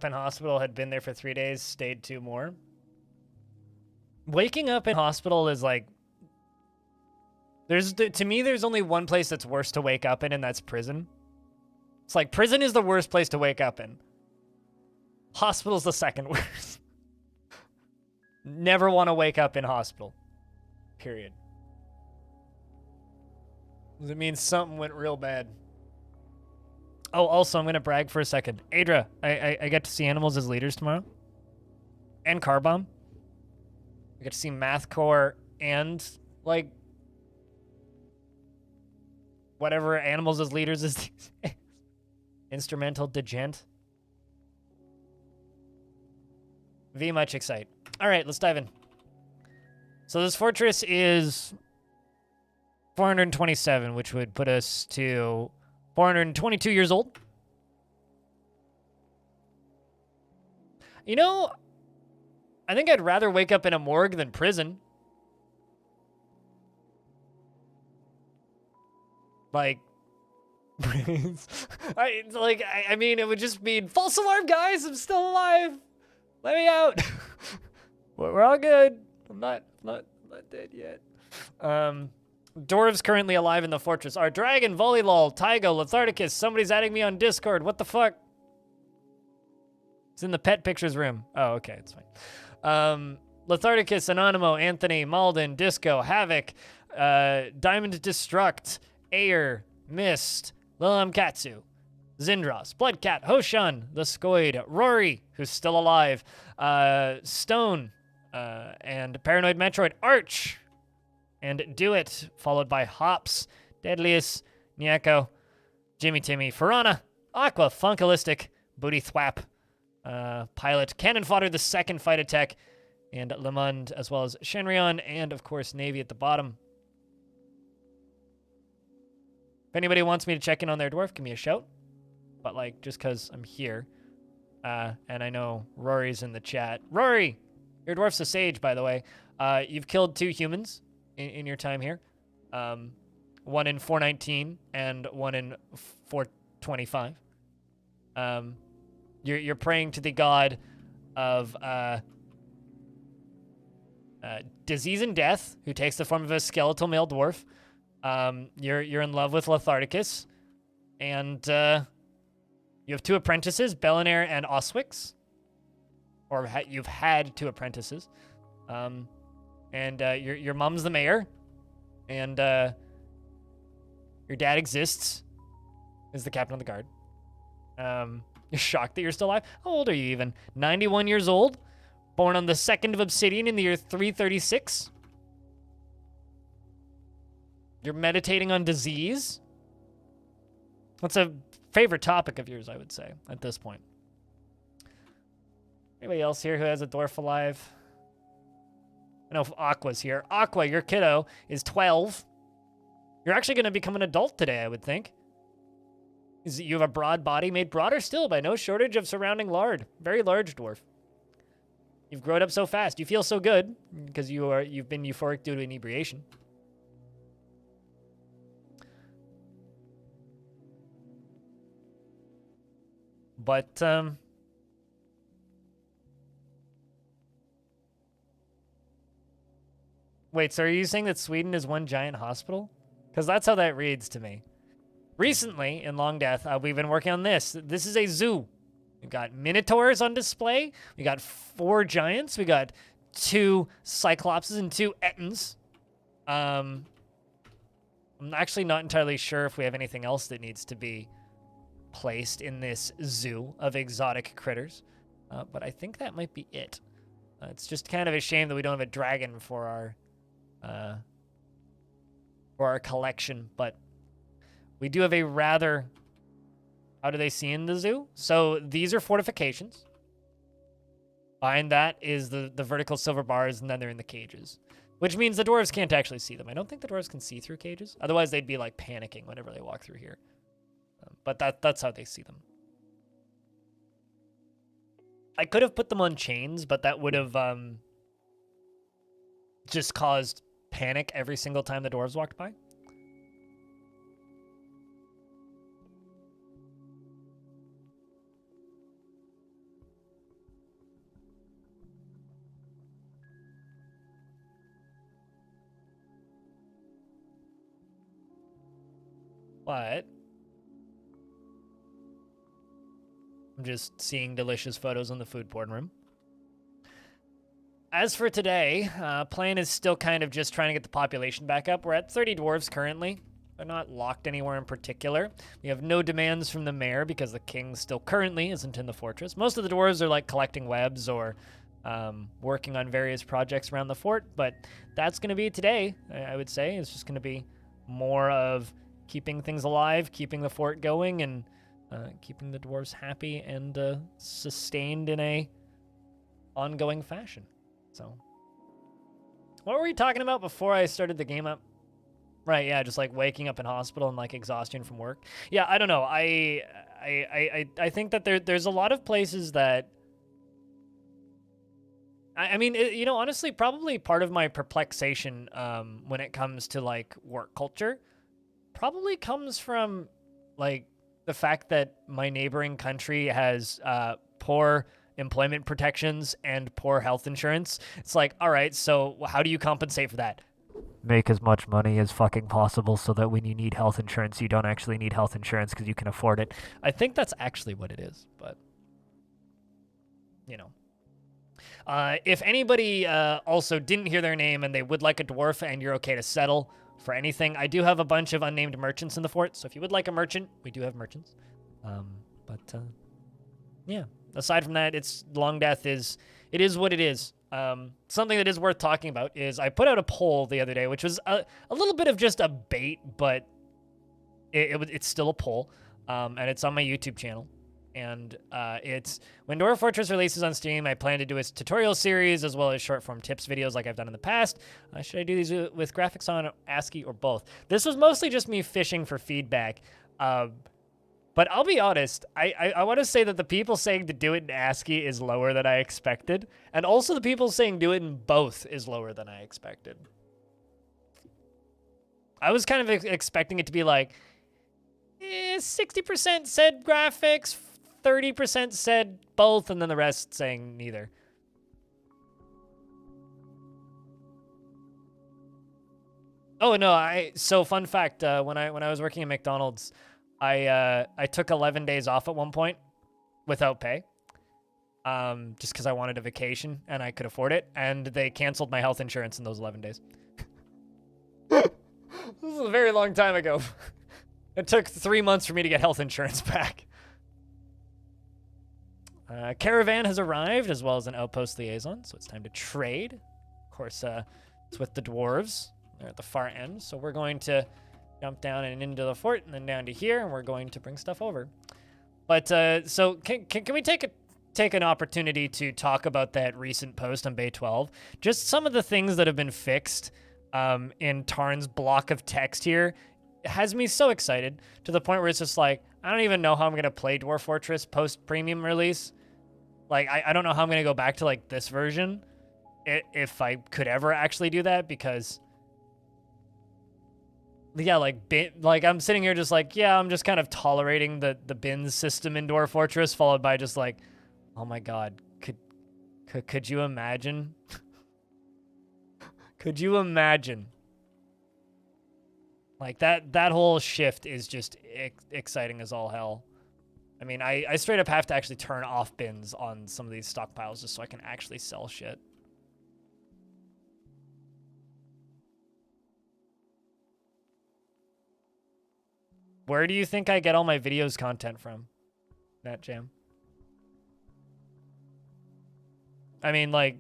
in hospital, had been there for 3 days, stayed 2 more. Waking up in hospital is like... To me, there's only one place that's worse to wake up in, and that's prison. It's like, prison is the worst place to wake up in. Hospital's the second worst. Never want to wake up in hospital. Period. It means something went real bad. Oh, also, I'm going to brag for a second. Adra, I get to see animals as leaders tomorrow. And Carbomb. I get to see Mathcore and, like, whatever animals as leaders is. Instrumental Degent. V much excite. All right, let's dive in. So this fortress is 427, which would put us to 422 years old. You know, I think I'd rather wake up in a morgue than prison. Like, I mean, it would just mean, false alarm, guys, I'm still alive. Let me out. We're all good. I'm not dead yet. Dwarves currently alive in the fortress are Dragon, Volleylol, Tygo, Letharticus. Somebody's adding me on Discord. What the fuck? It's in the pet pictures room. Oh, okay, it's fine. Letharticus, Anonymous, Anthony, Malden, Disco, Havoc, Diamond Destruct, Ayer, Mist, Lilam Katsu, Zindros, Bloodcat, Hoshan, The Scoid, Rory, who's still alive, Stone, and Paranoid Metroid, Arch, and Do It, followed by Hops, Deadliest, Nyako, Jimmy Timmy, Farana, Aqua, Funkalistic, Booty Thwap, Pilot, Cannon Fodder, the second Fight Attack, and Lemond, as well as Shenryon, and of course Navy at the bottom. If anybody wants me to check in on their dwarf, give me a shout. But like, just because I'm here, and I know Rory's in the chat. Rory, your dwarf's a sage, by the way. You've killed 2 humans in your time here. One in 419 and one in 425. You're praying to the god of disease and death, who takes the form of a skeletal male dwarf. You're in love with Letharticus, and you have 2 apprentices, Belinair and Oswix, or you've had 2 apprentices. And your mom's the mayor, and your dad exists, is the captain of the guard. You're shocked that you're still alive? How old are you even? 91 years old? Born on the 2nd of Obsidian in the year 336? You're meditating on disease? That's a favorite topic of yours, I would say, at this point. Anybody else here who has a dwarf alive? I know if Aqua's here. Aqua, your kiddo is 12. You're actually going to become an adult today, I would think. You have a broad body made broader still by no shortage of surrounding lard. Very large dwarf. You've grown up so fast. You feel so good because you've been euphoric due to inebriation. But, wait, so are you saying that Sweden is one giant hospital? Because that's how that reads to me. Recently, in Longdeath, we've been working on this. This is a zoo. We've got minotaurs on display. We got 4 giants. We got 2 cyclopses and 2 ettins. I'm actually not entirely sure if we have anything else that needs to be placed in this zoo of exotic critters. But I think that might be it. It's just kind of a shame that we don't have a dragon for our collection, but we do have a rather... How do they see in the zoo? So these are fortifications. Behind that is the vertical silver bars, and then they're in the cages, which means the dwarves can't actually see them. I don't think the dwarves can see through cages. Otherwise, they'd be like panicking whenever they walk through here. But that's how they see them. I could have put them on chains, but that would have just caused panic every single time the dwarves walked by. But I'm just seeing delicious photos on the food porn room. As for today, plan is still kind of just trying to get the population back up. We're at 30 dwarves currently. They're not locked anywhere in particular. We have no demands from the mayor because the king still currently isn't in the fortress. Most of the dwarves are like collecting webs or working on various projects around the fort, but that's going to be today, I would say. It's just going to be more of keeping things alive, keeping the fort going, and keeping the dwarves happy and sustained in a ongoing fashion. So, what were we talking about before I started the game up? Right, yeah, just like waking up in hospital and like exhaustion from work. Yeah, I don't know. I think that there's a lot of places that. I mean, you know, honestly, probably part of my perplexation when it comes to like work culture probably comes from like the fact that my neighboring country has poor employment protections and poor health insurance. It's like, all right, so how do you compensate for that? Make as much money as fucking possible so that when you need health insurance, you don't actually need health insurance because you can afford it. I think that's actually what it is, but, you know. If anybody also didn't hear their name and they would like a dwarf and you're okay to settle for anything, I do have a bunch of unnamed merchants in the fort, so if you would like a merchant, we do have merchants. Yeah. Aside from that, it's Longdeath is what it is. Something that is worth talking about is I put out a poll the other day, which was a little bit of just a bait, but it's still a poll, and it's on my YouTube channel. And it's when Dwarf Fortress releases on Steam, I plan to do a tutorial series as well as short form tips videos like I've done in the past. Should I do these with graphics on ASCII or both? This was mostly just me fishing for feedback. But I'll be honest, I want to say that the people saying to do it in ASCII is lower than I expected. And also the people saying do it in both is lower than I expected. I was kind of expecting it to be like, 60% said graphics, 30% said both, and then the rest saying neither. Oh, no, so fun fact, when I was working at McDonald's, I took 11 days off at one point without pay, just because I wanted a vacation and I could afford it, and they canceled my health insurance in those 11 days. This is a very long time ago. It took 3 months for me to get health insurance back. Caravan has arrived, as well as an outpost liaison, so it's time to trade. Of course, it's with the dwarves. They're at the far end, so we're going to jump down and into the fort, and then down to here, and we're going to bring stuff over. But so can we take an opportunity to talk about that recent post on Bay 12? Just some of the things that have been fixed in Tarn's block of text here has me so excited to the point where it's just like, I don't even know how I'm going to play Dwarf Fortress post-premium release. Like, I don't know how I'm going to go back to, like, this version if I could ever actually do that, because yeah, like I'm sitting here just like, yeah, I'm just kind of tolerating the bins system in Dwarf Fortress, followed by just like, oh my god, could you imagine? Could you imagine? Like that whole shift is just exciting as all hell. I mean, I straight up have to actually turn off bins on some of these stockpiles just so I can actually sell shit. Where do you think I get all my videos content from, NetJam? I mean, like,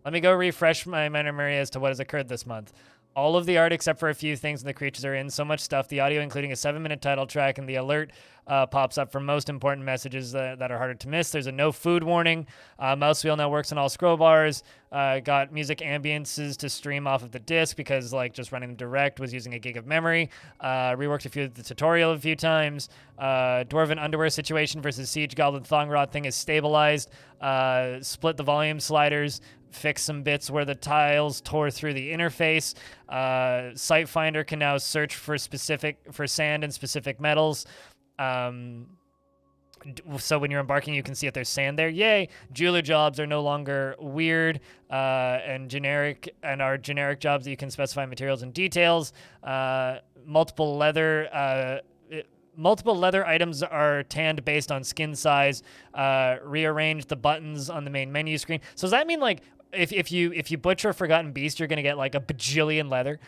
let me go refresh my memory as to what has occurred this month. All of the art except for a few things and the creatures are in. So much stuff. The audio, including a 7-minute title track, and the alert pops up for most important messages that are harder to miss. There's a no food warning. Mouse wheel now works on all scroll bars. Got music ambiances to stream off of the disc because, like, just running direct was using a gig of memory. Reworked the tutorial a few times. Dwarven underwear situation versus Siege Goblin Thong Rod thing is stabilized. Split the volume sliders. Fix some bits where the tiles tore through the interface. Site Finder can now search for sand and specific metals. So when you're embarking, you can see if there's sand there. Yay! Jeweler jobs are no longer weird and generic, and are generic jobs that you can specify materials and details. Multiple leather items are tanned based on skin size. Rearrange the buttons on the main menu screen. So does that mean like if you butcher Forgotten Beast, you're gonna get like a bajillion leather?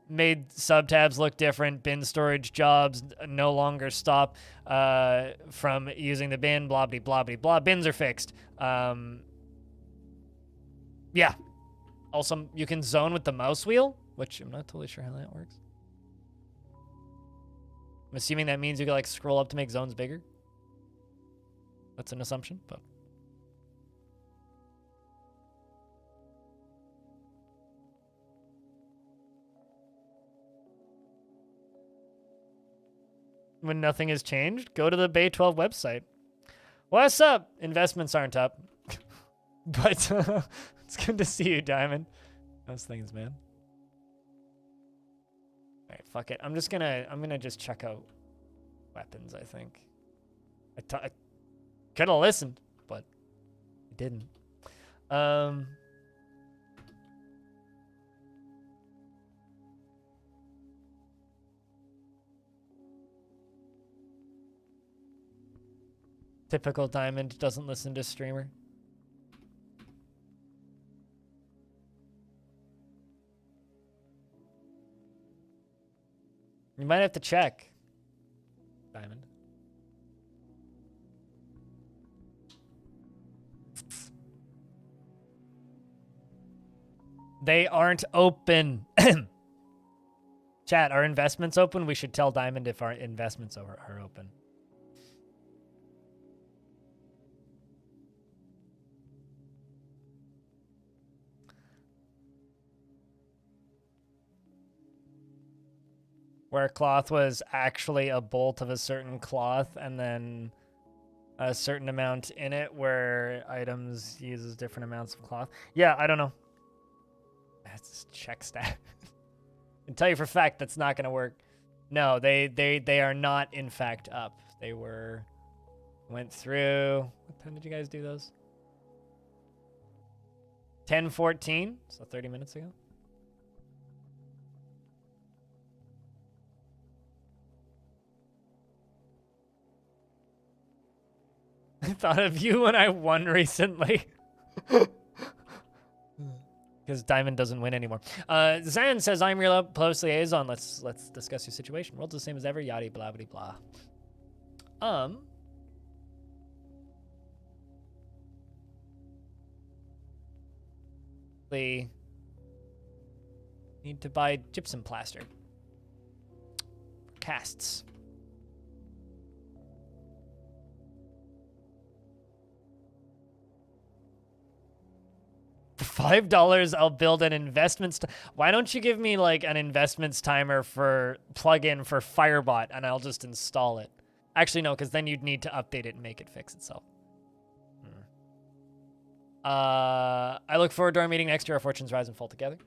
Made sub-tabs look different. Bin storage jobs no longer stop from using the bin. Blah, blah, blah, blah, blah. Bins are fixed. Yeah. Also, you can zone with the mouse wheel, which I'm not totally sure how that works. I'm assuming that means you can like scroll up to make zones bigger. That's an assumption, but... When nothing has changed, go to the Bay 12 website. What's up? Investments aren't up. But it's good to see you, Diamond. Those things, man. All right, fuck it. I'm gonna just check out weapons, I think. I could have listened, but I didn't. Typical Diamond, doesn't listen to streamer. You might have to check, Diamond. They aren't open. Chat, are investments open? We should tell Diamond if our investments are open. Where cloth was actually a bolt of a certain cloth and then a certain amount in it where items uses different amounts of cloth. Yeah, I don't know. That's just check stat. I can tell you for a fact that's not going to work. No, they are not in fact up. They went through. What time did you guys do those? 10:14, so 30 minutes ago. I thought of you when I won recently. Because Diamond doesn't win anymore. Zan says, I'm your close liaison. Let's discuss your situation. World's the same as ever, yada blah blah blah. We need to buy gypsum plaster. Casts. For $5, I'll build an investments. Why don't you give me like an investments timer for plugin for Firebot, and I'll just install it. Actually, no, because then you'd need to update it and make it fix itself. I look forward to our meeting next year. Our fortunes rise and fall together.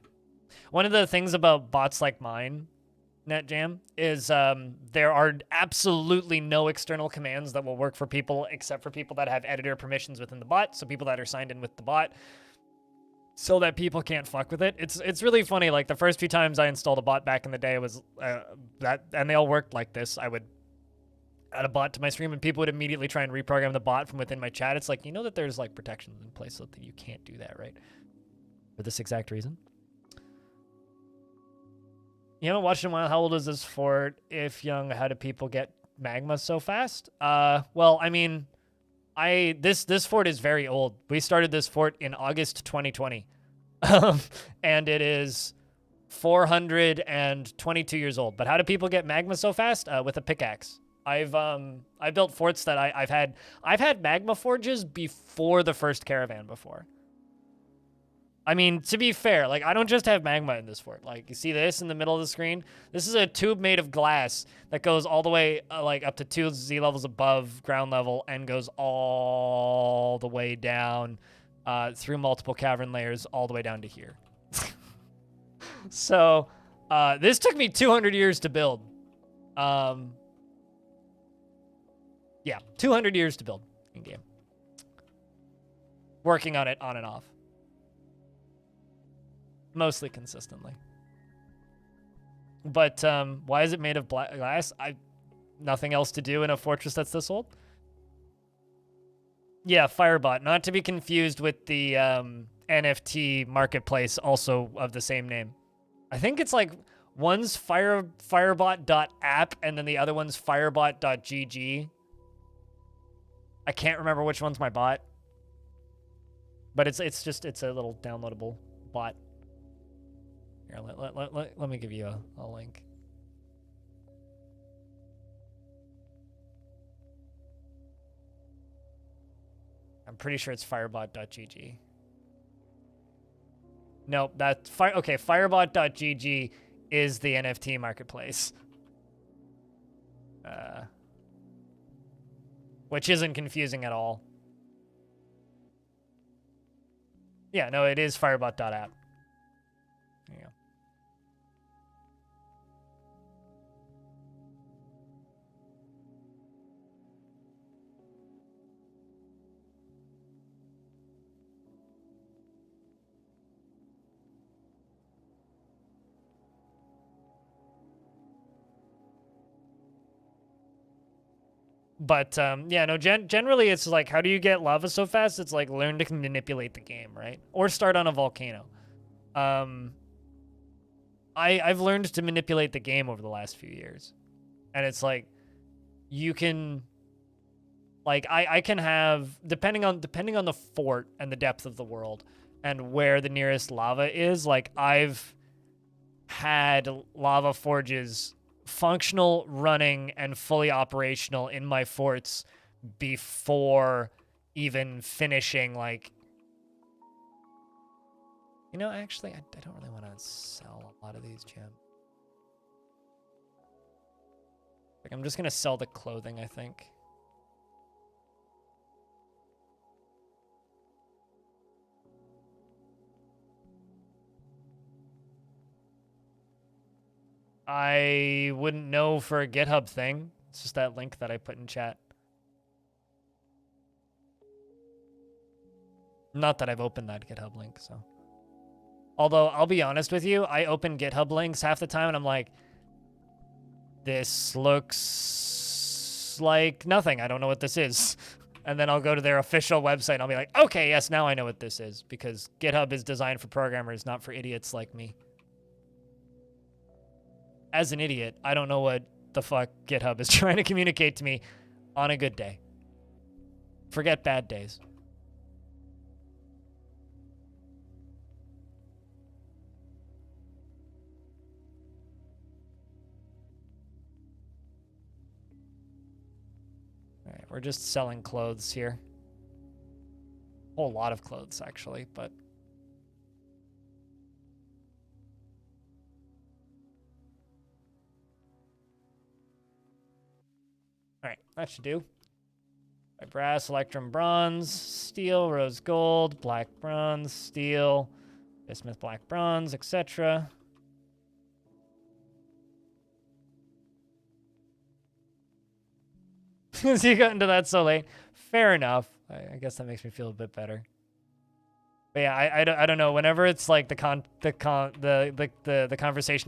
One of the things about bots like mine, NetJam, is there are absolutely no external commands that will work for people except for people that have editor permissions within the bot. So people that are signed in with the bot, so that people can't fuck with it. It's really funny. Like the first few times I installed a bot back in the day, it was and they all worked like this. I would add a bot to my stream and people would immediately try and reprogram the bot from within my chat. It's like, you know that there's like protections in place so that you can't do that, right? For this exact reason. You haven't watched in a while. How old is this fort? If young, how do people get magma so fast? Well, I mean, this fort is very old. We started this fort in August 2020. And it is 422 years old. But how do people get magma so fast? With a pickaxe. I've built forts that I've had magma forges before the first caravan before. I mean, to be fair, like I don't just have magma in this fort. Like you see this in the middle of the screen? This is a tube made of glass that goes all the way like up to 2 Z levels above ground level and goes all the way down through multiple cavern layers all the way down to here. So this took me 200 years to build. Yeah, 200 years to build in game. Working on it on and off. Mostly consistently. But why is it made of black glass? Nothing else to do in a fortress that's this old? Yeah, Firebot. Not to be confused with the NFT marketplace, also of the same name. I think it's like one's firebot.app and then the other one's firebot.gg. I can't remember which one's my bot. But it's a little downloadable bot. Here, let me give you a link. I'm pretty sure it's firebot.gg. Nope, that's okay, firebot.gg is the NFT marketplace. Which isn't confusing at all. Yeah, no, it is firebot.app. There you go. But yeah, no. Generally, it's like, how do you get lava so fast? It's like learn to manipulate the game, right? Or start on a volcano. I've learned to manipulate the game over the last few years, and it's like you can, like I can have depending on the fort and the depth of the world and where the nearest lava is. Like I've had lava forges functional, running, and fully operational in my forts before even finishing, like... You know, actually, I don't really want to sell a lot of these gems. Like, I'm just going to sell the clothing, I think. I wouldn't know for a GitHub thing. It's just that link that I put in chat. Not that I've opened that GitHub link, so. Although, I'll be honest with you, I open GitHub links half the time and I'm like, this looks like nothing. I don't know what this is. And then I'll go to their official website and I'll be like, okay, yes, now I know what this is. Because GitHub is designed for programmers, not for idiots like me. As an idiot, I don't know what the fuck GitHub is trying to communicate to me on a good day. Forget bad days. All right, we're just selling clothes here. A whole lot of clothes, actually, but... Alright, that should do. Brass, electrum, bronze, steel, rose gold, black bronze, steel, bismuth, black bronze, etc. So you got into that so late. Fair enough. I guess that makes me feel a bit better. But yeah, I don't know. Whenever it's like the conversation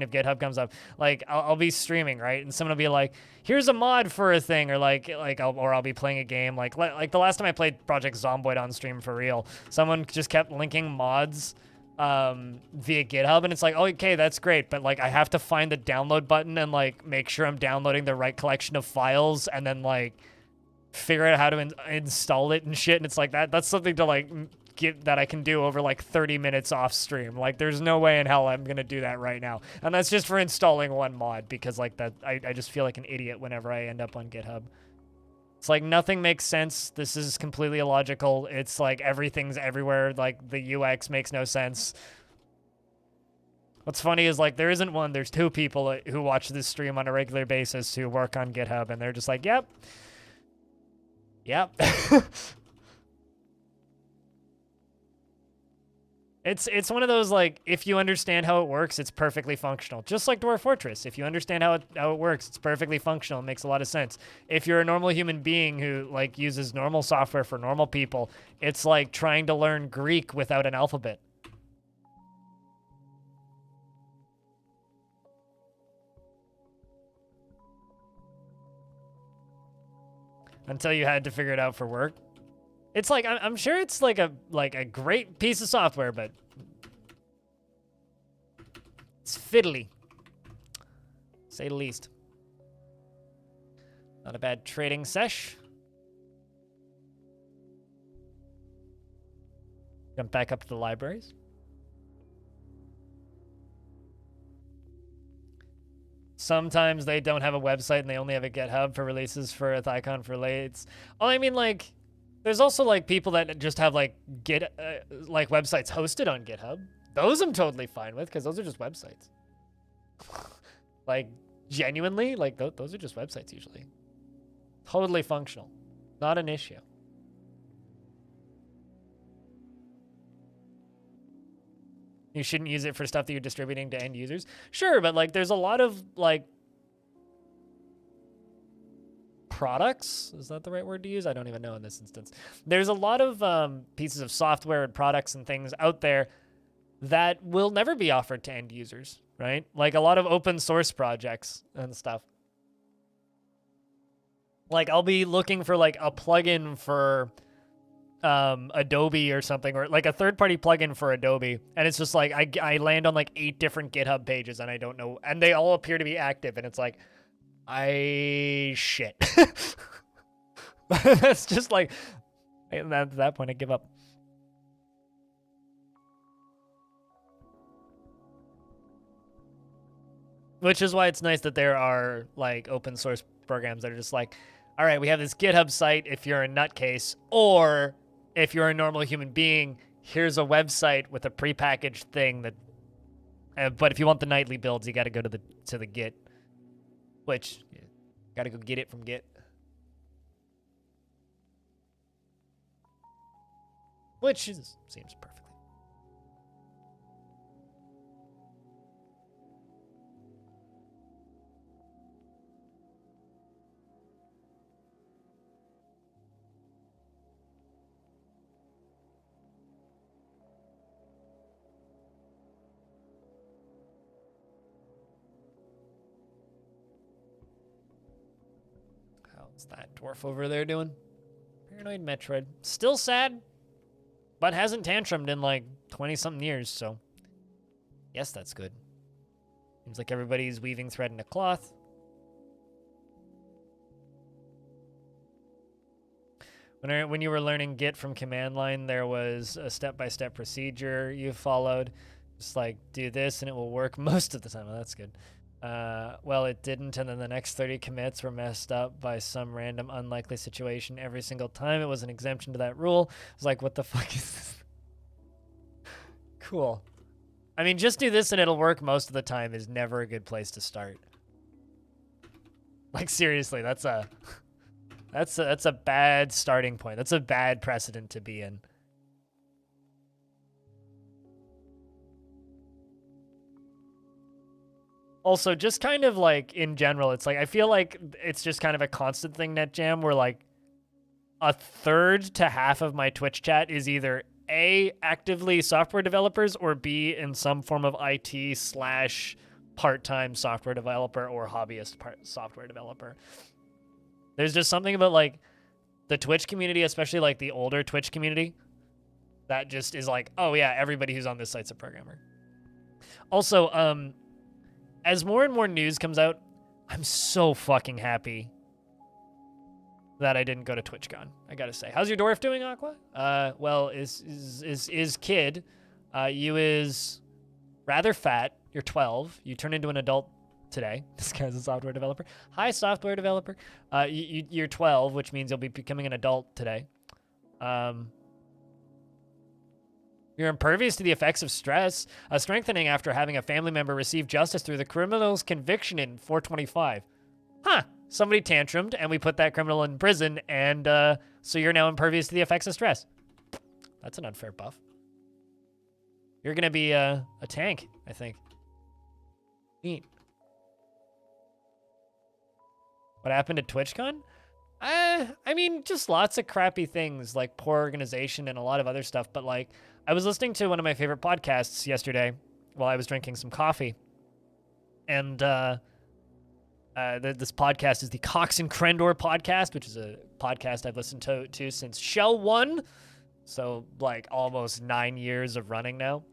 of GitHub comes up, like I'll be streaming, right, and someone will be like, "Here's a mod for a thing," or I'll be playing a game, like the last time I played Project Zomboid on stream for real, someone just kept linking mods via GitHub, and it's like, oh, okay, that's great, but like I have to find the download button and like make sure I'm downloading the right collection of files, and then like figure out how to install it and shit, and it's like that's something to like that I can do over like 30 minutes off stream. Like there's no way in hell I'm gonna do that right now, and that's just for installing one mod, because like that I just feel like an idiot whenever I end up on GitHub. It's like nothing makes sense. This is completely illogical. It's like everything's everywhere. Like the UX makes no sense. What's funny is like there isn't one, there's two people who watch this stream on a regular basis who work on GitHub, and they're just like, yep. It's one of those, like, if you understand how it works, it's perfectly functional. Just like Dwarf Fortress. If you understand how it works, it's perfectly functional. It makes a lot of sense. If you're a normal human being who, like, uses normal software for normal people, it's like trying to learn Greek without an alphabet. Until you had to figure it out for work. It's like, I'm sure it's like a great piece of software, but it's fiddly, to say the least. Not a bad trading sesh. Jump back up to the libraries. Sometimes they don't have a website and they only have a GitHub for releases for a Thycon for lates. Oh, I mean, like, there's also, like, people that just have, like, like, websites hosted on GitHub. Those I'm totally fine with, because those are just websites. Like, genuinely, like, those are just websites usually. Totally functional. Not an issue. You shouldn't use it for stuff that you're distributing to end users. Sure, but, like, there's a lot of, like, products. Is that the right word to use? I don't even know in this instance. There's a lot of pieces of software and products and things out there that will never be offered to end users, right? Like a lot of open source projects and stuff. Like I'll be looking for like a plugin for Adobe or something, or like a third-party plugin for Adobe, and it's just like I land on like 8 different GitHub pages and I don't know, and they all appear to be active, and it's like, shit. That's just like, at that point I give up. Which is why it's nice that there are like open source programs that are just like, all right, we have this GitHub site if you're a nutcase, or if you're a normal human being, here's a website with a prepackaged thing that, but if you want the nightly builds, you got to go to the Git, which you got to go get it from Git. Which seems perfectly. How's that dwarf over there doing? Paranoid Metroid. Still sad, but hasn't tantrumed in like 20-something years, so yes, that's good. Seems like everybody's weaving thread into cloth. When you were learning Git from command line, there was a step-by-step procedure you followed. Just like, do this and it will work most of the time. Well, that's good. Well, it didn't, and then the next 30 commits were messed up by some random unlikely situation every single time. It was an exemption to that rule. I was like, what the fuck is this? Cool. I mean, just do this and it'll work most of the time is never a good place to start. Like, seriously, that's a bad starting point. That's a bad precedent to be in. Also, just kind of like in general, it's like I feel like it's just kind of a constant thing, NetJam, where like a third to half of my Twitch chat is either A, actively software developers, or B, in some form of IT / part-time software developer or hobbyist software developer. There's just something about like the Twitch community, especially like the older Twitch community, that just is like, oh yeah, everybody who's on this site's a programmer. Also, as more and more news comes out, I'm so fucking happy that I didn't go to TwitchCon. I gotta say, how's your dwarf doing, Aqua? Well, is kid, you is rather fat. You're 12. You turn into an adult today. This guy's a software developer. Hi, software developer. You're 12, which means you'll be becoming an adult today. You're impervious to the effects of stress, a strengthening after having a family member receive justice through the criminal's conviction in 425. Huh. Somebody tantrumed, and we put that criminal in prison, and so you're now impervious to the effects of stress. That's an unfair buff. You're gonna be a tank, I think. Neat. What happened at TwitchCon? I mean, just lots of crappy things, like poor organization and a lot of other stuff. But like, I was listening to one of my favorite podcasts yesterday while I was drinking some coffee. And this podcast is the Cox and Crendor podcast, which is a podcast I've listened to since Shell 1. So like almost 9 years of running now.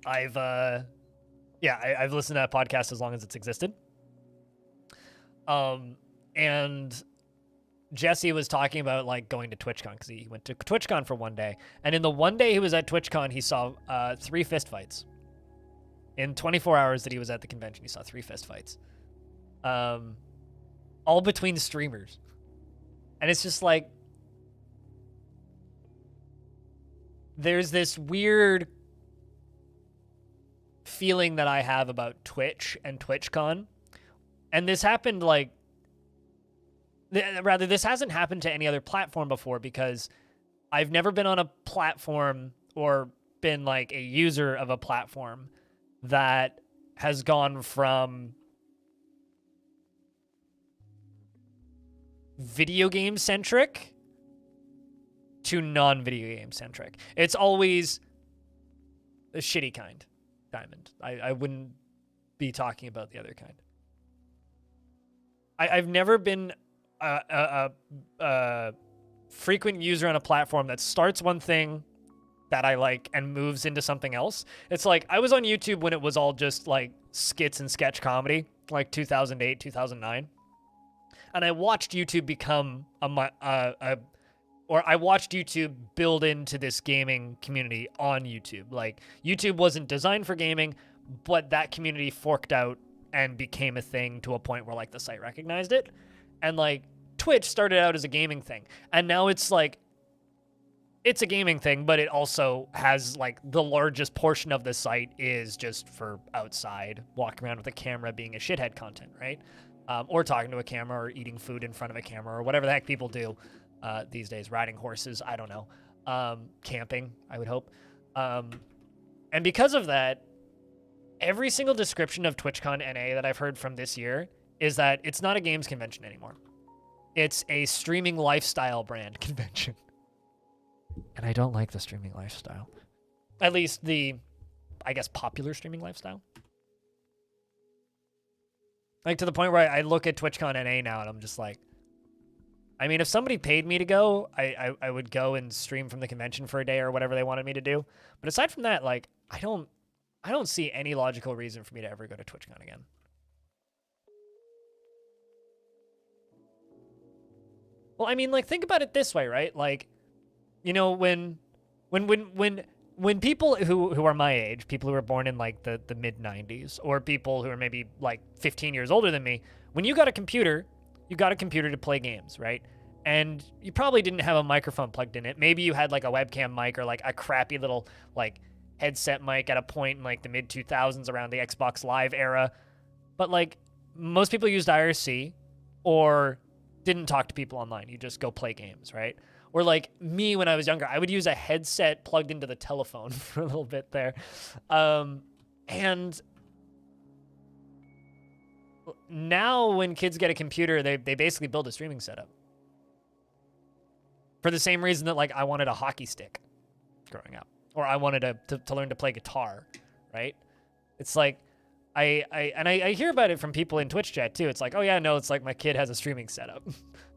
I've listened to that podcast as long as it's existed. And Jesse was talking about like going to TwitchCon because he went to TwitchCon for one day. And in the one day he was at TwitchCon, he saw 3 fistfights. In 24 hours that he was at the convention, he saw 3 fistfights. All between streamers. And it's just like, there's this weird feeling that I have about Twitch and TwitchCon. And this happened like, rather, this hasn't happened to any other platform before because I've never been on a platform or been like a user of a platform that has gone from video game centric to non-video game centric. It's always the shitty kind, Diamond. I wouldn't be talking about the other kind. I've never been a frequent user on a platform that starts one thing that I like and moves into something else. It's like, I was on YouTube when it was all just like skits and sketch comedy, like 2008, 2009. And I watched YouTube become I watched YouTube build into this gaming community on YouTube. Like, YouTube wasn't designed for gaming, but that community forked out and became a thing to a point where like the site recognized it. And like Twitch started out as a gaming thing. And now it's like, it's a gaming thing, but it also has like the largest portion of the site is just for outside, walking around with a camera being a shithead content, right? Or talking to a camera or eating food in front of a camera or whatever the heck people do these days, riding horses, I don't know. Camping, I would hope. And because of that, every single description of TwitchCon NA that I've heard from this year is that it's not a games convention anymore. It's a streaming lifestyle brand convention. And I don't like the streaming lifestyle. At least the, I guess, popular streaming lifestyle. Like, to the point where I look at TwitchCon NA now and I'm just like, I mean, if somebody paid me to go, I would go and stream from the convention for a day or whatever they wanted me to do. But aside from that, like, I don't see any logical reason for me to ever go to TwitchCon again. Well, I mean, like, think about it this way, right? Like, you know, when people who are my age, people who were born in like the mid 90s, or people who are maybe like 15 years older than me, when you got a computer, you got a computer to play games, right? And you probably didn't have a microphone plugged in it. Maybe you had like a webcam mic or like a crappy little like headset mic at a point in like the mid 2000s around the Xbox Live era. But like most people used IRC or didn't talk to people online. You just go play games, right? Or like me when I was younger, I would use a headset plugged into the telephone for a little bit there. And now when kids get a computer, they basically build a streaming setup. For the same reason that like I wanted a hockey stick growing up. Or I wanted to learn to play guitar, right? It's like, I hear about it from people in Twitch chat too. It's like, oh yeah, no, it's like my kid has a streaming setup.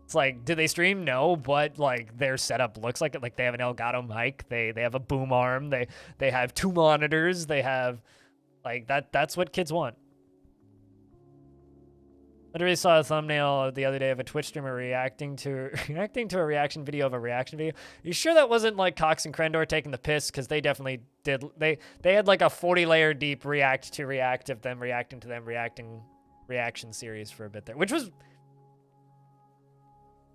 It's like, did they stream? No, but like their setup looks like it. Like they have an Elgato mic, they have a boom arm, they have 2 monitors, they have like that's what kids want. I literally saw a thumbnail the other day of a Twitch streamer reacting to a reaction video of a reaction video. You sure that wasn't like Cox and Crendor taking the piss? Because they definitely did. They had like a 40-layer deep react of them reacting to them reaction series for a bit there, which was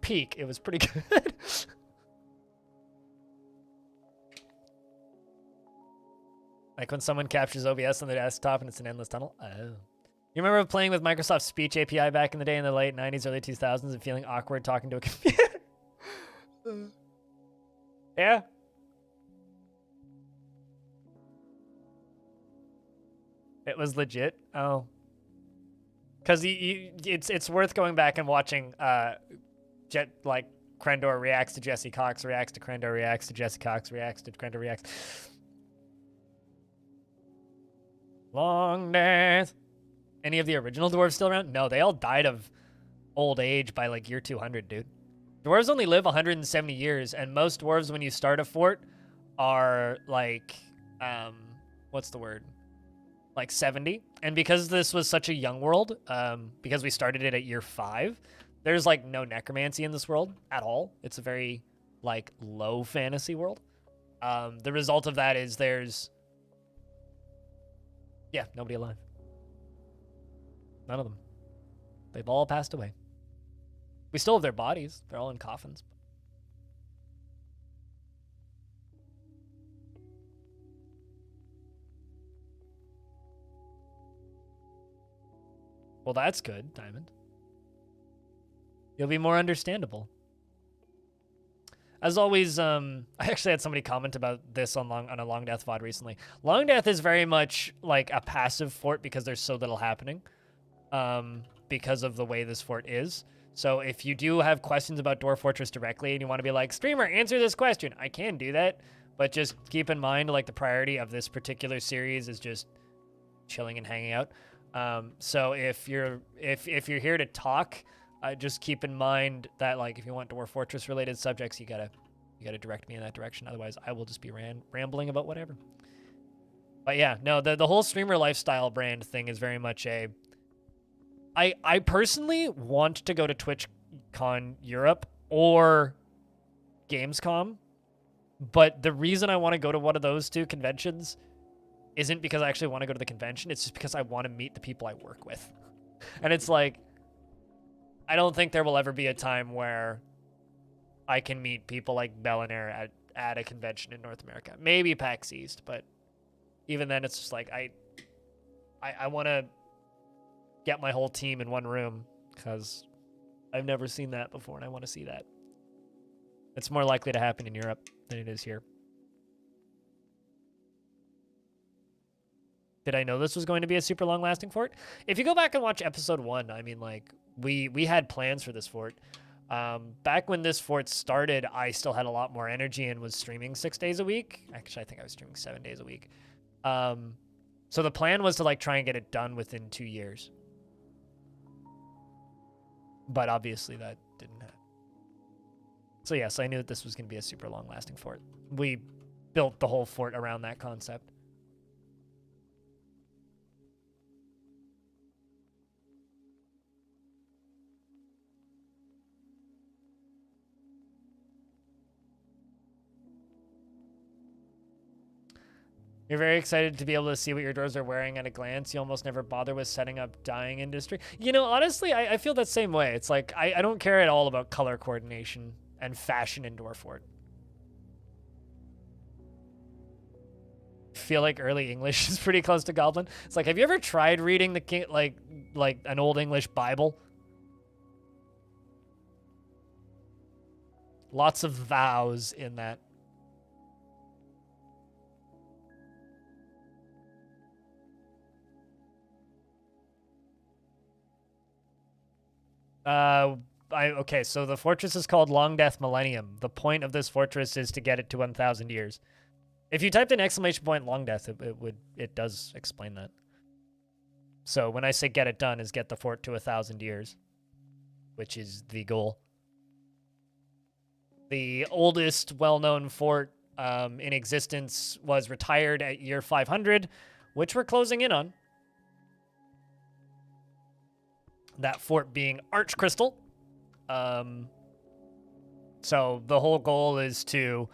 peak. It was pretty good. Like when someone captures OBS on their desktop and it's an endless tunnel. Oh. You remember playing with Microsoft Speech API back in the day in the late 90s, early 2000s and feeling awkward talking to a computer? Yeah. It was legit. Oh, because it's worth going back and watching. Like Krendor reacts to Jesse Cox, reacts to Krendor, reacts to Jesse Cox, reacts to Krendor, reacts. Longdeath. Any of the original dwarves still around? No, they all died of old age by like year 200, dude. Dwarves only live 170 years, and most dwarves, when you start a fort, are like, what's the word? Like 70. And because this was such a young world, because we started it at year 5, there's like no necromancy in this world at all. It's a very like low fantasy world. The result of that is there's, yeah, nobody alive. None of them. They've all passed away. We still have their bodies. They're all in coffins. Well, that's good, Diamond. You'll be more understandable. As always, I actually had somebody comment about this on a Longdeath VOD recently. Longdeath is very much like a passive fort because there's so little happening, because of the way this fort is. So if you do have questions about Dwarf Fortress directly and you want to be like, streamer, answer this question, I can do that. But just keep in mind, like, the priority of this particular series is just chilling and hanging out. So if you're here to talk, just keep in mind that, like, if you want Dwarf Fortress related subjects, you gotta direct me in that direction. Otherwise, I will just be rambling about whatever. But yeah, no, the whole streamer lifestyle brand thing is very much a. I personally want to go to TwitchCon Europe or Gamescom, but the reason I want to go to one of those two conventions isn't because I actually want to go to the convention. It's just because I want to meet the people I work with. And it's like, I don't think there will ever be a time where I can meet people like Bellinaire at a convention in North America. Maybe PAX East, but even then it's just like, I want to get my whole team in one room because I've never seen that before and I want to see that. It's more likely to happen in Europe than it is here. Did I know this was going to be a super long-lasting fort? If you go back and watch episode 1, I mean, like, we had plans for this fort. Back when this fort started, I still had a lot more energy and was streaming 6 days a week. Actually, I think I was streaming 7 days a week. So the plan was to, like, try and get it done within 2 years. But obviously that didn't happen. So yes, I knew that this was going to be a super long-lasting fort. We built the whole fort around that concept. You're very excited to be able to see what your dwarves are wearing at a glance. You almost never bother with setting up dyeing industry. You know, honestly, I feel that same way. It's like, I don't care at all about color coordination and fashion in Dwarf Fort. Feel like early English is pretty close to Goblin. It's like, have you ever tried reading the king, like an old English Bible? Lots of vows in that. Okay, so the fortress is called Longdeath Millennium. The point of this fortress is to get it to 1,000 years. If you typed in exclamation point Longdeath, it does explain that. So when I say get it done, is get the fort to 1,000 years, which is the goal. The oldest well-known fort in existence was retired at year 500, which we're closing in on. That fort being Arch Crystal. So the whole goal is to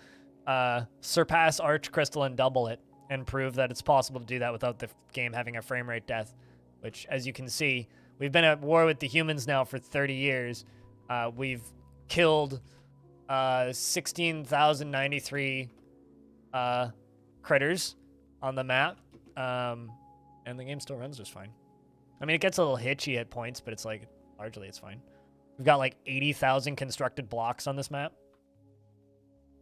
surpass Arch Crystal and double it, and prove that it's possible to do that without the game having a frame rate death, which, as you can see, we've been at war with the humans now for 30 years. We've killed 16,093 critters on the map, and the game still runs just fine. I mean, it gets a little hitchy at points, but it's like, largely it's fine. We've got like 80,000 constructed blocks on this map,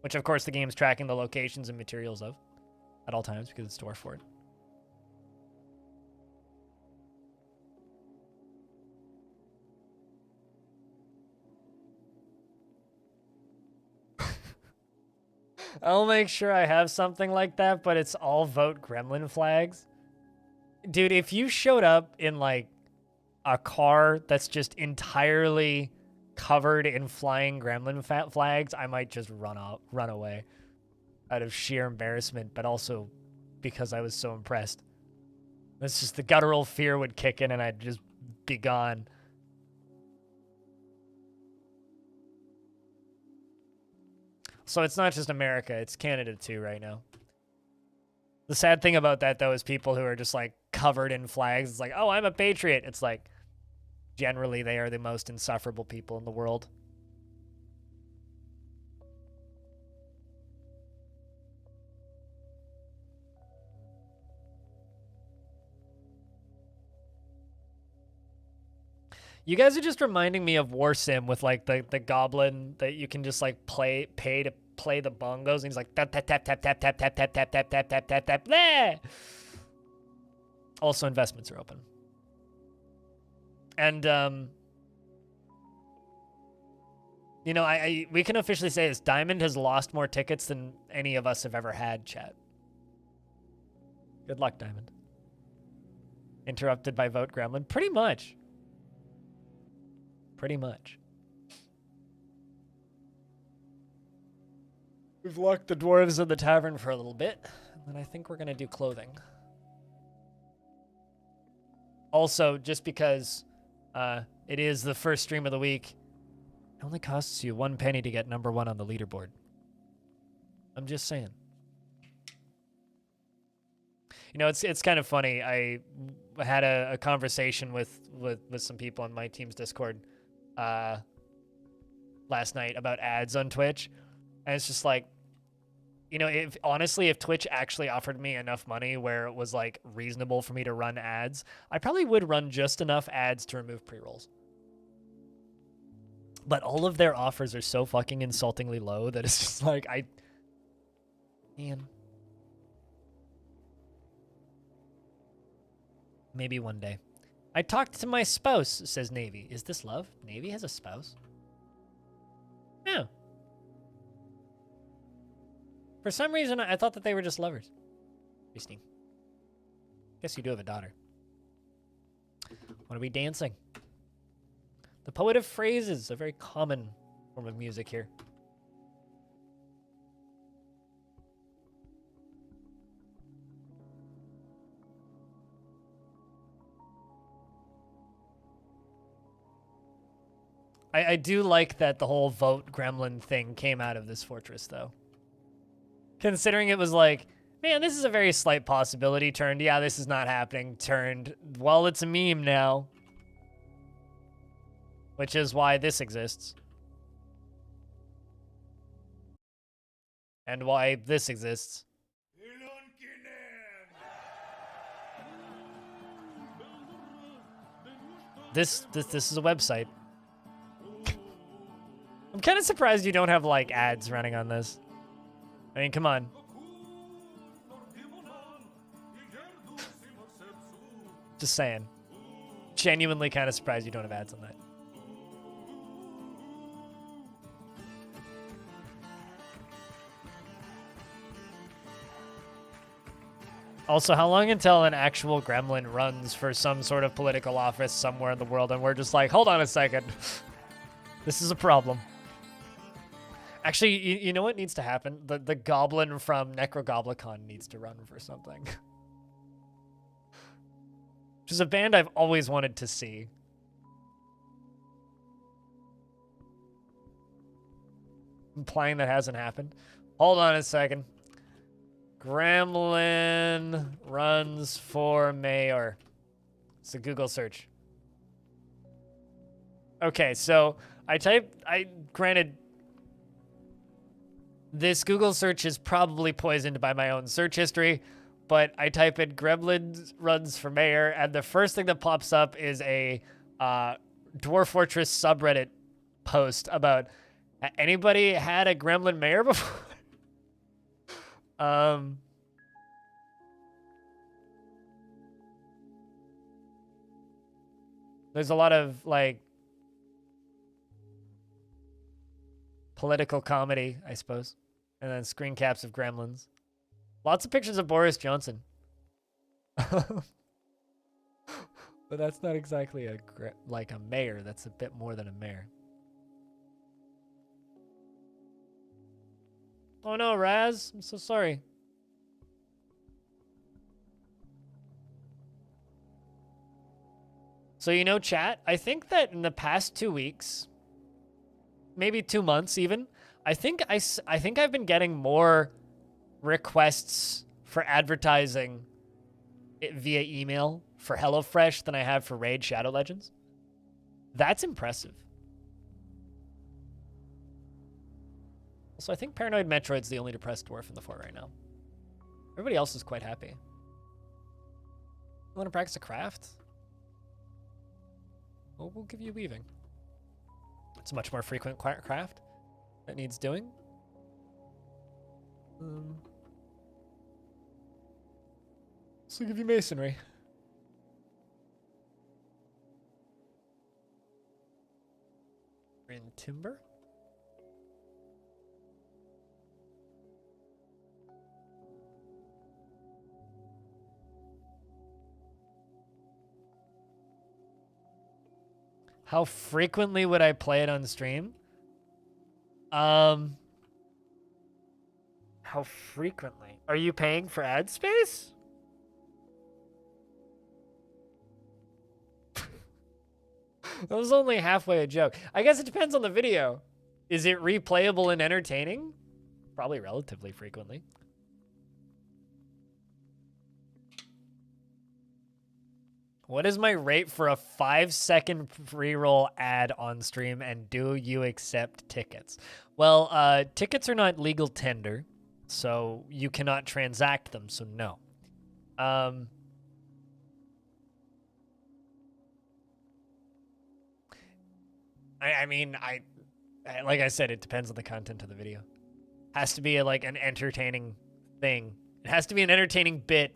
which of course the game's tracking the locations and materials of at all times because it's Dwarf Fort. I'll make sure I have something like that, but it's all Vote Gremlin flags. Dude, if you showed up in like a car that's just entirely covered in flying gremlin flags, I might just run away out of sheer embarrassment, but also because I was so impressed. It's just the guttural fear would kick in and I'd just be gone. So it's not just America, it's Canada too right now. The sad thing about that, though, is people who are just, like, covered in flags. It's like, oh, I'm a patriot. It's like, generally, they are the most insufferable people in the world. You guys are just reminding me of War Sim with, like, the goblin that you can just, like, pay to play the bongos, and he's like, tap, tap, tap, tap, tap, tap, tap, tap, tap, tap, tap, tap, tap, tap, tap. Also, investments are open. And, you know, we can officially say this. Diamond has lost more tickets than any of us have ever had, chat. Good luck, Diamond. Interrupted by Vote Gremlin. Pretty much. Pretty much. We've locked the dwarves in the tavern for a little bit, and I think we're going to do clothing. Also, just because it is the first stream of the week, it only costs you 1 penny to get #1 on the leaderboard. I'm just saying. You know, it's kind of funny. I had a conversation with some people on my team's Discord last night about ads on Twitch, and it's just like, you know, if Twitch actually offered me enough money where it was like reasonable for me to run ads, I probably would run just enough ads to remove pre-rolls. But all of their offers are so fucking insultingly low that it's just like, man. Maybe one day. I talked to my spouse, says Navy. Is this love? Navy has a spouse? Yeah. For some reason, I thought that they were just lovers. Interesting. Guess you do have a daughter. What are we dancing? The poet of phrases, a very common form of music here. I do like that the whole Vote Gremlin thing came out of this fortress, though. Considering it was like, man, this is a very slight possibility turned. Yeah, this is not happening. Turned, well, it's a meme now. Which is why this exists. And why this exists. This is a website. I'm kind of surprised you don't have, like, ads running on this. I mean, come on. Just saying. Genuinely kind of surprised you don't have ads on that. Also, how long until an actual gremlin runs for some sort of political office somewhere in the world and we're just like, hold on a second. This is a problem. Actually, you know what needs to happen? The goblin from Necrogoblicon needs to run for something. Which is a band I've always wanted to see. Implying that hasn't happened. Hold on a second. Gremlin runs for mayor. It's a Google search. Okay, so granted, this Google search is probably poisoned by my own search history, but I type in Gremlin runs for mayor, and the first thing that pops up is a Dwarf Fortress subreddit post about, anybody had a Gremlin mayor before? There's a lot of, like, political comedy, I suppose, And then screen caps of gremlins. Lots of pictures of Boris Johnson. But that's not exactly like a mayor. That's a bit more than a mayor. Oh no, Raz. I'm so sorry. So, you know, chat, I think that in the past 2 weeks, maybe 2 months even, I think I've been getting more requests for advertising via email for HelloFresh than I have for Raid Shadow Legends. That's impressive. So I think Paranoid Metroid's the only depressed dwarf in the fort right now. Everybody else is quite happy. You want to practice a craft? Well, we'll give you weaving. It's a much more frequent craft that needs doing. So give you masonry. We're in timber. How frequently would I play it on stream? How frequently? Are you paying for ad space? That was only halfway a joke. I guess it depends on the video. Is it replayable and entertaining? Probably relatively frequently. What is my rate for a 5-second pre-roll ad on stream, and do you accept tickets? Well, tickets are not legal tender, so you cannot transact them, so no. I mean, like I said, it depends on the content of the video. Has to be like an entertaining thing. It has to be an entertaining bit.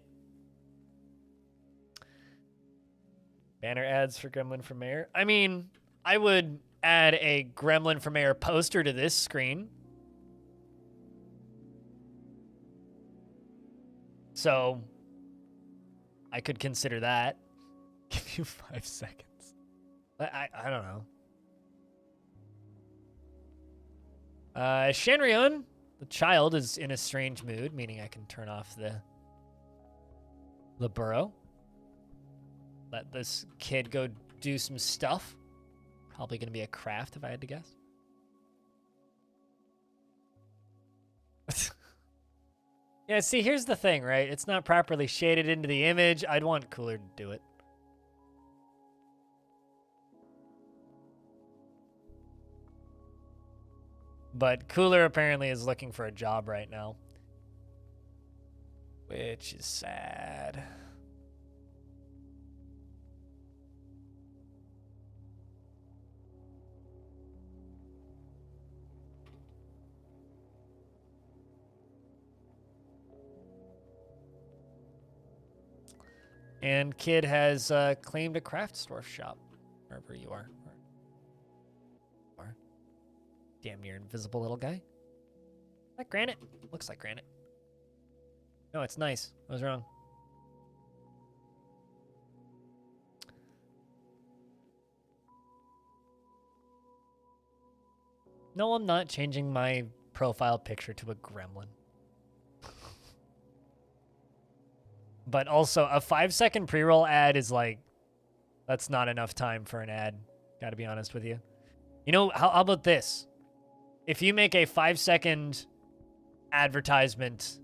Banner ads for Gremlin for Mayor. I mean, I would add a Gremlin for Mayor poster to this screen. So I could consider that. Give you 5 seconds. I don't know. Shenryon, the child, is in a strange mood, meaning I can turn off the burrow. Let this kid go do some stuff. Probably going to be a craft if I had to guess. Yeah, see, here's the thing, right? It's not properly shaded into the image. I'd want Cooler to do it. But Cooler apparently is looking for a job right now, which is sad. And kid has claimed a craft store shop, wherever you are. Damn near invisible little guy. Is that granite? Looks like granite. No, it's nice. I was wrong. No, I'm not changing my profile picture to a gremlin. But also, a 5-second pre-roll ad is like, that's not enough time for an ad. Gotta be honest with you. You know, how about this? If you make a 5-second advertisement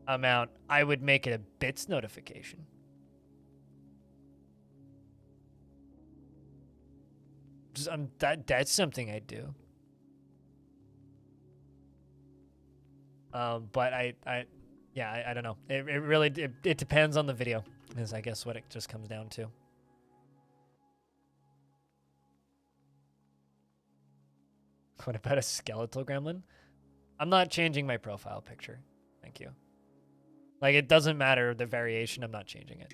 amount, I would make it a bits notification. That's something I'd do. But I don't know. It really depends on the video, is I guess what it just comes down to. What about a skeletal gremlin? I'm not changing my profile picture. Thank you. Like, it doesn't matter the variation. I'm not changing it.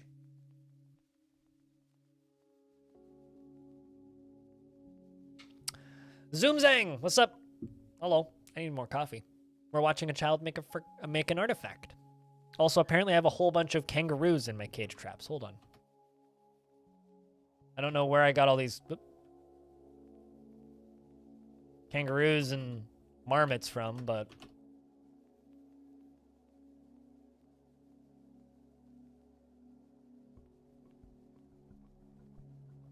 Zoomzang, what's up? Hello. I need more coffee. We're watching a child make an artifact. Also, apparently I have a whole bunch of kangaroos in my cage traps. Hold on. I don't know where I got all these kangaroos and marmots from, but...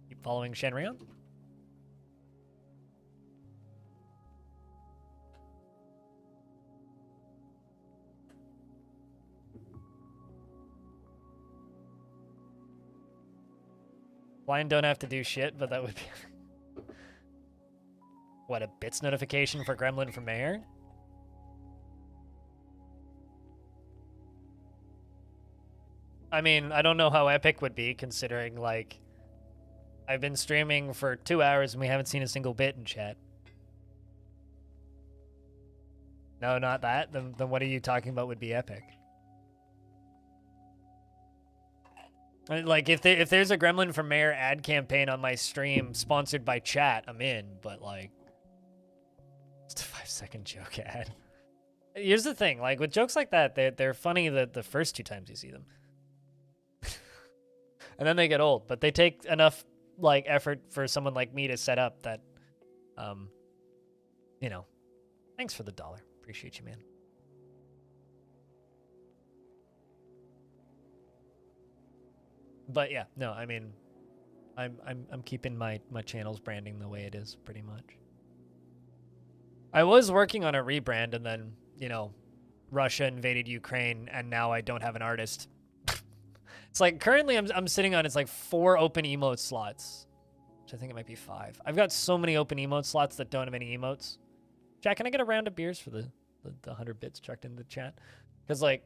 Keep following Shenrion. Blind don't have to do shit, but that would be... What, a bits notification for Gremlin from Mayor? I mean, I don't know how epic would be, considering, like, I've been streaming for 2 hours and we haven't seen a single bit in chat. No, not that? Then what are you talking about would be epic? Like, if there's a Gremlin from Mayor ad campaign on my stream sponsored by chat, I'm in, but, like... It's a 5-second joke ad. Here's the thing, like, with jokes like that, they're funny the first 2 times you see them. And then they get old, but they take enough, like, effort for someone like me to set up that, you know. Thanks for the $1. Appreciate you, man. But yeah, no, I mean, I'm keeping my channel's branding the way it is, pretty much. I was working on a rebrand, and then, you know, Russia invaded Ukraine, and now I don't have an artist. It's like, currently I'm sitting on, it's like 4 open emote slots, which I think it might be 5. I've got so many open emote slots that don't have any emotes. Jack, can I get a round of beers for the 100 bits chucked into the chat? Because, like,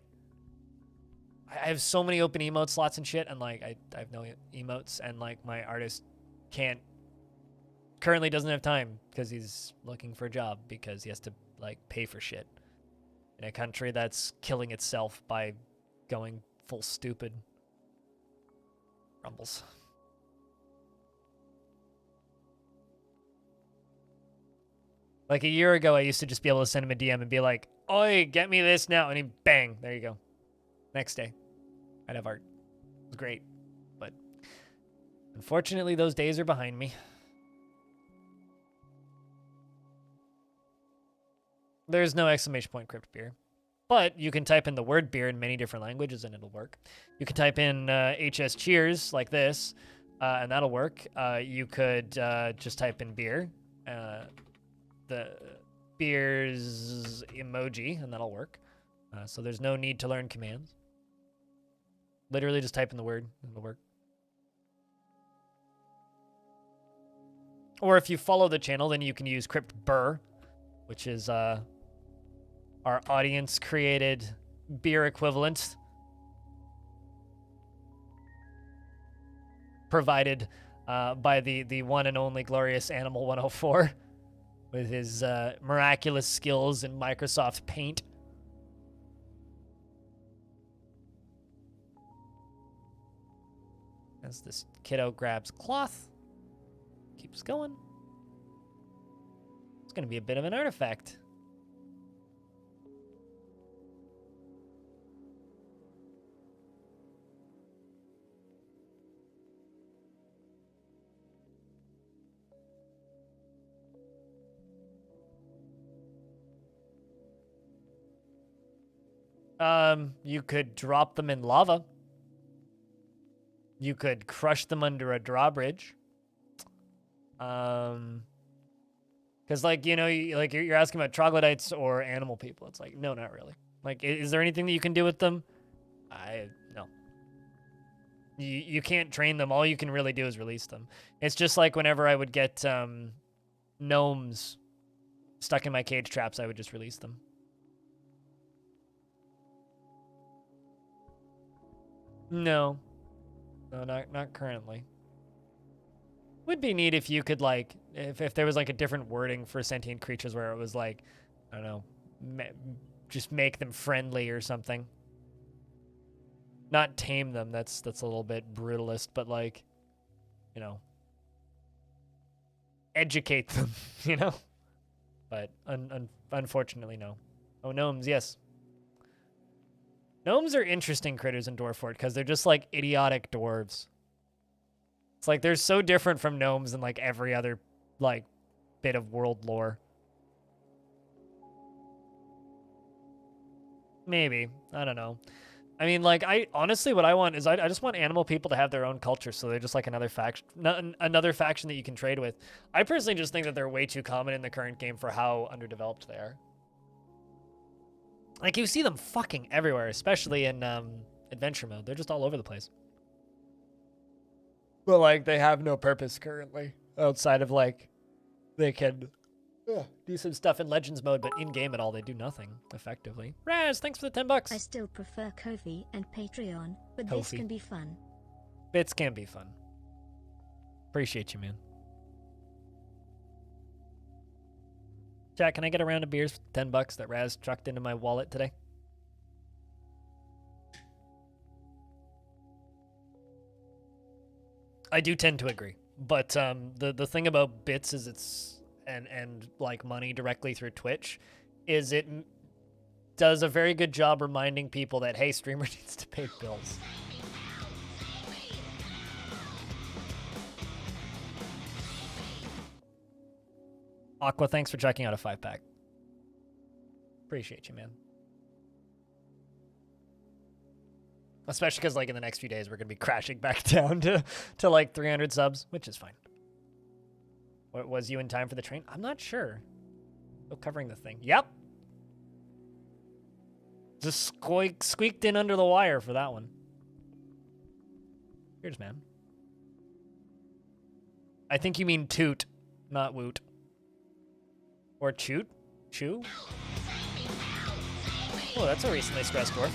I have so many open emote slots and shit, and, like, I have no emotes, and, like, my artist currently doesn't have time because he's looking for a job because he has to, like, pay for shit in a country that's killing itself by going full stupid. Rumbles. Like, a year ago, I used to just be able to send him a DM and be like, oi, get me this now, and he bang, there you go. Next day, I'd have art. It was great, but unfortunately, those days are behind me. There's no exclamation point crypt beer, but you can type in the word beer in many different languages and it'll work. You can type in HS cheers like this, and that'll work. You could just type in beer, the beers emoji, and that'll work. So there's no need to learn commands. Literally just type in the word and it'll work. Or if you follow the channel, then you can use crypt burr, which is our audience-created beer equivalent, provided by the one and only glorious Animal 104 with his miraculous skills in Microsoft Paint. As this kiddo grabs cloth, keeps going. It's going to be a bit of an artifact. You could drop them in lava. You could crush them under a drawbridge. Because, like, you know, you're asking about troglodytes or animal people. It's like, no, not really. Like, is there anything that you can do with them? No. You can't train them. All you can really do is release them. It's just like whenever I would get gnomes stuck in my cage traps, I would just release them. No, not currently. Would be neat if you could, like, if there was, like, a different wording for sentient creatures where it was, like, I don't know, just make them friendly or something. Not tame them, that's a little bit brutalist, but, like, you know, educate them, you know? But unfortunately, no. Oh, gnomes, yes. Gnomes are interesting critters in Dwarf Fort because they're just like idiotic dwarves. It's like they're so different from gnomes and like every other like bit of world lore. Maybe. I don't know. I mean, like, honestly, what I want is I just want animal people to have their own culture, so they're just like another faction, another faction that you can trade with. I personally just think that they're way too common in the current game for how underdeveloped they are. Like, you see them fucking everywhere, especially in adventure mode. They're just all over the place. But like, they have no purpose currently outside of like, they can do some stuff in Legends mode, but in-game at all, they do nothing, effectively. Raz, thanks for the 10 bucks. I still prefer Ko-fi and Patreon, but Ko-fi. this can be fun. Bits can be fun. Appreciate you, man. Jack, can I get a round of beers for 10 bucks that Raz chucked into my wallet today? I do tend to agree, but the thing about bits is it's and like money directly through Twitch is it does a very good job reminding people that hey, streamer needs to pay bills. Aqua, thanks for checking out a 5-pack. Appreciate you, man. Especially because, like, in the next few days, we're going to be crashing back down to like, 300 subs, which is fine. What, was you in time for the train? I'm not sure. Still covering the thing. Yep. Just squeaked in under the wire for that one. Cheers, man. I think you mean toot, not woot. Or choot? Chew? Oh, that's a recently stressed dwarf.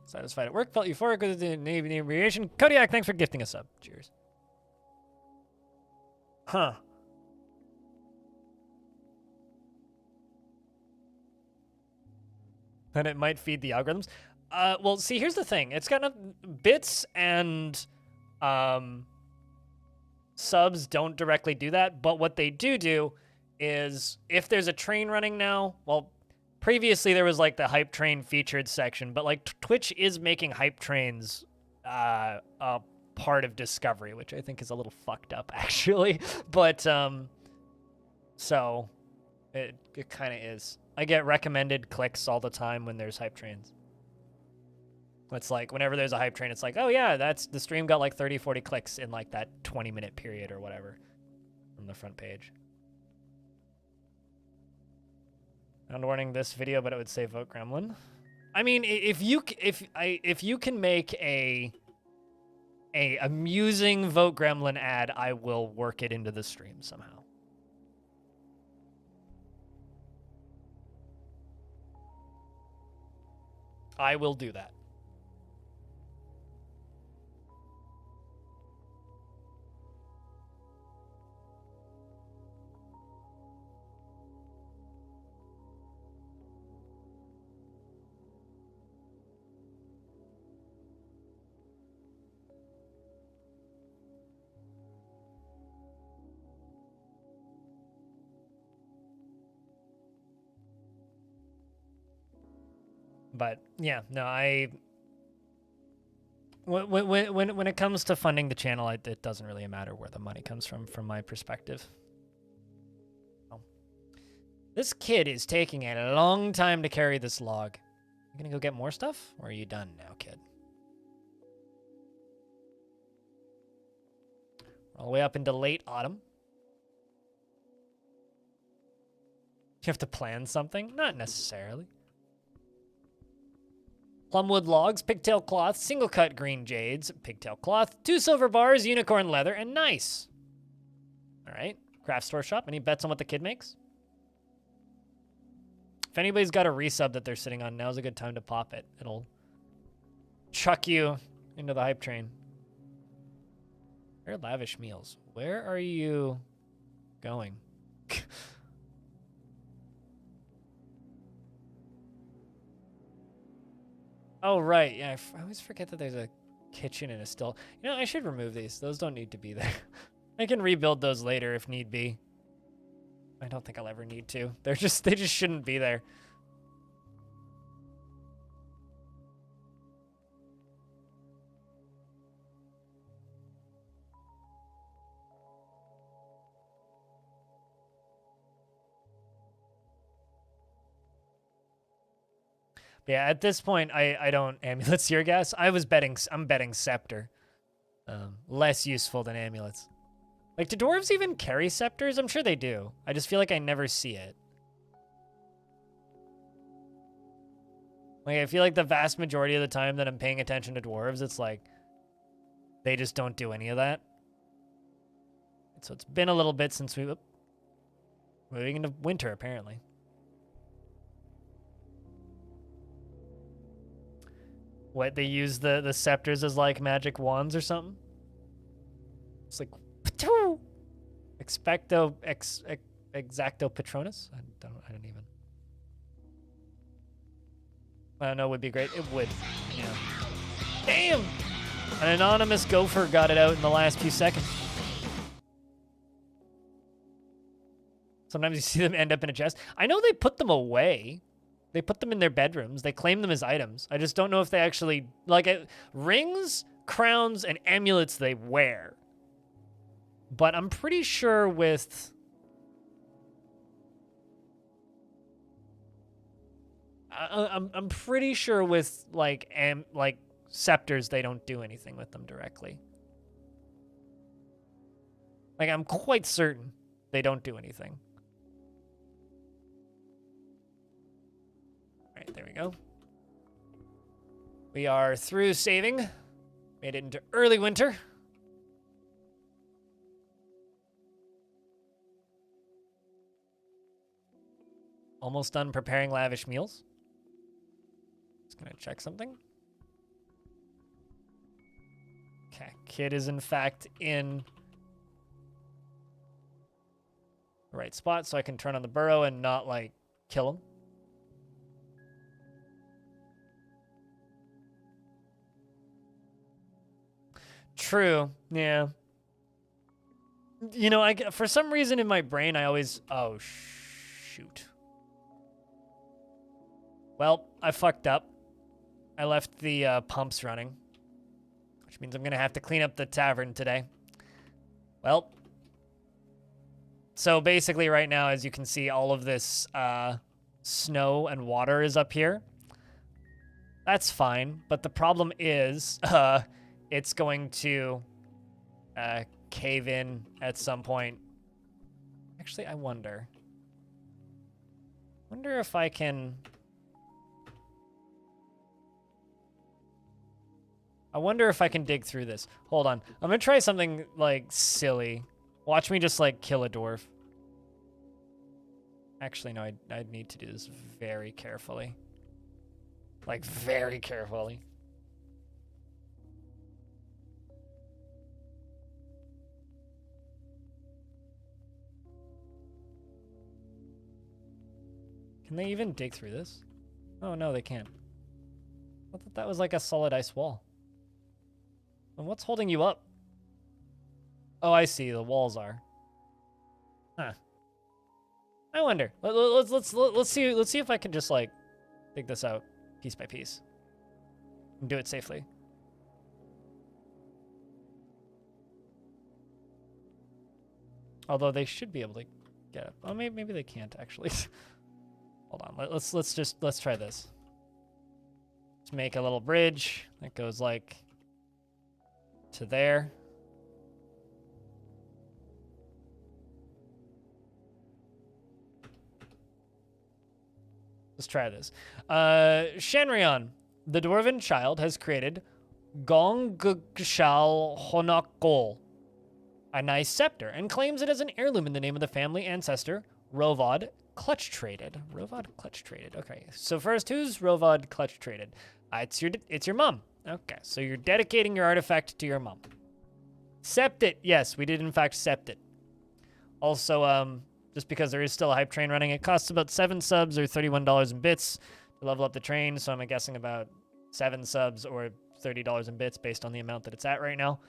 Satisfied at work, felt euphoric with the inebriation. Kodiak, thanks for gifting a sub. Cheers. Huh. Then it might feed the algorithms. Well, see, here's the thing. It's got bits and subs don't directly do that, but what they do is if there's a train running now, well, previously there was like the hype train featured section, but like Twitch is making hype trains a part of Discovery, which I think is a little fucked up actually. But so it kind of is. I get recommended clicks all the time when there's hype trains. It's like whenever there's a hype train, it's like, oh yeah, that's the stream got like 30, 40 clicks in like that 20-minute period or whatever from the front page. Sound warning this video, but it would say Vote Gremlin. I mean, if you can make a amusing Vote Gremlin ad, I will work it into the stream somehow. I will do that. But yeah, no, when it comes to funding the channel, it doesn't really matter where the money comes from my perspective. Oh. This kid is taking a long time to carry this log. You gonna go get more stuff, or are you done now, kid? We're all the way up into late autumn. You have to plan something? Not necessarily. Plumwood logs, pigtail cloth, single cut green jades, pigtail cloth, 2 silver bars, unicorn leather, and nice. All right, craft store shop. Any bets on what the kid makes? If anybody's got a resub that they're sitting on, now's a good time to pop it. It'll chuck you into the hype train. Very lavish meals. Where are you going? Oh, right. Yeah, I always forget that there's a kitchen and a still. You know, I should remove these. Those don't need to be there. I can rebuild those later if need be. I don't think I'll ever need to. They just shouldn't be there. Yeah, at this point, I don't amulets here, guess. I'm betting scepter. Less useful than amulets. Like, do dwarves even carry scepters? I'm sure they do. I just feel like I never see it. Like, I feel like the vast majority of the time that I'm paying attention to dwarves, it's like, they just don't do any of that. So it's been a little bit since moving into winter, apparently. What, they use the scepters as like magic wands or something? It's like, exacto patronus? I don't even. I don't know, would be great. It would, yeah. Damn! An anonymous gopher got it out in the last few seconds. Sometimes you see them end up in a chest. I know they put them away. They put them in their bedrooms. They claim them as items. I just don't know if they actually, like, rings, crowns, and amulets they wear. But I'm pretty sure with... I'm pretty sure with, like, scepters, they don't do anything with them directly. Like, I'm quite certain they don't do anything. Alright, there we go. We are through saving. Made it into early winter. Almost done preparing lavish meals. Just gonna check something. Okay, kid is in fact in the right spot, so I can turn on the burrow and not, like, kill him. True, yeah. You know, for some reason in my brain, I always... Oh, shoot. Well, I fucked up. I left the pumps running, which means I'm going to have to clean up the tavern today. Well, so basically right now, as you can see, all of this snow and water is up here. That's fine, but the problem is it's going to cave in at some point. Actually, I wonder if I can... I wonder if I can dig through this. Hold on. I'm gonna try something, like, silly. Watch me just, like, kill a dwarf. Actually, no, I'd need to do this very carefully. Like, very carefully. Can they even dig through this? Oh, no, they can't. I thought that was like a solid ice wall. And what's holding you up? Oh, I see. The walls are. Huh. I wonder. Let's see if I can just, like, dig this out piece by piece and do it safely. Although they should be able to get up. Oh, maybe they can't actually. Hold on. Let's try this. Let's make a little bridge that goes like to there. Let's try this. Shenryon, the Dwarven child, has created Gongshal Honakgol, a nice scepter, and claims it as an heirloom in the name of the family ancestor, Rovod Clutch Traded. Rovod Clutch Traded. Okay, so first, who's Rovod Clutch Traded? It's your mom. Okay, so you're dedicating your artifact to your mom. Sept it. Yes, we did in fact sept it. Also, just because there is still a hype train running, it costs about 7 subs or $31 in bits to level up the train, so I'm guessing about 7 subs or $30 in bits based on the amount that it's at right now.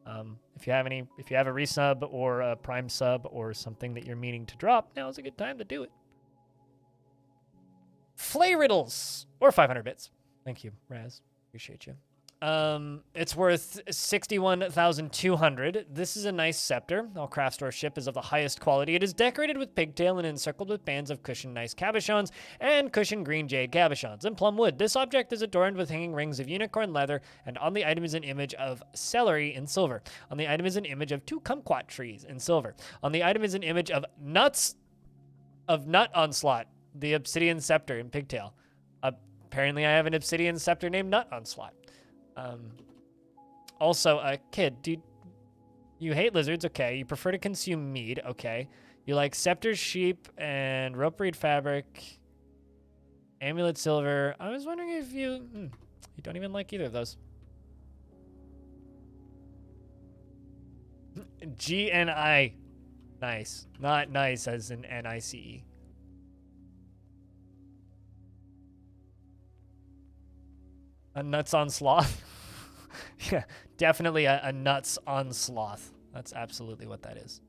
If you have a resub or a prime sub or something that you're meaning to drop, now is a good time to do it. Flay Riddles or 500 bits. Thank you, Raz. Appreciate you. It's worth 61,200. This is a nice scepter. All craft store ship is of the highest quality. It is decorated with pigtail and encircled with bands of cushioned nice cabochons and cushioned green jade cabochons and plum wood. This object is adorned with hanging rings of unicorn leather, and on the item is an image of celery in silver. On the item is an image of 2 kumquat trees in silver. On the item is an image of nut onslaught, the obsidian scepter in pigtail. Apparently I have an obsidian scepter named Nut Onslaught. Also, kid, dude, you hate lizards, okay. You prefer to consume mead, okay. You like scepters, sheep, and rope reed fabric, amulet silver. I was wondering if you don't even like either of those. GNI, nice, not nice as in NICE. A nuts on sloth? Yeah, definitely a nuts on sloth. That's absolutely what that is.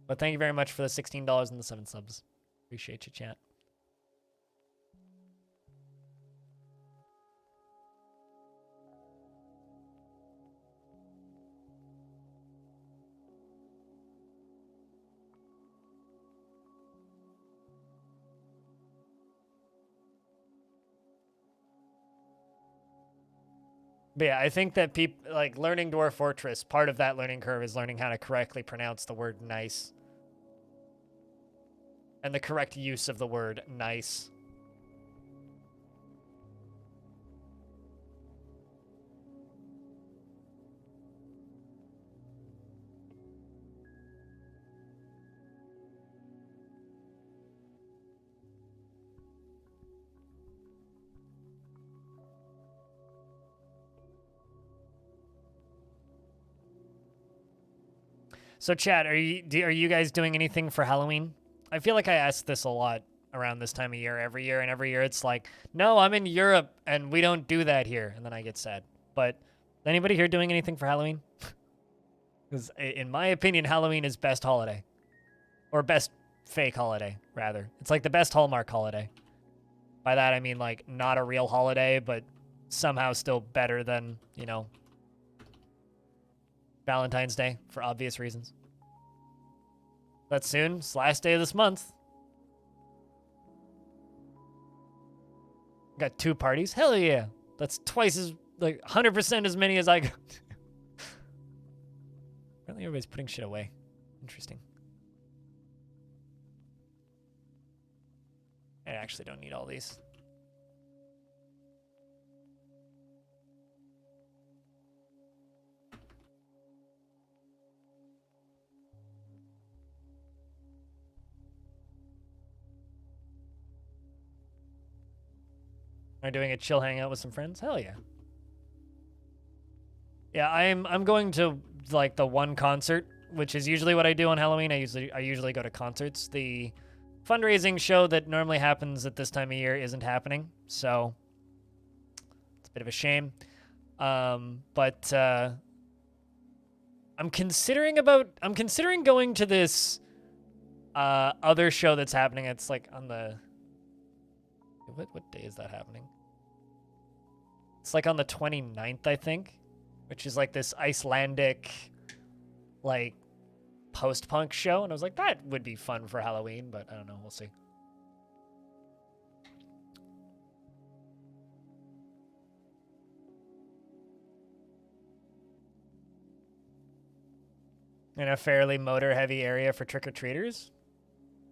But thank you very much for the $16 and the 7 subs. Appreciate you, chat. But yeah, I think that people like learning Dwarf Fortress, part of that learning curve is learning how to correctly pronounce the word nice. And the correct use of the word nice. So chat, are you guys doing anything for Halloween? I feel like I ask this a lot around this time of year every year, and every year it's like, no, I'm in Europe and we don't do that here, and then I get sad. But is anybody here doing anything for Halloween? Because in my opinion, Halloween is best holiday. Or best fake holiday, rather. It's like the best Hallmark holiday. By that I mean like not a real holiday, but somehow still better than, you know, Valentine's Day, for obvious reasons. But soon, it's the last day of this month. Got 2 parties? Hell yeah. That's twice as, like, 100% as many as I got. Apparently everybody's putting shit away. Interesting. I actually don't need all these. Are doing a chill hangout with some friends? Hell yeah. Yeah, I'm going to like the one concert, which is usually what I do on Halloween. I usually go to concerts. The fundraising show that normally happens at this time of year isn't happening, so it's a bit of a shame. But I'm considering going to this other show that's happening. It's like on the what day is that happening? It's like on the 29th, I think, which is like this Icelandic, like, post-punk show. And I was like, that would be fun for Halloween, but I don't know. We'll see. In a fairly motor-heavy area for trick-or-treaters?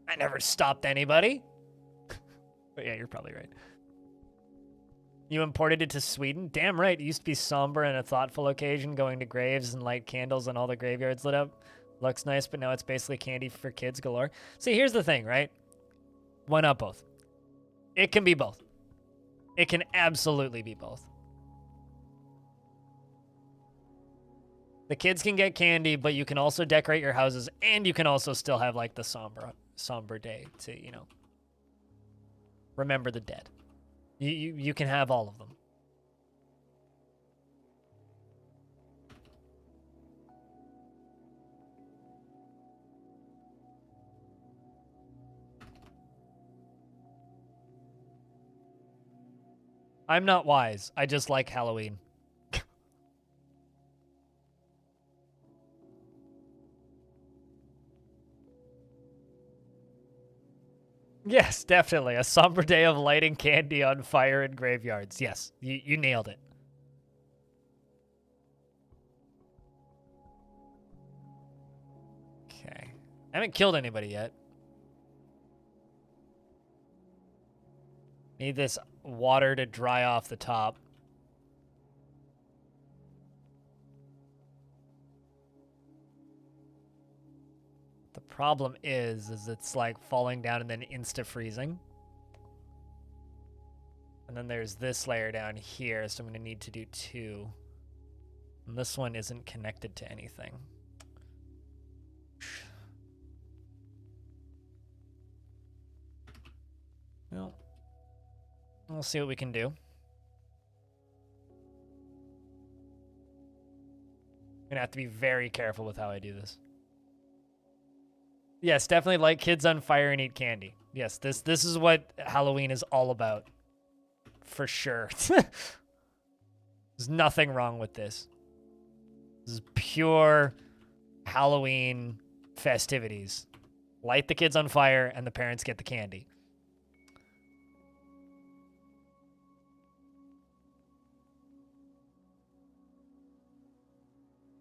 I never stopped anybody. But yeah, you're probably right. You imported it to Sweden? Damn right. It used to be somber and a thoughtful occasion, going to graves and light candles and all the graveyards lit up. Looks nice, but now it's basically candy for kids galore. See, here's the thing, right? Why not both? It can be both. It can absolutely be both. The kids can get candy, but you can also decorate your houses, and you can also still have, like, the somber day to, you know. remember the dead. You can have all of them. I'm not wise. I just like Halloween. Yes, definitely. A somber day of lighting candy on fire in graveyards. Yes, you nailed it. Okay. I haven't killed anybody yet. Need this water to dry off the top. The problem is it's like falling down and then insta-freezing. And then there's this layer down here, so I'm going to need to do 2. And this one isn't connected to anything. Well, we'll see what we can do. I'm going to have to be very careful with how I do this. Yes, definitely light kids on fire and eat candy. Yes, this is what Halloween is all about. For sure. There's nothing wrong with this. This is pure Halloween festivities. Light the kids on fire and the parents get the candy.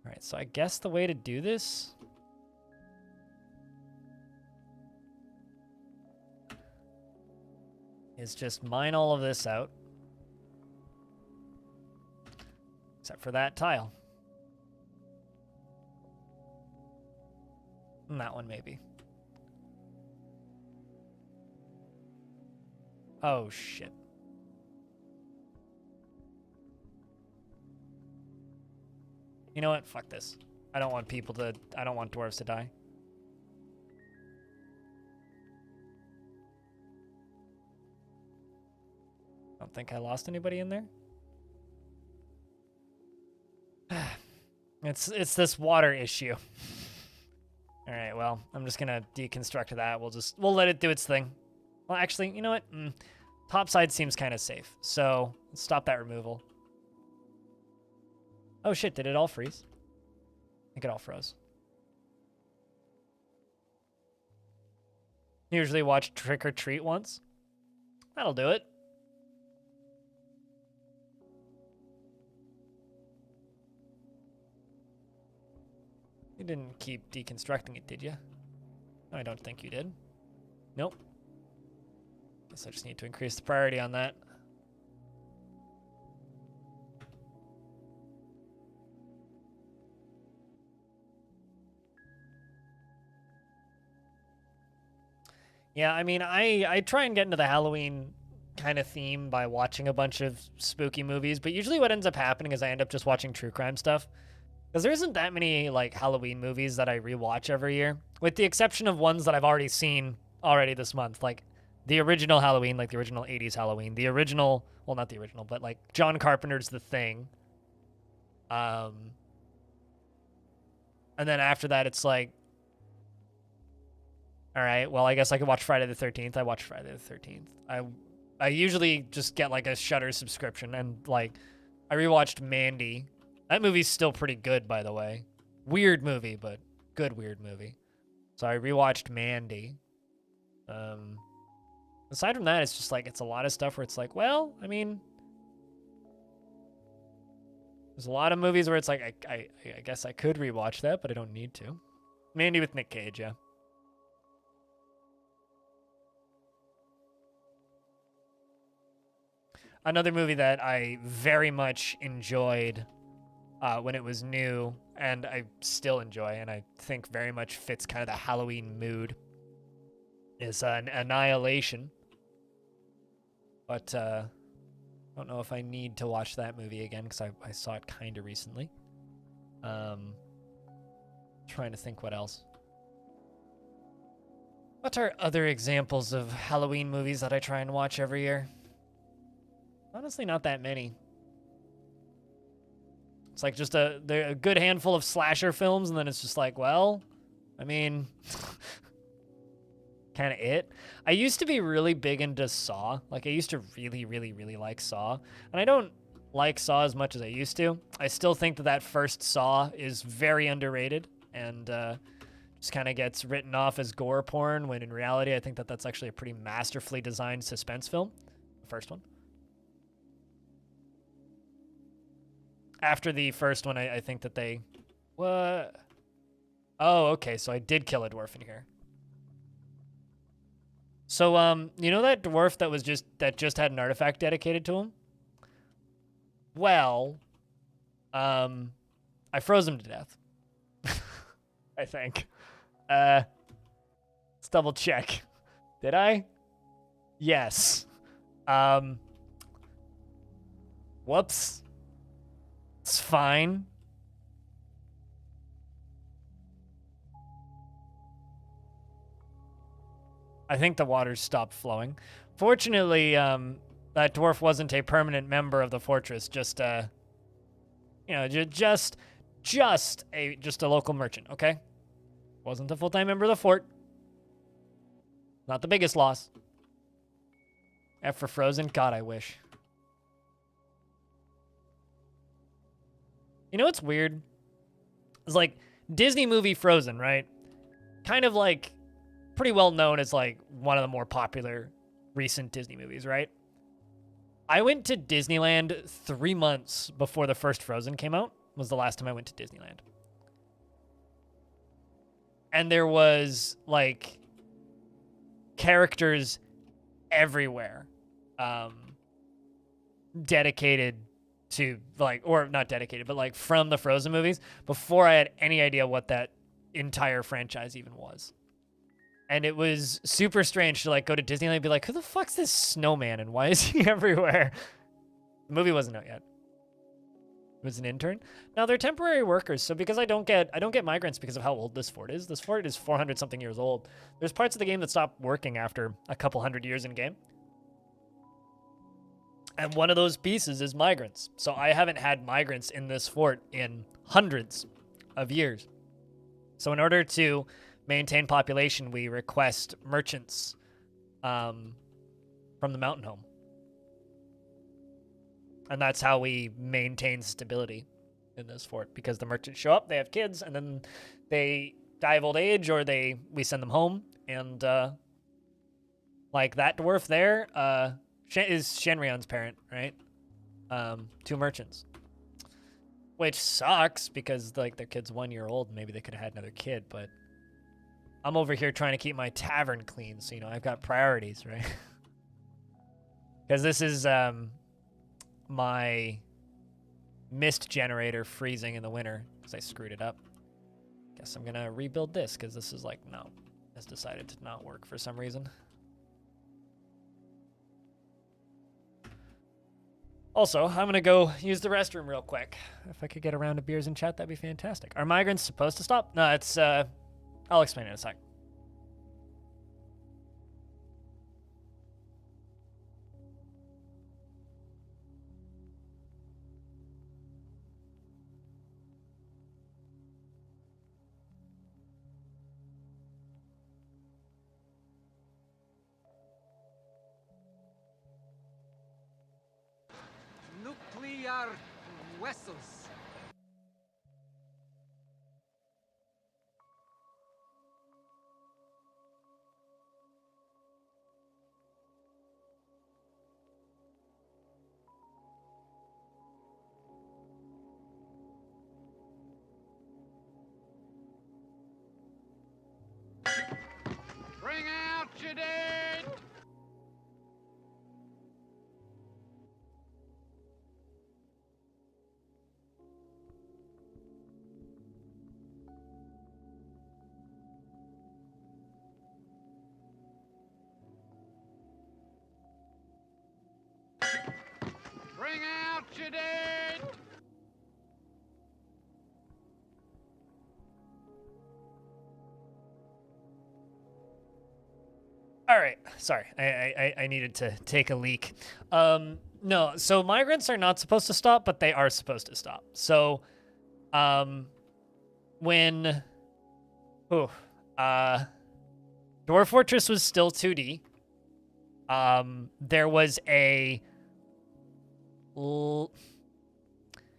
All right, so I guess the way to do this is just mine all of this out. Except for that tile. And that one, maybe. Oh, shit. You know what? Fuck this. I don't want dwarves to die. Don't think I lost anybody in there. It's this water issue. All right, well, I'm just gonna deconstruct that. We'll let it do its thing. Well, actually, you know what? Topside seems kind of safe, so let's stop that removal. Oh shit, did it all freeze? I think it all froze. Usually watch Trick or Treat once. That'll do it. You didn't keep deconstructing it, did you? No, I don't think you did. Nope. Guess I just need to increase the priority on that. Yeah, I mean, I try and get into the Halloween kind of theme by watching a bunch of spooky movies, but usually what ends up happening is I end up just watching true crime stuff. Because there isn't that many, like, Halloween movies that I rewatch every year, with the exception of ones that I've already seen this month, like the original Halloween, like the original 80s Halloween, the original, well, not the original, but like John Carpenter's The Thing. And then after that, it's like, all right, well, I guess I could watch Friday the 13th. I watch Friday the 13th. I usually just get like a Shudder subscription, and like I rewatched Mandy. That movie's still pretty good, by the way. Weird movie, but good weird movie. So I rewatched Mandy. Aside from that, it's just like, it's a lot of stuff where it's like, well, I mean, there's a lot of movies where it's like, I guess I could rewatch that, but I don't need to. Mandy with Nick Cage, yeah. Another movie that I very much enjoyed when it was new, and I still enjoy, and I think very much fits kind of the Halloween mood, is Annihilation. But I don't know if I need to watch that movie again, because I saw it kind of recently. Trying to think what else. What are other examples of Halloween movies that I try and watch every year? Honestly, not that many. It's like just a good handful of slasher films, and then it's just like, well, I mean, kind of it. I used to be really big into Saw. Like, I used to really, really, really like Saw. And I don't like Saw as much as I used to. I still think that that first Saw is very underrated, and just kind of gets written off as gore porn, when in reality, I think that that's actually a pretty masterfully designed suspense film. The first one. After the first one, I think that they... What? Oh, okay, so I did kill a dwarf in here. So, you know that dwarf that just had an artifact dedicated to him? Well, I froze him to death. I think. Let's double check. Did I? Yes. Whoops. It's fine. I think the waters stopped flowing. Fortunately, that dwarf wasn't a permanent member of the fortress. Just, you know, just a local merchant. Okay, wasn't a full-time member of the fort. Not the biggest loss. F for Frozen. God, I wish. You know what's weird? It's like Disney movie Frozen, right? Kind of like pretty well known as like one of the more popular recent Disney movies, right? I went to Disneyland 3 months before the first Frozen came out. Was the last time I went to Disneyland. And there was like characters everywhere dedicated to like, or not dedicated, but like from the Frozen movies before I had any idea what that entire franchise even was. And it was super strange to like go to Disneyland and be like, who the fuck's this snowman and why is he everywhere? The movie wasn't out yet. It was an intern. Now they're temporary workers, so because I don't get migrants because of how old this fort is. This fort is 400 something years old. There's parts of the game that stop working after a couple hundred years in game. And one of those pieces is migrants. So I haven't had migrants in this fort in hundreds of years. So in order to maintain population, we request merchants from the mountain home. And that's how we maintain stability in this fort, because the merchants show up, they have kids, and then they die of old age, or we send them home. And like that dwarf there is Shenrion's parent, right? 2 merchants. Which sucks, because like their kid's 1 year old, maybe they could have had another kid, but I'm over here trying to keep my tavern clean, so, you know, I've got priorities, right? Because this is my mist generator freezing in the winter because I screwed it up. Guess I'm going to rebuild this because this is like, no, it's decided to not work for some reason. Also, I'm going to go use the restroom real quick. If I could get a round of beers in chat, that'd be fantastic. Are migrants supposed to stop? No, it's, I'll explain in a sec. Nuclear vessels. Bring out your dead! Bring out your dead! All right, sorry, I needed to take a leak. No, so migrants are not supposed to stop, but they are supposed to stop. So, when, Dwarf Fortress was still 2D. There was a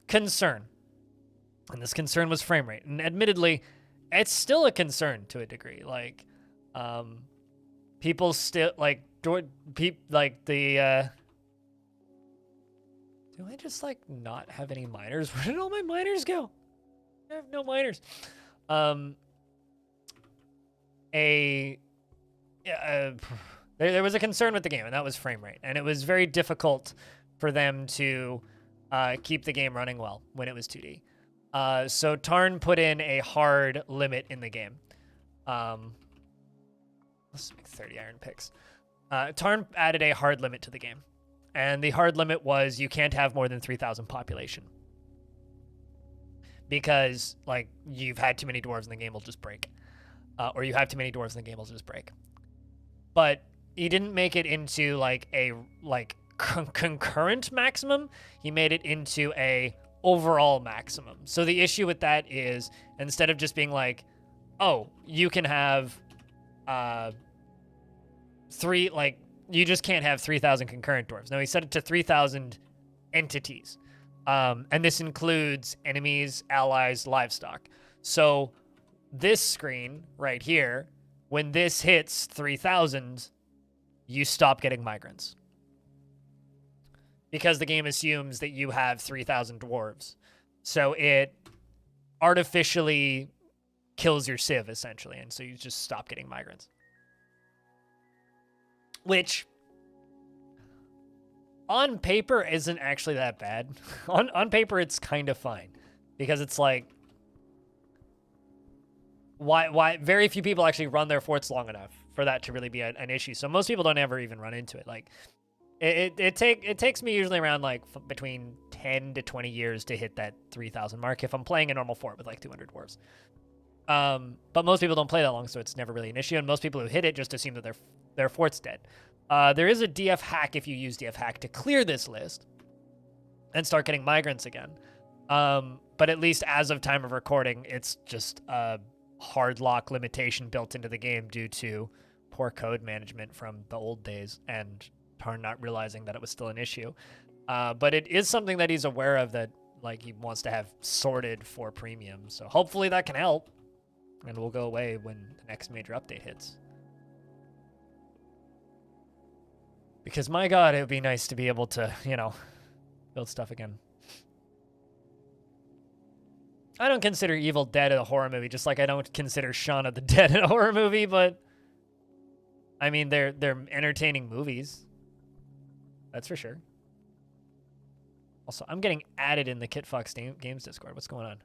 concern, and this concern was frame rate. And admittedly, it's still a concern to a degree. Like, people still like do I just like not have any miners? Where did all my miners go? I have no miners. There was a concern with the game, and that was frame rate, and it was very difficult for them to keep the game running well when it was 2D. So Tarn put in a hard limit in the game. Let's make 30 iron picks. Tarn added a hard limit to the game, and the hard limit was you can't have more than 3,000 population, because like you've had too many dwarves and the game will just break, or you have too many dwarves and the game will just break. But he didn't make it into like a concurrent maximum. He made it into a overall maximum. So the issue with that is instead of just being like, oh, you can have you just can't have 3,000 concurrent dwarves. No, he set it to 3,000 entities. And this includes enemies, allies, livestock. So this screen right here, when this hits 3,000, you stop getting migrants. Because the game assumes that you have 3,000 dwarves. So it artificially kills your civ, essentially, and so you just stop getting migrants. Which, on paper, isn't actually that bad. On paper, it's kind of fine. Because it's like, why very few people actually run their forts long enough for that to really be an issue. So most people don't ever even run into it. Like, it takes me usually around like between 10 to 20 years to hit that 3,000 mark if I'm playing a normal fort with like 200 dwarves. But most people don't play that long, so it's never really an issue. And most people who hit it just assume that their fort's dead. There is a DF hack if you use DF hack to clear this list and start getting migrants again. But at least as of time of recording, it's just a hard lock limitation built into the game due to poor code management from the old days and Tarn not realizing that it was still an issue. But it is something that he's aware of, that like he wants to have sorted for premium. So hopefully that can help, and will go away when the next major update hits. Because my God, it would be nice to be able to, build stuff again. I don't consider Evil Dead a horror movie, just like I don't consider Shaun of the Dead a horror movie, but I mean, they're entertaining movies. That's for sure. Also, I'm getting added in the KitFox Games Discord. What's going on?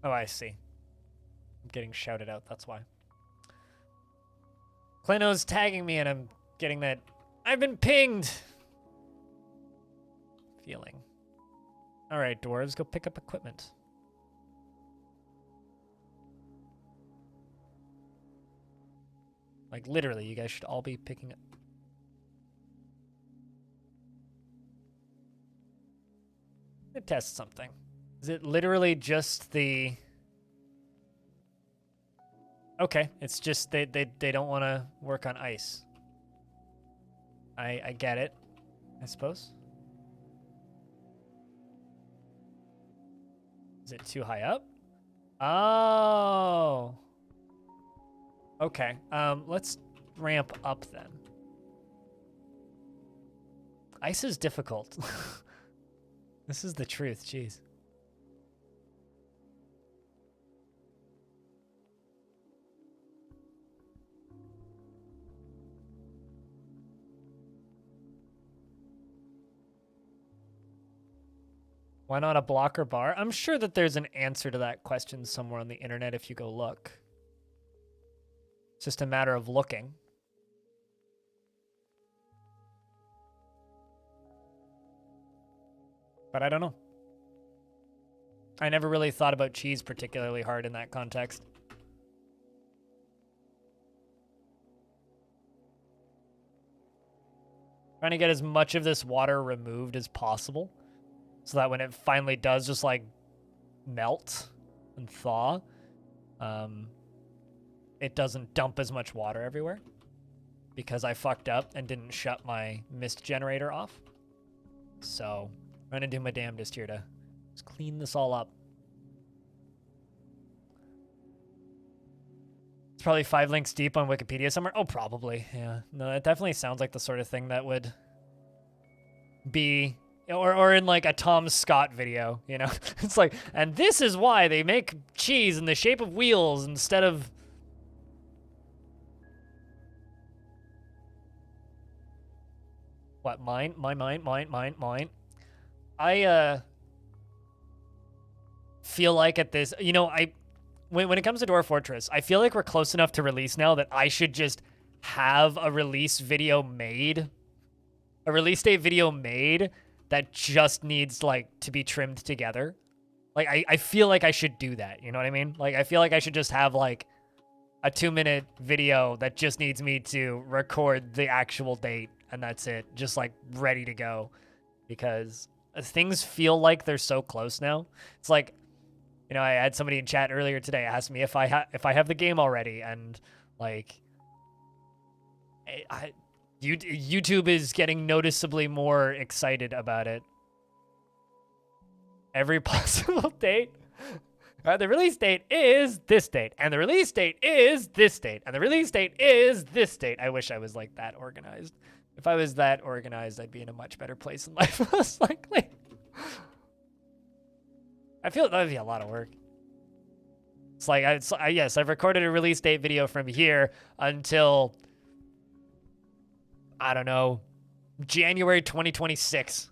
Oh, I see. I'm getting shouted out, that's why. Kleno's tagging me and I'm getting that I've been pinged feeling. All right, dwarves, go pick up equipment. Like, literally, you guys should all be picking up. Let me test something. Is it literally just the... Okay, it's just they don't want to work on ice. I get it, I suppose. Is it too high up? Oh. Okay, let's ramp up then. Ice is difficult. This is the truth, jeez. Why not a blocker bar? I'm sure that there's an answer to that question somewhere on the internet if you go look. It's just a matter of looking. But I don't know. I never really thought about cheese particularly hard in that context. Trying to get as much of this water removed as possible so that when it finally does just like melt and thaw, it doesn't dump as much water everywhere because I fucked up and didn't shut my mist generator off. So I'm going to do my damnedest here to just clean this all up. It's probably 5 links deep on Wikipedia somewhere. Oh, probably. Yeah. No, it definitely sounds like the sort of thing that would be, or in like a Tom Scott video, you know? It's like, and this is why they make cheese in the shape of wheels instead of... What, mine? Mine. I feel like at this, you know, when it comes to Dwarf Fortress, I feel like we're close enough to release now that I should just have a release video made, a release date video made that just needs like to be trimmed together. Like I feel like I should do that, you know what I mean? Like I feel like I should just have like a 2-minute video that just needs me to record the actual date and that's it, just like ready to go, because things feel like they're so close now. It's like, you know, I had somebody in chat earlier today ask me if I have the game already, and like, YouTube is getting noticeably more excited about it. Every possible date. The release date is this date, and the release date is this date, and the release date is this date. I wish I was like that organized. If I was that organized, I'd be in a much better place in life, most likely. I feel that would be a lot of work. It's like, yes, I've recorded a release date video from here until, I don't know, January 2026.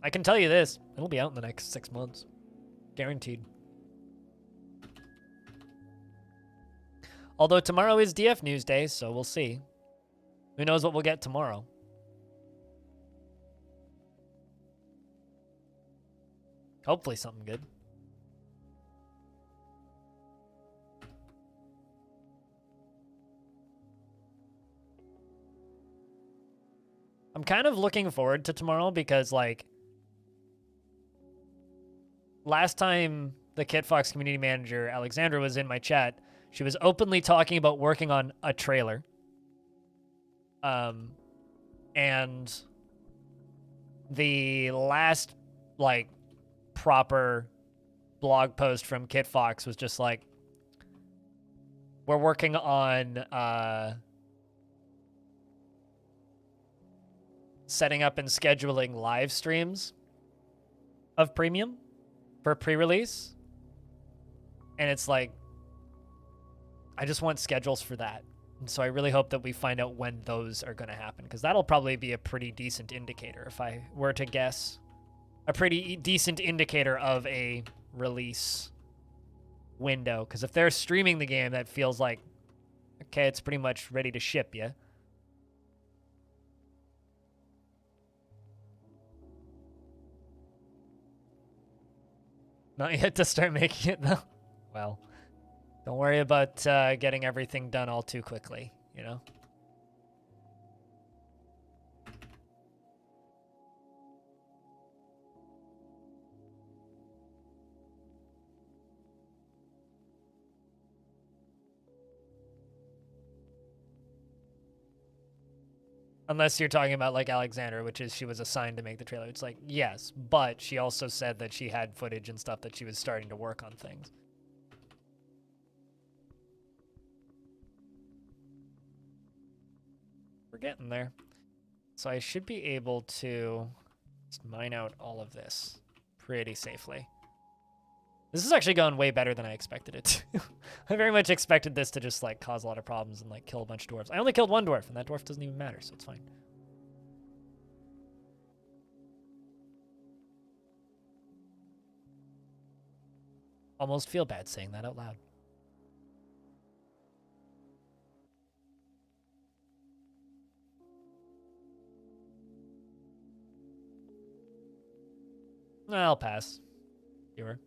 I can tell you this, it'll be out in the next 6 months. Guaranteed. Although tomorrow is DF News Day, so we'll see. Who knows what we'll get tomorrow. Hopefully something good. I'm kind of looking forward to tomorrow because, like, last time the KitFox community manager, Alexandra, was in my chat, she was openly talking about working on a trailer. And the last, like, proper blog post from KitFox was just like, we're working on setting up and scheduling live streams of Premium for pre-release. And it's like, I just want schedules for that. And so I really hope that we find out when those are going to happen, because that'll probably be a pretty decent indicator, if I were to guess. A pretty decent indicator of a release window. Because if they're streaming the game, that feels like, okay, it's pretty much ready to ship, yeah? Not yet to start making it, though. Well, don't worry about getting everything done all too quickly, you know? Unless you're talking about, like, Alexandra, which is she was assigned to make the trailer. It's like, yes, but she also said that she had footage and stuff that she was starting to work on things. We're getting there. So I should be able to just mine out all of this pretty safely. This is actually going way better than I expected it to. I very much expected this to just, like, cause a lot of problems and, like, kill a bunch of dwarves. I only killed one dwarf, and that dwarf doesn't even matter, so it's fine. almost feel bad saying that out loud. I'll pass. Viewer.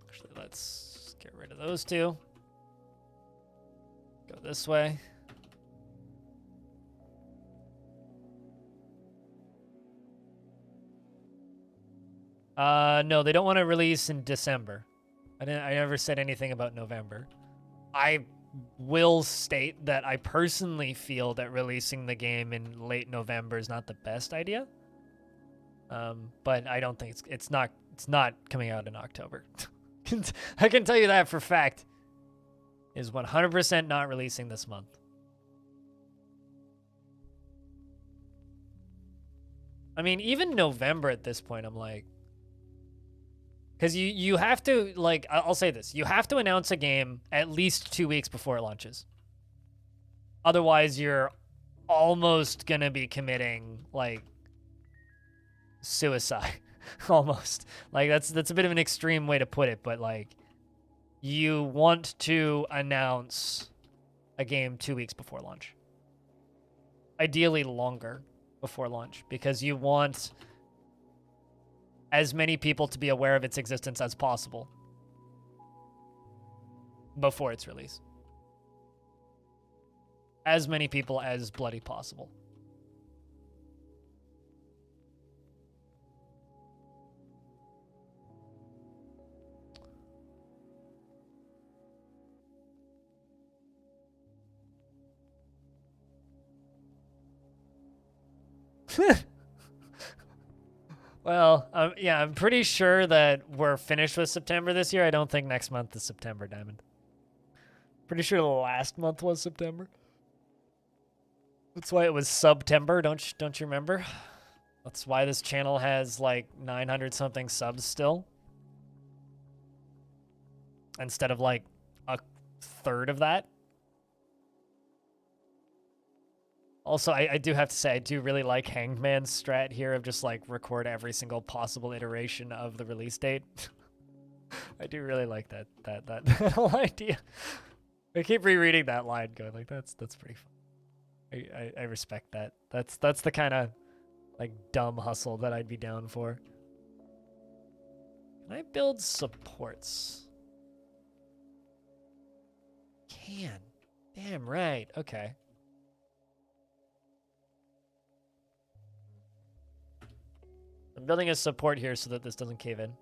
Actually, let's get rid of those two. Go this way. No, they don't want to release in December. I never said anything about November. I will state that I personally feel that releasing the game in late November is not the best idea. But I don't think it's not coming out in October. I can tell you that for fact. Is 100% not releasing this month. I mean, even November at this point, I'm like, because you have to, like, I'll say this. You have to announce a game at least 2 weeks before it launches. Otherwise, you're almost going to be committing, like, suicide. Almost. Like, that's a bit of an extreme way to put it, but, like, you want to announce a game 2 weeks before launch. Ideally longer before launch, because you want as many people to be aware of its existence as possible before its release. As many people as bloody possible. Well, yeah, I'm pretty sure that we're finished with September this year. I don't think next month is September, Diamond. Pretty sure the last month was September. That's why it was September. Don't you remember? That's why this channel has like 900 something subs still, instead of like a third of that. Also, I do have to say, I do really like Hangman's strat here of just, like, record every single possible iteration of the release date. I do really like that whole idea. I keep rereading that line going, like, that's pretty fun. I respect that. That's the kind of, like, dumb hustle that I'd be down for. Can I build supports? Can. Damn right. Okay. I'm building a support here so that this doesn't cave in.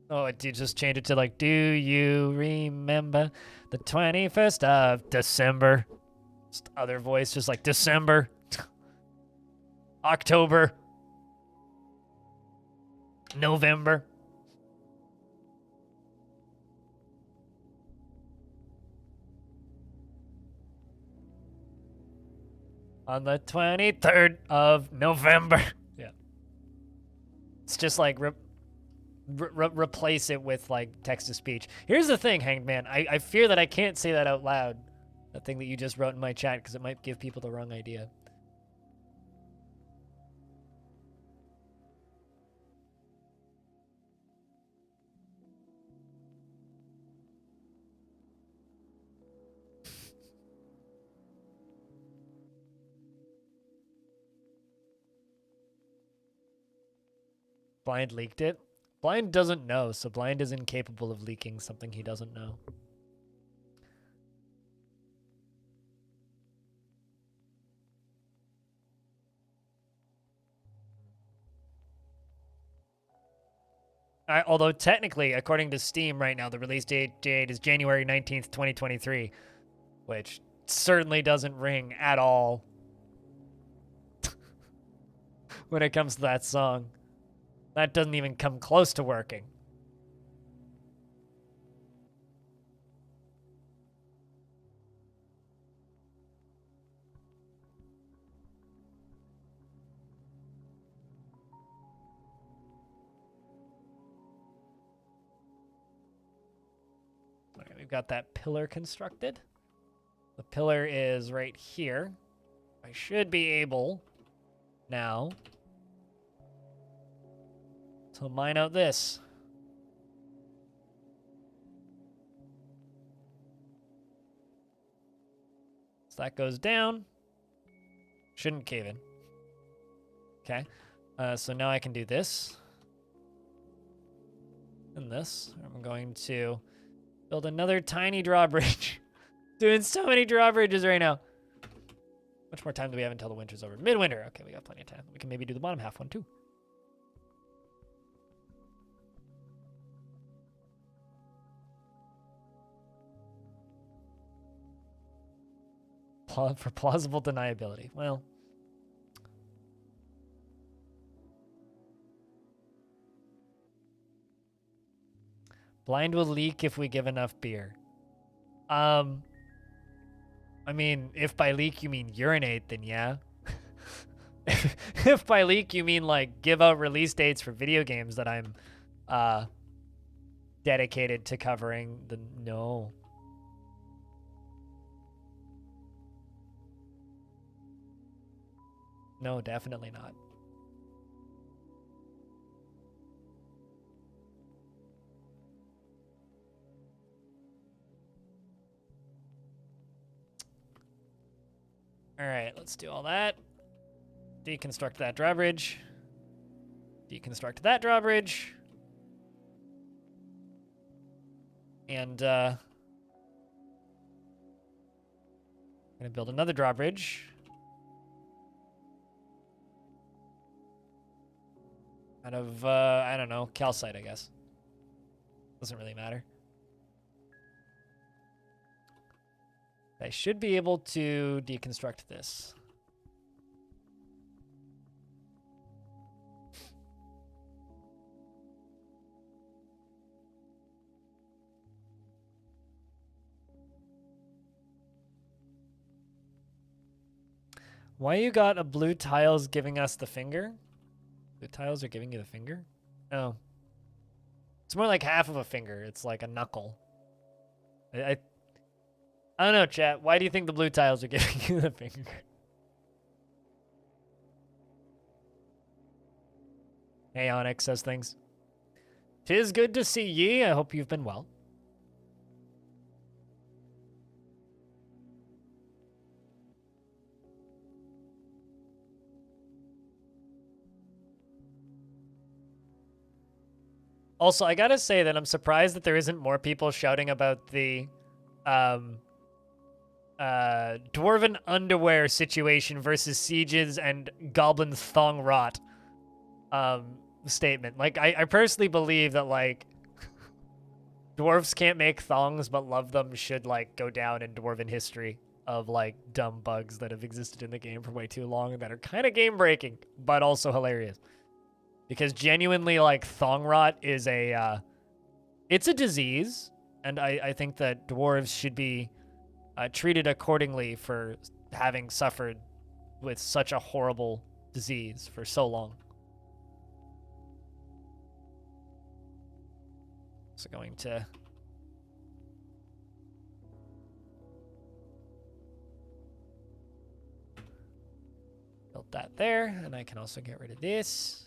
Oh, did you just change it to like, do you remember the 21st of December? Just other voice, just like December. October. November. On the 23rd of November. Yeah. It's just like replace it with like text-to-speech. Here's the thing, Hanged Man. I fear that I can't say that out loud. That thing that you just wrote in my chat, because it might give people the wrong idea. Blind leaked it? Blind doesn't know, so Blind is incapable of leaking something he doesn't know. Although technically, according to Steam right now, the release date is January 19th, 2023, which certainly doesn't ring at all when it comes to that song. That doesn't even come close to working. we've got that pillar constructed. The pillar is right here. I should be able now to mine out this. So that goes down. Shouldn't cave in. Okay. So now I can do this. And this. I'm going to build another tiny drawbridge. Doing so many drawbridges right now. Much more time do we have until the winter's over? Midwinter. Okay, we got plenty of time. We can maybe do the bottom half one too. For plausible deniability. Well. Blind will leak if we give enough beer. I mean, if by leak you mean urinate, then yeah. If by leak you mean, like, give out release dates for video games that I'm dedicated to covering, then no. No, definitely not. All right, let's do all that. Deconstruct that drawbridge. Deconstruct that drawbridge. And I'm gonna build another drawbridge. Out of, I don't know, calcite, I guess. Doesn't really matter. I should be able to deconstruct this. Why you got a blue tiles giving us the finger? Blue tiles are giving you the finger? Oh. It's more like half of a finger. It's like a knuckle. I don't know, chat. Why do you think the blue tiles are giving you the finger? Hey, Onyx says things. 'Tis good to see ye. I hope you've been well. Also, I gotta say that I'm surprised that there isn't more people shouting about the Dwarven underwear situation versus sieges and goblins thong rot statement. Like, I personally believe that, like, dwarves can't make thongs, but love them should, like, go down in Dwarven history of, like, dumb bugs that have existed in the game for way too long and that are kind of game-breaking, but also hilarious. Because genuinely, like, thong rot is a, it's a disease, and I think that dwarves should be treated accordingly for having suffered with such a horrible disease for so long. So going to build that there, and I can also get rid of this.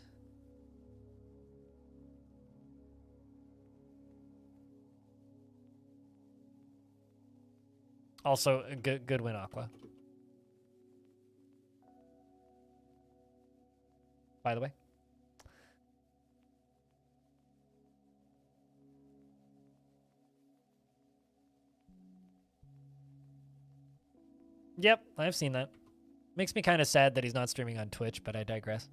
Also, good win, Aqua. By the way. Yep, I've seen that. Makes me kind of sad that he's not streaming on Twitch, but I digress.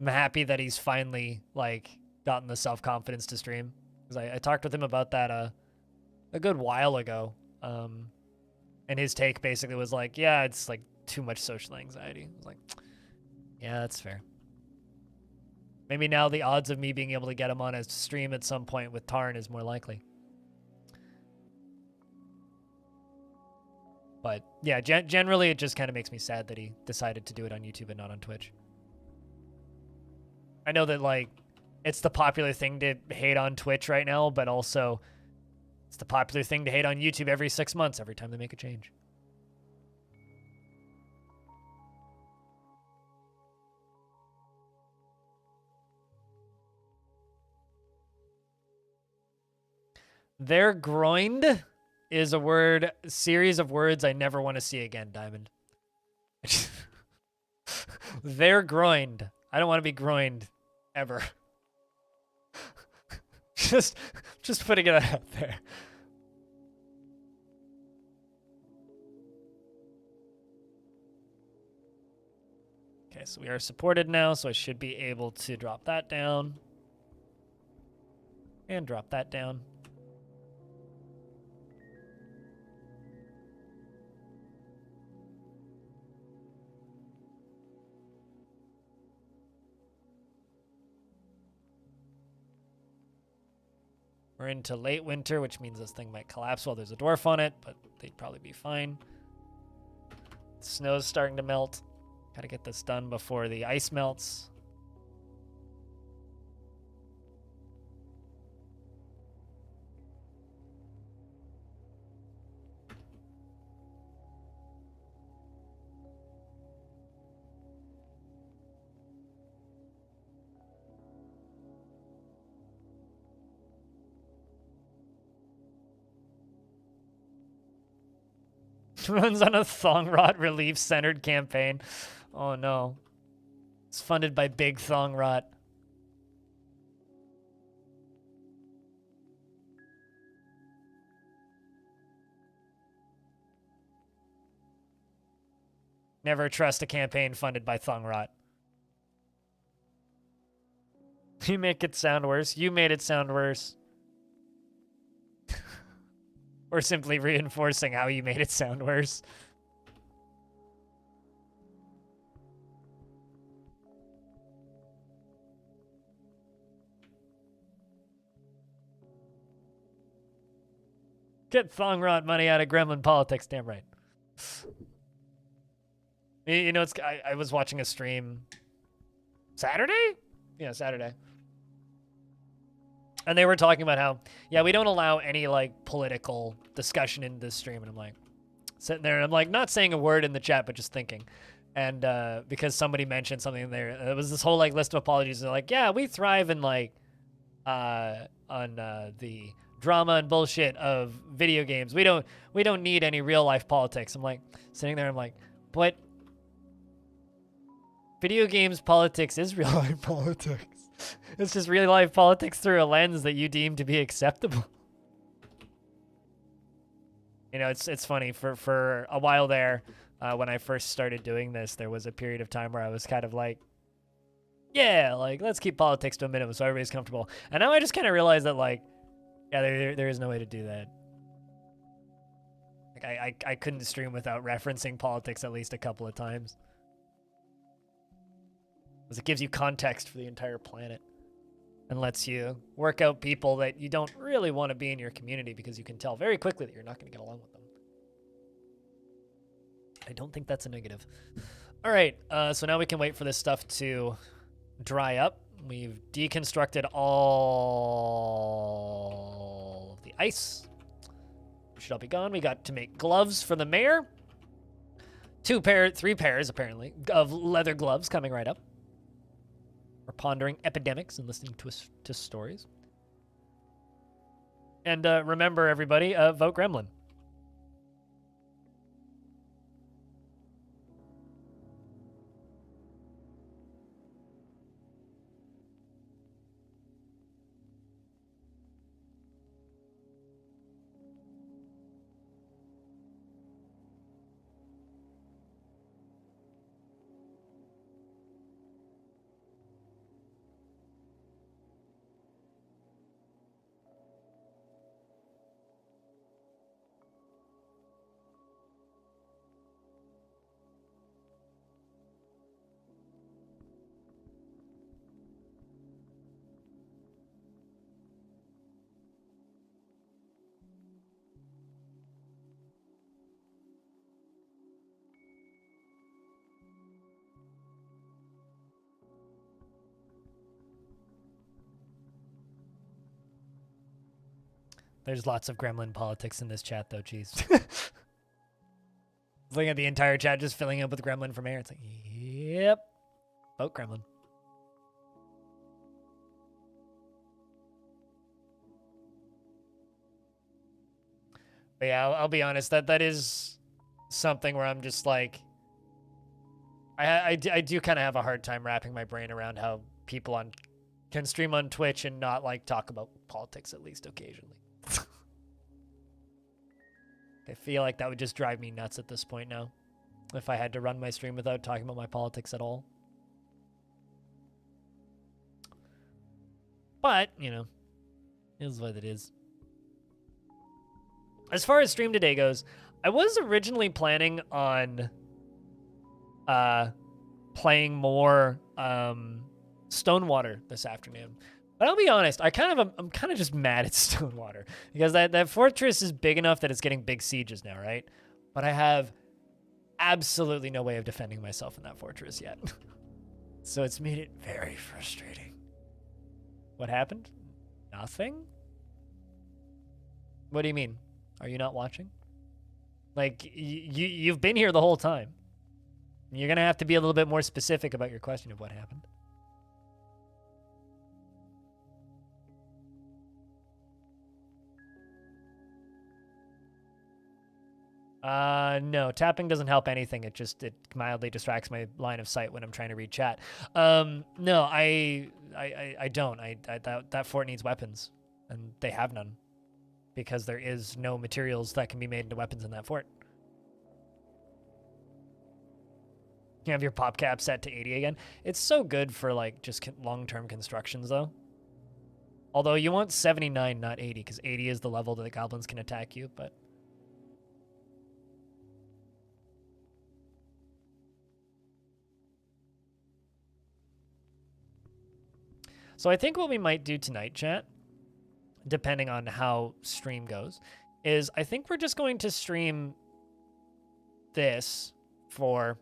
I'm happy that he's finally, like, gotten the self-confidence to stream. Because I talked with him about that, a good while ago, and his take basically was like, yeah, it's like too much social anxiety. I was like, yeah, that's fair. Maybe now the odds of me being able to get him on a stream at some point with Tarn is more likely. But yeah, generally it just kind of makes me sad that he decided to do it on YouTube and not on Twitch. I know that, like, it's the popular thing to hate on Twitch right now, but also It's the popular thing to hate on YouTube every 6 months, every time they make a change. Their groined is a word, series of words I never want to see again, Diamond. They're groined. I don't want to be groined ever. just putting it out there. Okay, so we are supported now, so I should be able to drop that down. And drop that down. We're into late winter, which means this thing might collapse while there's a dwarf on it, but they'd probably be fine. Snow's starting to melt. Gotta get this done before the ice melts. Runs on a thong rot relief centered campaign. Oh no. It's funded by Big Thong Rot. Never trust a campaign funded by Thong Rot. You make it sound worse. You made it sound worse. Or simply reinforcing how you made it sound worse. Get thong rot money out of gremlin politics, damn right. You know, I was watching a stream Saturday? Yeah, Saturday. And they were talking about how, yeah, we don't allow any, like, political discussion in this stream. And I'm like, sitting there, and I'm like, not saying a word in the chat, but just thinking. And because somebody mentioned something there, it was this whole, like, list of apologies. They're like, yeah, we thrive in, like, on the drama and bullshit of video games. We don't need any real-life politics. I'm like, sitting there, I'm like, but video games politics is real-life politics. It's just real life politics through a lens that you deem to be acceptable. You know, it's funny. For a while there, when I first started doing this, there was a period of time where I was kind of like, yeah, like, let's keep politics to a minimum so everybody's comfortable. And now I just kind of realized that, like, yeah, there is no way to do that. Like, I couldn't stream without referencing politics at least a couple of times. Because it gives you context for the entire planet. And lets you work out people that you don't really want to be in your community because you can tell very quickly that you're not going to get along with them. I don't think that's a negative. All right, so now we can wait for this stuff to dry up. We've deconstructed all of the ice. Should all be gone. We got to make gloves for the mayor. 3 pairs, apparently, of leather gloves coming right up. We're pondering epidemics and listening to stories. And remember, everybody, vote Gremlin. There's lots of gremlin politics in this chat, though, jeez. Looking at the entire chat just filling up with gremlin from air. It's like, yep. Vote Gremlin. But yeah, I'll be honest. That is something where I'm just like, I do kind of have a hard time wrapping my brain around how people can stream on Twitch and not like talk about politics at least occasionally. I feel like that would just drive me nuts at this point now, if I had to run my stream without talking about my politics at all. But, you know, it is what it is. As far as stream today goes, I was originally planning on playing more Stonewater this afternoon. But I'll be honest, I'm kind of just mad at Stonewater because that fortress is big enough that it's getting big sieges now, right? But I have absolutely no way of defending myself in that fortress yet. So it's made it very frustrating. What happened? Nothing? What do you mean? Are you not watching? Like, you've been here the whole time. You're going to have to be a little bit more specific about your question of what happened. No, tapping doesn't help anything. It mildly distracts my line of sight when I'm trying to read chat. No, I don't. That fort needs weapons, and they have none because there is no materials that can be made into weapons in that fort. You have your pop cap set to 80 again. It's so good for like just long-term constructions though. Although you want 79, not 80, because 80 is the level that the goblins can attack you, but so I think what we might do tonight, chat, depending on how stream goes, is I think we're just going to stream this for,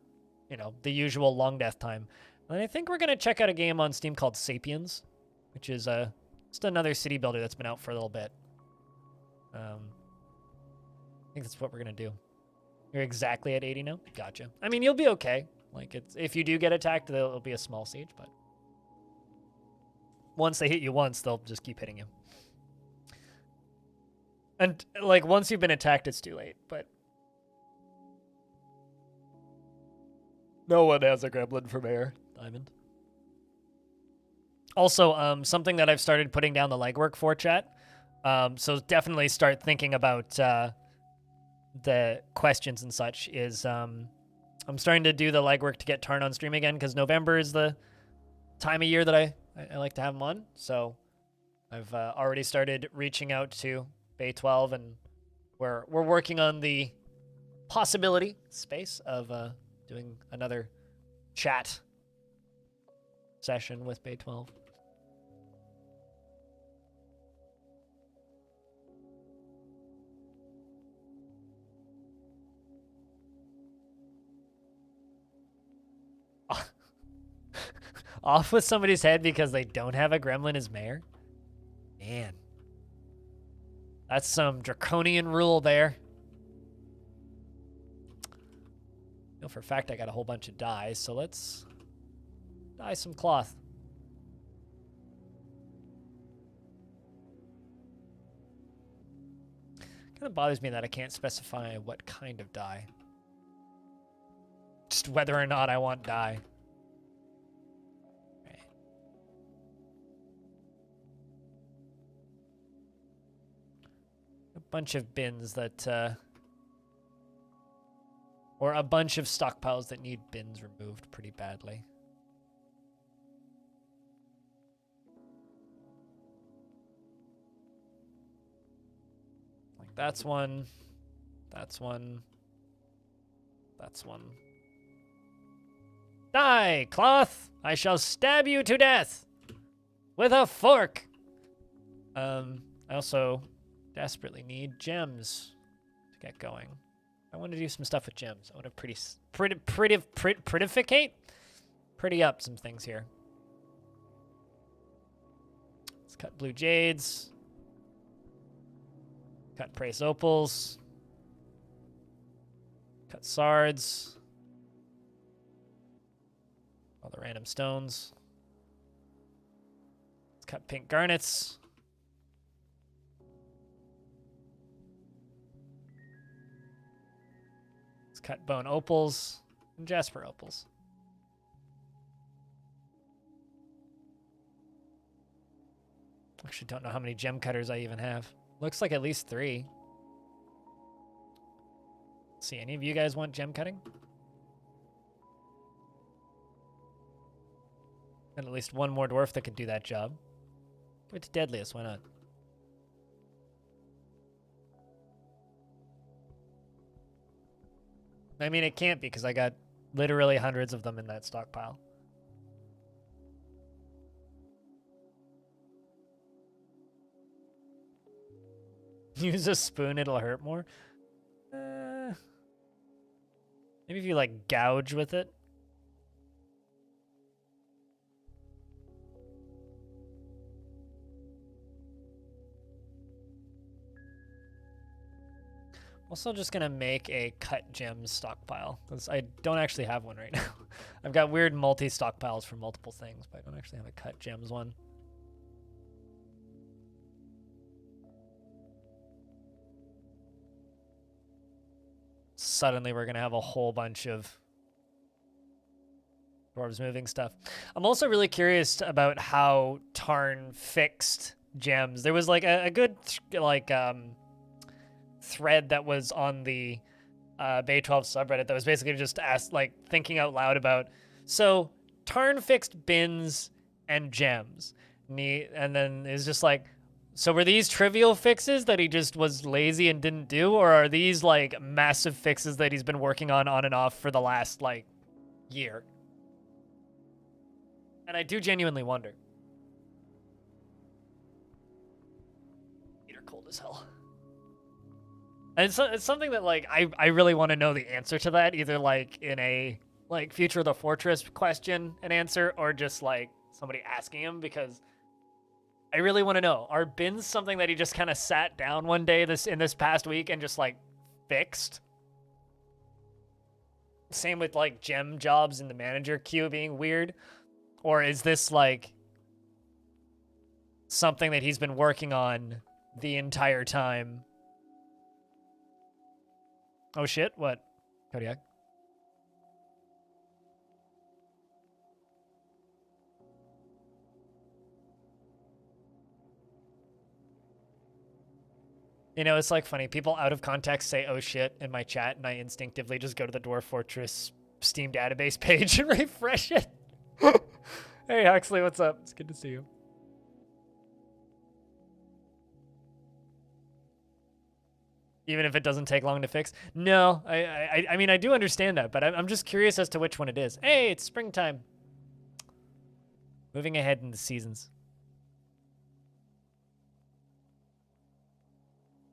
you know, the usual Longdeath time. And I think we're going to check out a game on Steam called Sapiens, which is just another city builder that's been out for a little bit. I think that's what we're going to do. You're exactly at 80 now? Gotcha. I mean, you'll be okay. Like, if you do get attacked, it'll be a small siege, but once they hit you once, they'll just keep hitting you. And, like, once you've been attacked, it's too late, but no one has a gremlin from air, Diamond. Also, something that I've started putting down the legwork for, chat. So definitely start thinking about the questions and such is I'm starting to do the legwork to get Tarn on stream again because November is the time of year that I like to have him on. So I've already started reaching out to Bay 12 and we're working on the possibility space of doing another chat session with Bay 12. Off with somebody's head because they don't have a gremlin as mayor? Man. That's some draconian rule there. I know for a fact I got a whole bunch of dyes, so let's dye some cloth. Kind of bothers me that I can't specify what kind of dye. Just whether or not I want dye. Bunch of bins that or a bunch of stockpiles that need bins removed pretty badly. Like that's one, that's one, that's one. Die, cloth! I shall stab you to death with a fork. I also desperately need gems to get going. I want to do some stuff with gems. I want to pretty up some things here. Let's cut blue jades. Cut Praise Opals. Cut Sards. All the random stones. Let's cut Pink Garnets. Let's cut Bone Opals and Jasper Opals. Actually, don't know how many gem cutters I even have. Looks like at least 3. Let's see, any of you guys want gem cutting? And at least one more dwarf that could do that job. Give it to Deadliest, why not? I mean, it can't be because I got literally hundreds of them in that stockpile. Use a spoon, it'll hurt more. Maybe if you like gouge with it. Also just gonna make a cut gems stockpile, because I don't actually have one right now. I've got weird multi-stockpiles for multiple things, but I don't actually have a cut gems one. Suddenly we're gonna have a whole bunch of dwarves moving stuff. I'm also really curious about how Tarn fixed gems. There was like a good thread that was on the Bay 12 subreddit that was basically just thinking out loud about, so Tarn fixed bins and gems. And then it's just like, so were these trivial fixes that he just was lazy and didn't do, or are these like massive fixes that he's been working on and off for the last like year? And I do genuinely wonder. Feet are cold as hell. And it's something that like I really want to know the answer to that, either like in a like Future of the Fortress question and answer, or just like somebody asking him, because I really want to know, are bins something that he just kind of sat down one day in this past week and just like fixed? Same with like gem jobs in the manager queue being weird. Or is this like something that he's been working on the entire time? Oh shit, what? Kodiak? You know, it's like funny. People out of context say, oh shit, in my chat, and I instinctively just go to the Dwarf Fortress Steam database page and refresh it. Hey, Huxley, what's up? It's good to see you. Even if it doesn't take long to fix? No, I mean, I do understand that, but I'm just curious as to which one it is. Hey, it's springtime. Moving ahead in the seasons.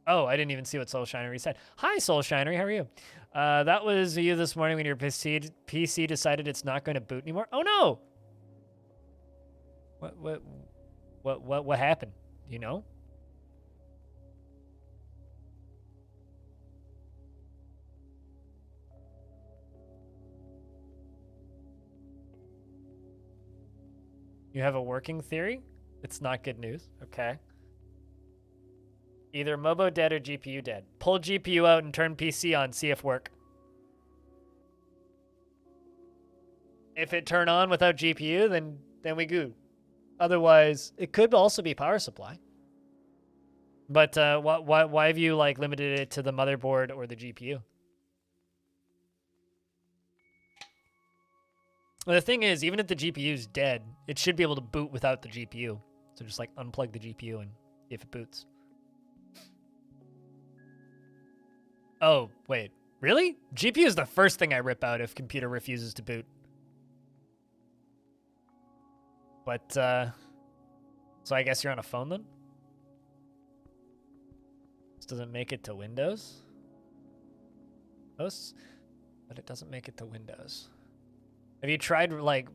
Oh, I didn't even see what Soul Shinery said. Hi, Soul Shinery, how are you? That was you this morning when your PC decided it's not going to boot anymore. Oh no! What happened? Do you know? You have a working theory? It's not good news. Okay. Either Mobo dead or GPU dead. Pull GPU out and turn PC on, see if work. If it turn on without GPU, then we good. Otherwise, it could also be power supply. But why have you like limited it to the motherboard or the GPU? Well, the thing is, even if the GPU is dead, it should be able to boot without the GPU. So just like unplug the GPU and see if it boots. Oh, wait. Really? GPU is the first thing I rip out if computer refuses to boot. But, so I guess you're on a phone then? This doesn't make it to Windows? Hosts? But it doesn't make it to Windows. Have you tried, like,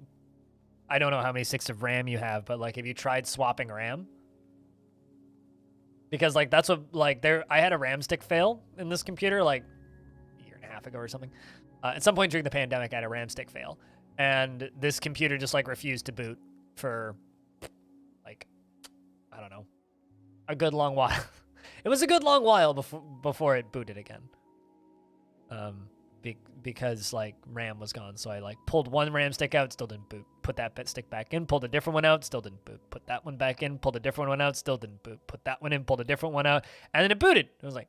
I don't know how many 6 of RAM you have, but, like, have you tried swapping RAM? because like that's what like there I had a RAM stick fail in this computer like a year and a half ago or something. At some point during the pandemic, I had a RAM stick fail, and this computer just like refused to boot for like I don't know, a good long while. It was a good long while before it booted again. Because like RAM was gone, so I like pulled one RAM stick out, still didn't boot. Put that bit stick back in, pulled a different one out, still didn't boot. Put that one back in, pulled a different one out, still didn't boot. Put that one in, pulled a different one out, and then it booted. It was like,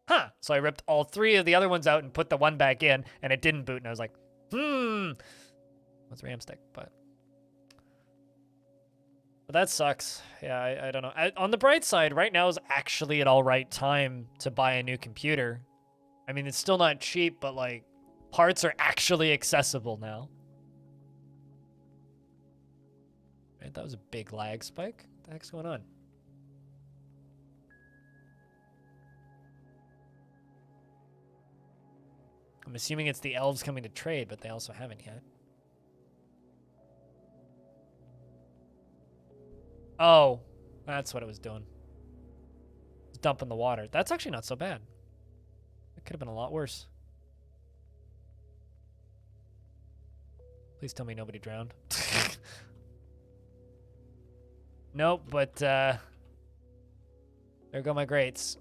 huh. So I ripped all three of the other ones out and put the one back in, and it didn't boot. And I was like, what's RAM stick? But that sucks. Yeah, I don't know. On the bright side, right now is actually an all right time to buy a new computer. I mean, it's still not cheap, but like parts are actually accessible now. Right, that was a big lag spike. What the heck's going on? I'm assuming it's the elves coming to trade, but they also haven't yet. Oh, that's what it was doing. It's dumping the water. That's actually not so bad. It could have been a lot worse. Please tell me nobody drowned. Nope, but there go my grates.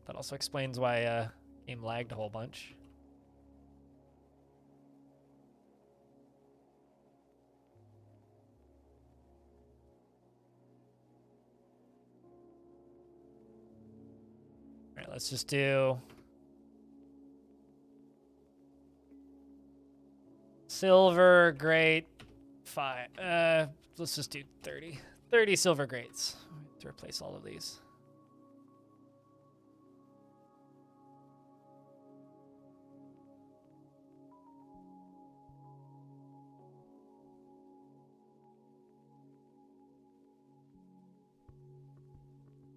That also explains why game lagged a whole bunch. All right, let's just do silver grate 5. Let's just do 30. 30 silver grates to replace all of these.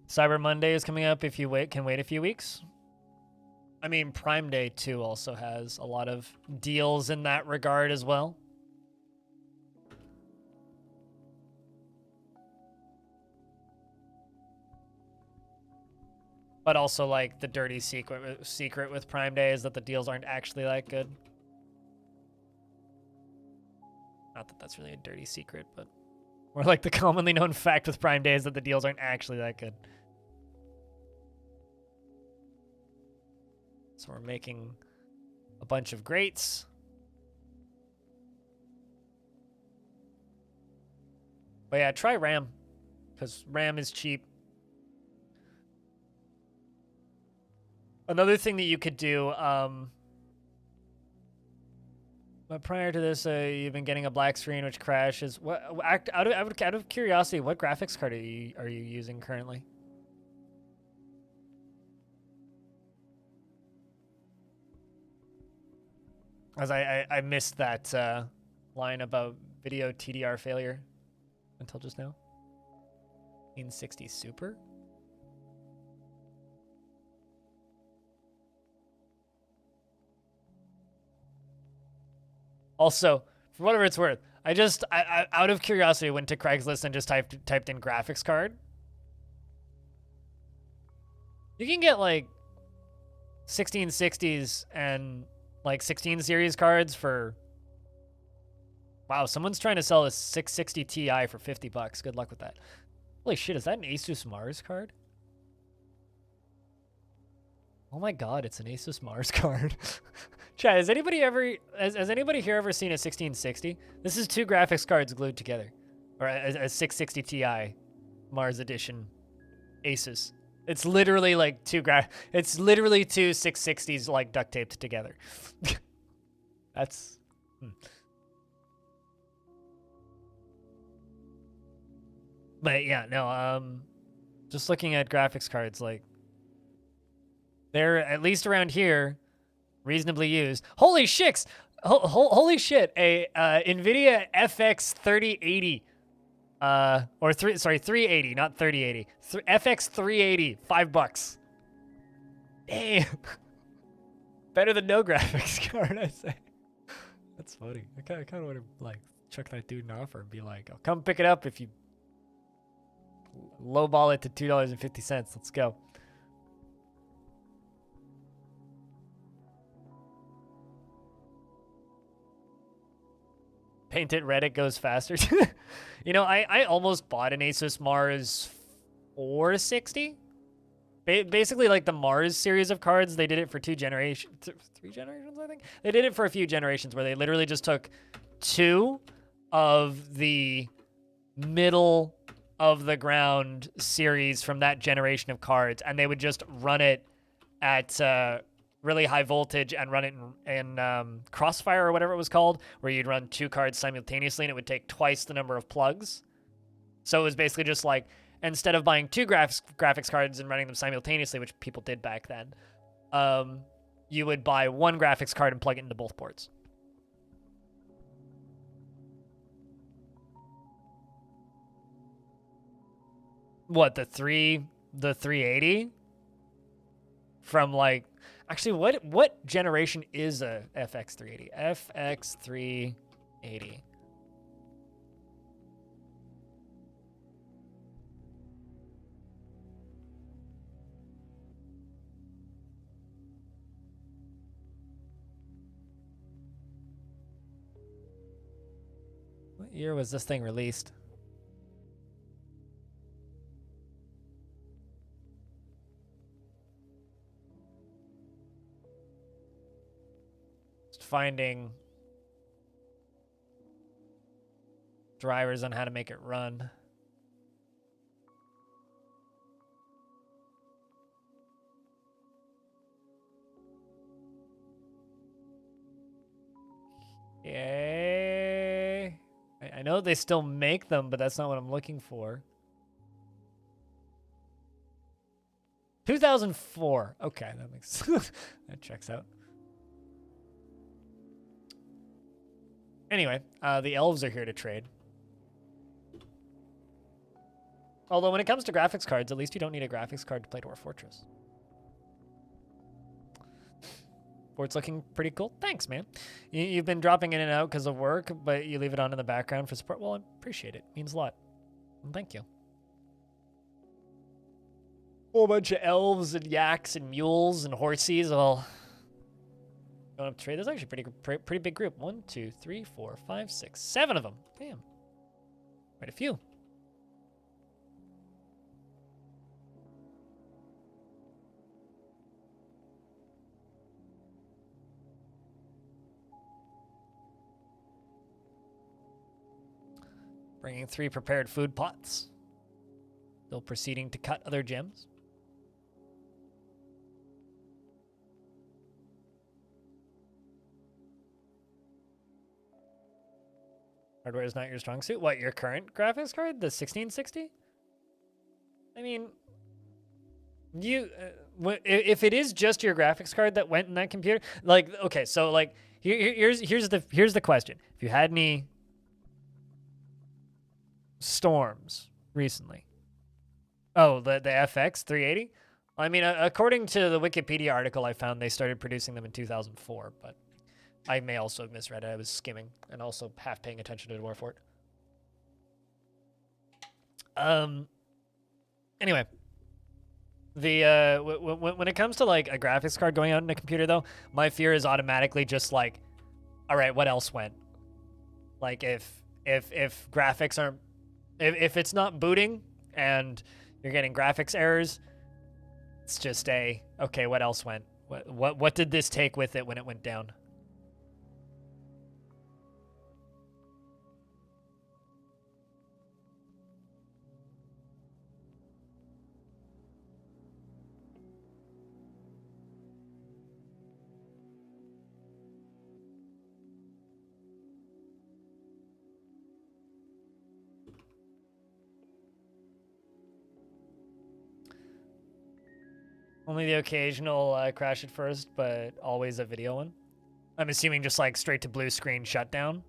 Cyber Monday is coming up if you can wait a few weeks. I mean, Prime Day too also has a lot of deals in that regard as well. But also like the dirty secret with Prime Day is that the deals aren't actually that good. Not that that's really a dirty secret, but more like the commonly known fact with Prime Day is that the deals aren't actually that good. So we're making a bunch of grates. But yeah, try RAM, because RAM is cheap. Another thing that you could do, but prior to this, you've been getting a black screen which crashes. What? Out of curiosity, what graphics card are you using currently? As I missed that line about video TDR failure until just now. 1960 Super? Also, for whatever it's worth, I out of curiosity went to Craigslist and just typed in graphics card. You can get like 1660s and like 16 series cards for, wow, someone's trying to sell a 660 Ti for $50. Good luck with that. Holy shit, is that an Asus Mars card? Oh my god, it's an Asus Mars card. Chat, has anybody here ever seen a 1660? This is two graphics cards glued together. Or a 660 Ti Mars edition Asus. It's literally like it's literally two 660s like duct taped together. That's But yeah, no, just looking at graphics cards, like they're at least around here reasonably used. Holy shit! Holy shit! A NVIDIA FX 3080 or 380, not 3080. FX 380, $5. Damn. Better than no graphics card, I say. That's funny. I kind of want to like chuck that dude an offer and be like, "I'll come pick it up if you Lowball it to $2.50. Let's go. Paint it red, it goes faster. You know, I almost bought an Asus Mars 460. Basically, like the Mars series of cards, they did it for 3 generations, I think. They did it for a few generations where they literally just took 2 of the middle of the ground series from that generation of cards, and they would just run it at really high voltage and run it in Crossfire or whatever it was called, where you'd run 2 cards simultaneously and it would take twice the number of plugs. So it was basically just like, instead of buying 2 graphics cards and running them simultaneously, which people did back then, you would buy 1 graphics card and plug it into both ports. What, the 380? From like, actually, what generation is a FX 380? FX 380. What year was this thing released? Finding drivers on how to make it run. Yay. I know they still make them, but that's not what I'm looking for. 2004. Okay, that makes that checks out. Anyway, the elves are here to trade. Although when it comes to graphics cards, at least you don't need a graphics card to play Dwarf Fortress. Fort's looking pretty cool. Thanks, man. You've been dropping in and out because of work, but you leave it on in the background for support. Well, I appreciate it. Means a lot. And thank you. Whole bunch of elves and yaks and mules and horsies all going up to trade. There's actually pretty big group. 1, 2, 3, 4, 5, 6, 7 of them. Damn. Quite a few. Bringing 3 prepared food pots. Still proceeding to cut other gems. Hardware is not your strong suit. What, your current graphics card? The 1660? I mean, if it is just your graphics card that went in that computer, like, okay, so like, here's the question. If you had any storms recently. Oh, the FX 380? I mean, according to the Wikipedia article I found, they started producing them in 2004, but I may also have misread it. I was skimming and also half paying attention to Dwarf Fort. Anyway, the when it comes to like a graphics card going out in a computer, though, my fear is automatically just like, all right, what else went? Like if graphics aren't, if it's not booting and you're getting graphics errors, it's just okay, what else went? What did this take with it when it went down? Only the occasional crash at first, but always a video one. I'm assuming just like straight to blue screen shutdown.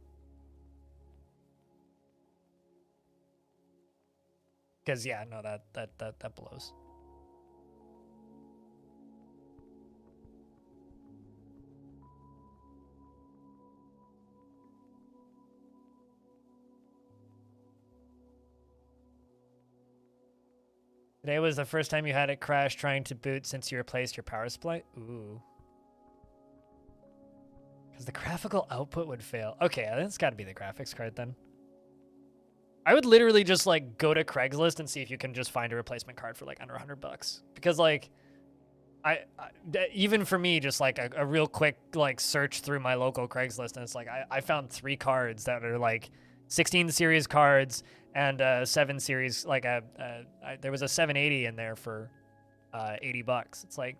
Because yeah, no, that blows. Today was the first time you had it crash trying to boot since you replaced your power supply? Ooh. Because the graphical output would fail. Okay, that's got to be the graphics card then. I would literally just like go to Craigslist and see if you can just find a replacement card for like under $100. Because like, even for me, just like a real quick like search through my local Craigslist, and it's like I found 3 cards that are like 16 series cards and 7 series. Like there was a 780 in there for $80. It's like,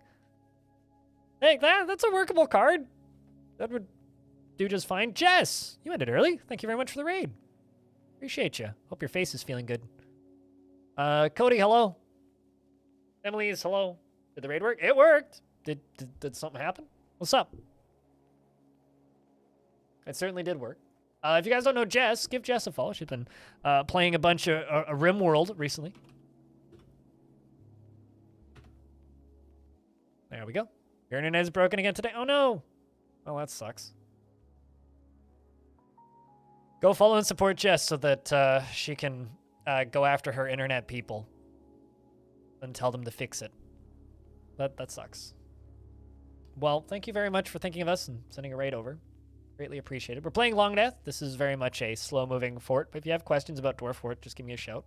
hey, that's a workable card. That would do just fine. Jess, you ended early. Thank you very much for the raid. Appreciate you. Hope your face is feeling good. Cody, hello. Emily's hello. Did the raid work? It worked. Did something happen? What's up? It certainly did work. If you guys don't know Jess, give Jess a follow. She's been playing a bunch of RimWorld recently. There we go. Your internet is broken again today. Oh no. Well, that sucks. Go follow and support Jess so that she can go after her internet people and tell them to fix it. That sucks. Well, thank you very much for thinking of us and sending a raid over. Greatly appreciated. We're playing Longdeath. This is very much a slow-moving fort, but if you have questions about Dwarf Fort, just give me a shout.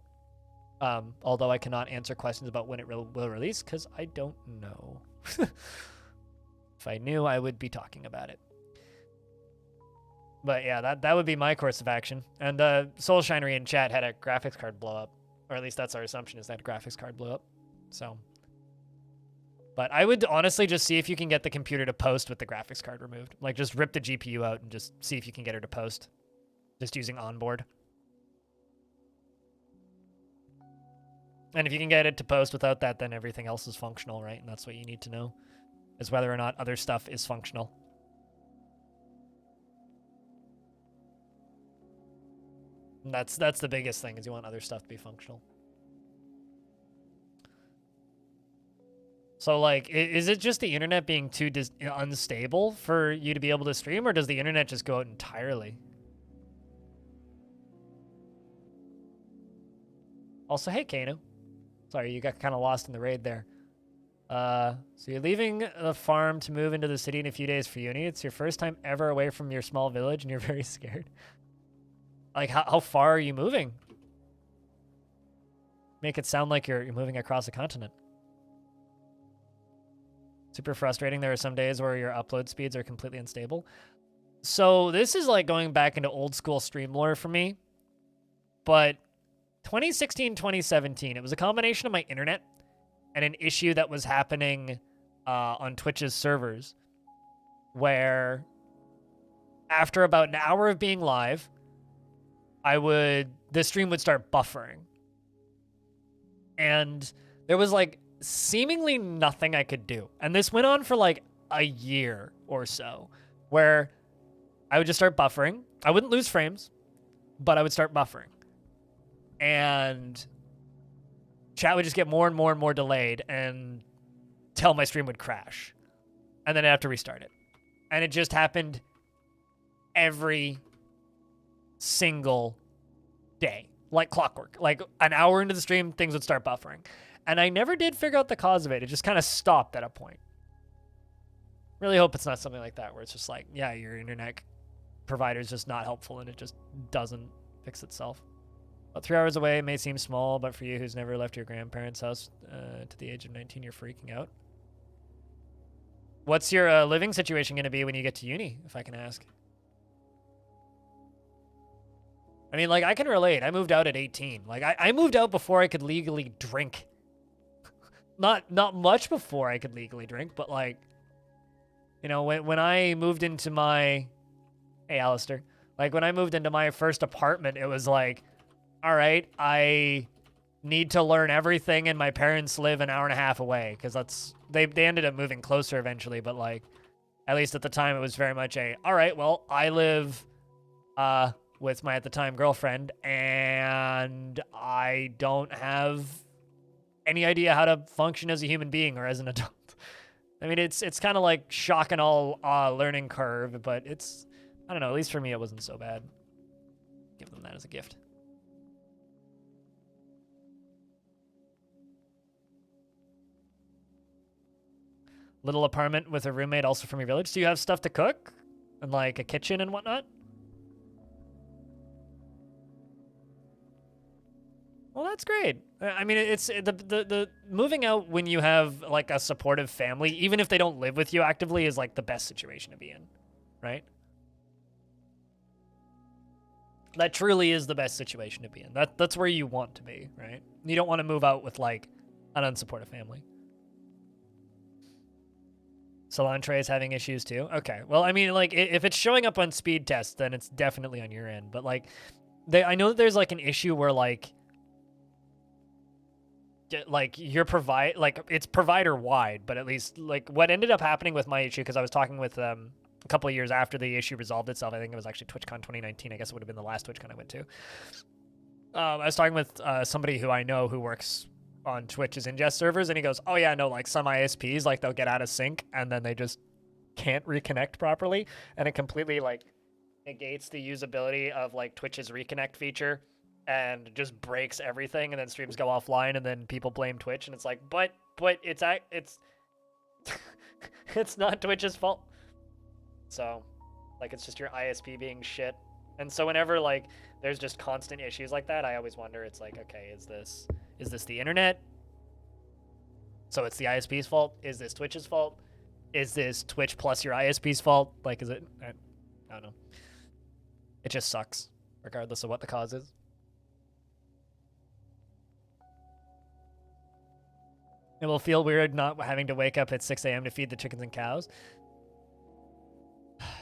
Although I cannot answer questions about when it will release, because I don't know. If I knew, I would be talking about it. But yeah, that would be my course of action. And Soulshinery in chat had a graphics card blow up. Or at least that's our assumption, is that a graphics card blew up. So. But I would honestly just see if you can get the computer to post with the graphics card removed. Like, just rip the GPU out and just see if you can get her to post. Just using onboard. And if you can get it to post without that, then everything else is functional, right? And that's what you need to know, is whether or not other stuff is functional. And that's the biggest thing, is you want other stuff to be functional. So, like, is it just the internet being too unstable for you to be able to stream, or does the internet just go out entirely? Also, hey, Kano. Sorry, you got kind of lost in the raid there. So you're leaving the farm to move into the city in a few days for uni. It's your first time ever away from your small village, and you're very scared. Like, how far are you moving? Make it sound like you're moving across a continent. Super frustrating. There are some days where your upload speeds are completely unstable. So this is like going back into old school stream lore for me. But 2016, 2017, it was a combination of my internet and an issue that was happening on Twitch's servers, where after about an hour of being live, the stream would start buffering. And there was like seemingly nothing I could do. And this went on for like a year or so, where I would just start buffering. I wouldn't lose frames, but I would start buffering. And chat would just get more and more and more delayed until my stream would crash. And then I'd have to restart it. And it just happened every single day, like clockwork. Like an hour into the stream, things would start buffering. And I never did figure out the cause of it. It just kind of stopped at a point. Really hope it's not something like that, where it's just like, yeah, your internet provider is just not helpful and it just doesn't fix itself. About 3 hours away, it may seem small, but for you who's never left your grandparents' house to the age of 19, you're freaking out. What's your living situation going to be when you get to uni, if I can ask? I mean, like, I can relate. I moved out at 18. Like, I moved out before I could legally drink. Not much before I could legally drink, but, like, you know, when I moved into my... Hey, Alistair. Like, when I moved into my first apartment, it was like, all right, I need to learn everything, and my parents live an hour and a half away, because that's... They ended up moving closer eventually, but, like, at least at the time, it was very much a, all right, well, I live with my, at the time, girlfriend, and I don't have any idea how to function as a human being or as an adult. I mean, it's kind of like shock and all learning curve, but it's, I don't know, at least for me, it wasn't so bad. Give them that as a gift. Little apartment with a roommate also from your village. Do you have stuff to cook? And like a kitchen and whatnot? Well, that's great. I mean, it's the moving out when you have like a supportive family, even if they don't live with you actively, is like the best situation to be in, right? That truly is the best situation to be in. That's where you want to be, right? You don't want to move out with like an unsupportive family. Solantre is having issues too. Okay, well, I mean, like if it's showing up on speed tests, then it's definitely on your end. But like, I know that there's like an issue where like it's provider wide, but at least like what ended up happening with my issue, because I was talking with a couple of years after the issue resolved itself. I think it was actually TwitchCon 2019. I guess it would have been the last TwitchCon I went to. I was talking with somebody who I know who works on Twitch's ingest servers, and he goes, oh yeah, no, like some ISPs, like they'll get out of sync and then they just can't reconnect properly, and it completely like negates the usability of like Twitch's reconnect feature and just breaks everything, and then streams go offline, and then people blame Twitch, and it's like, but it's it's not Twitch's fault. So like it's just your ISP being shit. And so whenever like there's just constant issues like that, I always wonder, it's like, okay, is this the internet? So it's the ISP's fault? Is this Twitch's fault? Is this Twitch plus your ISP's fault? Like, is it? I don't know. It just sucks, regardless of what the cause is. It will feel weird not having to wake up at 6 a.m. to feed the chickens and cows.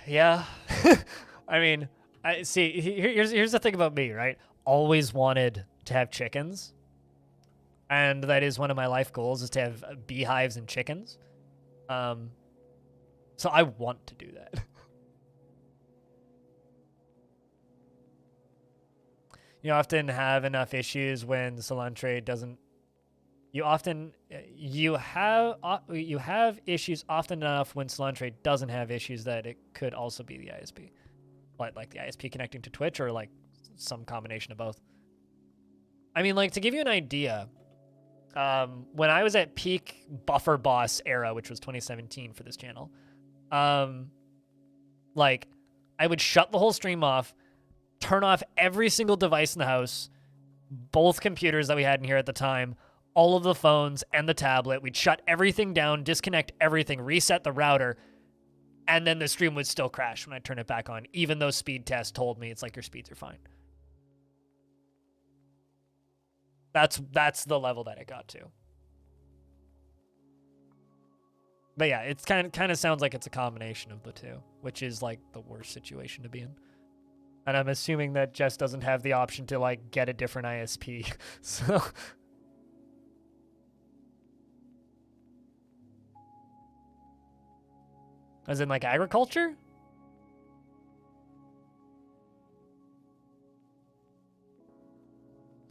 Yeah. I mean, here's the thing about me, right? Always wanted to have chickens. And that is one of my life goals, is to have beehives and chickens. So I want to do that. You often have enough issues when Solantre doesn't. You have issues often enough when Solantre doesn't have issues that it could also be the ISP, like the ISP connecting to Twitch, or like some combination of both. I mean, like, to give you an idea, when I was at peak buffer boss era, which was 2017 for this channel, like I would shut the whole stream off, turn off every single device in the house, both computers that we had in here at the time, all of the phones and the tablet. We'd shut everything down, disconnect everything, reset the router, and then the stream would still crash when I turn it back on, even though speed tests told me it's like your speeds are fine. That's the level that it got to. But yeah, it's kind of sounds like it's a combination of the two, which is like the worst situation to be in. And I'm assuming that Jess doesn't have the option to like get a different ISP. So as in like agriculture?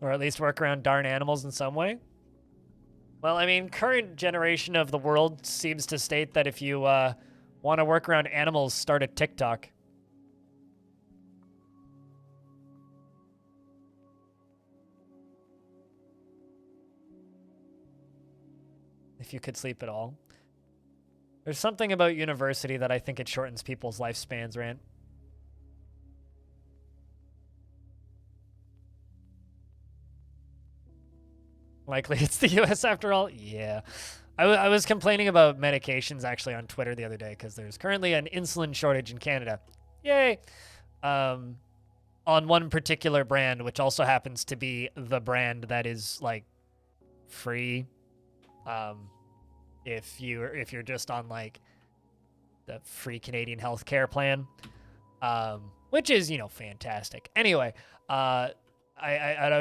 Or at least work around darn animals in some way? Well, I mean, current generation of the world seems to state that if you want to work around animals, start a TikTok. If you could sleep at all. There's something about university that I think it shortens people's lifespans, Rant. Likely it's the US after all? Yeah. I was complaining about medications actually on Twitter the other day, because there's currently an insulin shortage in Canada. Yay! On one particular brand, which also happens to be the brand that is like free. If you're just on like the free Canadian healthcare plan, which is, you know, fantastic. Anyway, I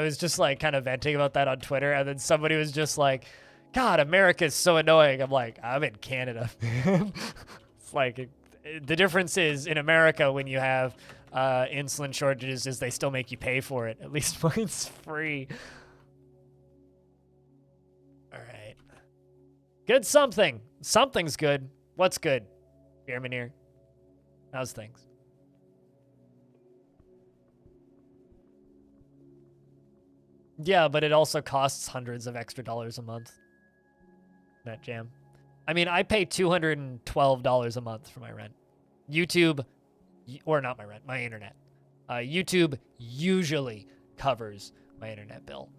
was just like kind of venting about that on Twitter, and then somebody was just like, God, America's so annoying. I'm like, I'm in Canada. It's like, the difference is in America when you have insulin shortages is they still make you pay for it. At least mine's free. All right. Good something. Something's good. What's good? Beermanir. How's things? Yeah, but it also costs hundreds of extra dollars a month. That jam. I mean, I pay $212 a month for my rent. YouTube, or not my rent, my internet. YouTube usually covers my internet bill.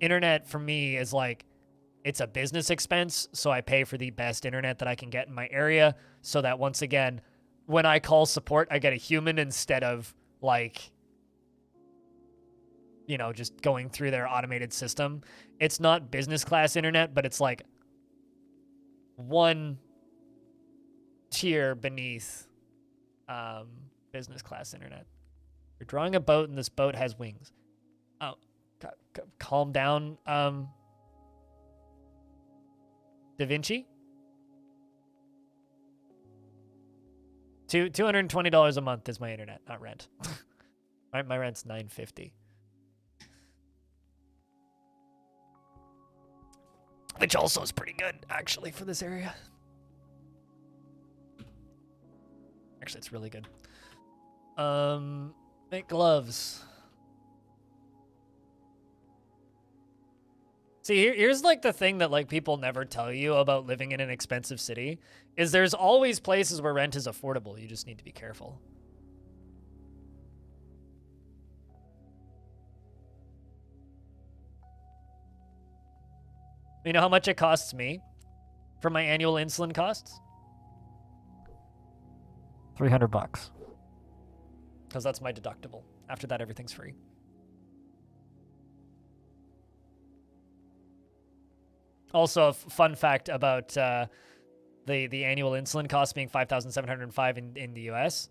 Internet for me is like, it's a business expense, so I pay for the best internet that I can get in my area, so that once again, when I call support, I get a human instead of like, you know, just going through their automated system. It's not business class internet, but it's like one tier beneath business class internet. You're drawing a boat and this boat has wings. Oh, calm down, Da Vinci? $220 a month is my internet, not rent. My rent's $950. Which also is pretty good, actually, for this area. Actually, it's really good. Make gloves. See, here's like the thing that like people never tell you about living in an expensive city is there's always places where rent is affordable. You just need to be careful. You know how much it costs me for my annual insulin costs? $300. Because that's my deductible. After that, everything's free. Also, a fun fact about the annual insulin cost being $5,705 in the US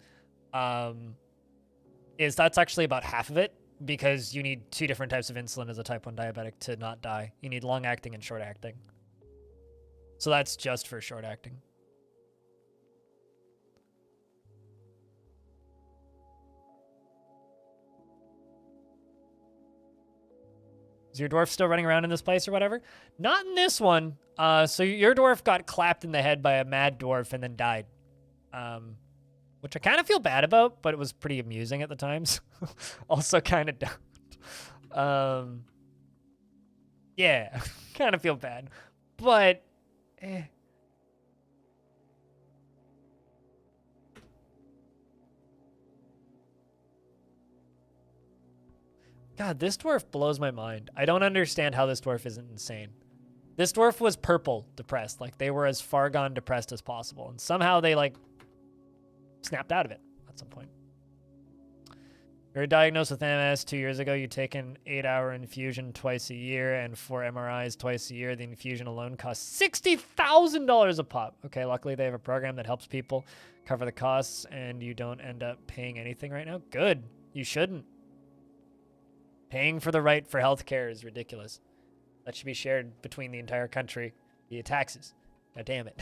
is that's actually about half of it because you need 2 different types of insulin as a type 1 diabetic to not die. You need long acting and short acting. So that's just for short acting. Is your dwarf still running around in this place or whatever? Not in this one. So your dwarf got clapped in the head by a mad dwarf and then died. Which I kind of feel bad about, but it was pretty amusing at the times. Also kind of don't. Yeah, kind of feel bad. But, God, this dwarf blows my mind. I don't understand how this dwarf isn't insane. This dwarf was purple depressed. Like, they were as far gone depressed as possible. And somehow they, like, snapped out of it at some point. You were diagnosed with MS 2 years ago. You take an 8-hour infusion twice a year and 4 MRIs twice a year. The infusion alone costs $60,000 a pop. Okay, luckily they have a program that helps people cover the costs, and you don't end up paying anything right now. Good. You shouldn't. Paying for the right for healthcare is ridiculous. That should be shared between the entire country via taxes. God damn it.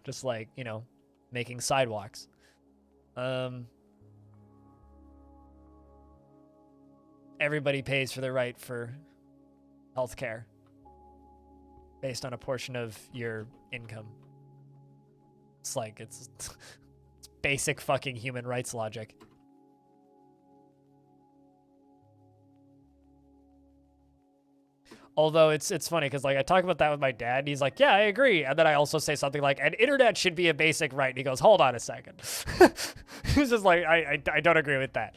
Just like, you know, making sidewalks. Everybody pays for the right for healthcare based on a portion of your income. It's like, it's basic fucking human rights logic. Although it's funny because like I talk about that with my dad, and he's like, "Yeah, I agree," and then I also say something like, "And internet should be a basic right." And he goes, "Hold on a second." He's just like, "I don't agree with that."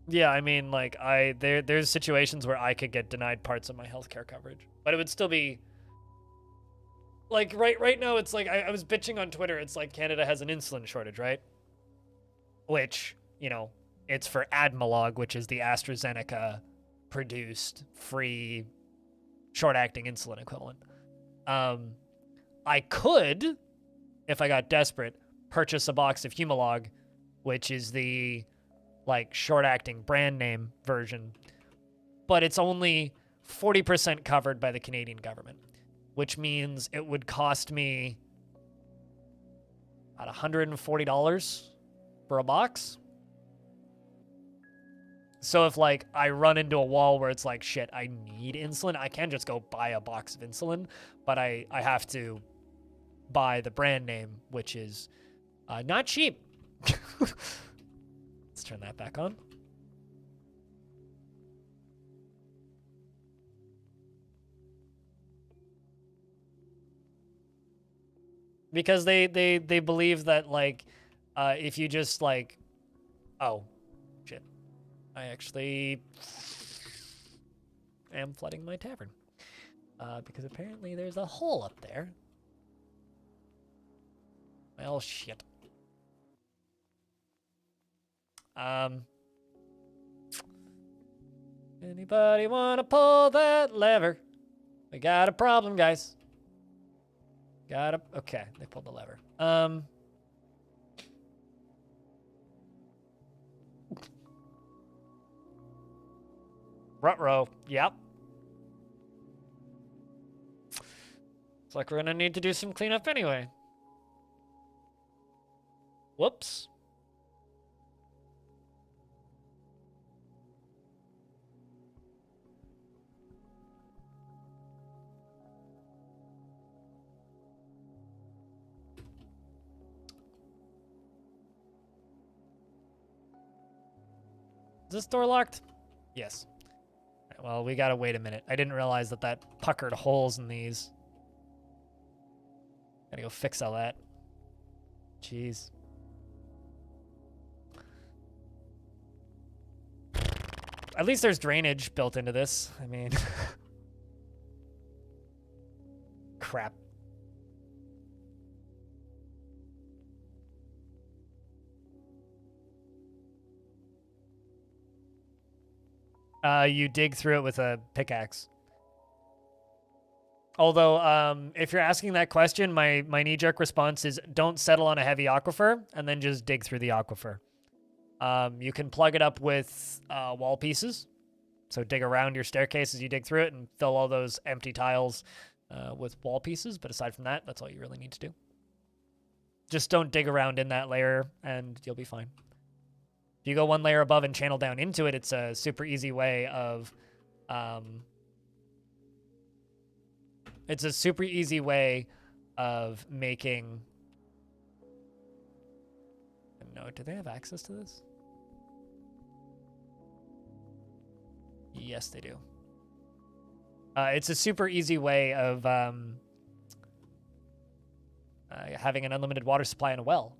Yeah, I mean, like there's situations where I could get denied parts of my healthcare coverage, but it would still be like right now. It's like I was bitching on Twitter. It's like Canada has an insulin shortage, right? Which, you know. It's for Admelog, which is the AstraZeneca produced free short-acting insulin equivalent. I could, if I got desperate, purchase a box of Humalog, which is the like short-acting brand name version, but it's only 40% covered by the Canadian government, which means it would cost me about $140 for a box. So if, like, I run into a wall where it's like, shit, I need insulin, I can just go buy a box of insulin, but I have to buy the brand name, which is not cheap. Let's turn that back on. Because they believe that, like, if you just, like... Oh, shit. I actually am flooding my tavern. Because apparently there's a hole up there. Well, shit. Anybody want to pull that lever? We got a problem, guys. Okay, they pulled the lever. Ruh-roh. Yep. It's like we're gonna need to do some cleanup anyway. Whoops. Is this door locked? Yes. Well, we gotta wait a minute. I didn't realize that puckered holes in these. Gotta go fix all that. Jeez. At least there's drainage built into this. I mean... Crap. You dig through it with a pickaxe. Although, if you're asking that question, my knee-jerk response is don't settle on a heavy aquifer, and then just dig through the aquifer. You can plug it up with wall pieces. So dig around your staircase as you dig through it and fill all those empty tiles with wall pieces. But aside from that, that's all you really need to do. Just don't dig around in that layer, and you'll be fine. If you go one layer above and channel down into it, it's a super easy way of... it's a super easy way of making... No, do they have access to this? Yes, they do. It's a super easy way of having an unlimited water supply in a well.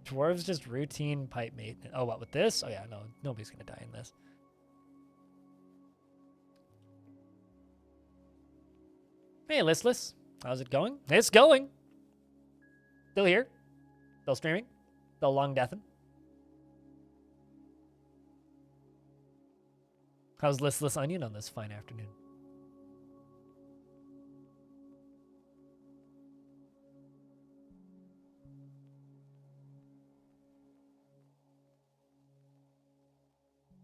Dwarves just routine pipe maintenance. Oh, what, with this? Oh, yeah, no, nobody's going to die in this. Hey, Listless. How's it going? It's going. Still here. Still streaming. Still Longdeathing. How's Listless Onion on this fine afternoon?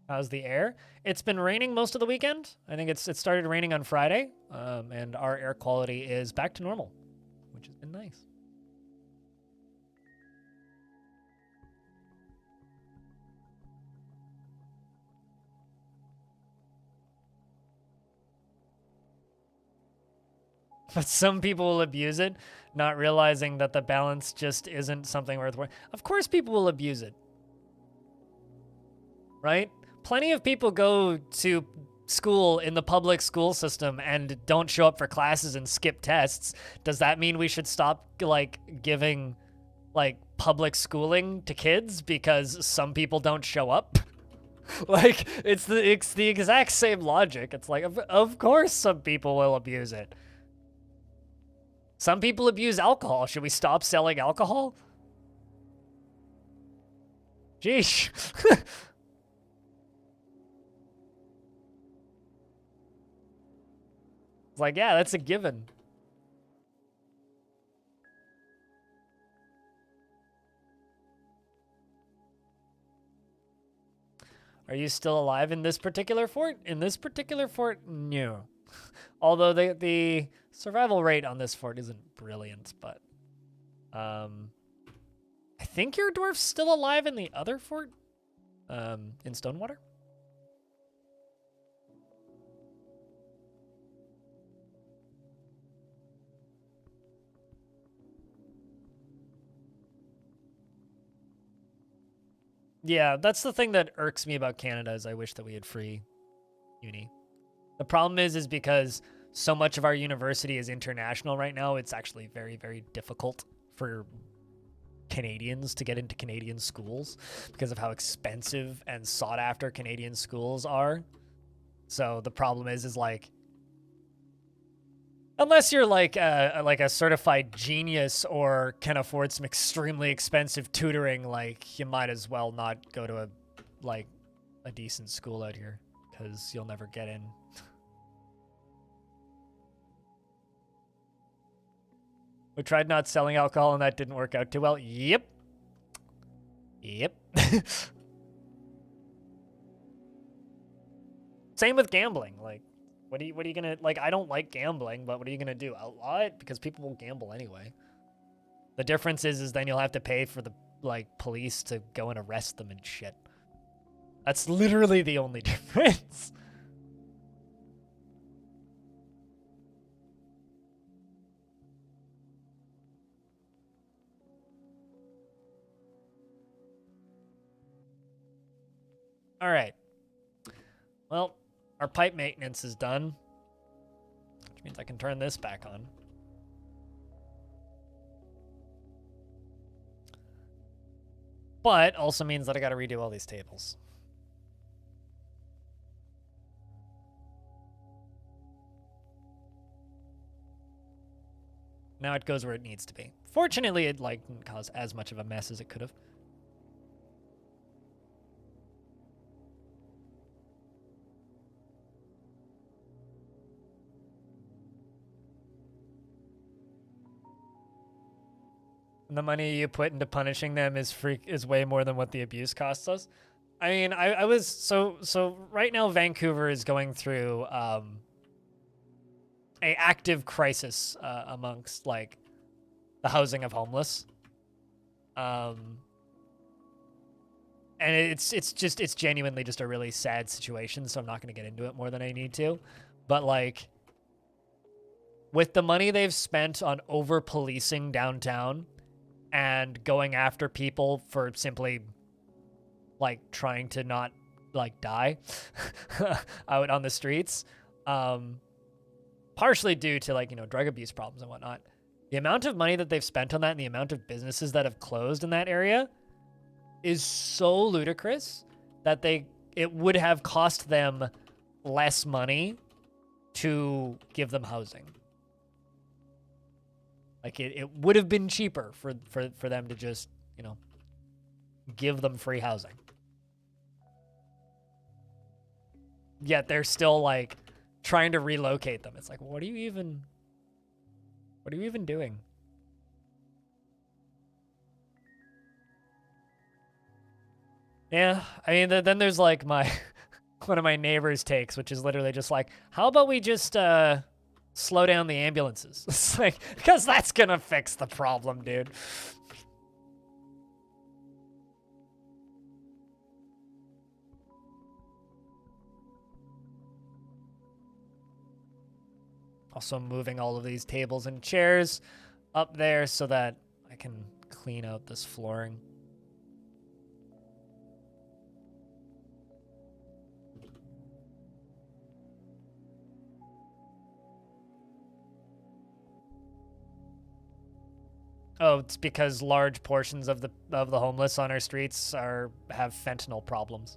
How's the air? It's been raining most of the weekend. I think it started raining on Friday, and our air quality is back to normal, which has been nice. But some people will abuse it, not realizing that the balance just isn't something worth worrying. Of course people will abuse it. Right? Plenty of people go to school in the public school system and don't show up for classes and skip tests. Does that mean we should stop, like, giving, like, public schooling to kids because some people don't show up? Like, it's the exact same logic. It's like, of course some people will abuse it. Some people abuse alcohol. Should we stop selling alcohol? Jeesh. It's like, yeah, that's a given. Are you still alive in this particular fort? In this particular fort, no. Although the survival rate on this fort isn't brilliant, but I think your dwarf's still alive in the other fort, in Stonewater. Yeah, that's the thing that irks me about Canada is I wish that we had free uni. The problem is because so much of our university is international right now, it's actually very, very difficult for Canadians to get into Canadian schools because of how expensive and sought after Canadian schools are. So the problem is like, unless you're like a certified genius or can afford some extremely expensive tutoring, like you might as well not go to a decent school out here because you'll never get in. We tried not selling alcohol and that didn't work out too well. Yep. Same with gambling. Like, what are you gonna, like, I don't like gambling, but what are you gonna do? Outlaw it? Because people will gamble anyway. The difference is then you'll have to pay for the, like, police to go and arrest them and shit. That's literally the only difference. All right. Well, our pipe maintenance is done, which means I can turn this back on. But also means that I got to redo all these tables. Now it goes where it needs to be. Fortunately, it like didn't cause as much of a mess as it could have. The money you put into punishing them is way more than what the abuse costs us. I mean, I was so right now Vancouver is going through a active crisis amongst like the housing of homeless. And it's genuinely just a really sad situation, so I'm not going to get into it more than I need to. But like with the money they've spent on over policing downtown and going after people for simply like trying to not like die out on the streets, partially due to like, you know, drug abuse problems and whatnot. The amount of money that they've spent on that and the amount of businesses that have closed in that area is so ludicrous that it would have cost them less money to give them housing. Like, it would have been cheaper for them to just, you know, give them free housing. Yet they're still, like, trying to relocate them. It's like, what are you even doing? Yeah, I mean, then there's, like, one of my neighbor's takes, which is literally just like, how about we just, slow down the ambulances? It's like, because that's gonna fix the problem, dude. Also moving all of these tables and chairs up there so that I can clean out this flooring. Oh, it's because large portions of the homeless on our streets have fentanyl problems.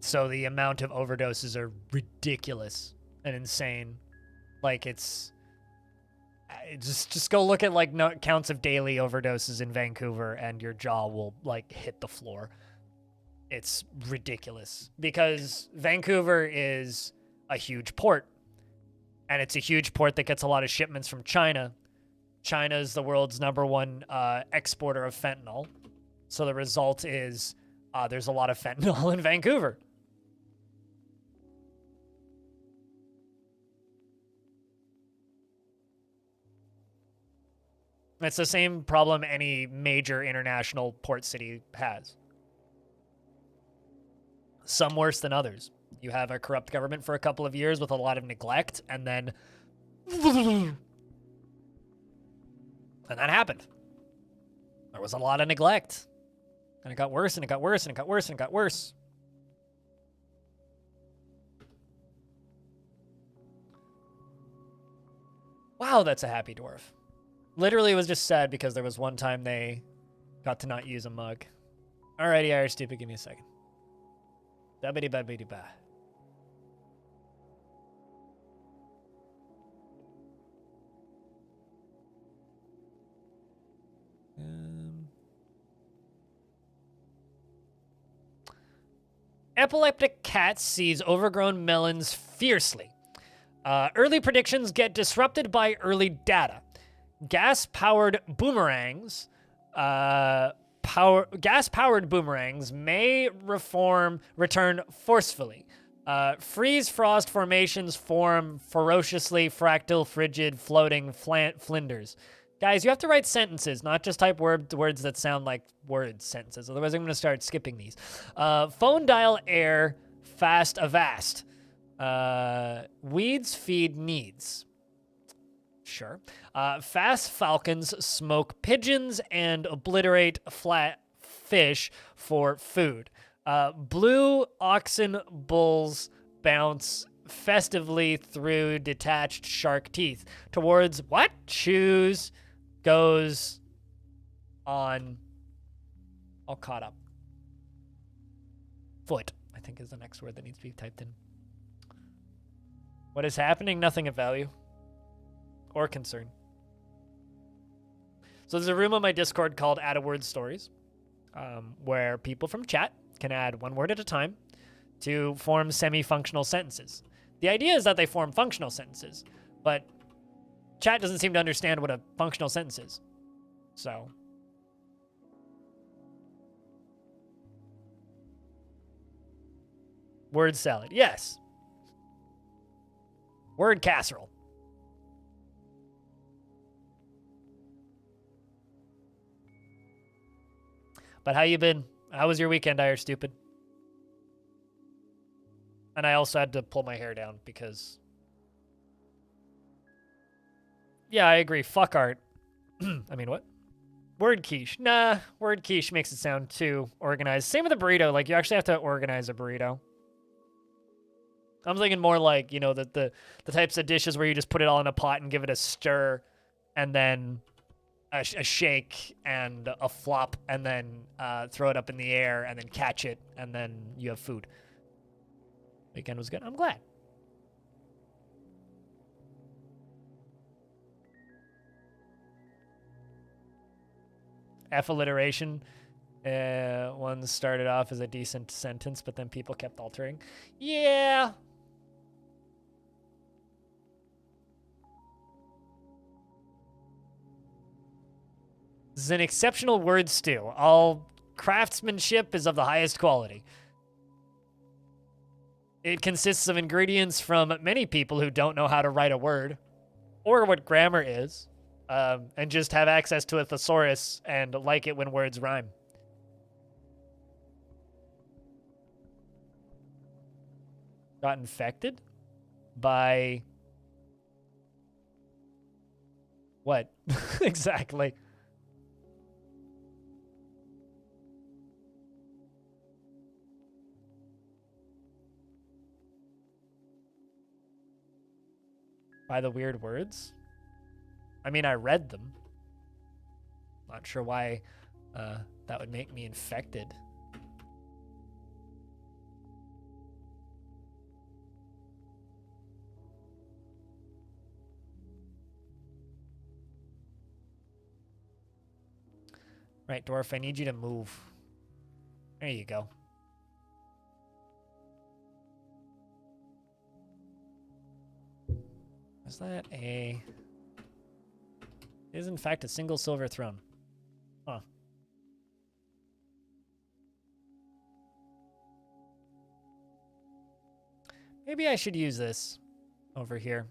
So the amount of overdoses are ridiculous and insane. Like just go look at like counts of daily overdoses in Vancouver and your jaw will like hit the floor. It's ridiculous because Vancouver is a huge port. And it's a huge port that gets a lot of shipments from China. China is the world's #1 exporter of fentanyl. So the result is there's a lot of fentanyl in Vancouver. It's the same problem any major international port city has. Some worse than others. You have a corrupt government for a couple of years with a lot of neglect, and then... And that happened. There was a lot of neglect. And it got worse, and it got worse, and it got worse, and it got worse. Wow, that's a happy dwarf. Literally, it was just sad because there was one time they got to not use a mug. Alrighty, Irish Stupid, give me a second. Da-biddy-ba-biddy-ba. Epileptic cat sees overgrown melons fiercely. Early predictions get disrupted by early data. Gas-powered boomerangs may return forcefully. Freeze frost formations form ferociously fractal, frigid, floating flinders. Guys, you have to write sentences, not just type words that sound like word sentences. Otherwise, I'm going to start skipping these. Phone dial air fast avast. Weeds feed needs. Sure. Fast falcons smoke pigeons and obliterate flat fish for food. Blue oxen bulls bounce festively through detached shark teeth towards what? Choose goes on. All caught up. Foot, I think, is the next word that needs to be typed in. What is happening? Nothing of value or concern. So there's a room on my Discord called Add a Word Stories, where people from chat can add one word at a time to form semi-functional sentences. The idea is that they form functional sentences, but chat doesn't seem to understand what a functional sentence is. So word salad, yes. Word casserole. But how you been? How was your weekend, Irish Stupid? And I also had to pull my hair down because... Yeah, I agree. Fuck art. I mean, what? Word quiche. Nah, word quiche makes it sound too organized. Same with a burrito. Like, you actually have to organize a burrito. I'm thinking more like, you know, the types of dishes where you just put it all in a pot and give it a stir, and then a shake and a flop, and then throw it up in the air, and then catch it, and then you have food. Weekend was good. I'm glad. F alliteration. One started off as a decent sentence, but then people kept altering. Yeah. This is an exceptional word stew. All craftsmanship is of the highest quality. It consists of ingredients from many people who don't know how to write a word or what grammar is, and just have access to a thesaurus and like it when words rhyme. Got infected by what? Exactly. By the weird words? I mean, I read them. Not sure why that would make me infected. Right, Dwarf, I need you to move. There you go. Is that a... It is in fact a single silver throne. Huh. Maybe I should use this over here.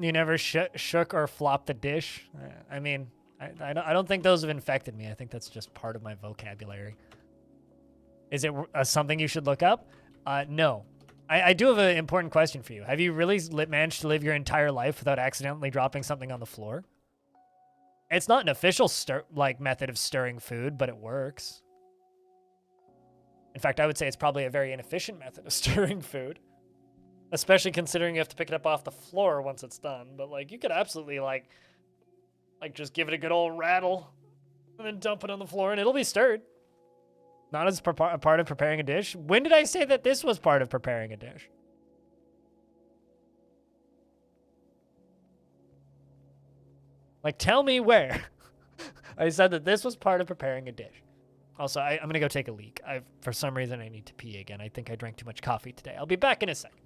You never shook or flopped the dish? I mean, I don't think those have infected me. I think that's just part of my vocabulary. Is it something you should look up? No. I do have an important question for you. Have you really managed to live your entire life without accidentally dropping something on the floor? It's not an official method of stirring food, but it works. In fact, I would say it's probably a very inefficient method of stirring food. Especially considering you have to pick it up off the floor once it's done. But, like, you could absolutely, like just give it a good old rattle and then dump it on the floor and it'll be stirred. Not as a part of preparing a dish. When did I say that this was part of preparing a dish? Like, tell me where. I said that this was part of preparing a dish. Also, I'm going to go take a leak. For some reason, I need to pee again. I think I drank too much coffee today. I'll be back in a second.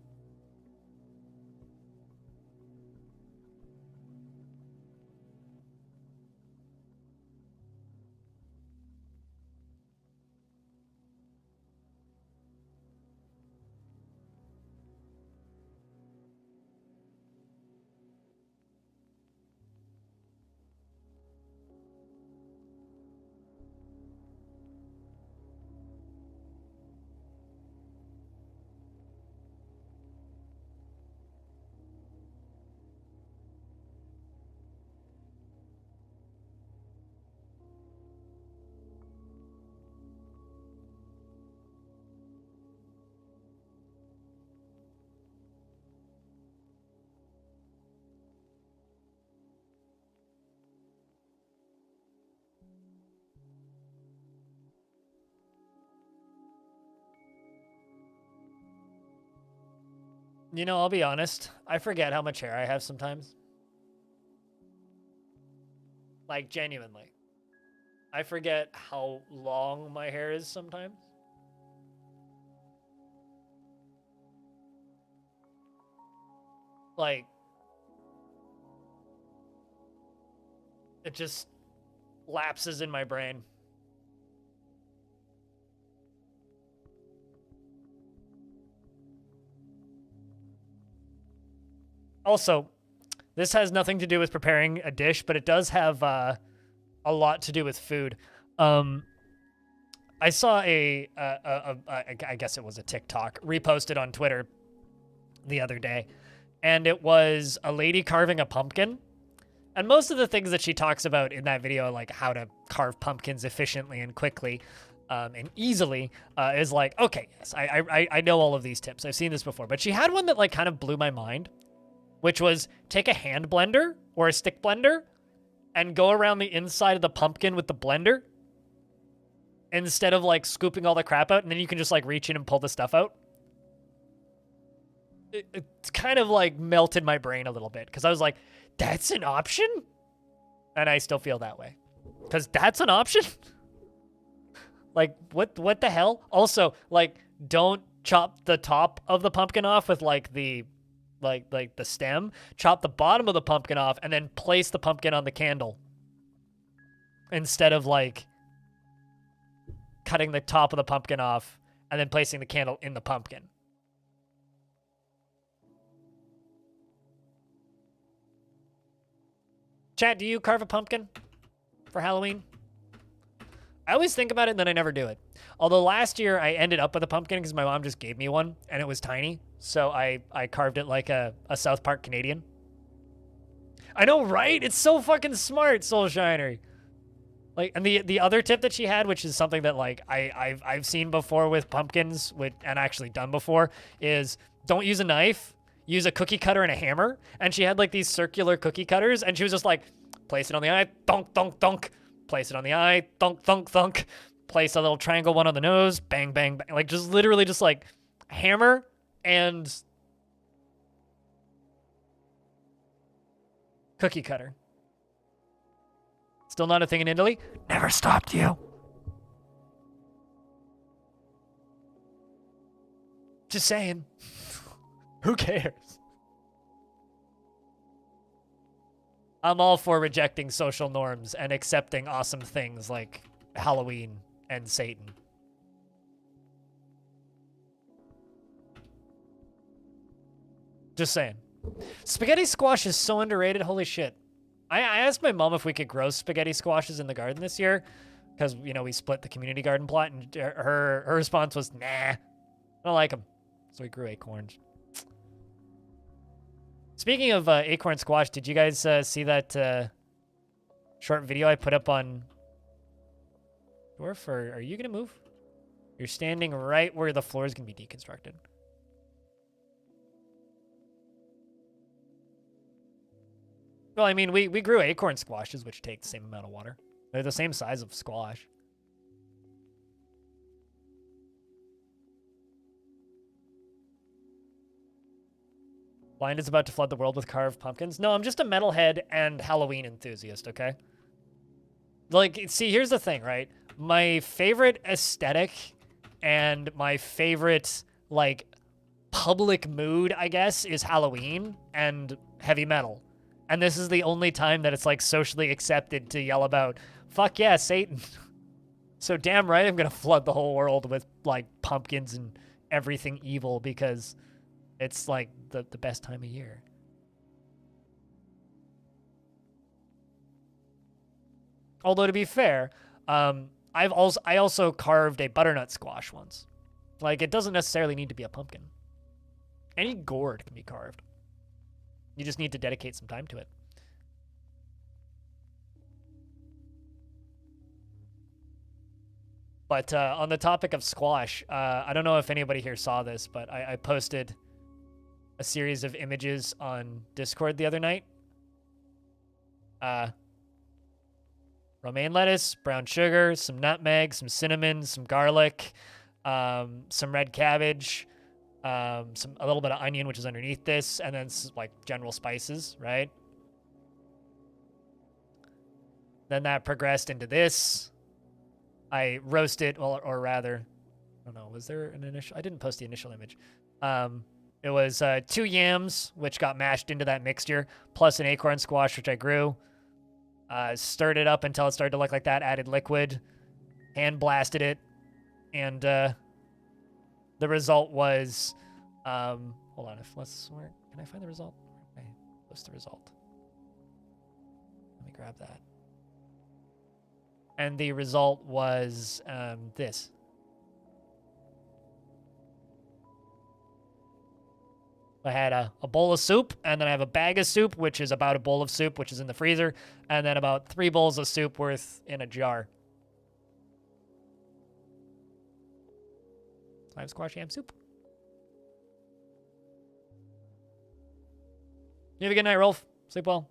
You know, I'll be honest. I forget how much hair I have sometimes. Like, genuinely. I forget how long my hair is sometimes. Like, it just lapses in my brain. Also, this has nothing to do with preparing a dish, but it does have a lot to do with food. I saw I guess it was a TikTok, reposted on Twitter the other day, and it was a lady carving a pumpkin. And most of the things that she talks about in that video, like how to carve pumpkins efficiently and quickly and easily, is like, okay, yes, I know all of these tips. I've seen this before. But she had one that like kind of blew my mind, which was take a hand blender or a stick blender and go around the inside of the pumpkin with the blender instead of like scooping all the crap out, and then you can just like reach in and pull the stuff out. It's kind of like melted my brain a little bit because I was like, that's an option? And I still feel that way because that's an option? Like, what the hell? Also, like, don't chop the top of the pumpkin off with like the the stem. Chop the bottom of the pumpkin off and then place the pumpkin on the candle instead of like cutting the top of the pumpkin off and then placing the candle in the pumpkin. Chat, do you carve a pumpkin for Halloween? I always think about it and then I never do it. Although last year I ended up with a pumpkin because my mom just gave me one and it was tiny. So I carved it like a South Park Canadian. I know, right? It's so fucking smart, Soul Shiner. Like, and the other tip that she had, which is something that like I've seen before with pumpkins, and actually done before, is don't use a knife, use a cookie cutter and a hammer. And she had like these circular cookie cutters, and she was just like, place it on the eye, thunk, thunk, thunk. Place it on the eye, thunk, thunk, thunk. Place a little triangle one on the nose, bang, bang, bang. Like, just literally just like hammer and cookie cutter. Still not a thing in Italy? Never stopped you. Just saying. Who cares? I'm all for rejecting social norms and accepting awesome things like Halloween and Satan. Just saying. Spaghetti squash is so underrated. Holy shit. I asked my mom if we could grow spaghetti squashes in the garden this year because, you know, we split the community garden plot, and her response was, nah, I don't like them. So we grew acorns. Speaking of acorn squash, did you guys see that short video I put up on Dwarf? Or are you going to move? You're standing right where the floor is going to be deconstructed. Well, I mean, we grew acorn squashes, which take the same amount of water. They're the same size of squash. Blind is about to flood the world with carved pumpkins. No, I'm just a metalhead and Halloween enthusiast, okay? Like, see, here's the thing, right? My favorite aesthetic and my favorite, like, public mood, I guess, is Halloween and heavy metal. And this is the only time that it's, like, socially accepted to yell about, fuck yeah, Satan. So damn right I'm gonna flood the whole world with, like, pumpkins and everything evil because it's, like, the best time of year. Although, to be fair, I also carved a butternut squash once. Like, it doesn't necessarily need to be a pumpkin. Any gourd can be carved. You just need to dedicate some time to it. But on the topic of squash, I don't know if anybody here saw this, but I posted a series of images on Discord the other night. Romaine lettuce, brown sugar, some nutmeg, some cinnamon, some garlic, some red cabbage, a little bit of onion, which is underneath this, and then like general spices, right? Then that progressed into this. I roasted, well, or rather, I don't know, was there an initial? I didn't post the initial image. It was 2 yams, which got mashed into that mixture, plus an acorn squash, which I grew. Stirred it up until it started to look like that, added liquid, hand blasted it, and the result was, hold on, where can I find the result? Okay, what's the result? Let me grab that. And the result was this. I had a bowl of soup, and then I have a bag of soup, which is about a bowl of soup, which is in the freezer, and then about 3 bowls of soup worth in a jar. I have squash yam soup. You have a good night, Rolf. Sleep well.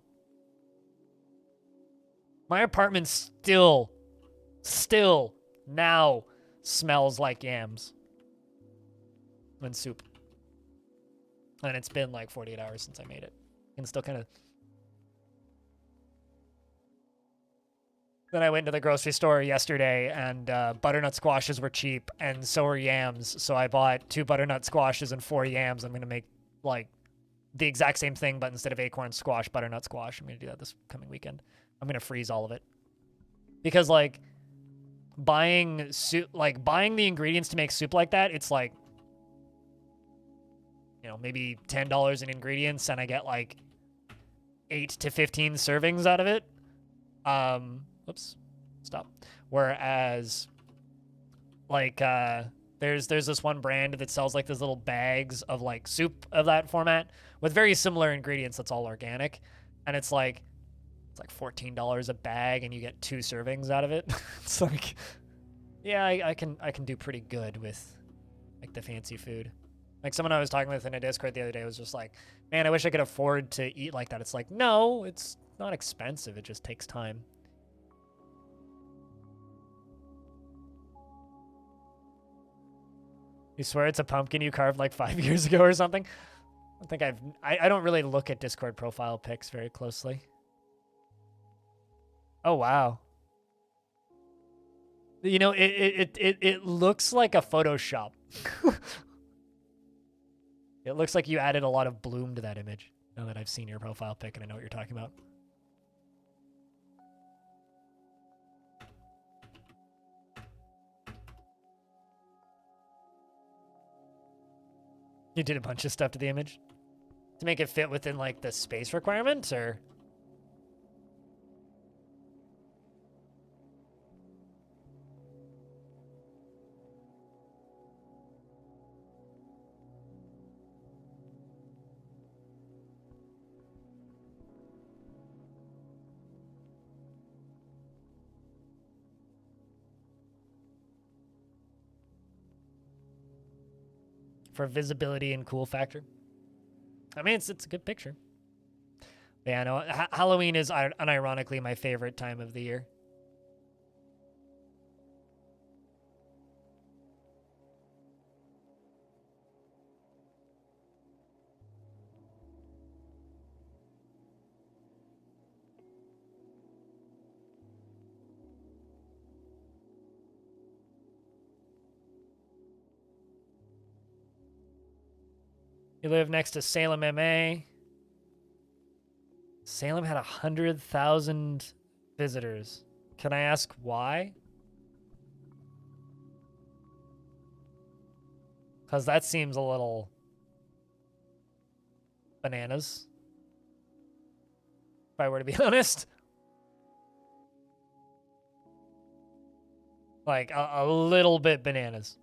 My apartment still now smells like yams and soup. And it's been like 48 hours since I made it. And still kind of... Then I went to the grocery store yesterday, and butternut squashes were cheap, and so were yams. So I bought 2 butternut squashes and 4 yams. I'm going to make, like, the exact same thing, but instead of acorn squash, butternut squash. I'm going to do that this coming weekend. I'm going to freeze all of it. Because, like, buying the ingredients to make soup like that, it's like, you know, maybe $10 in ingredients, and I get like 8 to 15 servings out of it. Oops, stop. Whereas, like, there's this one brand that sells like these little bags of like soup of that format with very similar ingredients. That's all organic, and it's like $14 a bag, and you get 2 servings out of it. It's like, yeah, I can do pretty good with like the fancy food. Like, someone I was talking with in a Discord the other day was just like, man, I wish I could afford to eat like that. It's like, no, it's not expensive. It just takes time. You swear it's a pumpkin you carved like 5 years ago or something? I don't really look at Discord profile pics very closely. Oh, wow. You know, it looks like a Photoshop. It looks like you added a lot of bloom to that image, now that I've seen your profile pic and I know what you're talking about. You did a bunch of stuff to the image. To make it fit within, like, the space requirement, or? For visibility and cool factor. I mean, it's a good picture. Yeah, no, Halloween is unironically my favorite time of the year. You live next to Salem, MA. Salem had 100,000 visitors. Can I ask why? Because that seems a little bananas, if I were to be honest. Like, a little bit bananas.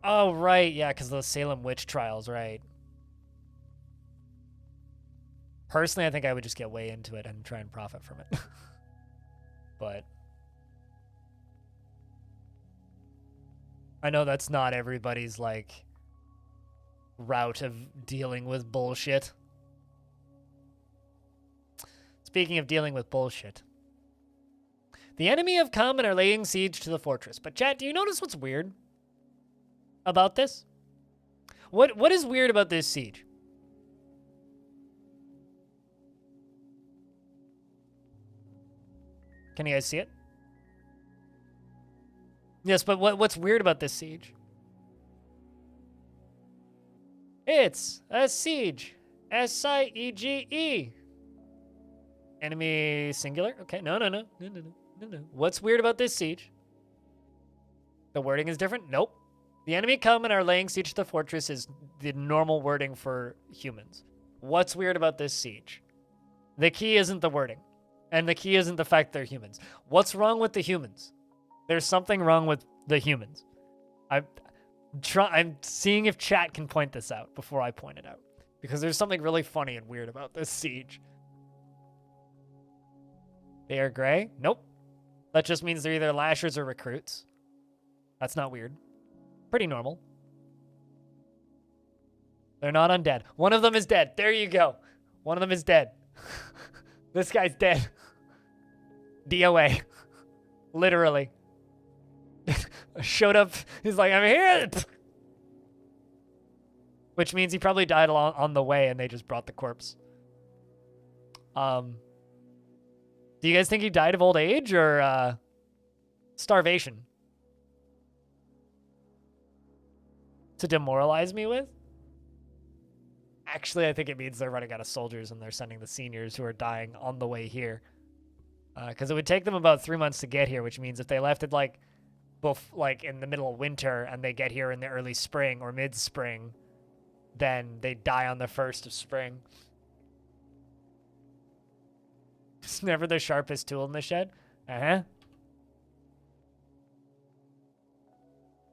Oh, right, yeah, because of the Salem witch trials, right. Personally, I think I would just get way into it and try and profit from it. But I know that's not everybody's, like, route of dealing with bullshit. Speaking of dealing with bullshit. The enemy have come and are laying siege to the fortress. But chat, do you notice what's weird about this? What is weird about this siege? Can you guys see it? Yes, but what's weird about this siege? It's a siege. S-I-E-G-E. Enemy singular? Okay, no. What's weird about this siege? The wording is different? Nope. The enemy come and are laying siege to the fortress is the normal wording for humans. What's weird about this siege? The key isn't the wording. And the key isn't the fact they're humans. What's wrong with the humans? There's something wrong with the humans. I'm seeing if chat can point this out before I point it out. Because there's something really funny and weird about this siege. They are gray? Nope. That just means they're either lashers or recruits. That's not weird. Pretty normal. They're not undead. One of them is dead. There you go. One of them is dead. This guy's dead. DOA. Literally. Showed up. He's like, I'm here. Which means he probably died on the way and they just brought the corpse. Do you guys think he died of old age or starvation? To demoralize me with? Actually, I think it means they're running out of soldiers and they're sending the seniors who are dying on the way here. Because it would take them about 3 months to get here, which means if they left it like in the middle of winter and they get here in the early spring or mid-spring, then they die on the 1st of spring. It's never the sharpest tool in the shed. Uh-huh.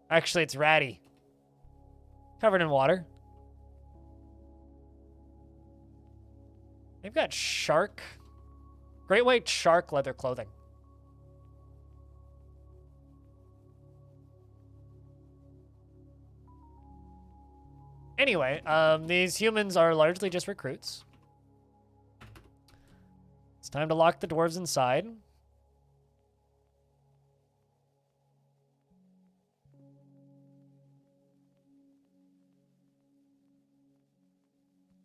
Actually, it's ratty. Covered in water. They've got great white shark leather clothing. Anyway, these humans are largely just recruits. It's time to lock the dwarves inside.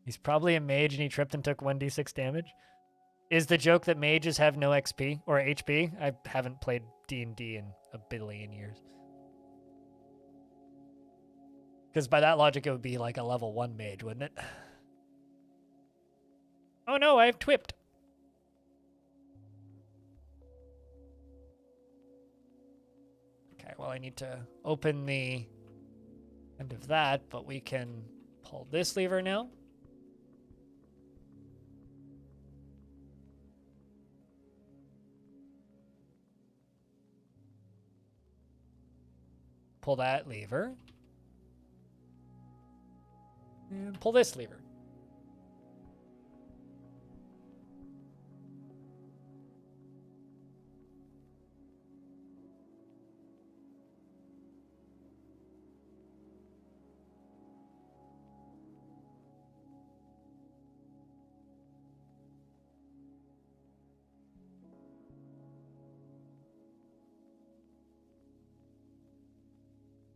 He's probably a mage and he tripped and took 1d6 damage. Is the joke that mages have no XP or HP? I haven't played D&D in a billion years. Because by that logic, it would be like a level 1 mage, wouldn't it? Oh no, I've twipped. Okay, well, I need to open the End of that, but we can pull this lever now. Pull that lever. And pull this lever.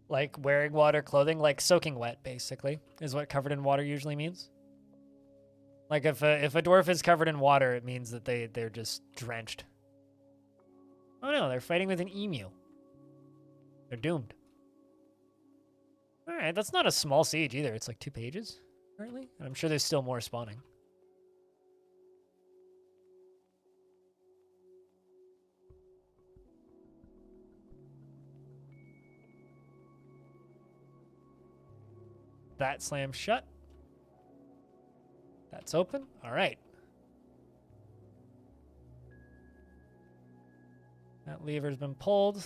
Like wearing water clothing, like soaking wet, basically, is what covered in water usually means. Like if a dwarf is covered in water, it means that they're just drenched. Oh no, they're fighting with an emu. They're doomed. All right, that's not a small siege either. It's like 2 pages, apparently. And I'm sure there's still more spawning. That slams shut. That's open. All right. That lever's been pulled.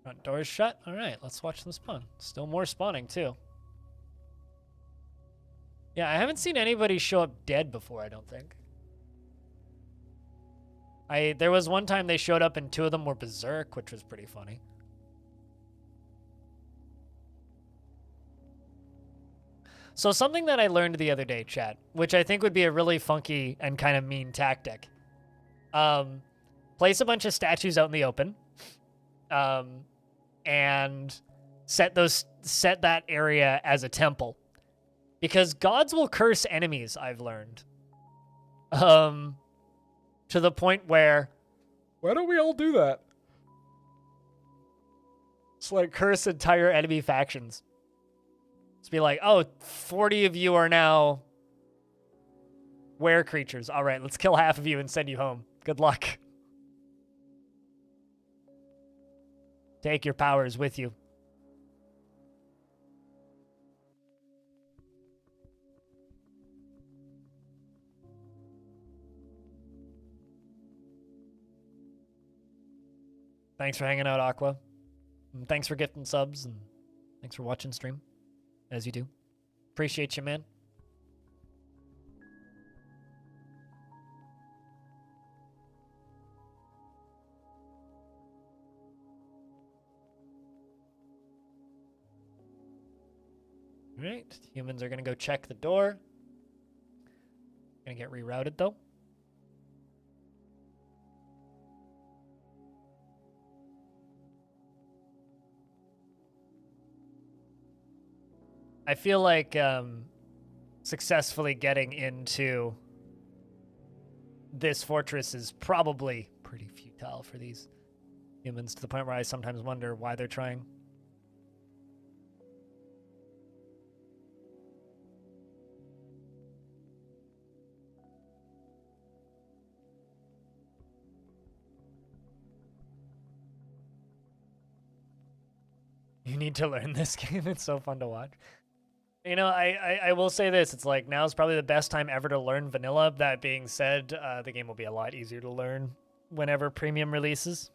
Front door's shut. All right, let's watch them spawn. Still more spawning, too. Yeah, I haven't seen anybody show up dead before, I don't think. There was one time they showed up and 2 of them were berserk, which was pretty funny. So something that I learned the other day, chat, which I think would be a really funky and kind of mean tactic. Place a bunch of statues out in the open. And set that area as a temple. Because gods will curse enemies, I've learned. To the point where, why don't we all do that? It's like curse entire enemy factions. Just be like, oh, 40 of you are now were creatures. All right, let's kill half of you and send you home. Good luck. Take your powers with you. Thanks for hanging out, Aqua. And thanks for gifting subs, and thanks for watching stream, as you do. Appreciate you, man. All right, humans are gonna go check the door. Gonna get rerouted though. I feel like successfully getting into this fortress is probably pretty futile for these humans, to the point where I sometimes wonder why they're trying. You need to learn this game. It's so fun to watch. You know, I will say this. It's like, now's probably the best time ever to learn vanilla. That being said, the game will be a lot easier to learn whenever premium releases.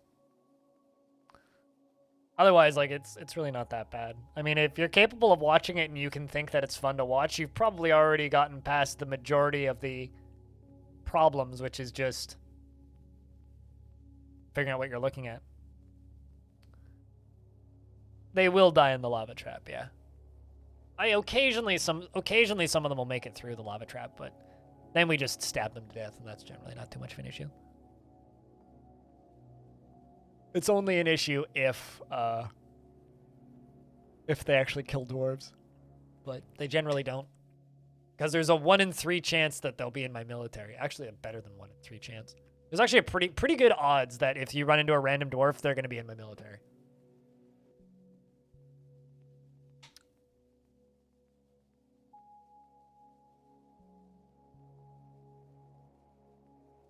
Otherwise, like, it's really not that bad. I mean, if you're capable of watching it and you can think that it's fun to watch, you've probably already gotten past the majority of the problems, which is just figuring out what you're looking at. They will die in the lava trap, yeah. Occasionally some of them will make it through the lava trap, but then we just stab them to death, and that's generally not too much of an issue. It's only an issue if they actually kill dwarves, but they generally don't, because there's a 1 in 3 chance that they'll be in my military. Actually, a better than 1 in 3 chance. There's actually a pretty good odds that if you run into a random dwarf, they're going to be in my military.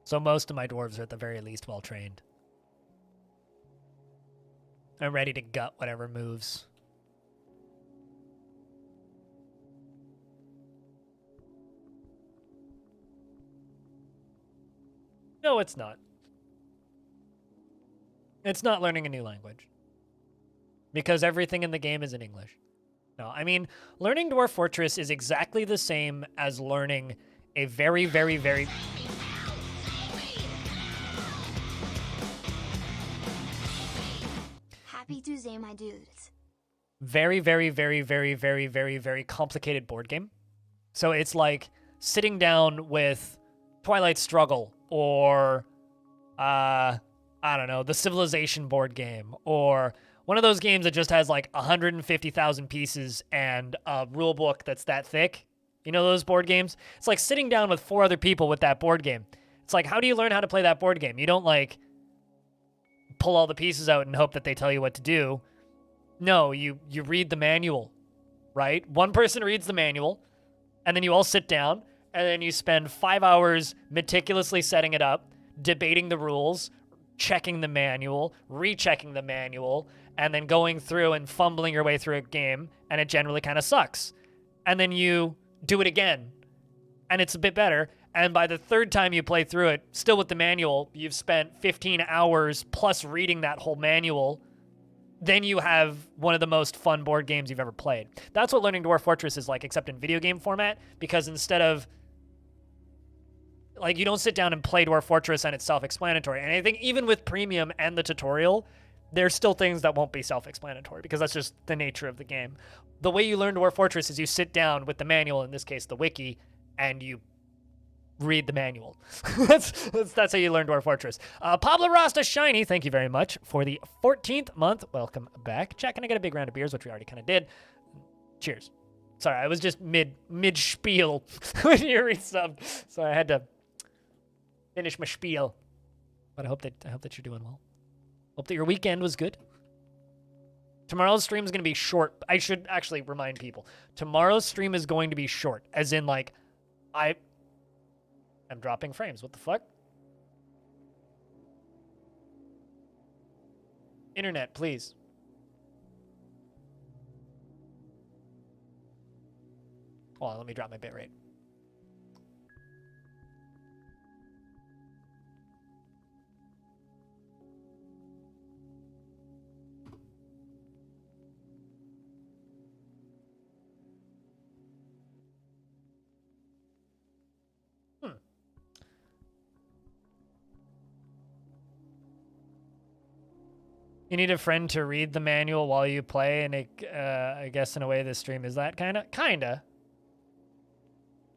So most of my dwarves are at the very least well trained. I'm ready to gut whatever moves. No, it's not. It's not learning a new language. Because everything in the game is in English. No, I mean, learning Dwarf Fortress is exactly the same as learning a very, very, very... Happy Tuesday, my dudes. Very, very, very, very, very, very, very complicated board game. So it's like sitting down with Twilight Struggle or, I don't know, the Civilization board game, or one of those games that just has like 150,000 pieces and a rule book that's that thick. You know those board games? It's like sitting down with 4 other people with that board game. It's like, how do you learn how to play that board game? You don't like pull all the pieces out and hope that they tell you what to do. No, you read the manual, right? One person reads the manual, and then you all sit down, and then you spend 5 hours meticulously setting it up, debating the rules, checking the manual, rechecking the manual, and then going through and fumbling your way through a game, and it generally kind of sucks. And then you do it again, and it's a bit better. And by the 3rd time you play through it, still with the manual, you've spent 15 hours plus reading that whole manual. Then you have one of the most fun board games you've ever played. That's what learning Dwarf Fortress is like, except in video game format, because instead of, like, you don't sit down and play Dwarf Fortress and it's self-explanatory. And I think even with Premium and the tutorial, there's still things that won't be self-explanatory, because that's just the nature of the game. The way you learn Dwarf Fortress is you sit down with the manual, in this case the wiki, and you read the manual. that's how you learn Dwarf Fortress. Pablo Rasta Shiny, thank you very much for the 14th month. Welcome back. Chat, can I get a big round of beers, which we already kind of did. Cheers. Sorry, I was just mid spiel when you resubbed, so I had to finish my spiel. But I hope that you're doing well. Hope that your weekend was good. Tomorrow's stream is going to be short. I should actually remind people. Tomorrow's stream is going to be short, as in, like, I'm dropping frames. What the fuck? Internet, please. Hold on, let me drop my bitrate. You need a friend to read the manual while you play, and I guess in a way this stream is that kinda.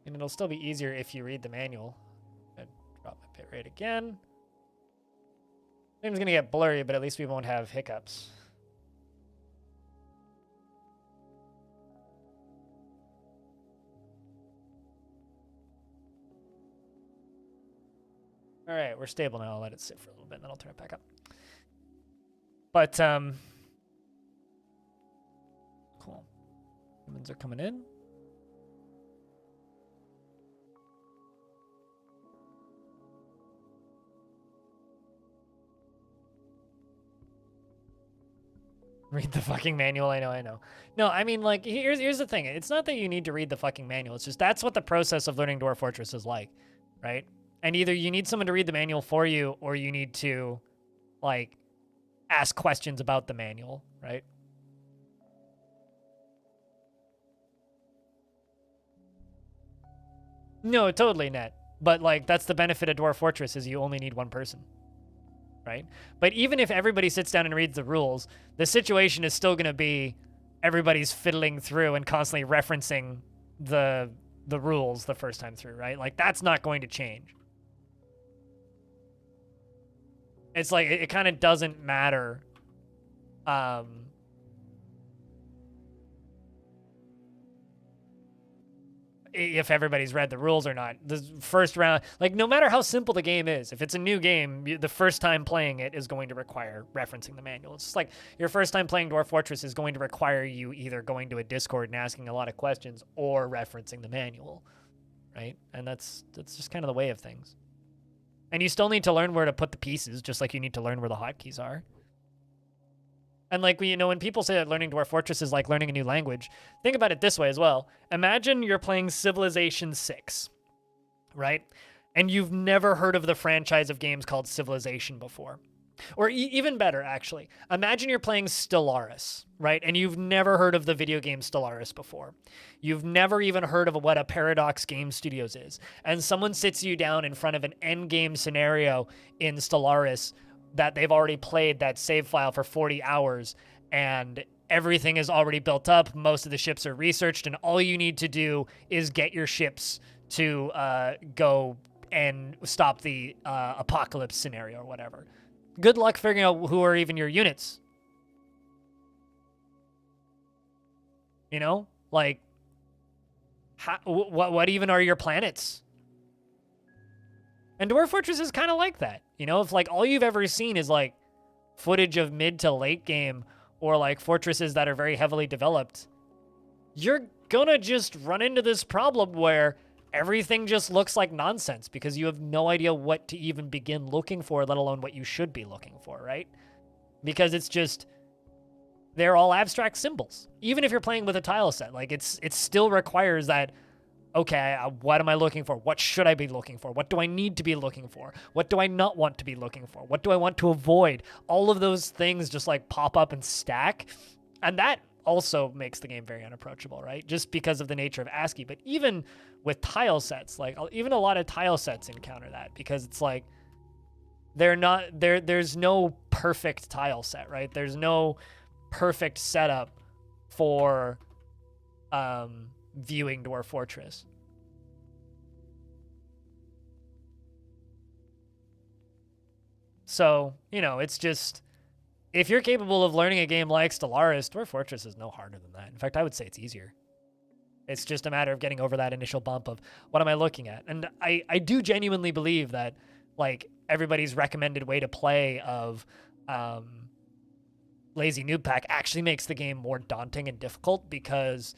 And it'll still be easier if you read the manual. I drop my bitrate again. Stream's gonna get blurry, but at least we won't have hiccups. All right, we're stable now. I'll let it sit for a little bit, and then I'll turn it back up. But, cool. Humans are coming in. Read the fucking manual, I know. No, I mean, like, here's the thing. It's not that you need to read the fucking manual. It's just that's what the process of learning Dwarf Fortress is like, right? And either you need someone to read the manual for you, or you need to, like, ask questions about the manual, right? No, totally, Net. But, like, that's the benefit of Dwarf Fortress, is you only need one person, right? But even if everybody sits down and reads the rules, the situation is still going to be everybody's fiddling through and constantly referencing the rules the first time through, right? Like, that's not going to change. It's like, it kind of doesn't matter. If everybody's read the rules or not. The first round, like, no matter how simple the game is, if it's a new game, the first time playing it is going to require referencing the manual. It's just like your first time playing Dwarf Fortress is going to require you either going to a Discord and asking a lot of questions or referencing the manual, right? And that's just kind of the way of things. And you still need to learn where to put the pieces, just like you need to learn where the hotkeys are. And like, when people say that learning Dwarf Fortress is like learning a new language, think about it this way as well. Imagine you're playing Civilization 6, right? And you've never heard of the franchise of games called Civilization before. Or even better, actually. Imagine you're playing Stellaris, right? And you've never heard of the video game Stellaris before. You've never even heard of what a Paradox Game Studios is. And someone sits you down in front of an endgame scenario in Stellaris that they've already played that save file for 40 hours, and everything is already built up. Most of the ships are researched, and all you need to do is get your ships to go and stop the apocalypse scenario or whatever. Good luck figuring out who are even your units. You know, like, what even are your planets? And Dwarf Fortress is kind of like that. You know, if like all you've ever seen is like footage of mid to late game or like fortresses that are very heavily developed, you're gonna just run into this problem where everything just looks like nonsense because you have no idea what to even begin looking for, let alone what you should be looking for, right? Because it's just, they're all abstract symbols. Even if you're playing with a tile set, like it still requires that, okay, what am I looking for? What should I be looking for? What do I need to be looking for? What do I not want to be looking for? What do I want to avoid? All of those things just like pop up and stack. And that also makes the game very unapproachable, right? Just because of the nature of ASCII. But even with tile sets, like even a lot of tile sets encounter that because it's like there's no perfect tile set, right? There's no perfect setup for viewing Dwarf Fortress. So, you know, it's just, if you're capable of learning a game like Stellaris, Dwarf Fortress is no harder than that. In fact, I would say it's easier. It's just a matter of getting over that initial bump of what am I looking at? And I do genuinely believe that like everybody's recommended way to play of Lazy Noob Pack actually makes the game more daunting and difficult because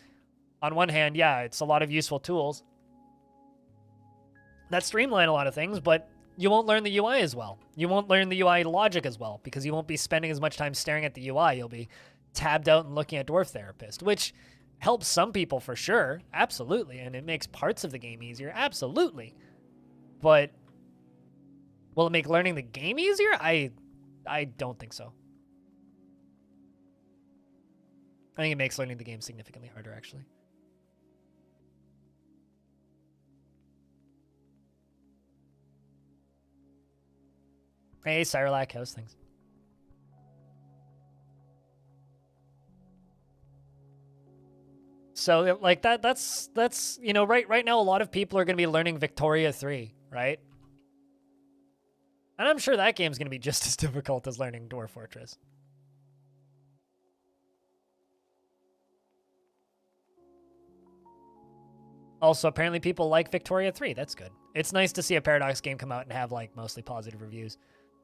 on one hand, yeah, it's a lot of useful tools that streamline a lot of things, but you won't learn the UI as well. You won't learn the UI logic as well because you won't be spending as much time staring at the UI. You'll be tabbed out and looking at Dwarf Therapist, which helps some people for sure, absolutely, and it makes parts of the game easier, absolutely. But will it make learning the game easier? I don't think so. I think it makes learning the game significantly harder, actually. Hey, Cyrolac, how's things? So like that's you know, right now a lot of people are going to be learning Victoria 3, right? And I'm sure that game's going to be just as difficult as learning Dwarf Fortress. Also, apparently people like Victoria 3. That's good. It's nice to see a Paradox game come out and have like mostly positive reviews.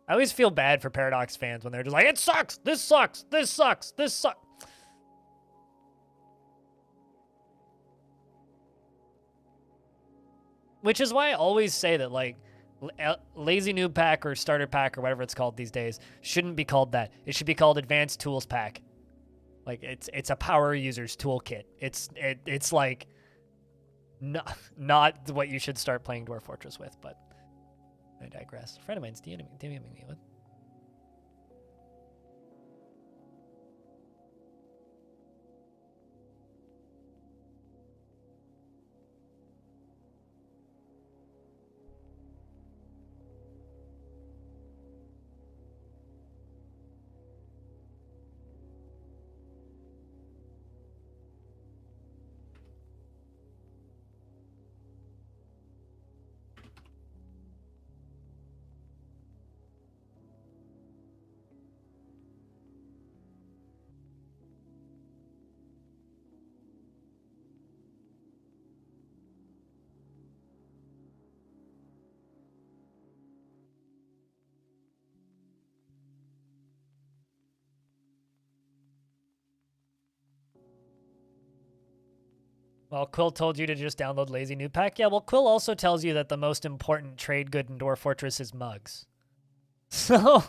I always feel bad for Paradox fans when they're just like, it sucks, this sucks, this sucks, this sucks. Which is why I always say that like Lazy Noob Pack or Starter Pack or whatever it's called these days shouldn't be called that. It should be called Advanced Tools Pack. Like it's a power user's toolkit. It's like not what you should start playing Dwarf Fortress with, but I digress. A friend of mine's DMing me with. Well, Quill told you to just download Lazy Noob Pack. Yeah, well, Quill also tells you that the most important trade good in Dwarf Fortress is mugs. So,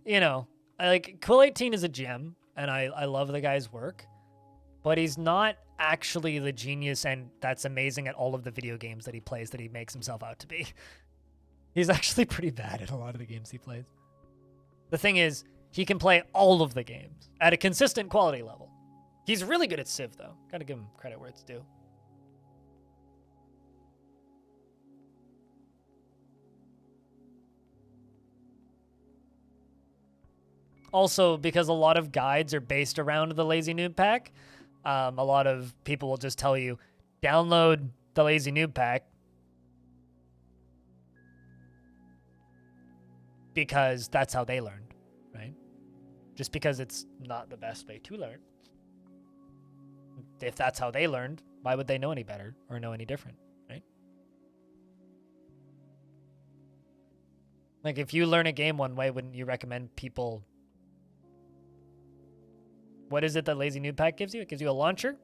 you know, like, Quill 18 is a gem. and I love the guy's work, but he's not actually the genius and that's amazing at all of the video games that he plays that he makes himself out to be. He's actually pretty bad at a lot of the games he plays. The thing is, he can play all of the games at a consistent quality level. He's really good at Civ, though. Gotta give him credit where it's due. Also, because a lot of guides are based around the Lazy Noob Pack, a lot of people will just tell you, download the Lazy Noob Pack because that's how they learned, right? Just because it's not the best way to learn. If that's how they learned, why would they know any better or know any different, right? Like, if you learn a game one way, wouldn't you recommend people... What is it that Lazy Noob Pack gives you? It gives you a launcher.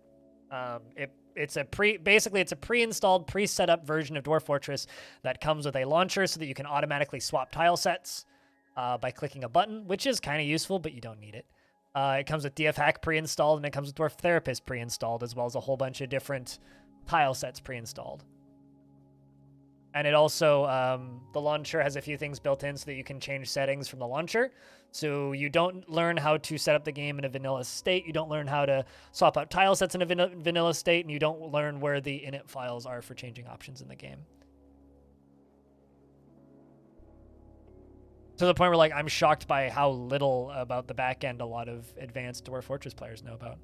It's a pre-installed, pre-set up version of Dwarf Fortress that comes with a launcher so that you can automatically swap tile sets by clicking a button, which is kind of useful, but you don't need it. It comes with DF Hack pre-installed, and it comes with Dwarf Therapist pre-installed, as well as a whole bunch of different tile sets pre-installed. And it also, the launcher has a few things built in so that you can change settings from the launcher. So you don't learn how to set up the game in a vanilla state, you don't learn how to swap out tile sets in a vanilla state, and you don't learn where the init files are for changing options in the game. To the point where, like, I'm shocked by how little about the back end a lot of advanced Dwarf Fortress players know about.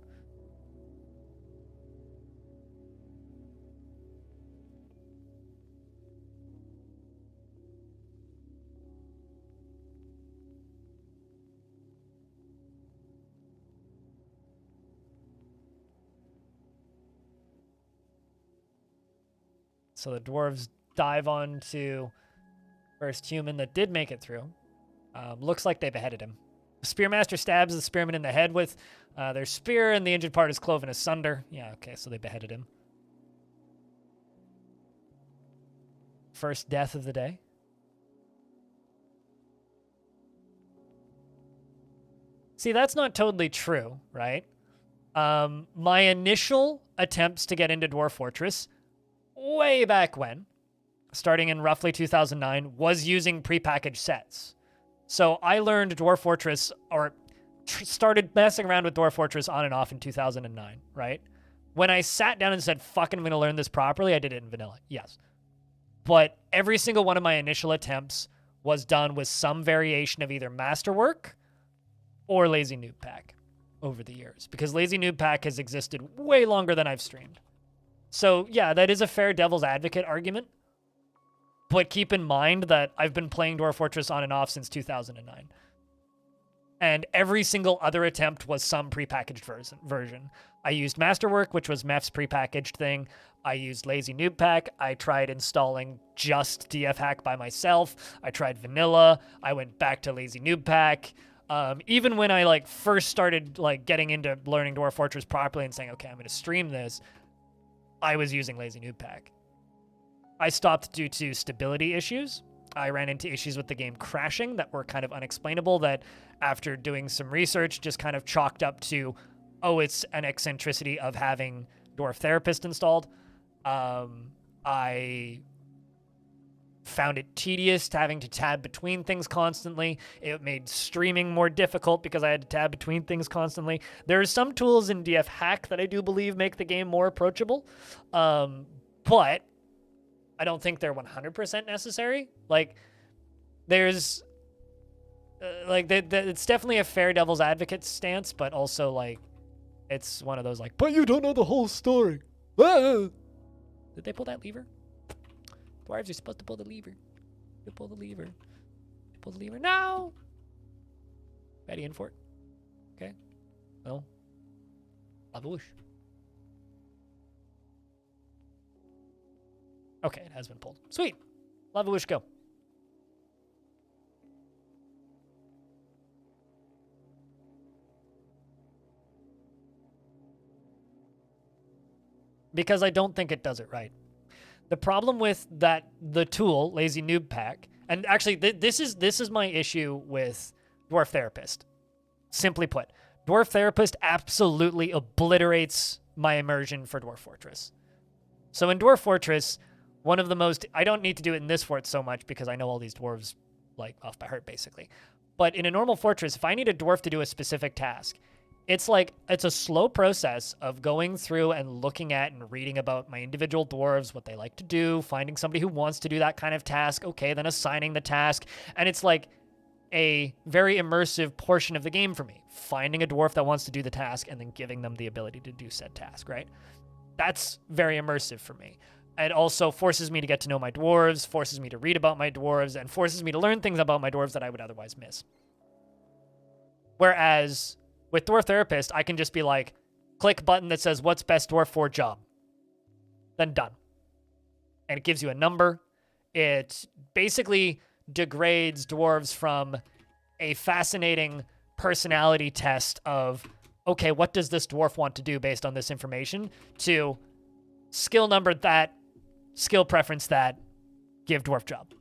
So the dwarves dive on to first human that did make it through. Looks like they beheaded him. Spearmaster stabs the spearman in the head with their spear, and the injured part is cloven asunder. Yeah, okay, so they beheaded him. First death of the day. See, that's not totally true, right? My initial attempts to get into Dwarf Fortress, way back when, starting in roughly 2009, was using prepackaged sets. So I learned Dwarf Fortress, or started messing around with Dwarf Fortress on and off in 2009, right? When I sat down and said, fuck, I'm going to learn this properly, I did it in vanilla, yes. But every single one of my initial attempts was done with some variation of either Masterwork or Lazy Noob Pack over the years, because Lazy Noob Pack has existed way longer than I've streamed. So yeah, that is a fair devil's advocate argument. But keep in mind that I've been playing Dwarf Fortress on and off since 2009. And every single other attempt was some prepackaged version. I used Masterwork, which was Meph's prepackaged thing. I used Lazy Noob Pack. I tried installing just DF Hack by myself. I tried vanilla. I went back to Lazy Noob Pack. Even when I first started getting into learning Dwarf Fortress properly and saying, okay, I'm going to stream this, I was using Lazy Noob Pack. I stopped due to stability issues. I ran into issues with the game crashing that were kind of unexplainable, that after doing some research just kind of chalked up to, oh, it's an eccentricity of having Dwarf Therapist installed. I found it tedious having to tab between things constantly. It made streaming more difficult because I had to tab between things constantly. There are some tools in DF Hack that I do believe make the game more approachable, but I don't think they're 100% necessary. There's it's definitely a fair devil's advocate stance, but also it's one of those but you don't know the whole story. Ah! Did they pull that lever? Dwarves are supposed to pull the lever. You pull the lever. You pull the lever. No! Ready in for it. Okay. Well, lava whoosh. Okay, it has been pulled. Sweet. Lava whoosh, go. Because I don't think it does it right. The problem with the tool, Lazy Noob Pack, and actually this is my issue with Dwarf Therapist. Simply put, Dwarf Therapist absolutely obliterates my immersion for Dwarf Fortress. So in Dwarf Fortress, one of the most... I don't need to do it in this fort so much because I know all these dwarves, like, off by heart, basically. But in a normal fortress, if I need a dwarf to do a specific task, it's a slow process of going through and looking at and reading about my individual dwarves, what they like to do, finding somebody who wants to do that kind of task, okay, then assigning the task. And it's like a very immersive portion of the game for me, finding a dwarf that wants to do the task and then giving them the ability to do said task, right? That's very immersive for me. It also forces me to get to know my dwarves, forces me to read about my dwarves, and forces me to learn things about my dwarves that I would otherwise miss. Whereas with Dwarf Therapist, I can just be like, click button that says, what's best dwarf for job? Then done. And it gives you a number. It basically degrades dwarves from a fascinating personality test of, okay, what does this dwarf want to do based on this information, to skill number that, skill preference that, give dwarf job.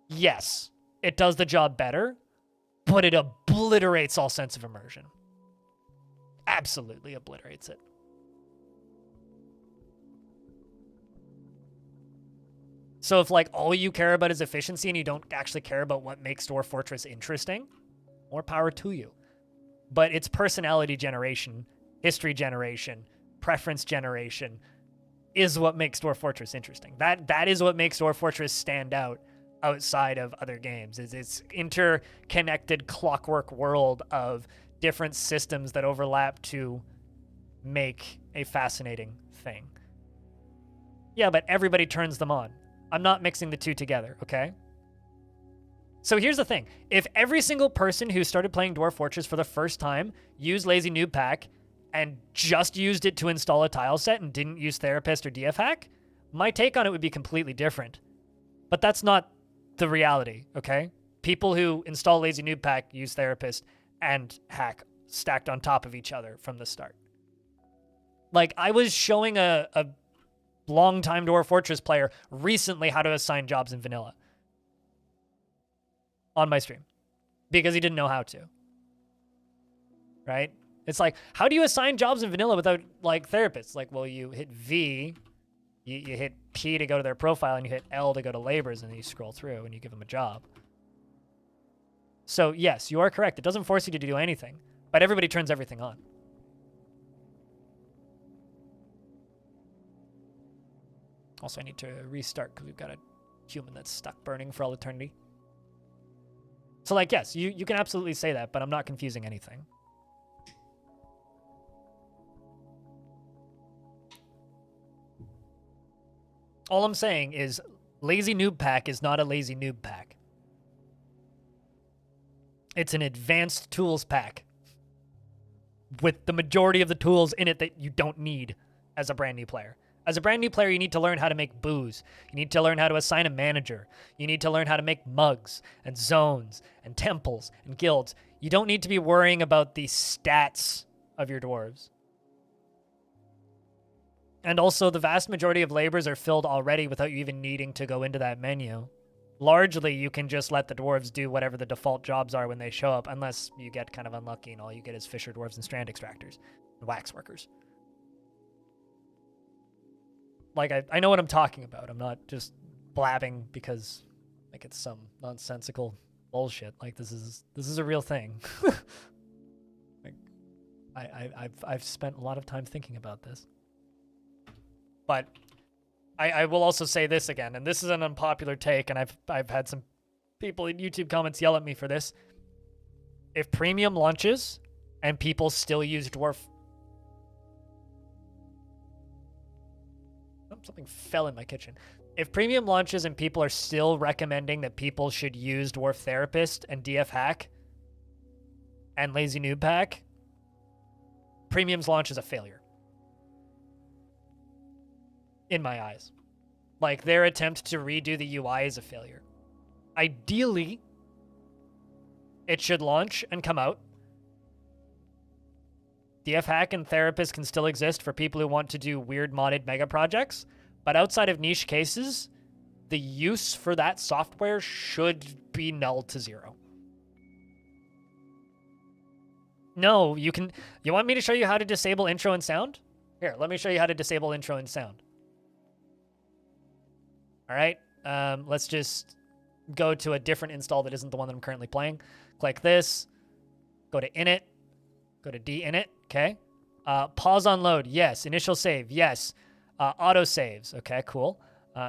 Yes, it does the job better, but it obliterates all sense of immersion. Absolutely obliterates it. So if like all you care about is efficiency and you don't actually care about what makes Dwarf Fortress interesting, more power to you. But it's personality generation, history generation, preference generation is what makes Dwarf Fortress interesting. That is what makes Dwarf Fortress stand out outside of other games. Is its interconnected clockwork world of different systems that overlap to make a fascinating thing. Yeah, but everybody turns them on. I'm not mixing the two together, okay? So here's the thing. If every single person who started playing Dwarf Fortress for the first time used Lazy Noob Pack and just used it to install a tile set and didn't use Therapist or DF Hack, my take on it would be completely different. But that's not the reality, okay? People who install Lazy Noob Pack use Therapist and Hack stacked on top of each other from the start. Like, I was showing a long-time Dwarf Fortress player recently how to assign jobs in vanilla on my stream because he didn't know how to, right? It's like, how do you assign jobs in vanilla without like therapists? Like, well, you hit V, you hit P to go to their profile, and you hit L to go to labors, and then you scroll through and you give them a job. So yes, you are correct. It doesn't force you to do anything, but everybody turns everything on. Also, I need to restart because we've got a human that's stuck burning for all eternity. So, like, yes, you can absolutely say that, but I'm not confusing anything. All I'm saying is Lazy Noob Pack is not a Lazy Noob Pack. It's an advanced tools pack with the majority of the tools in it that you don't need as a brand new player. As a brand new player, you need to learn how to make booze. You need to learn how to assign a manager. You need to learn how to make mugs and zones and temples and guilds. You don't need to be worrying about the stats of your dwarves. And also, the vast majority of labors are filled already without you even needing to go into that menu. Largely, you can just let the dwarves do whatever the default jobs are when they show up, unless you get kind of unlucky and all you get is fisher dwarves and strand extractors and wax workers. Like, I know what I'm talking about. I'm not just blabbing because, like, it's some nonsensical bullshit. Like, this is a real thing. Like, I've spent a lot of time thinking about this. But I will also say this again, and this is an unpopular take, and I've had some people in YouTube comments yell at me for this. If Premium launches and people still use Dwarf... Oh, something fell in my kitchen. If Premium launches and people are still recommending that people should use Dwarf Therapist and DF Hack and Lazy Noob Pack, Premium's launch is a failure. In my eyes. Like, their attempt to redo the UI is a failure. Ideally, it should launch and come out. DF Hack and Therapist can still exist for people who want to do weird modded mega projects, but outside of niche cases, the use for that software should be null to zero. No, you can. You want me to show you how to disable intro and sound? Here, let me show you how to disable intro and sound. All right. Let's just go to a different install that isn't the one that I'm currently playing. Click this. Go to init. Go to dinit. Okay. Pause on load. Yes. Initial save. Yes. Auto saves. Okay. Cool.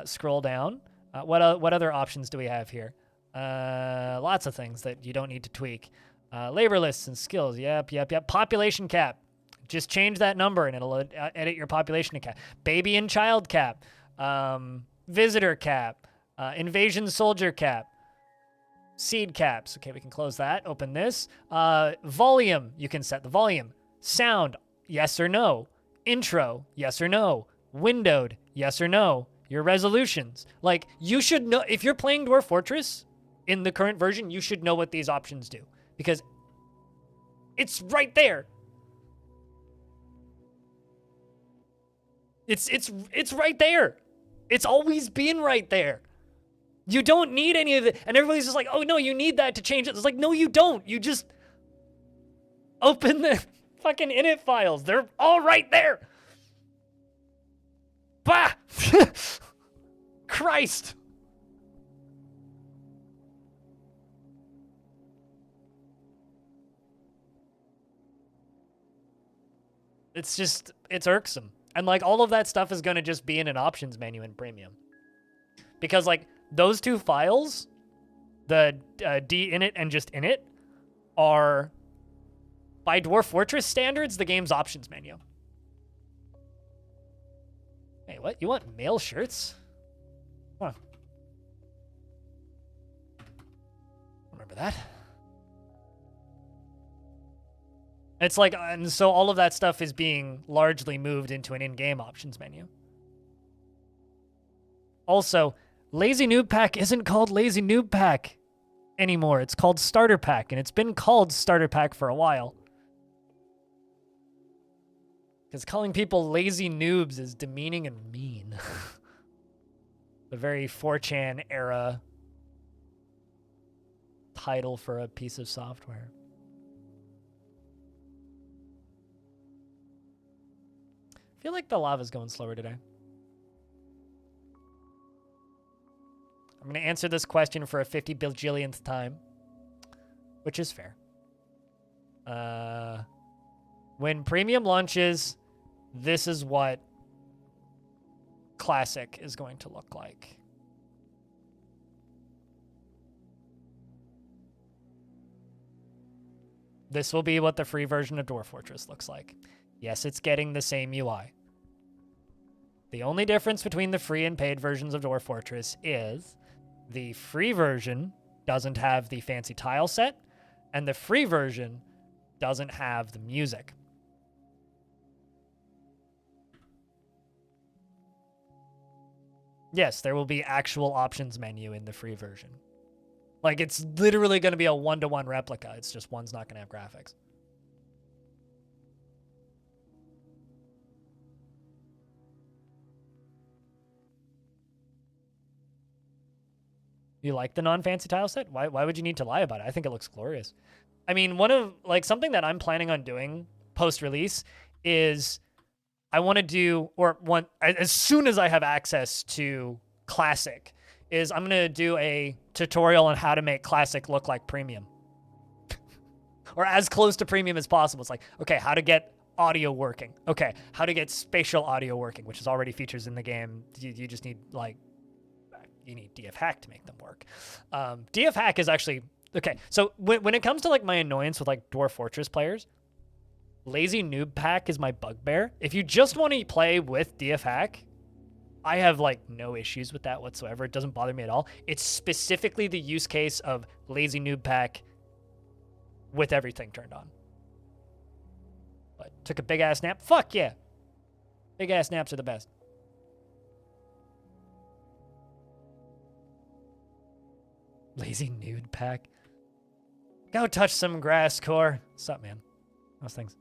Scroll down. What other options do we have here? Lots of things that you don't need to tweak. Labor lists and skills. Yep. Population cap. Just change that number and it'll edit your population cap. Baby and child cap. Visitor cap. Invasion soldier cap. Seed caps. Okay, we can close that. Open this. Volume. You can set the volume. Sound. Yes or no. Intro. Yes or no. Windowed. Yes or no. Your resolutions. Like, you should know. If you're playing Dwarf Fortress in the current version, you should know what these options do. Because it's right there. It's right there. It's always been right there. You don't need any of it. And everybody's just like, oh no, you need that to change it. It's like, no, you don't. You just open the fucking init files. They're all right there. Bah! Christ. It's irksome. And like all of that stuff is going to just be in an options menu in premium. Because like those two files, the dinit and just init, are by Dwarf Fortress standards, the game's options menu. Hey, what? You want male shirts? Huh. Remember that? It's like, and so all of that stuff is being largely moved into an in-game options menu. Also, Lazy Noob Pack isn't called Lazy Noob Pack anymore. It's called Starter Pack, and it's been called Starter Pack for a while. Because calling people lazy noobs is demeaning and mean. The very 4chan era title for a piece of software. I feel like the lava's going slower today. I'm going to answer this question for a 50 bajillionth time, which is fair. When premium launches, this is what classic is going to look like. This will be what the free version of Dwarf Fortress looks like. Yes, it's getting the same UI. The only difference between the free and paid versions of Dwarf Fortress is the free version doesn't have the fancy tile set, and the free version doesn't have the music. Yes, there will be actual options menu in the free version. Like, it's literally going to be a one-to-one replica. It's just one's not going to have graphics. You like the non-fancy tile set? Why would you need to lie about it? I think it looks glorious. I mean, something that I'm planning on doing post-release is I want to do, as soon as I have access to Classic, is I'm going to do a tutorial on how to make Classic look like Premium. Or as close to Premium as possible. It's like, okay, how to get audio working. Okay, how to get spatial audio working, which is already features in the game. You just need, like, you need DF hack to make them work. DF hack is actually, okay, so when it comes to, like, my annoyance with, like, Dwarf Fortress players, Lazy Noob Pack is my bugbear. If you just want to play with DF hack, I have, like, no issues with that whatsoever. It doesn't bother me at all. It's specifically the use case of Lazy Noob Pack with everything turned on. But took a big-ass nap? Fuck yeah. Big-ass naps are the best. Lazy Nude Pack. Go touch some grass, Core. What's up, man? How's things?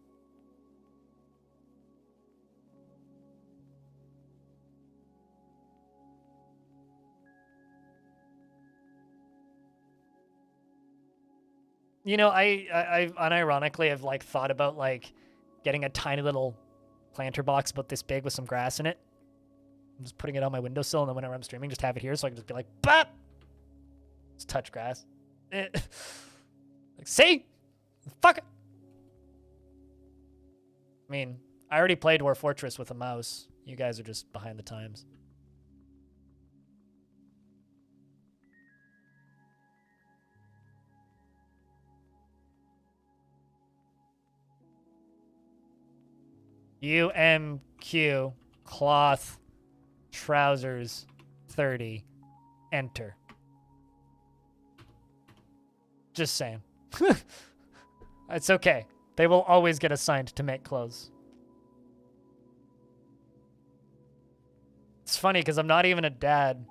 You know, I unironically have like thought about like getting a tiny little planter box about this big with some grass in it. I'm just putting it on my windowsill, and then whenever I'm streaming, just have it here so I can just be like, bop! Just touch grass. Like, see? Fuck it! I mean, I already played Dwarf Fortress with a mouse. You guys are just behind the times. UMQ cloth trousers 30 enter. Just saying. It's okay. They will always get assigned to make clothes. It's funny because I'm not even a dad.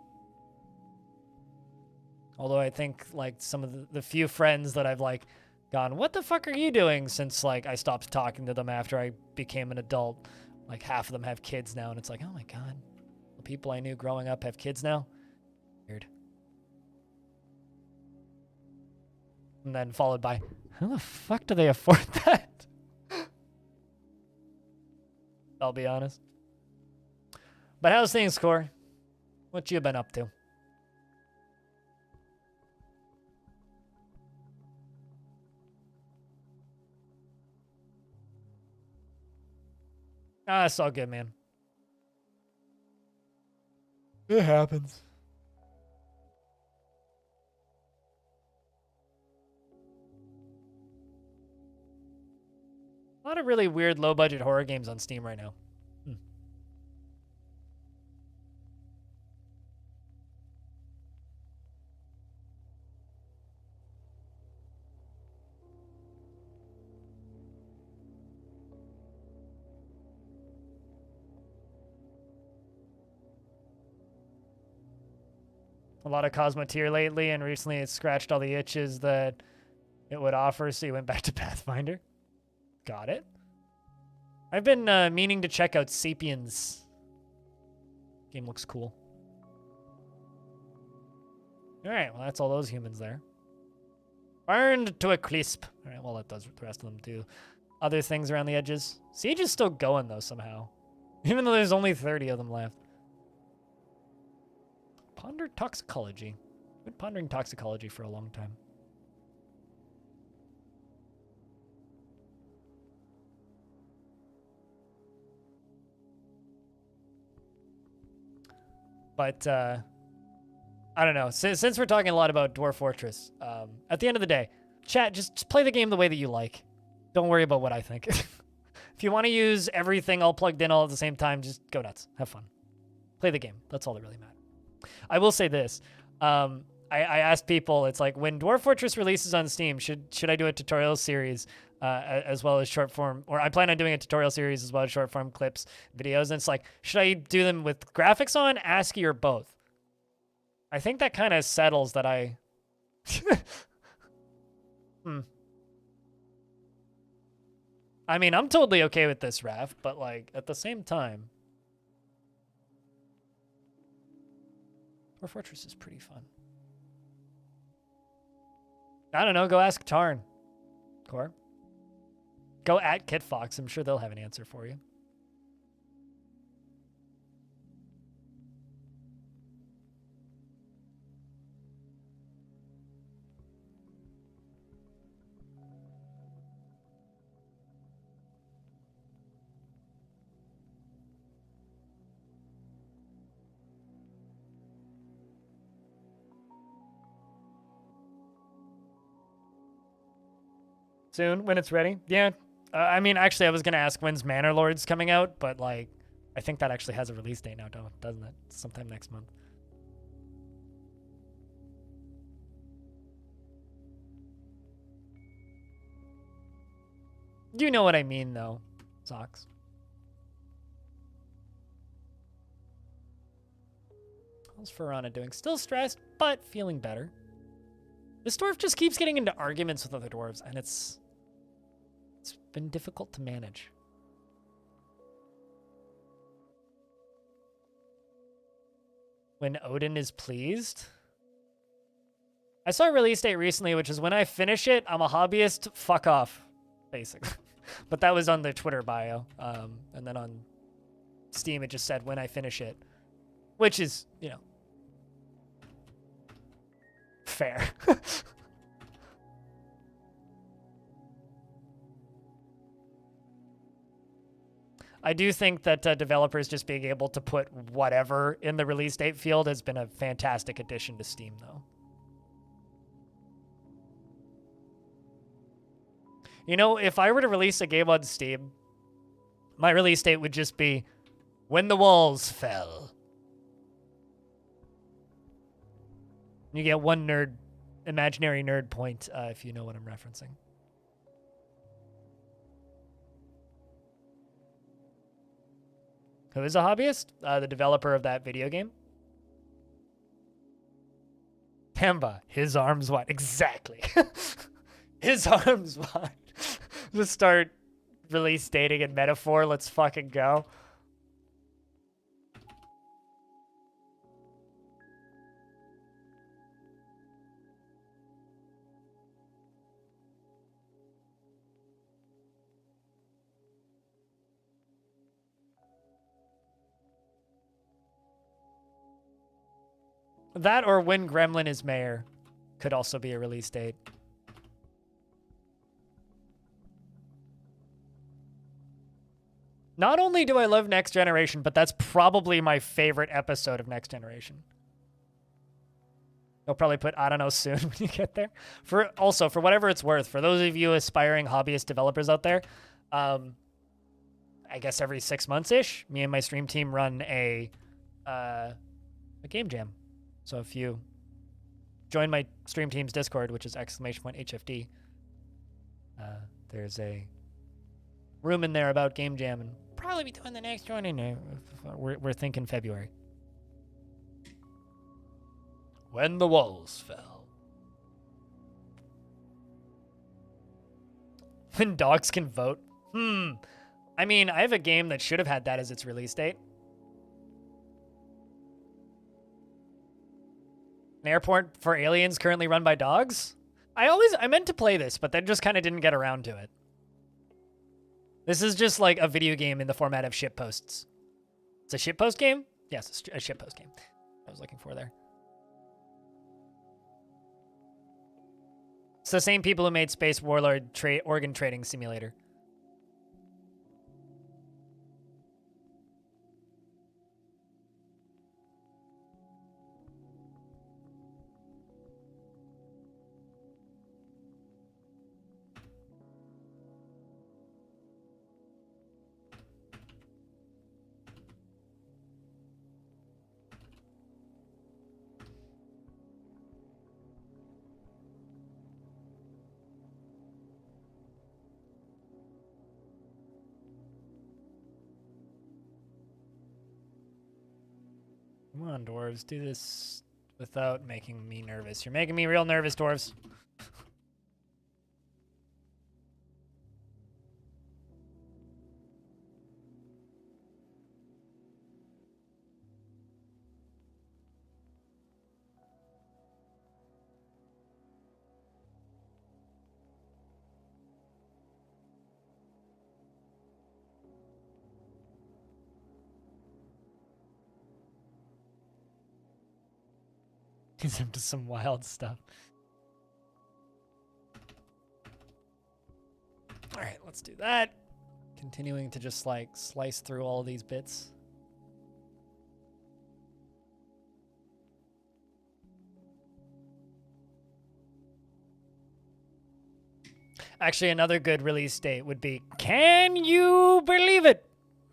Although I think like some of the few friends that I've like gone, what the fuck are you doing, since like I stopped talking to them after I became an adult. Like half of them have kids now, and it's like, oh my god, the people I knew growing up have kids now. Weird. And then followed by, how the fuck do they afford that? I'll be honest. But how's things, Core? What you been up to? Ah, it's all good, man. It happens. A lot of really weird low-budget horror games on Steam right now. A lot of Cosmo tier lately, and recently it scratched all the itches that it would offer, so you went back to Pathfinder. Got it. I've been meaning to check out Sapiens. Game looks cool. Alright, well that's all those humans there. Burned to a crisp. Alright, well that does the rest of them too. Other things around the edges. Siege is still going though somehow. Even though there's only 30 of them left. Ponder toxicology. I've been pondering toxicology for a long time. But, I don't know. Since we're talking a lot about Dwarf Fortress, at the end of the day, chat, just play the game the way that you like. Don't worry about what I think. If you want to use everything all plugged in all at the same time, just go nuts. Have fun. Play the game. That's all that really matters. I will say this. I asked people, it's like, when Dwarf Fortress releases on Steam, should I do a tutorial series as well as short form, or I plan on doing a tutorial series as well as short form clips, videos, and it's like, should I do them with graphics on, ASCII, or both? I think that kind of settles that I... I mean, I'm totally okay with this, Raph, but like, at the same time, Dwarf Fortress is pretty fun. I don't know, go ask Tarn. Core. Go at KitFox, I'm sure they'll have an answer for you. Soon, when it's ready. Yeah. I mean, actually, I was going to ask when's Manor Lords coming out, but, like, I think that actually has a release date now, doesn't it? Sometime next month. You know what I mean, though, Socks. How's Farana doing? Still stressed, but feeling better. This dwarf just keeps getting into arguments with other dwarves, and it's been difficult to manage. When Odin is pleased? I saw a release date recently, which is when I finish it, I'm a hobbyist, fuck off, basically. But that was on the Twitter bio. And then on Steam, it just said when I finish it, which is, you know, fair. I do think that developers just being able to put whatever in the release date field has been a fantastic addition to Steam, though. You know, if I were to release a game on Steam, my release date would just be when the walls fell. You get one imaginary nerd point if you know what I'm referencing. Who is a hobbyist? The developer of that video game. Pemba, his arms wide. Exactly. His arms wide. Just start release dating in metaphor. Let's fucking go. That or when Gremlin is mayor could also be a release date. Not only do I love Next Generation, but that's probably my favorite episode of Next Generation. They'll probably put, I don't know, soon when you get there. For whatever it's worth, for those of you aspiring hobbyist developers out there, I guess every 6 months-ish, me and my stream team run a game jam. So if you join my stream team's Discord, which is !HFD, there's a room in there about game jam, and probably be doing the next one in there. We're thinking February. When the walls fell. When dogs can vote. I mean, I have a game that should have had that as its release date. An airport for aliens currently run by dogs? I meant to play this, but then just kind of didn't get around to it. This is just like a video game in the format of shitposts. It's a shitpost game? Yes, it's a shitpost game. I was looking for there. It's the same people who made Space Warlord Organ Trading Simulator. Come on, dwarves. Do this without making me nervous. You're making me real nervous, dwarves. He's into some wild stuff. All right, let's do that. Continuing to just like slice through all of these bits. Actually, another good release date would be, can you believe it?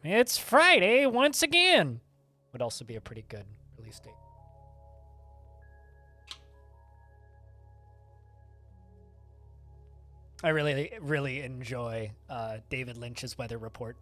It's Friday once again. Would also be a pretty good release date. I really, really enjoy David Lynch's weather report.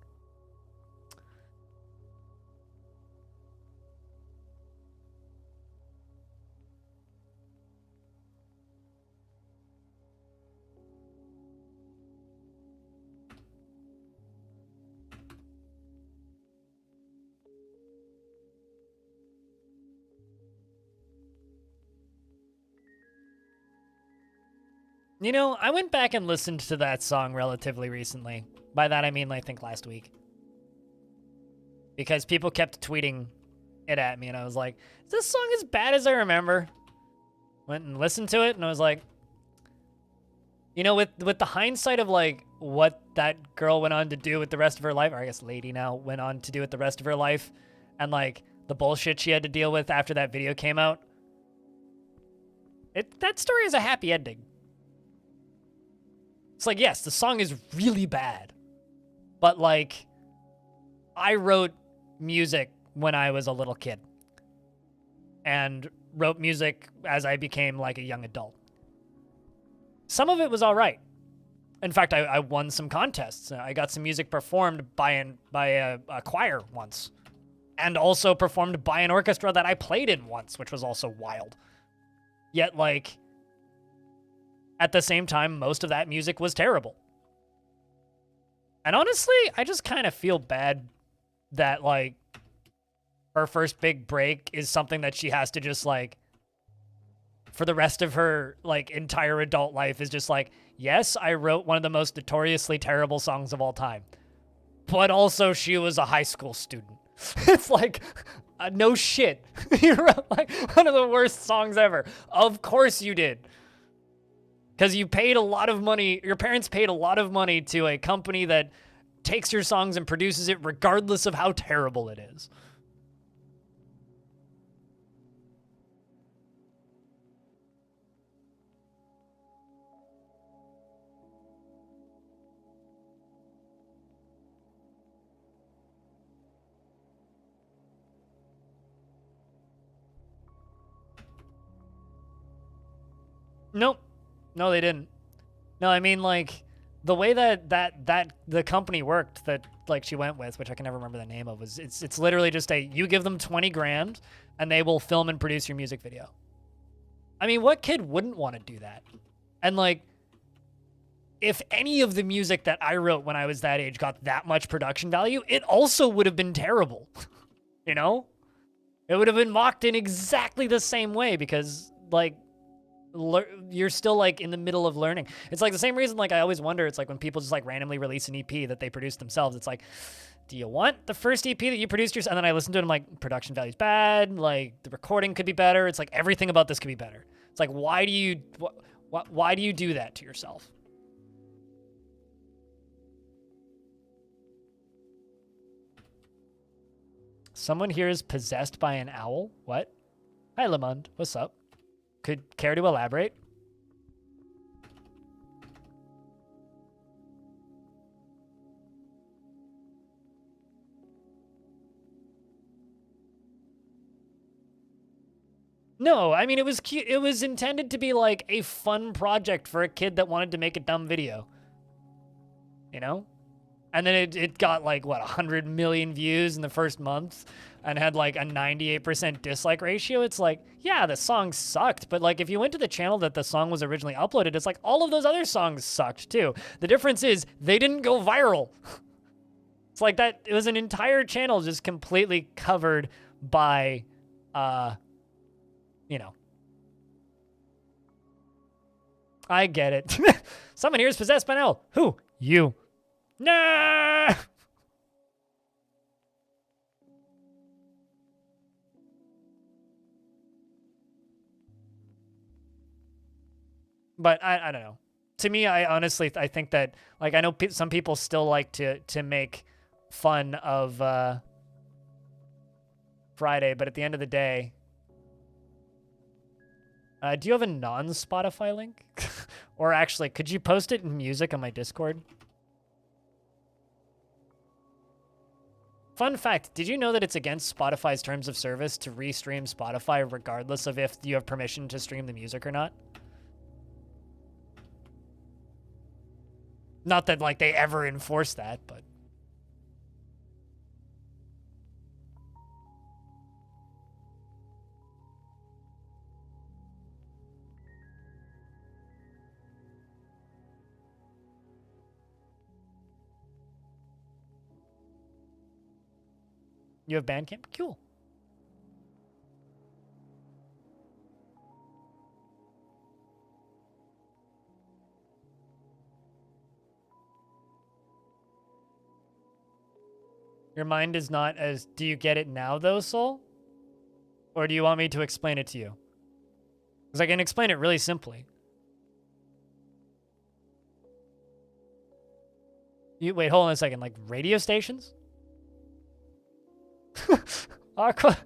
You know, I went back and listened to that song relatively recently. By that I mean, I think last week. Because people kept tweeting it at me, and I was like, is this song as bad as I remember? Went and listened to it, and I was like, you know, with the hindsight of, like, what that girl went on to do with the rest of her life, or I guess lady now went on to do with the rest of her life, and, like, the bullshit she had to deal with after that video came out, that story is a happy ending. It's like, yes, the song is really bad, but, like, I wrote music when I was a little kid and wrote music as I became, like, a young adult. Some of it was all right. In fact, I won some contests. I got some music performed by a choir once, and also performed by an orchestra that I played in once, which was also wild. Yet, like, at the same time, most of that music was terrible. And honestly, I just kind of feel bad that, like, her first big break is something that she has to just, like, for the rest of her, like, entire adult life is just like, yes, I wrote one of the most notoriously terrible songs of all time, but also she was a high school student. It's like, no shit. You wrote, like, one of the worst songs ever. Of course you did. Because you paid a lot of money, your parents paid a lot of money to a company that takes your songs and produces it regardless of how terrible it is. Nope. No, they didn't. No, I mean, like, the way that the company worked that, like, she went with, which I can never remember the name of, was it's literally just you give them 20 grand and they will film and produce your music video. I mean, what kid wouldn't want to do that? And, like, if any of the music that I wrote when I was that age got that much production value, it also would have been terrible. You know? It would have been mocked in exactly the same way because, like, you're still, like, in the middle of learning. It's like the same reason, like, I always wonder, it's like when people just, like, randomly release an EP that they produce themselves, it's like, do you want the first EP that you produced yourself? And then I listen to it and I'm like, production value's bad, like, the recording could be better. It's like, everything about this could be better. It's like, why do you do that to yourself? Someone here is possessed by an owl? What? Hi, Lamond. What's up? Could care to elaborate? No, I mean, it was cute. It was intended to be like a fun project for a kid that wanted to make a dumb video. You know? And then it got, like, what, 100 million views in the first month and had, like, a 98% dislike ratio. It's like, yeah, the song sucked, but, like, if you went to the channel that the song was originally uploaded, it's like all of those other songs sucked too. The difference is they didn't go viral. It's like that, it was an entire channel just completely covered by, you know. I get it. Someone here is possessed by an owl. Who? You. Nah! But I don't know. To me, I honestly, I think that, like, I know some people still like to make fun of Friday, but at the end of the day, do you have a non-Spotify link? Or actually, could you post it in music on my Discord? Fun fact, did you know that it's against Spotify's terms of service to restream Spotify regardless of if you have permission to stream the music or not? Not that, like, they ever enforce that, but... You have Bandcamp? Cool. Your mind is not as... Do you get it now, though, Soul? Or do you want me to explain it to you? Because I can explain it really simply. Wait, hold on a second. Like, radio stations? Aqua...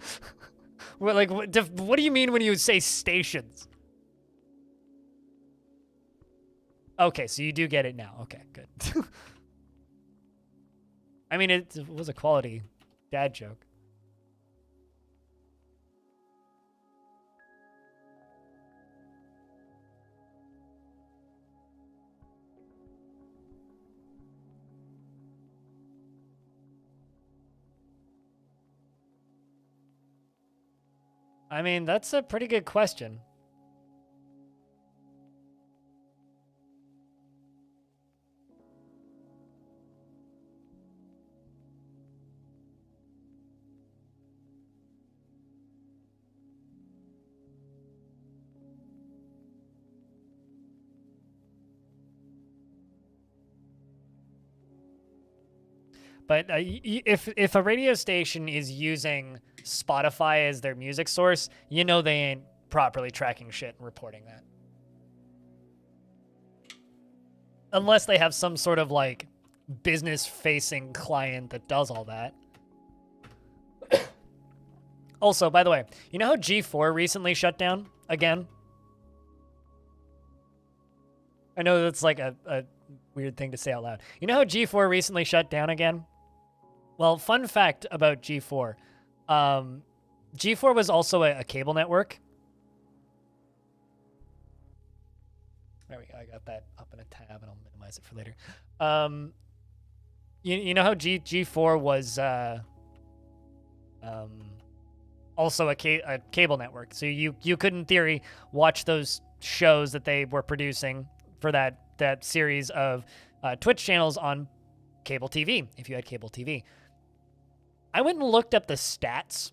What, like, what do you mean when you say stations? Okay, so you do get it now. Okay, good. I mean, it was a quality dad joke. I mean, that's a pretty good question. But if a radio station is using Spotify as their music source, you know they ain't properly tracking shit and reporting that. Unless they have some sort of, like, business-facing client that does all that. Also, by the way, you know how G4 recently shut down again? I know that's like a weird thing to say out loud. You know how G4 recently shut down again? Well, fun fact about G4. G4 was also a cable network. There we go. I got that up in a tab, and I'll minimize it for later. You know how G4 was also a cable network. So you could, in theory, watch those shows that they were producing for that series of Twitch channels on cable TV, if you had cable TV. I went and looked up the stats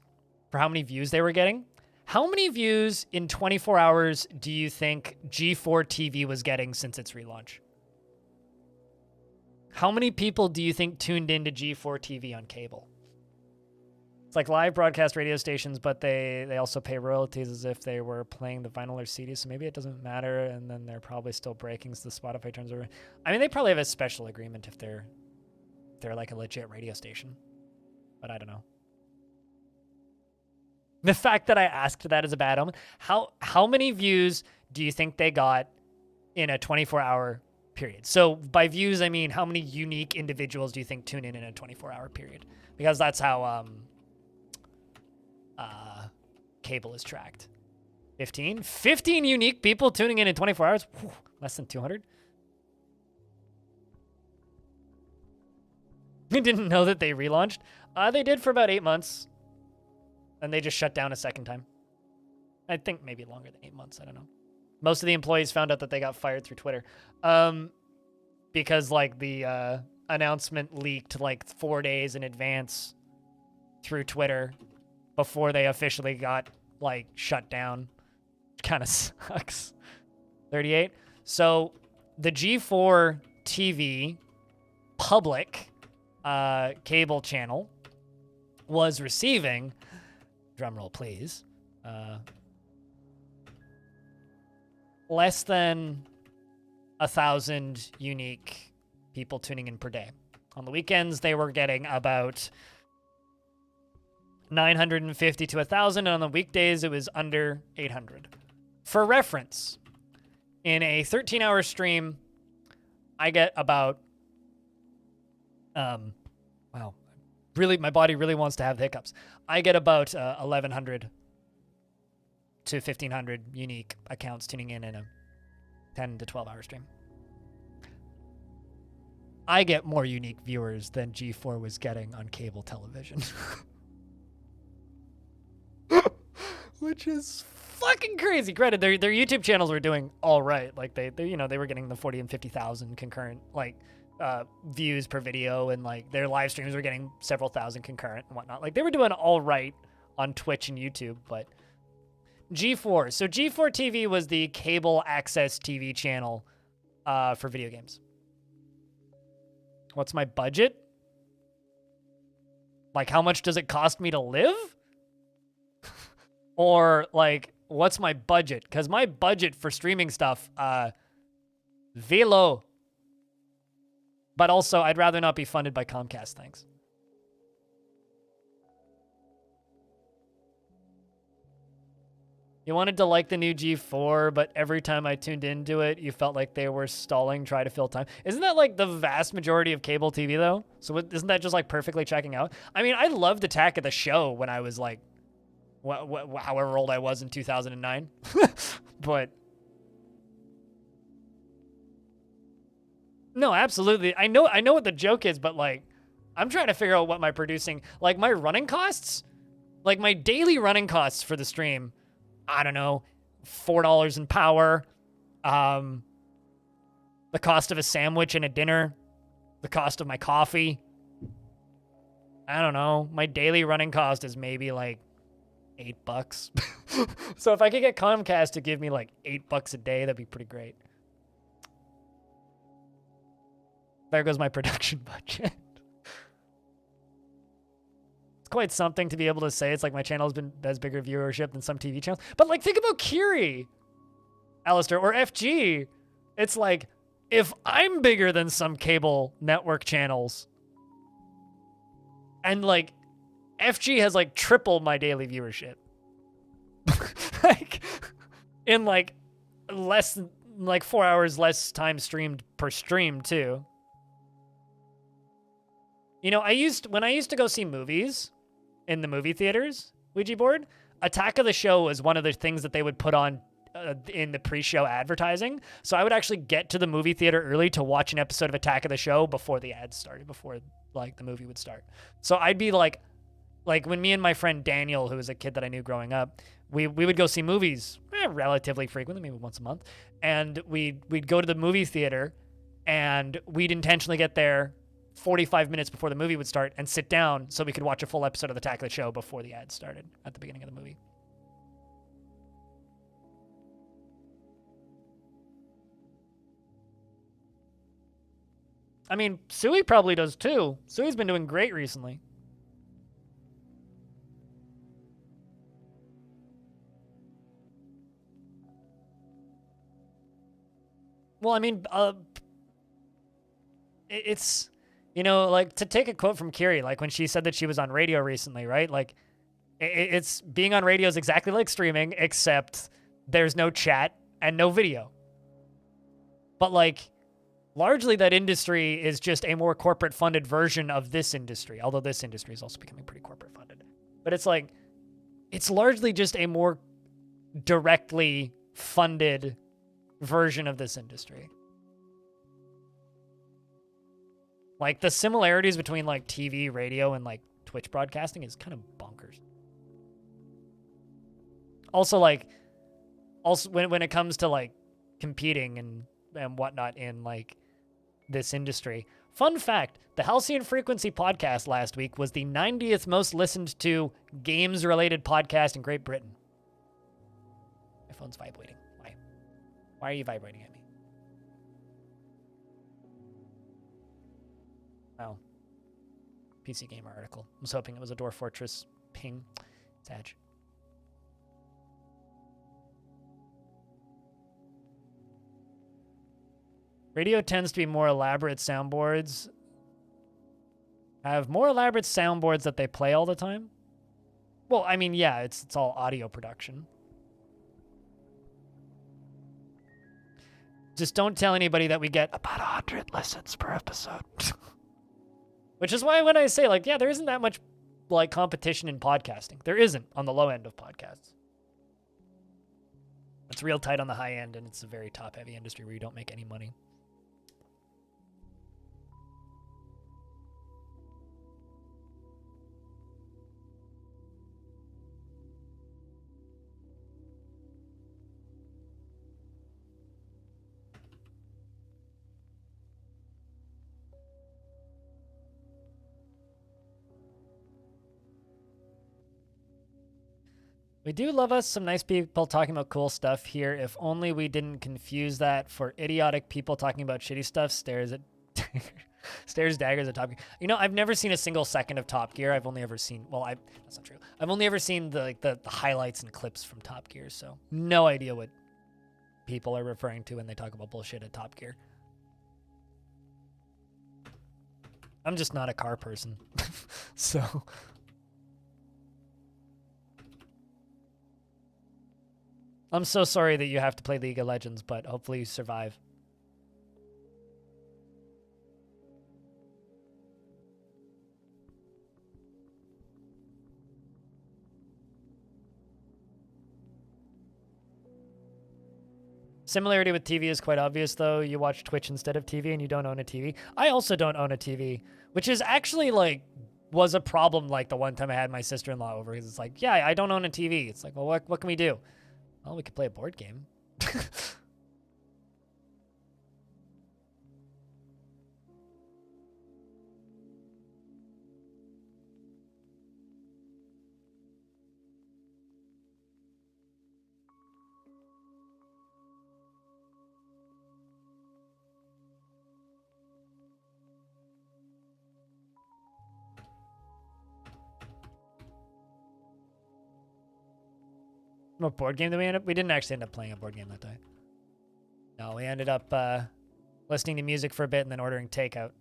for how many views they were getting. How many views in 24 hours do you think G4 TV was getting since its relaunch? How many people do you think tuned into G4 TV on cable? It's like live broadcast radio stations, but they also pay royalties as if they were playing the vinyl or CD, so maybe it doesn't matter, and then they're probably still breaking, so the Spotify turns over. I mean, they probably have a special agreement if they're like a legit radio station. But I don't know. The fact that I asked that is a bad omen. How many views do you think they got in a 24-hour period? So by views, I mean how many unique individuals do you think tune in a 24-hour period? Because that's how cable is tracked. 15? 15 unique people tuning in 24 hours? Whew, less than 200? I didn't know that they relaunched. They did for about 8 months. And they just shut down a second time. I think maybe longer than 8 months. I don't know. Most of the employees found out that they got fired through Twitter. Because, like, the announcement leaked, like, 4 days in advance through Twitter before they officially got, like, shut down. Kind of sucks. 38. So, the G4 TV public cable channel was receiving, drumroll please, less than 1,000 unique people tuning in per day. On the weekends, they were getting about 950 to 1,000, and on the weekdays, it was under 800. For reference, in a 13-hour stream, I get about, wow, really, my body really wants to have the hiccups. I get about 1,100 to 1,500 unique accounts tuning in a 10 to 12-hour stream. I get more unique viewers than G4 was getting on cable television. Which is fucking crazy. Granted, their YouTube channels were doing all right. Like they were getting the 40 and 50,000 concurrent views per video, and like their live streams were getting several thousand concurrent and whatnot. Like they were doing all right on Twitch and YouTube, but G4. So G4 TV was the cable access TV channel for video games. What's my budget? Like, how much does it cost me to live? Or, like, what's my budget? Because my budget for streaming stuff, very low. But also, I'd rather not be funded by Comcast, thanks. You wanted to like the new G4, but every time I tuned into it, you felt like they were stalling, trying to fill time. Isn't that like the vast majority of cable TV though? So isn't that just like perfectly checking out? I mean, I loved Attack of the Show when I was like, however old I was in 2009. But no, absolutely. I know what the joke is, but like, I'm trying to figure out what my producing, like my running costs, like my daily running costs for the stream. I don't know, $4 in power, the cost of a sandwich and a dinner, the cost of my coffee. I don't know. My daily running cost is maybe like $8. So if I could get Comcast to give me like $8 a day, that'd be pretty great. There goes my production budget. Quite something to be able to say. It's like my channel has bigger viewership than some TV channels. But like, think about Kiri, Alistair, or FG. It's like, if I'm bigger than some cable network channels, and like, FG has like triple my daily viewership. Like, in like less, like 4 hours less time streamed per stream too. You know, when I used to go see movies in the movie theaters, Ouija board, Attack of the Show was one of the things that they would put on in the pre-show advertising. So I would actually get to the movie theater early to watch an episode of Attack of the Show before the ads started, before like the movie would start. So I'd be like when me and my friend Daniel, who was a kid that I knew growing up, we would go see movies relatively frequently, maybe once a month. And we'd go to the movie theater and we'd intentionally get there 45 minutes before the movie would start and sit down so we could watch a full episode of the Attack of the Show before the ads started at the beginning of the movie. I mean, Sui probably does too. Sui's been doing great recently. Well, I mean, it's... You know, like, to take a quote from Kiri, like when she said that she was on radio recently, right? Like, it's being on radio is exactly like streaming, except there's no chat and no video. But, like, largely that industry is just a more corporate-funded version of this industry, although this industry is also becoming pretty corporate-funded. But it's like, it's largely just a more directly funded version of this industry. Like, the similarities between, like, TV, radio, and, like, Twitch broadcasting is kind of bonkers. Also, like, when it comes to, like, competing and whatnot in, like, this industry. Fun fact, the Halcyon Frequency podcast last week was the 90th most listened to games-related podcast in Great Britain. My phone's vibrating. Why? Why are you vibrating at me? Oh. PC Gamer article. I was hoping it was a Dwarf Fortress ping. It's Edge. Radio tends to be more elaborate soundboards. Have more elaborate soundboards that they play all the time. Well, I mean, yeah, it's all audio production. Just don't tell anybody that we get about 100 listens per episode. Which is why when I say, like, yeah, there isn't that much, like, competition in podcasting. There isn't on the low end of podcasts. It's real tight on the high end, and it's a very top-heavy industry where you don't make any money. We do love us some nice people talking about cool stuff here. If only we didn't confuse that for idiotic people talking about shitty stuff. Stares at Stairs, daggers at Top Gear. You know, I've never seen a single second of Top Gear. I've only ever seen, well, that's not true. I've only ever seen the highlights and clips from Top Gear, so no idea what people are referring to when they talk about bullshit at Top Gear. I'm just not a car person. So I'm so sorry that you have to play League of Legends, but hopefully you survive. Similarity with TV is quite obvious, though. You watch Twitch instead of TV and you don't own a TV. I also don't own a TV, which is actually, like, was a problem, like, the one time I had my sister-in-law over. Because it's like, yeah, I don't own a TV. It's like, well, what can we do? Well, we could play a board game. What board game did we end up? We didn't actually end up playing a board game that day. No, we ended up listening to music for a bit and then ordering takeout.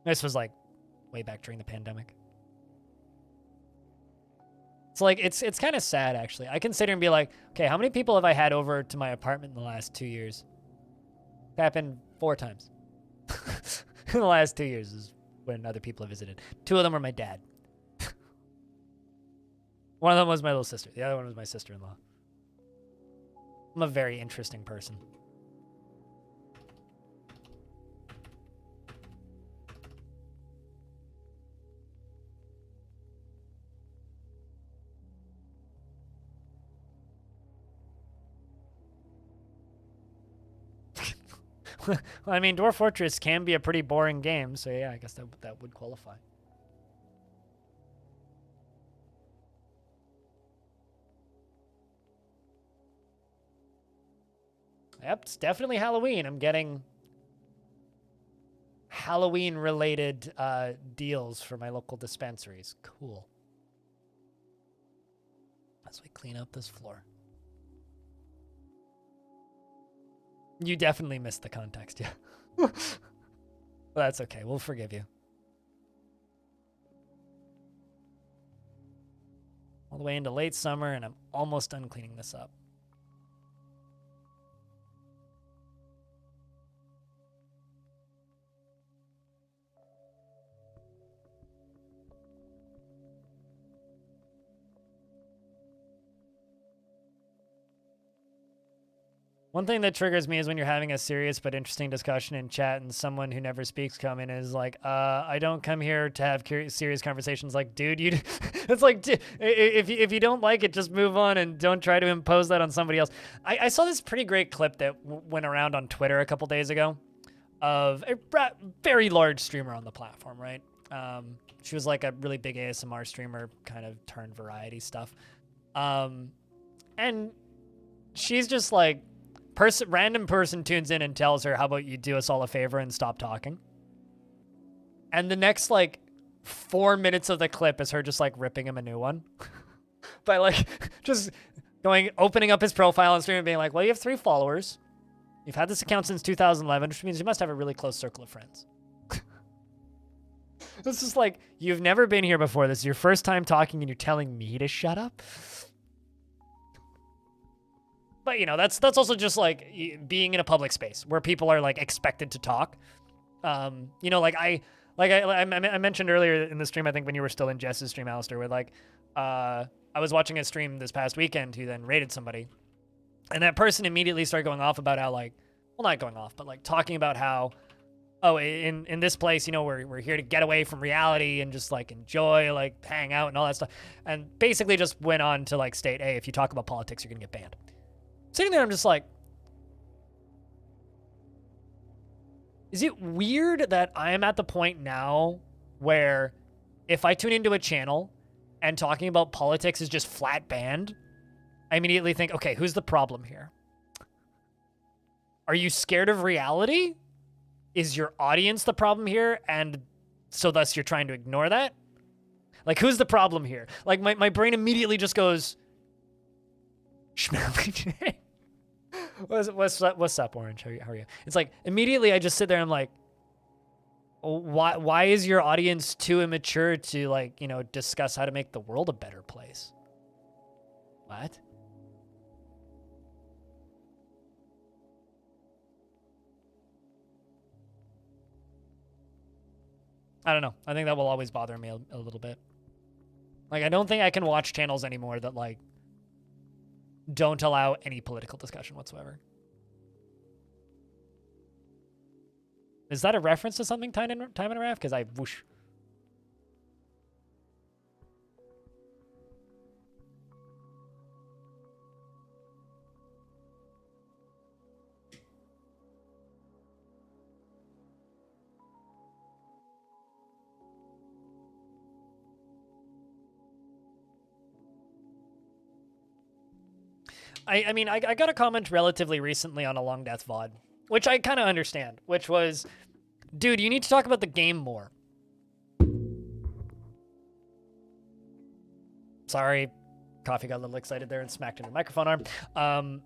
This was like way back during the pandemic. It's like, it's kind of sad, actually. I can sit here and be like, okay, how many people have I had over to my apartment in the last 2 years? It happened 4 times. In the last 2 years is when other people have visited. 2 of them were my dad. One of them was my little sister. The other one was my sister-in-law. I'm a very interesting person. Well, I mean, Dwarf Fortress can be a pretty boring game, so yeah, I guess that would qualify. Yep, it's definitely Halloween. I'm getting Halloween-related deals for my local dispensaries. Cool. As we clean up this floor. You definitely missed the context, yeah. Well, that's okay. We'll forgive you. All the way into late summer, and I'm almost done cleaning this up. One thing that triggers me is when you're having a serious but interesting discussion in chat and someone who never speaks come in and is like, I don't come here to have serious conversations. Like, dude, you. It's like, if you don't like it, just move on and don't try to impose that on somebody else. I saw this pretty great clip that went around on Twitter a couple days ago of a very large streamer on the platform, right? She was like a really big ASMR streamer, kind of turned variety stuff. And she's just like, random person tunes in and tells her, how about you do us all a favor and stop talking? And the next, like, 4 minutes of the clip is her just, like, ripping him a new one. By, like, just opening up his profile on stream and being like, well, you have 3 followers. You've had this account since 2011, which means you must have a really close circle of friends. It's just like, you've never been here before. This is your first time talking and you're telling me to shut up? But, you know, that's also just, like, being in a public space where people are, like, expected to talk. You know, like, I mentioned earlier in the stream, I think when you were still in Jess's stream, Alistair, where, like, I was watching a stream this past weekend who then raided somebody. And that person immediately started going off about how, like, well, not going off, but, like, talking about how, oh, in this place, you know, we're here to get away from reality and just, like, enjoy, like, hang out and all that stuff. And basically just went on to, like, state, hey, if you talk about politics, you're going to get banned. Sitting there, I'm just like, is it weird that I am at the point now where if I tune into a channel and talking about politics is just flat banned, I immediately think, okay, who's the problem here? Are you scared of reality? Is your audience the problem here? And so thus you're trying to ignore that? Like, who's the problem here? Like, my brain immediately just goes, what's up, Orange? How are you? It's like, immediately I just sit there and I'm like, why is your audience too immature to, like, you know, discuss how to make the world a better place? What? I don't know. I think that will always bother me a little bit. Like, I don't think I can watch channels anymore that, like, don't allow any political discussion whatsoever. Is that a reference to something, Time and a Raft? Because I whoosh. I mean, I got a comment relatively recently on a Longdeath VOD, which I kind of understand, which was, dude, you need to talk about the game more. Sorry, Coffee got a little excited there and smacked into the microphone arm.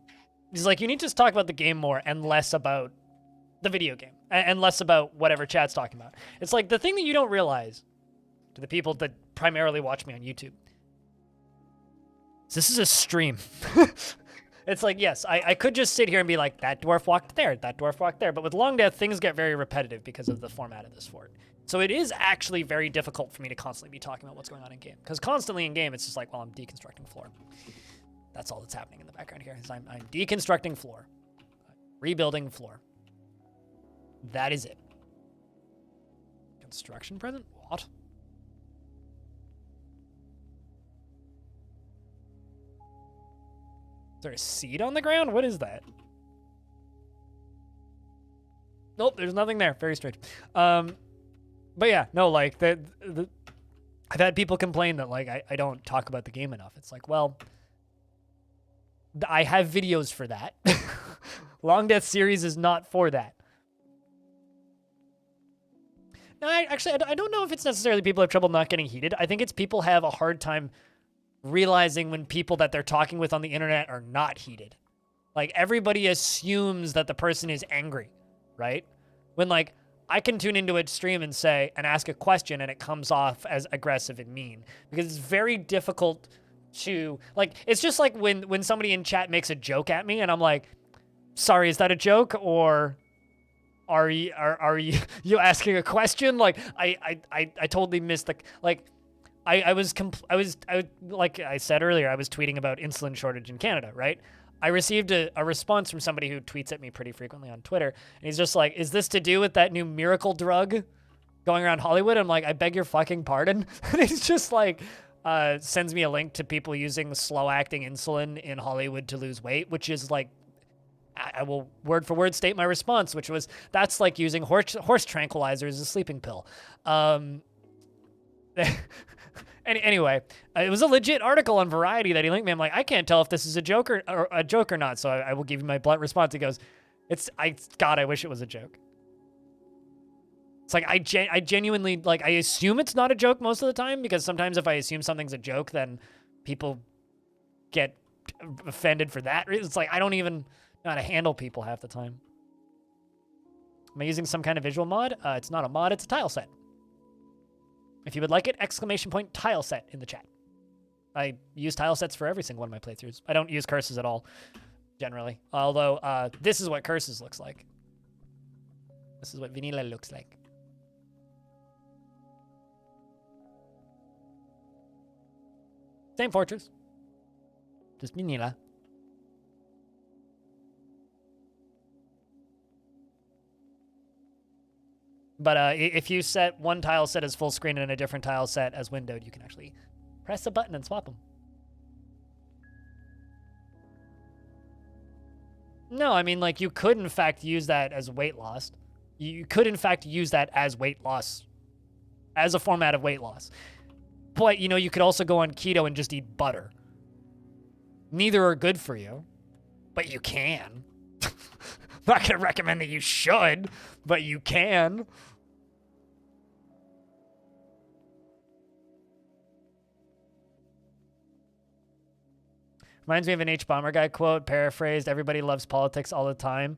He's like, you need to talk about the game more and less about the video game and less about whatever chat's talking about. It's like the thing that you don't realize to the people that primarily watch me on YouTube. This is a stream. It's like, yes, I could just sit here and be like, that dwarf walked there, that dwarf walked there. But with Longdeath, things get very repetitive because of the format of this fort. So it is actually very difficult for me to constantly be talking about what's going on in game. Because constantly in game, it's just like, well, I'm deconstructing floor. That's all that's happening in the background here. Is I'm deconstructing floor. Rebuilding floor. That is it. Construction present? What? Is there a seed on the ground? What is that? Nope, there's nothing there. Very strange. But yeah, no, like, I've had people complain that, like, I don't talk about the game enough. It's like, well, I have videos for that. Longdeath series is not for that. No, I don't know if it's necessarily people have trouble not getting heated. I think it's people have a hard time realizing when people that they're talking with on the internet are not heated. Like, everybody assumes that the person is angry, right? When, like, I can tune into a stream and say, and ask a question and it comes off as aggressive and mean. Because it's very difficult to, like, it's just like when somebody in chat makes a joke at me and I'm like, sorry, is that a joke? Or are you asking a question? Like, I totally missed the, like, I was like I said earlier, I was tweeting about insulin shortage in Canada, right? I received a response from somebody who tweets at me pretty frequently on Twitter, and he's just like, is this to do with that new miracle drug going around Hollywood? I'm like, I beg your fucking pardon? And he's just like, sends me a link to people using slow-acting insulin in Hollywood to lose weight, which is like, I will word for word state my response, which was, that's like using horse tranquilizer as a sleeping pill. Anyway, it was a legit article on Variety that he linked me. I'm like, I can't tell if this is a joke or not. So I will give you my blunt response. He goes, God, I wish it was a joke. It's like, I genuinely, like, I assume it's not a joke most of the time, because sometimes if I assume something's a joke, then people get offended for that. It's like, I don't even know how to handle people half the time. Am I using some kind of visual mod? It's not a mod, it's a tile set. If you would like it, ! Tile set in the chat. I use tile sets for every single one of my playthroughs. I don't use curses at all, generally. Although, this is what curses looks like. This is what vanilla looks like. Same fortress. Just vanilla. But if you set one tile set as full screen and a different tile set as windowed, you can actually press a button and swap them. No, I mean, like, you could, in fact, use that as weight loss. You could, in fact, use that as weight loss, as a format of weight loss. But, you know, you could also go on keto and just eat butter. Neither are good for you, but you can. not going to recommend that you should, but you can. Reminds me of an H. Bomber Guy quote, paraphrased, everybody loves politics all the time.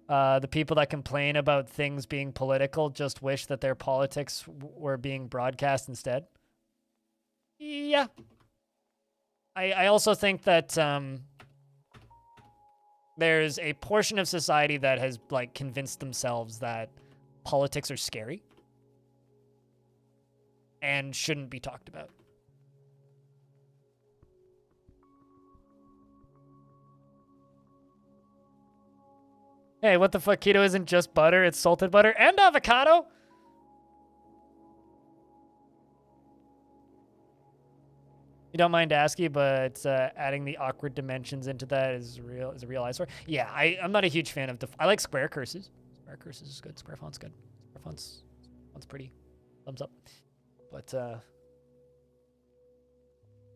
The people that complain about things being political just wish that their politics were being broadcast instead. Yeah. I also think that there's a portion of society that has like convinced themselves that politics are scary and shouldn't be talked about. Hey, what the fuck? Keto isn't just butter, it's salted butter and avocado. You don't mind asking, but adding the awkward dimensions into that is a real eyesore. Yeah, I'm not a huge fan of I like square curses. Square curses is good. Square font's good. Square font's pretty. Thumbs up. But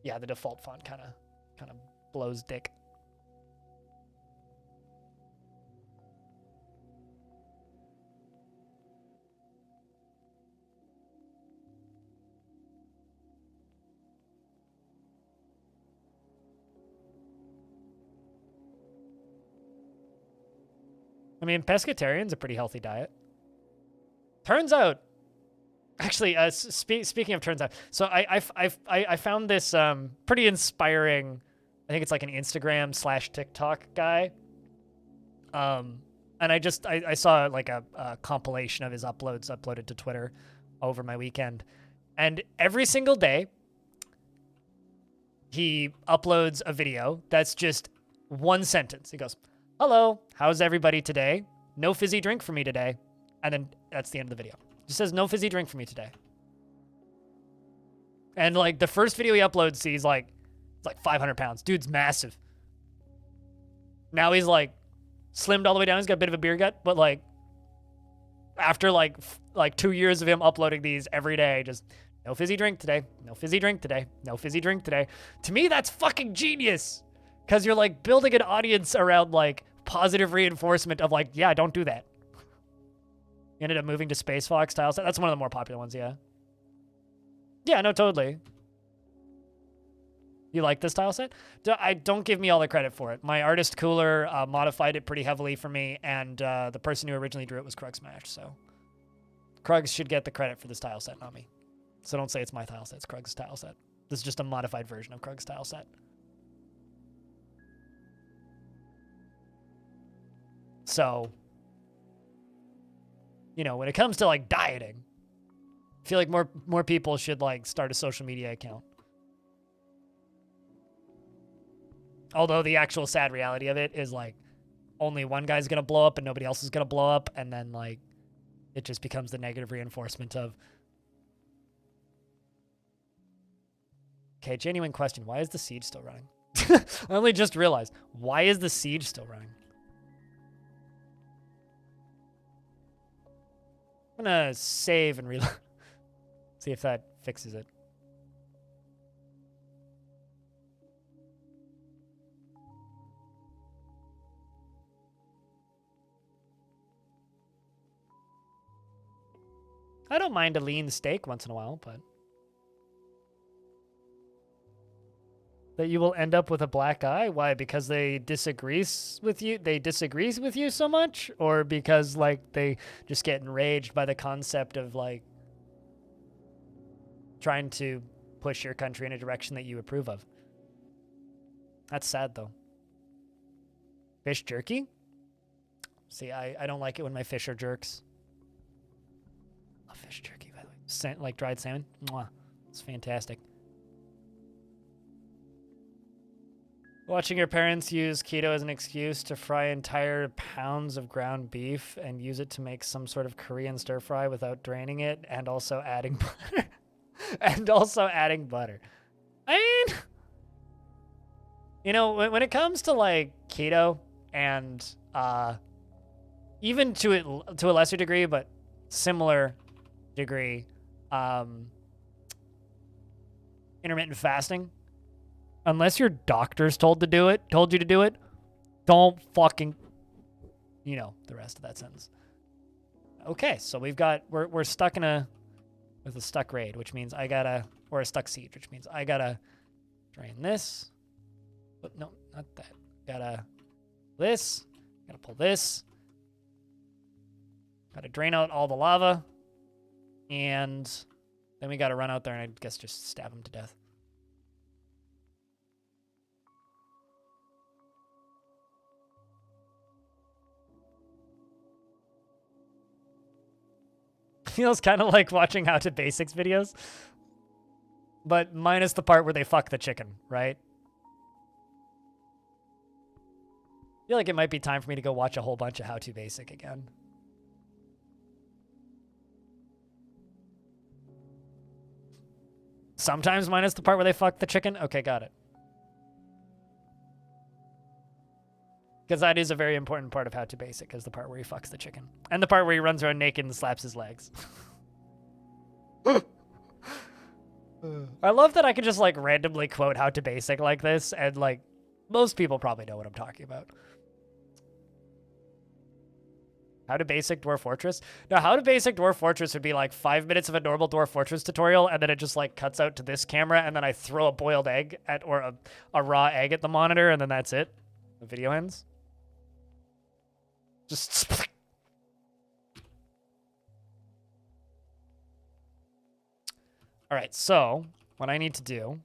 yeah, the default font kind of blows dick. I mean, pescatarian's a pretty healthy diet. Turns out, actually, speaking of turns out, so I found this pretty inspiring. I think it's like an Instagram / TikTok guy. And I saw like a compilation of his uploads uploaded to Twitter over my weekend, and every single day he uploads a video that's just one sentence. He goes, "Hello, how's everybody today? No fizzy drink for me today." And then that's the end of the video. Just says, "No fizzy drink for me today." And like the first video he uploads, he's like, it's like 500 pounds. Dude's massive. Now he's like slimmed all the way down. He's got a bit of a beer gut, but like after like 2 years of him uploading these every day, just no fizzy drink today, no fizzy drink today, no fizzy drink today. To me, that's fucking genius. Because you're like building an audience around like positive reinforcement of like, yeah, don't do that. You ended up moving to Space Fox tile set. That's one of the more popular ones, yeah. Yeah, no, totally. You like this tile set? Don't give me all the credit for it. My artist Cooler modified it pretty heavily for me, and the person who originally drew it was Krug Smash, so Krugs should get the credit for this tile set, not me. So don't say it's my tile set, it's Krug's tile set. This is just a modified version of Krug's tile set. So, you know, when it comes to like dieting, I feel like more people should like start a social media account. Although the actual sad reality of it is like only one guy's gonna blow up and nobody else is gonna blow up, and then like it just becomes the negative reinforcement of. Okay, genuine question. Why is the siege still running? I only just realized. Why is the siege still running? I'm gonna save and reload. See if that fixes it. I don't mind a lean steak once in a while, but that you will end up with a black eye? Why? Because they disagrees with you? They disagrees with you so much? Or because like they just get enraged by the concept of like trying to push your country in a direction that you approve of? That's sad though. Fish jerky? See, I don't like it when my fish are jerks. I love fish jerky, by the way. Like dried salmon? Mwah. It's fantastic. Watching your parents use keto as an excuse to fry entire pounds of ground beef and use it to make some sort of Korean stir fry without draining it and also adding butter. I mean, you know, when it comes to like keto and even to a lesser degree, but similar degree, intermittent fasting, unless your doctor's told you to do it, don't fucking, You know the rest of that sentence. Okay, so we're stuck with a stuck raid, which means or a stuck siege, which means I gotta drain this. But no, not that. Gotta pull this. Gotta drain out all the lava. And then we gotta run out there and I guess just stab him to death. Feels kind of like watching How to Basics videos, but minus the part where they fuck the chicken, right? I feel like it might be time for me to go watch a whole bunch of How to Basic again. Sometimes minus the part where they fuck the chicken? Okay, got it. Because that is a very important part of How to Basic, is the part where he fucks the chicken. And the part where he runs around naked and slaps his legs. I love that I could just, like, randomly quote How to Basic like this, and, like, most people probably know what I'm talking about. How to Basic Dwarf Fortress? No, How to Basic Dwarf Fortress would be, like, 5 minutes of a normal Dwarf Fortress tutorial, and then it just, like, cuts out to this camera, and then I throw a boiled egg or a raw egg at the monitor, and then that's it. The video ends. Just all right, so what I need to do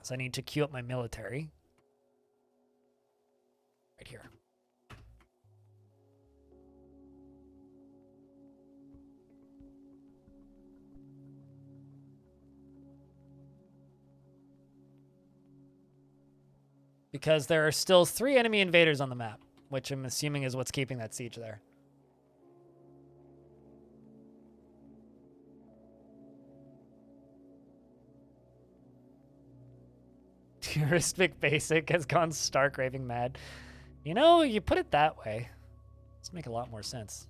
is I need to queue up my military right here. Because there are still 3 enemy invaders on the map, which I'm assuming is what's keeping that siege there. Heuristic Basic has gone stark raving mad. You know, you put it that way. Let's make a lot more sense.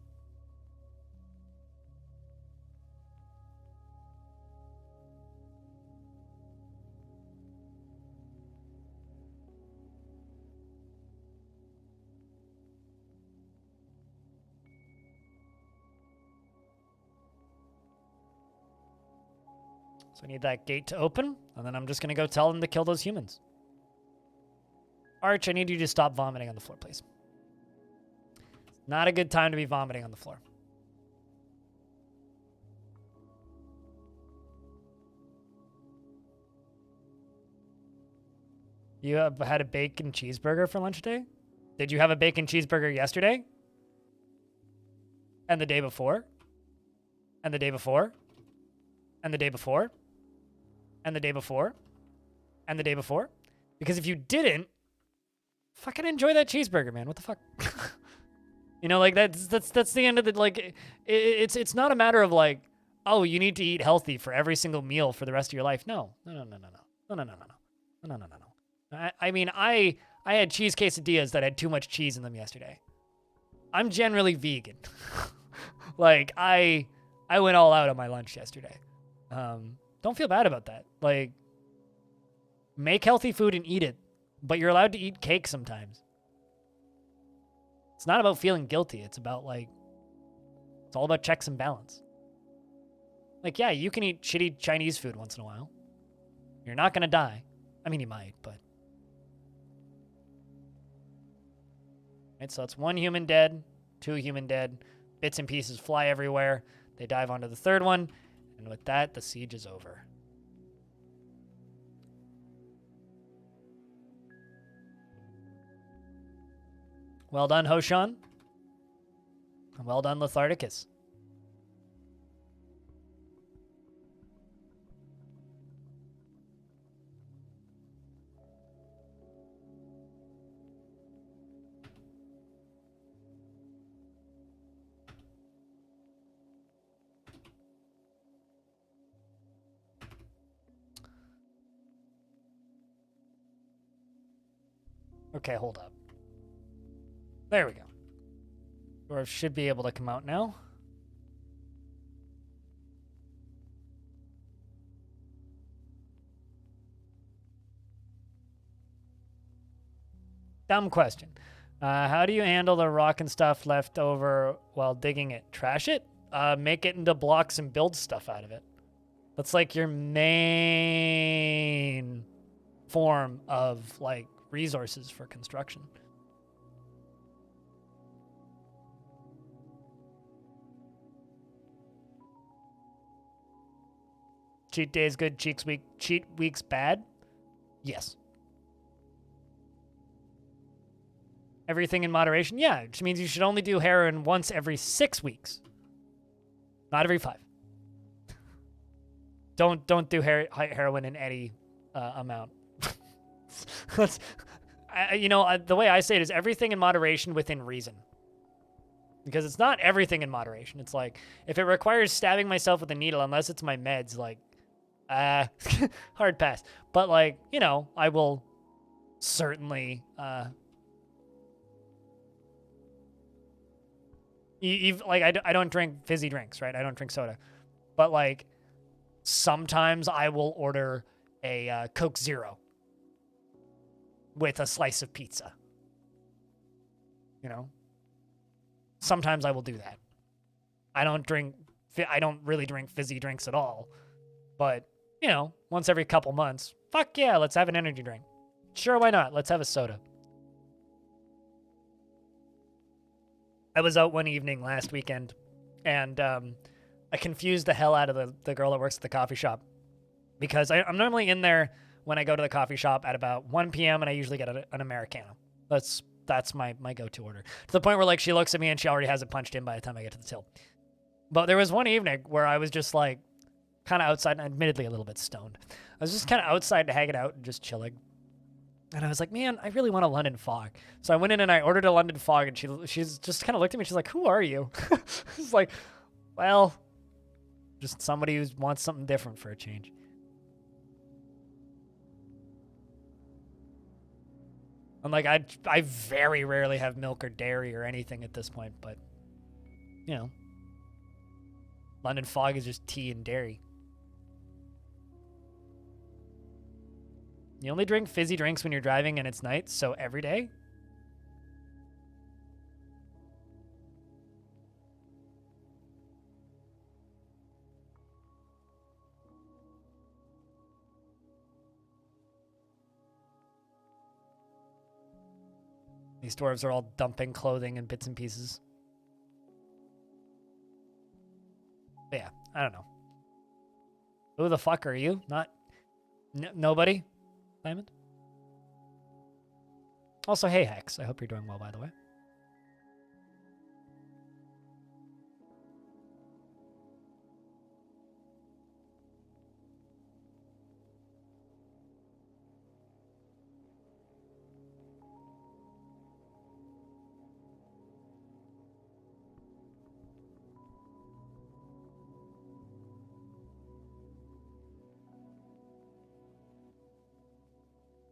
So I need that gate to open, and then I'm just going to go tell them to kill those humans. Arch, I need you to stop vomiting on the floor, please. Not a good time to be vomiting on the floor. You have had a bacon cheeseburger for lunch today? Did you have a bacon cheeseburger yesterday? And the day before? And the day before? And the day before? And the day before? And the day before? Because if you didn't, fucking enjoy that cheeseburger, man. What the fuck? You know, like that's the end of the, like, it's not a matter of like, oh, you need to eat healthy for every single meal for the rest of your life. No. I mean, I had cheese quesadillas that had too much cheese in them yesterday. I'm generally vegan. Like I went all out on my lunch yesterday. Don't feel bad about that. Like, make healthy food and eat it, but you're allowed to eat cake sometimes. It's not about feeling guilty. It's about, like, it's all about checks and balance. Like, yeah, you can eat shitty Chinese food once in a while. You're not going to die. I mean, you might, but. Right, so it's 1 human dead, 2 human dead. Bits and pieces fly everywhere. They dive onto the 3rd one. And with that, the siege is over. Well done, Hoshan. And well done, Letharticus. Okay, hold up. There we go. Dwarves should be able to come out now. Dumb question. How do you handle the rock and stuff left over while digging it? Trash it? Make it into blocks and build stuff out of it. That's like your main form of like resources for construction. Cheat days good, cheat weeks bad? Yes. Everything in moderation? Yeah, which means you should only do heroin once every 6 weeks. Not every 5. Don't do heroin in any amount. The way I say it is everything in moderation within reason. Because it's not everything in moderation. It's like, if it requires stabbing myself with a needle, unless it's my meds, like, hard pass. But, like, I will certainly, I don't drink fizzy drinks, right? I don't drink soda. But, like, sometimes I will order a Coke Zero with a slice of pizza. Sometimes I will do that. I don't really drink fizzy drinks at all. But, once every couple months, fuck yeah, let's have an energy drink. Sure, why not? Let's have a soda. I was out one evening last weekend, and I confused the hell out of the girl that works at the coffee shop. Because I'm normally in there when I go to the coffee shop at about 1 p.m., and I usually get an Americano. That's my go-to order. To the point where, like, she looks at me and she already has it punched in by the time I get to the till. But there was one evening where I was just, like, kind of outside, and admittedly a little bit stoned. I was just kind of outside hanging out and just chilling. And I was like, man, I really want a London Fog. So I went in and I ordered a London Fog, and she's just kind of looked at me. She's like, who are you? I was like, well, just somebody who wants something different for a change. I'm like, I very rarely have milk or dairy or anything at this point, but, London Fog is just tea and dairy. You only drink fizzy drinks when you're driving and it's night, so every day? These dwarves are all dumping clothing and bits and pieces. But yeah, I don't know. Who the fuck are you? Nobody? Diamond? Also, hey Hex, I hope you're doing well, by the way.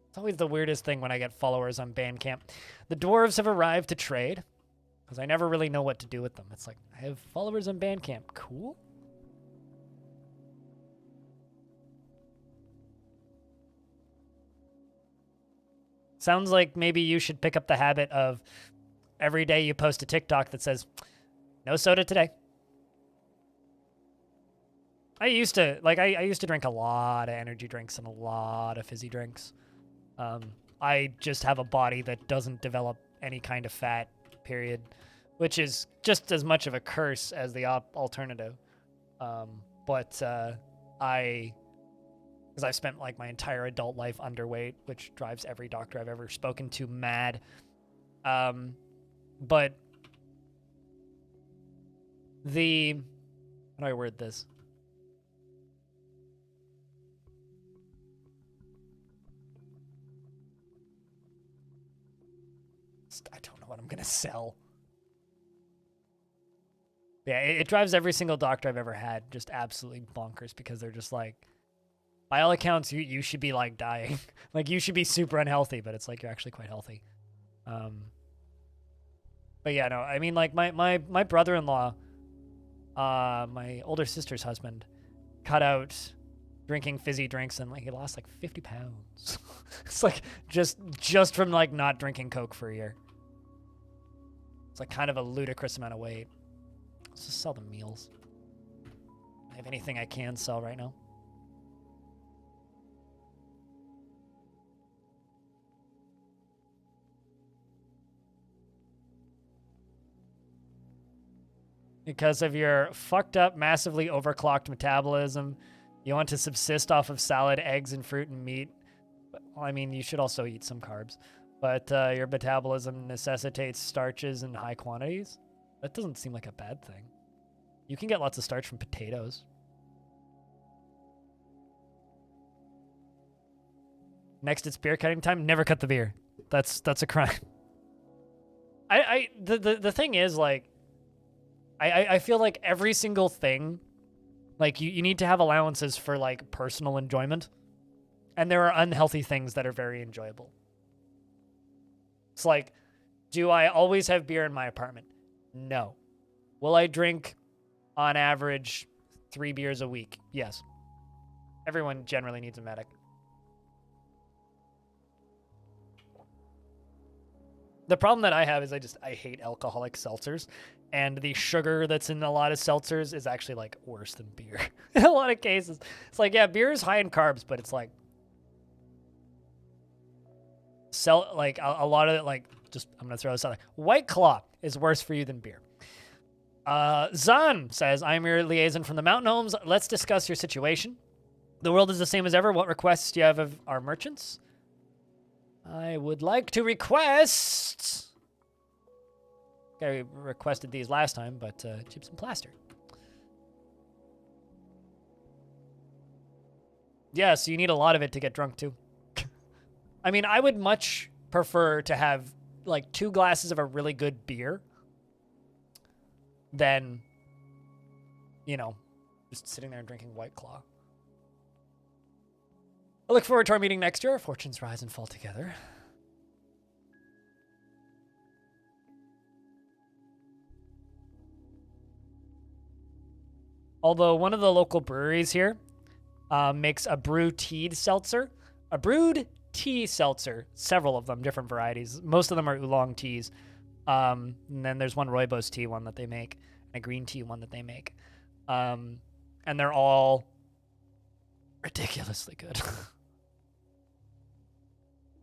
It's always the weirdest thing when I get followers on Bandcamp. The dwarves have arrived to trade, because I never really know what to do with them. It's like, I have followers on Bandcamp. Cool. Sounds like maybe you should pick up the habit of every day you post a TikTok that says, no soda today. I used to drink a lot of energy drinks and a lot of fizzy drinks. I just have a body that doesn't develop any kind of fat, period, which is just as much of a curse as the alternative. Because I've spent like my entire adult life underweight, which drives every doctor I've ever spoken to mad. But how do I word this? I don't know what I'm gonna sell. Yeah, it drives every single doctor I've ever had just absolutely bonkers, because they're just like, by all accounts, you should be like dying. Like, you should be super unhealthy, but it's like you're actually quite healthy. But yeah, no, I mean, like my brother-in-law, my older sister's husband, cut out drinking fizzy drinks, and like he lost like 50 pounds. It's like just from like not drinking Coke for a year. It's like kind of a ludicrous amount of weight. Let's just sell the meals. I have anything I can sell right now. Because of your fucked up, massively overclocked metabolism, you want to subsist off of salad, eggs, and fruit and meat. Well, I mean, you should also eat some carbs. But your metabolism necessitates starches in high quantities. That doesn't seem like a bad thing. You can get lots of starch from potatoes. Next, it's beer cutting time. Never cut the beer. That's a crime. The thing is, like, I feel like every single thing, like, you need to have allowances for, like, personal enjoyment. And there are unhealthy things that are very enjoyable. It's like, do I always have beer in my apartment? No. Will I drink, on average, 3 beers a week? Yes. Everyone generally needs a medic. The problem that I have is I hate alcoholic seltzers. And the sugar that's in a lot of seltzers is actually, like, worse than beer. In a lot of cases. It's like, yeah, beer is high in carbs, but it's like, a lot of it, like, just, I'm going to throw this out there. White Claw is worse for you than beer. Zan says, I'm your liaison from the mountain homes. Let's discuss your situation. The world is the same as ever. What requests do you have of our merchants? I would like to request... I requested these last time, but chips and plaster. Yeah, so you need a lot of it to get drunk, too. I mean, I would much prefer to have, like, 2 glasses of a really good beer than, you know, just sitting there and drinking White Claw. I look forward to our meeting next year. Our fortunes rise and fall together. Although one of the local breweries here makes a brew teed seltzer. A brewed tea seltzer, several of them, different varieties. Most of them are oolong teas. And then there's one rooibos tea one that they make, and a green tea one that they make. And they're all ridiculously good.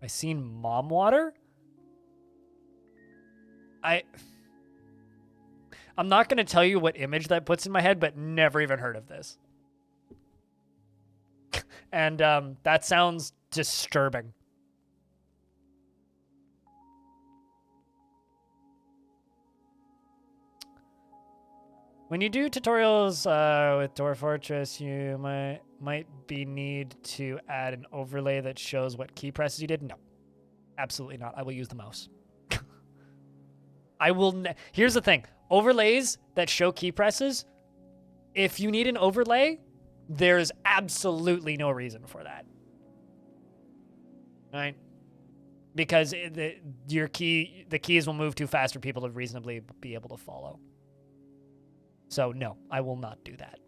I seen mom water? I'm not going to tell you what image that puts in my head, but never even heard of this. And that sounds disturbing. When you do tutorials with Dwarf Fortress, you might be need to add an overlay that shows what key presses you did. No, absolutely not. I will use the mouse. I will. Here's the thing: overlays that show key presses. If you need an overlay, there's absolutely no reason for that. Right? Because the keys will move too fast for people to reasonably be able to follow. So no, I will not do that.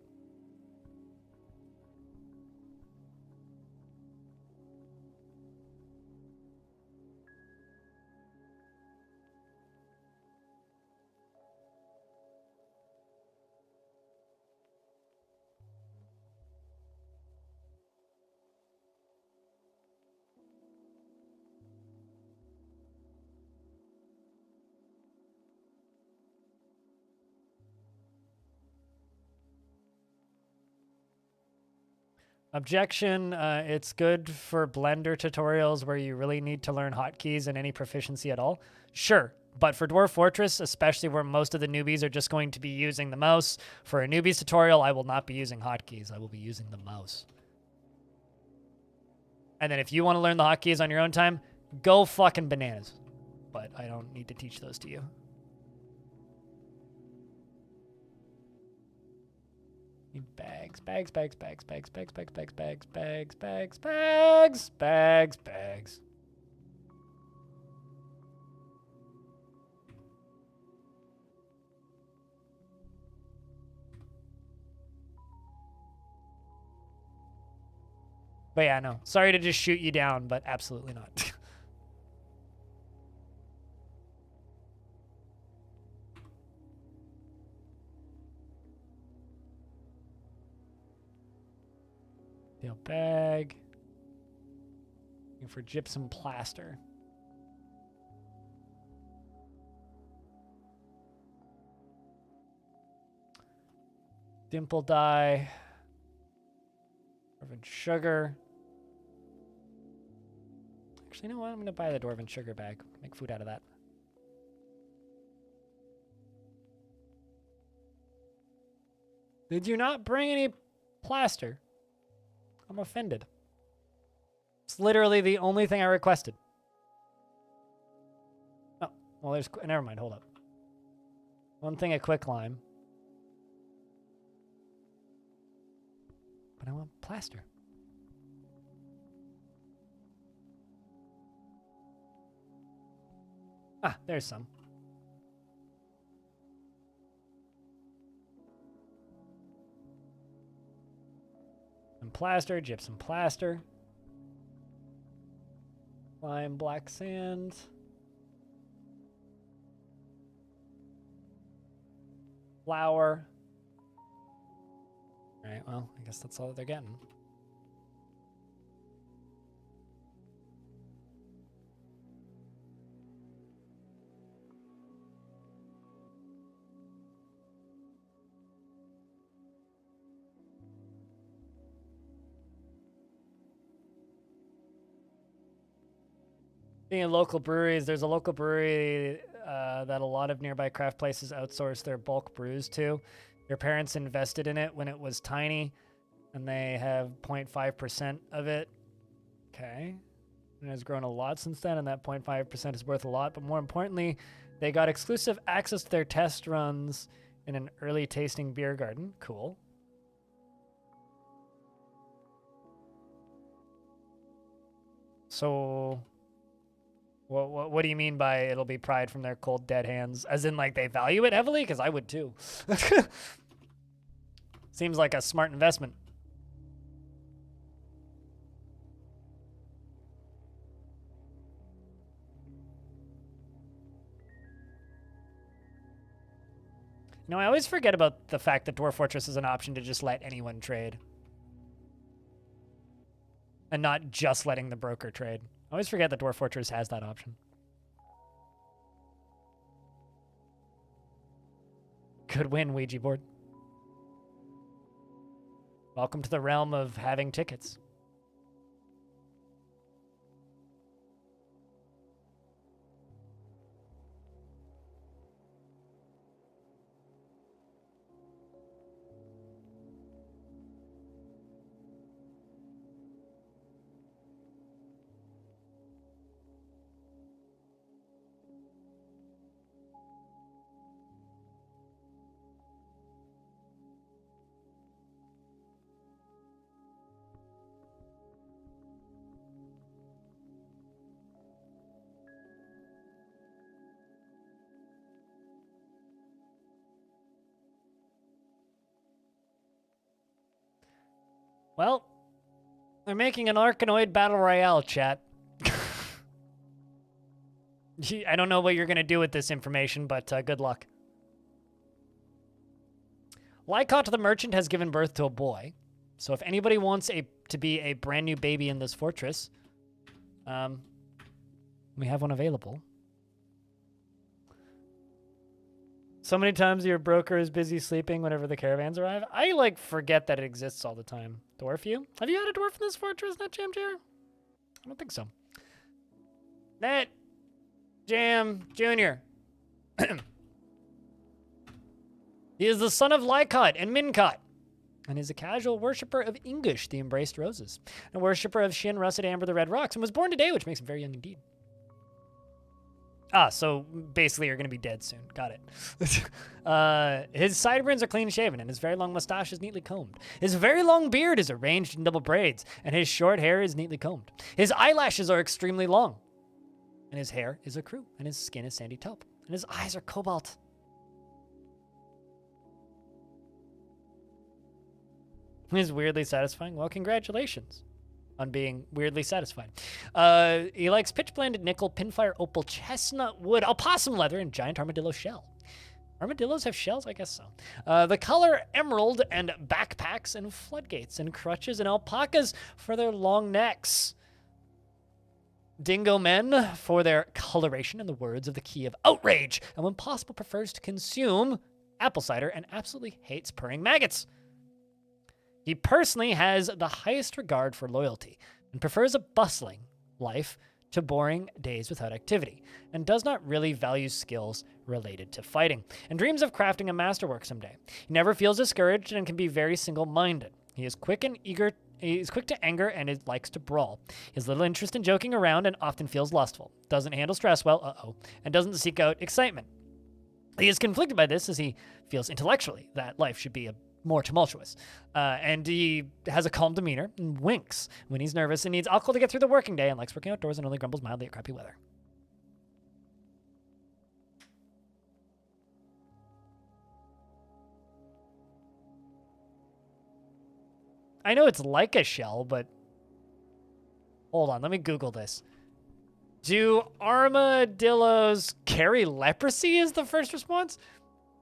Objection, it's good for Blender tutorials where you really need to learn hotkeys and any proficiency at all. Sure, but for Dwarf Fortress, especially where most of the newbies are just going to be using the mouse, for a newbies tutorial, I will not be using hotkeys. I will be using the mouse. And then if you want to learn the hotkeys on your own time, go fucking bananas. But I don't need to teach those to you. Bags, bags, bags, bags, bags, bags, bags, bags, bags, bags, bags, bags, bags, bags. But yeah, no. Sorry to just shoot you down, but absolutely not. Steel bag. Looking for gypsum plaster. Dimple dye. Dwarven sugar. Actually, you know what? I'm going to buy the Dwarven sugar bag. Make food out of that. Did you not bring any plaster? I'm offended. It's literally the only thing I requested. Oh, well, there's... Never mind, hold up. One thing at quicklime. But I want plaster. Ah, there's some. And plaster, gypsum plaster. Lime, black sand. Flour. All right, well, I guess that's all they're getting. Being local breweries, there's a local brewery that a lot of nearby craft places outsource their bulk brews to. Their parents invested in it when it was tiny, and they have 0.5% of it. Okay. And it has grown a lot since then, and that 0.5% is worth a lot. But more importantly, they got exclusive access to their test runs in an early tasting beer garden. Cool. So... What do you mean by it'll be pried from their cold, dead hands? As in, like, they value it heavily? Because I would, too. Seems like a smart investment. You know, I always forget about the fact that Dwarf Fortress is an option to just let anyone trade. And not just letting the broker trade. I always forget that Dwarf Fortress has that option. Good win, Ouija board. Welcome to the realm of having tickets. Well, they're making an Arkanoid Battle Royale, chat. I don't know what you're going to do with this information, but good luck. Lycott the Merchant has given birth to a boy. So if anybody wants to be a brand new baby in this fortress, we have one available. So many times your broker is busy sleeping whenever the caravans arrive. I, like, forget that it exists all the time. Dwarf you? Have you had a dwarf in this fortress, Net Jam Jr.? I don't think so. Net Jam Jr. He is the son of Lycott and Mincott, and is a casual worshipper of Ingush, the Embraced Roses, and a worshipper of Shin, Russet Amber, the Red Rocks, and was born today, which makes him very young indeed. Ah, so basically you're going to be dead soon. Got it. His sideburns are clean-shaven, and his very long mustache is neatly combed. His very long beard is arranged in double braids, and his short hair is neatly combed. His eyelashes are extremely long, and his hair is a crew, and his skin is sandy taupe, and his eyes are cobalt. He's weirdly satisfying. Well, congratulations on being weirdly satisfied. He likes pitch-blended nickel, pinfire opal, chestnut wood, opossum leather, and giant armadillo shell. Armadillos have shells? I guess so. The color emerald and backpacks and floodgates and crutches and alpacas for their long necks. Dingo men for their coloration in the words of the key of outrage, and when possible prefers to consume apple cider and absolutely hates purring maggots. He personally has the highest regard for loyalty and prefers a bustling life to boring days without activity, and does not really value skills related to fighting, and dreams of crafting a masterwork someday. He never feels discouraged and can be very single-minded. He is quick and eager. He is quick to anger and likes to brawl. He has little interest in joking around and often feels lustful. Doesn't handle stress well, and doesn't seek out excitement. He is conflicted by this as he feels intellectually that life should be more tumultuous. And he has a calm demeanor and winks when he's nervous and needs alcohol to get through the working day and likes working outdoors and only grumbles mildly at crappy weather. I know it's like a shell, but hold on, let me Google this. Do armadillos carry leprosy is the first response?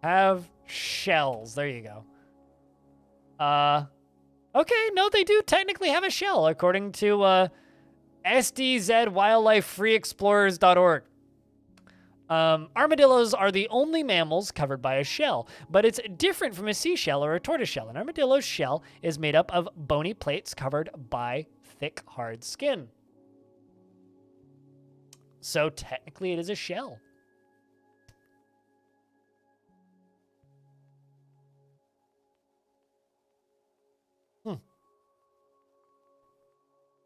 Have shells. There you go. Okay, no, they do technically have a shell, according to sdzwildlifefreeexplorers.org. Armadillos are the only mammals covered by a shell, but it's different from a seashell or a tortoiseshell. An armadillo's shell is made up of bony plates covered by thick, hard skin. So technically it is a shell.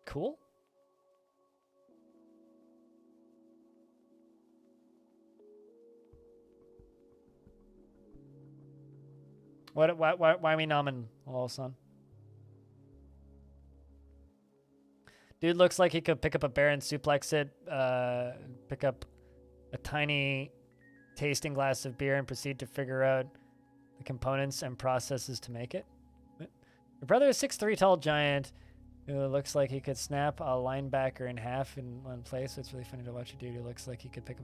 Cool. Why are we nomming Hello, son? Dude looks like he could pick up a bear and suplex it, pick up a tiny tasting glass of beer and proceed to figure out the components and processes to make it. Your brother is 6'3" tall giant who looks like he could snap a linebacker in half in one place. So it's really funny to watch a dude who looks like he could pick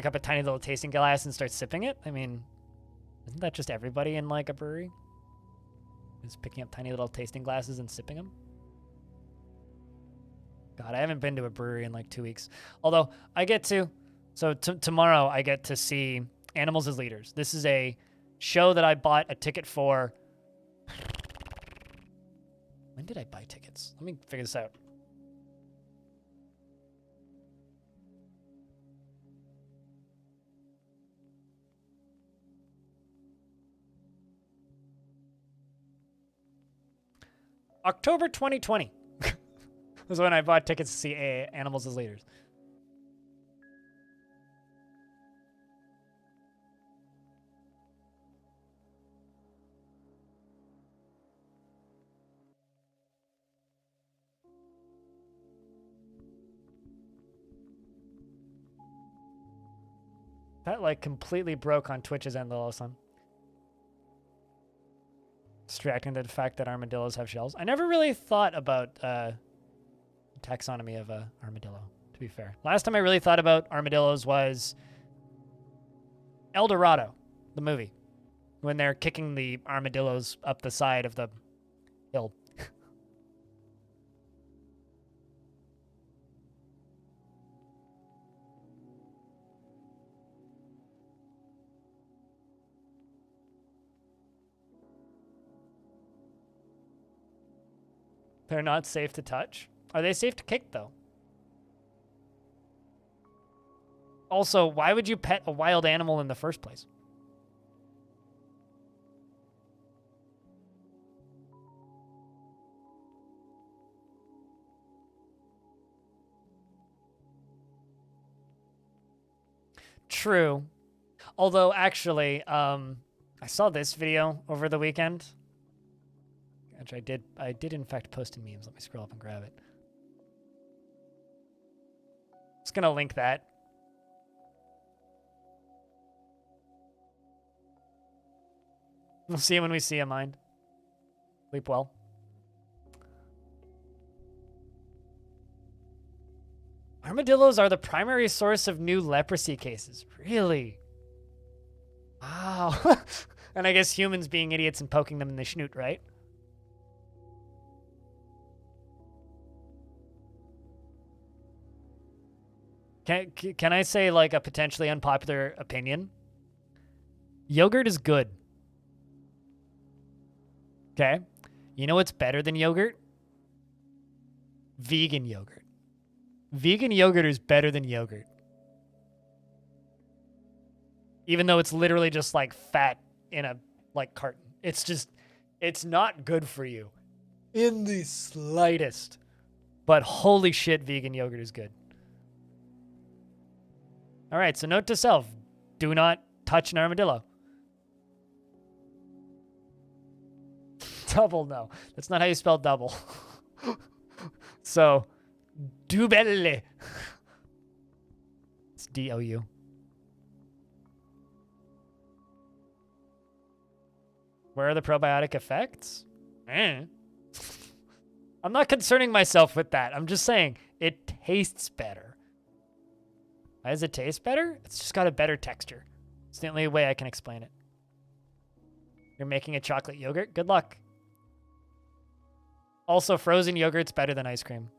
up a tiny little tasting glass and start sipping it. I mean, isn't that just everybody in like a brewery? Just picking up tiny little tasting glasses and sipping them? God, I haven't been to a brewery in like 2 weeks. Although I get to, tomorrow I get to see Animals as Leaders. This is a show that I bought a ticket for. When did I buy tickets? Let me figure this out. October 2020 was when I bought tickets to see Animals as Leaders. That like completely broke on Twitch's end, though, son. Distracting to the fact that armadillos have shells. I never really thought about taxonomy of a armadillo, to be fair. Last time I really thought about armadillos was El Dorado, the movie, when they're kicking the armadillos up the side of the hill. They're not safe to touch. Are they safe to kick, though? Also, why would you pet a wild animal in the first place? True. Although, actually, I saw this video over the weekend. Which I did in fact post in memes. Let me scroll up and grab it. Just gonna link that. We'll see you when we see you, mind. Sleep well. Armadillos are the primary source of new leprosy cases. Really? Wow. And I guess humans being idiots and poking them in the schnoot, right? Can I say, like, a potentially unpopular opinion? Yogurt is good. Okay? You know what's better than yogurt? Vegan yogurt. Vegan yogurt is better than yogurt. Even though it's literally just, like, fat in a, like, carton. It's just, it's not good for you. In the slightest. But holy shit, vegan yogurt is good. All right, so note to self, do not touch an armadillo. Double, no. That's not how you spell double. So, dubelle. It's D-O-U. Where are the probiotic effects? I'm not concerning myself with that. I'm just saying it tastes better. Why does it taste better? It's just got a better texture. It's the only way I can explain it. You're making a chocolate yogurt? Good luck. Also, frozen yogurt's better than ice cream.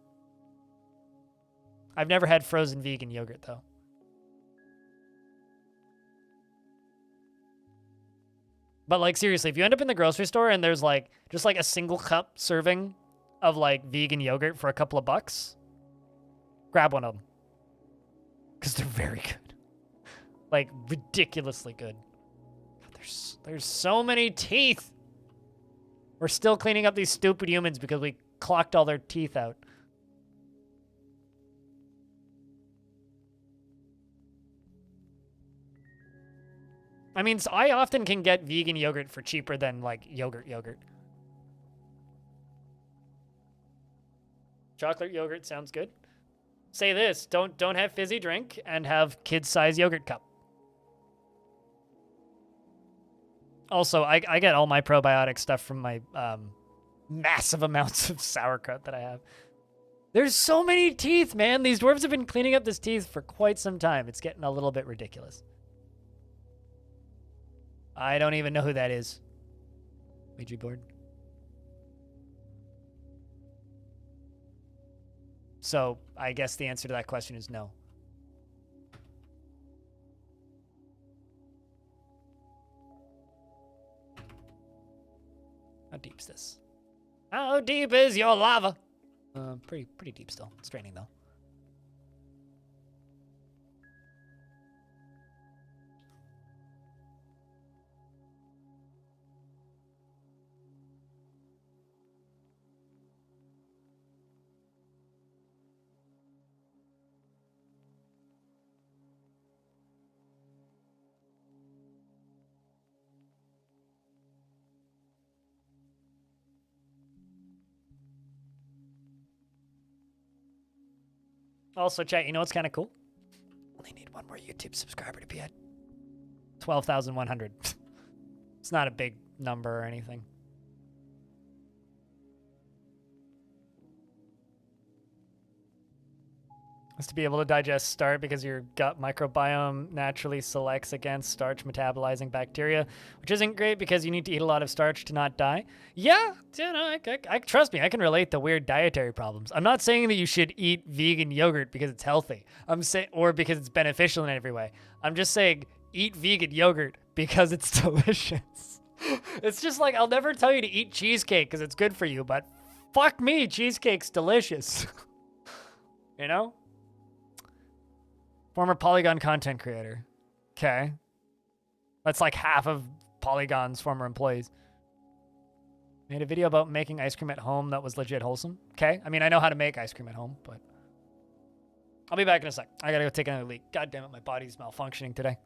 I've never had frozen vegan yogurt, though. But, like, seriously, if you end up in the grocery store and there's, like, just, like, a single cup serving of, like, vegan yogurt for a couple of bucks, grab one of them. Because they're very good. Like, ridiculously good. God, there's so many teeth. We're still cleaning up these stupid humans because we clocked all their teeth out. I mean, so I often can get vegan yogurt for cheaper than, like, yogurt. Chocolate yogurt sounds good. Say this, don't have fizzy drink and have kid-size yogurt cup. Also, I get all my probiotic stuff from my massive amounts of sauerkraut that I have. There's so many teeth, man. These dwarves have been cleaning up this teeth for quite some time. It's getting a little bit ridiculous. I don't even know who that is. Ouija board. So, I guess the answer to that question is no. How deep's this? How deep is your lava? Pretty deep still. It's draining though. Also, chat, you know what's kind of cool? Only need one more YouTube subscriber to be at 12,100. It's not a big number or anything. Is to be able to digest starch because your gut microbiome naturally selects against starch metabolizing bacteria, which isn't great because you need to eat a lot of starch to not die. Yeah, you know, I trust me, I can relate to weird dietary problems. I'm not saying that you should eat vegan yogurt because it's healthy. Or because it's beneficial in every way. I'm just saying eat vegan yogurt because it's delicious. It's just like I'll never tell you to eat cheesecake because it's good for you, but fuck me, cheesecake's delicious. You know? Former Polygon content creator. Okay. That's like half of Polygon's former employees. Made a video about making ice cream at home that was legit wholesome. Okay. I mean, I know how to make ice cream at home, but I'll be back in a sec. I gotta go take another leak. God damn it, my body's malfunctioning today.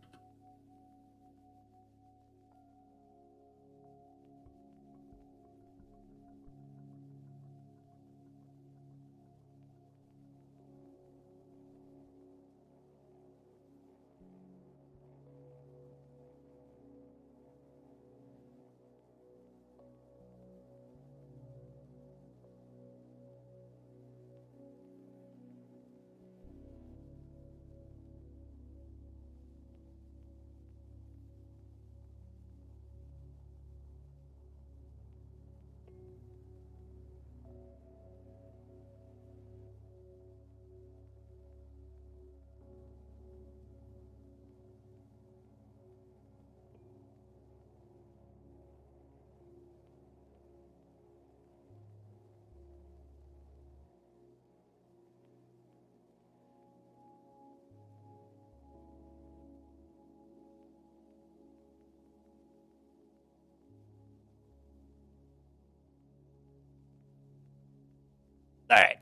All right.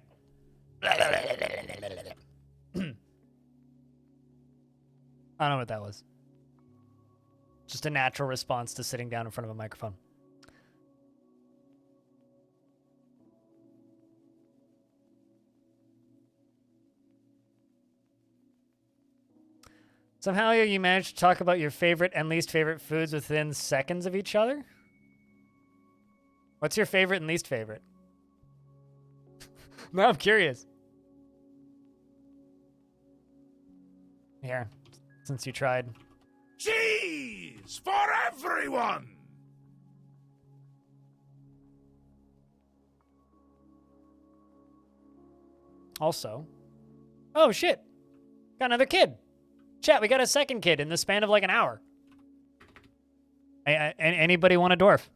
I don't know what that was. Just a natural response to sitting down in front of a microphone. Somehow you managed to talk about your favorite and least favorite foods within seconds of each other? What's your favorite and least favorite? Now I'm curious. Here, since you tried. Cheese for everyone! Also, oh shit, got another kid. Chat, we got a second kid in the span of like an hour. Anybody want a dwarf?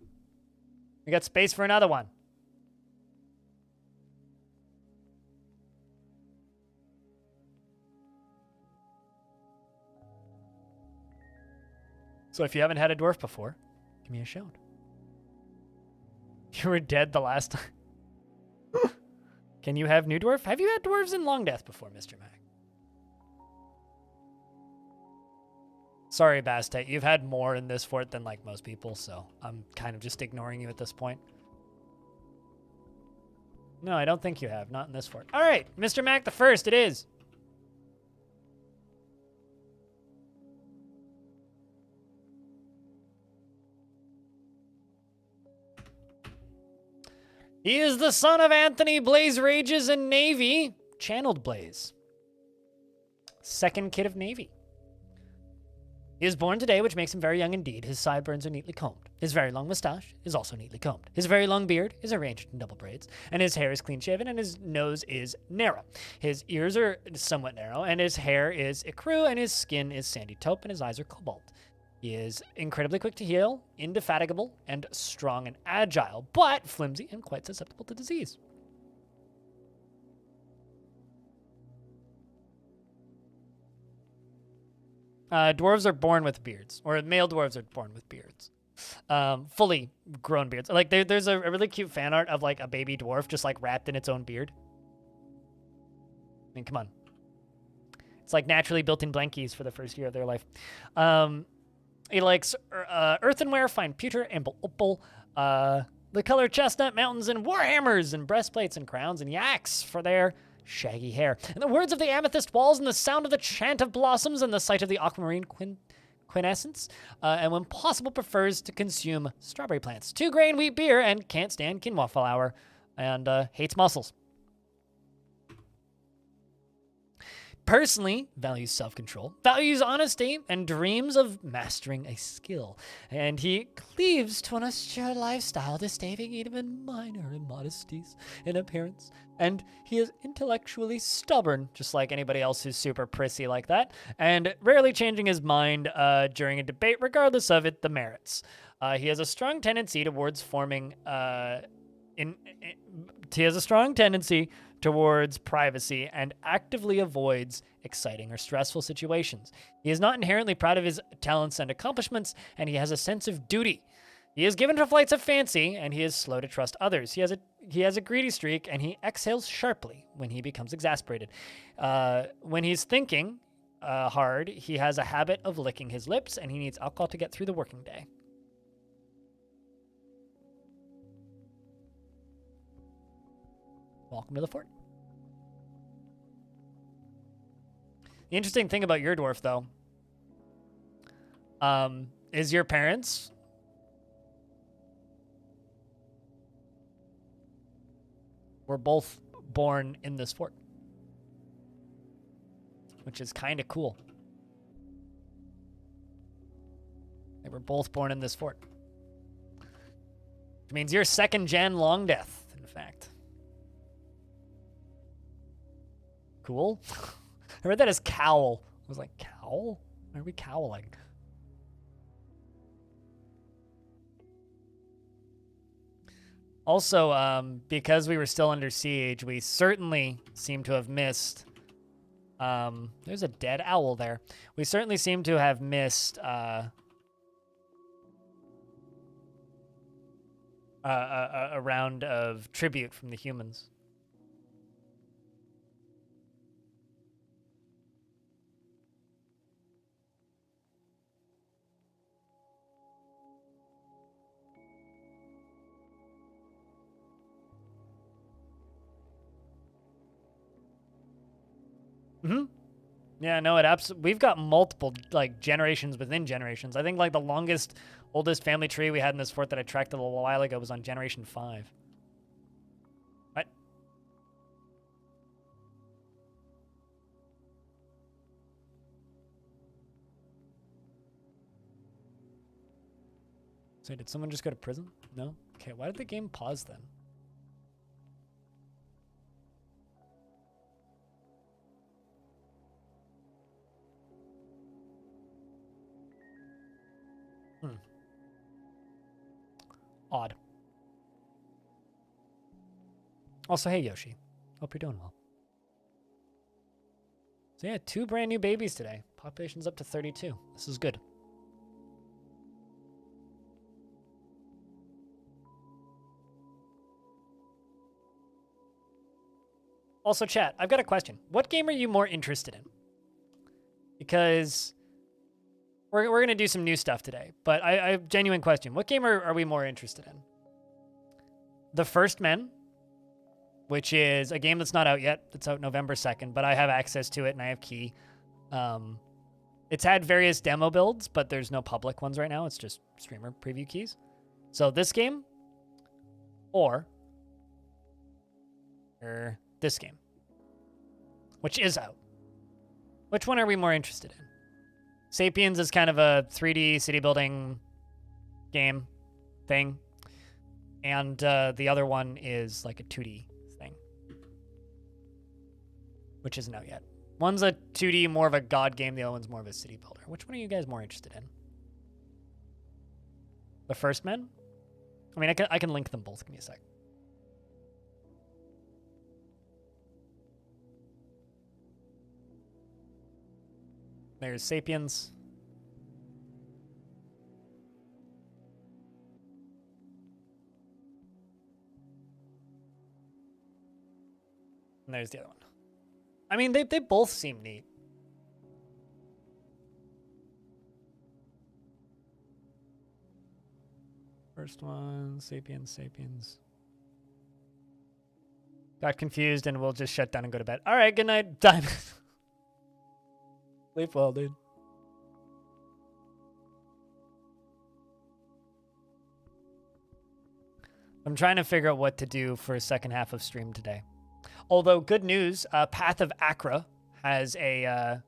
We got space for another one. So if you haven't had a dwarf before, give me a shout. You were dead the last time. Can you have new dwarf? Have you had dwarves in Longdeath before, Mr. Mac? Sorry, Bastet. You've had more in this fort than like most people, so I'm kind of just ignoring you at this point. No, I don't think you have. Not in this fort. All right, Mr. Mac the First, it is. He is the son of Anthony Blaze Rages and Navy, channeled Blaze. Second kid of Navy. He is born today, which makes him very young indeed. His sideburns are neatly combed. His very long mustache is also neatly combed. His very long beard is arranged in double braids, and his hair is clean-shaven, and his nose is narrow. His ears are somewhat narrow, and his hair is ecru, and his skin is sandy taupe, and his eyes are cobalt. He is incredibly quick to heal, indefatigable, and strong and agile, but flimsy and quite susceptible to disease. Dwarves are born with beards, or male dwarves are born with beards. Fully grown beards. Like there's a really cute fan art of like a baby dwarf just like wrapped in its own beard. I mean, come on. It's like naturally built-in blankies for the first year of their life. He likes earthenware, fine pewter, and opal, the color chestnut, mountains, and warhammers, and breastplates, and crowns, and yaks for their shaggy hair. And the words of the amethyst walls, and the sound of the chant of blossoms, and the sight of the aquamarine quintessence, and when possible prefers to consume strawberry plants, 2-grain wheat beer, and can't stand quinoa flour, and hates mussels. Personally, values self-control, values honesty, and dreams of mastering a skill. And he cleaves to an austere lifestyle, disdaining even minor immodesties in appearance. And he is intellectually stubborn, just like anybody else who's super prissy like that, and rarely changing his mind during a debate, regardless of the merits. He has a strong tendency towards forming... he has a strong tendency towards privacy and actively avoids exciting or stressful situations. He is not inherently proud of his talents and accomplishments, and he has a sense of duty. He is given to flights of fancy, and he is slow to trust others. He has a greedy streak, and he exhales sharply when he becomes exasperated. When he's thinking hard, he has a habit of licking his lips, and he needs alcohol to get through the working day. Welcome to the fort. The interesting thing about your dwarf, though, is your parents were both born in this fort, which is kind of cool. They were both born in this fort, which means you're second-gen Longdeath, in fact. Cool. I read that as cowl. I was like, cowl? Why are we cowling? Also, because we were still under siege, we certainly seem to have missed... there's a dead owl there. We certainly seem to have missed... a round of tribute from the humans. Mm-hmm. Yeah, no, it absolutely. We've got multiple like generations within generations. I think like the longest, oldest family tree we had in this fort that I tracked a little while ago was on generation 5. What? So did someone just go to prison? No? Okay, why did the game pause then? Odd. Also, hey Yoshi. Hope you're doing well. So yeah, 2 brand new babies today. Population's up to 32. This is good. Also, chat, I've got a question. What game are you more interested in? Because we're going to do some new stuff today, but I have a genuine question. What game are we more interested in? The First Men, which is a game that's not out yet. It's out November 2nd, but I have access to it and I have key. It's had various demo builds, but there's no public ones right now. It's just streamer preview keys. So this game or this game, which is out. Which one are we more interested in? Sapiens is kind of a 3D city building game thing. And the other one is like a 2D thing, which isn't out yet. One's a 2D, more of a god game. The other one's more of a city builder. Which one are you guys more interested in? The First Men? I mean, I can link them both. Give me a sec. There's Sapiens. And there's the other one. I mean, they both seem neat. First one, Sapiens. Got confused and we'll just shut down and go to bed. All right, good night, Diamond. Sleep well, dude. I'm trying to figure out what to do for a second half of stream today. Although, good news, Path of Acra has a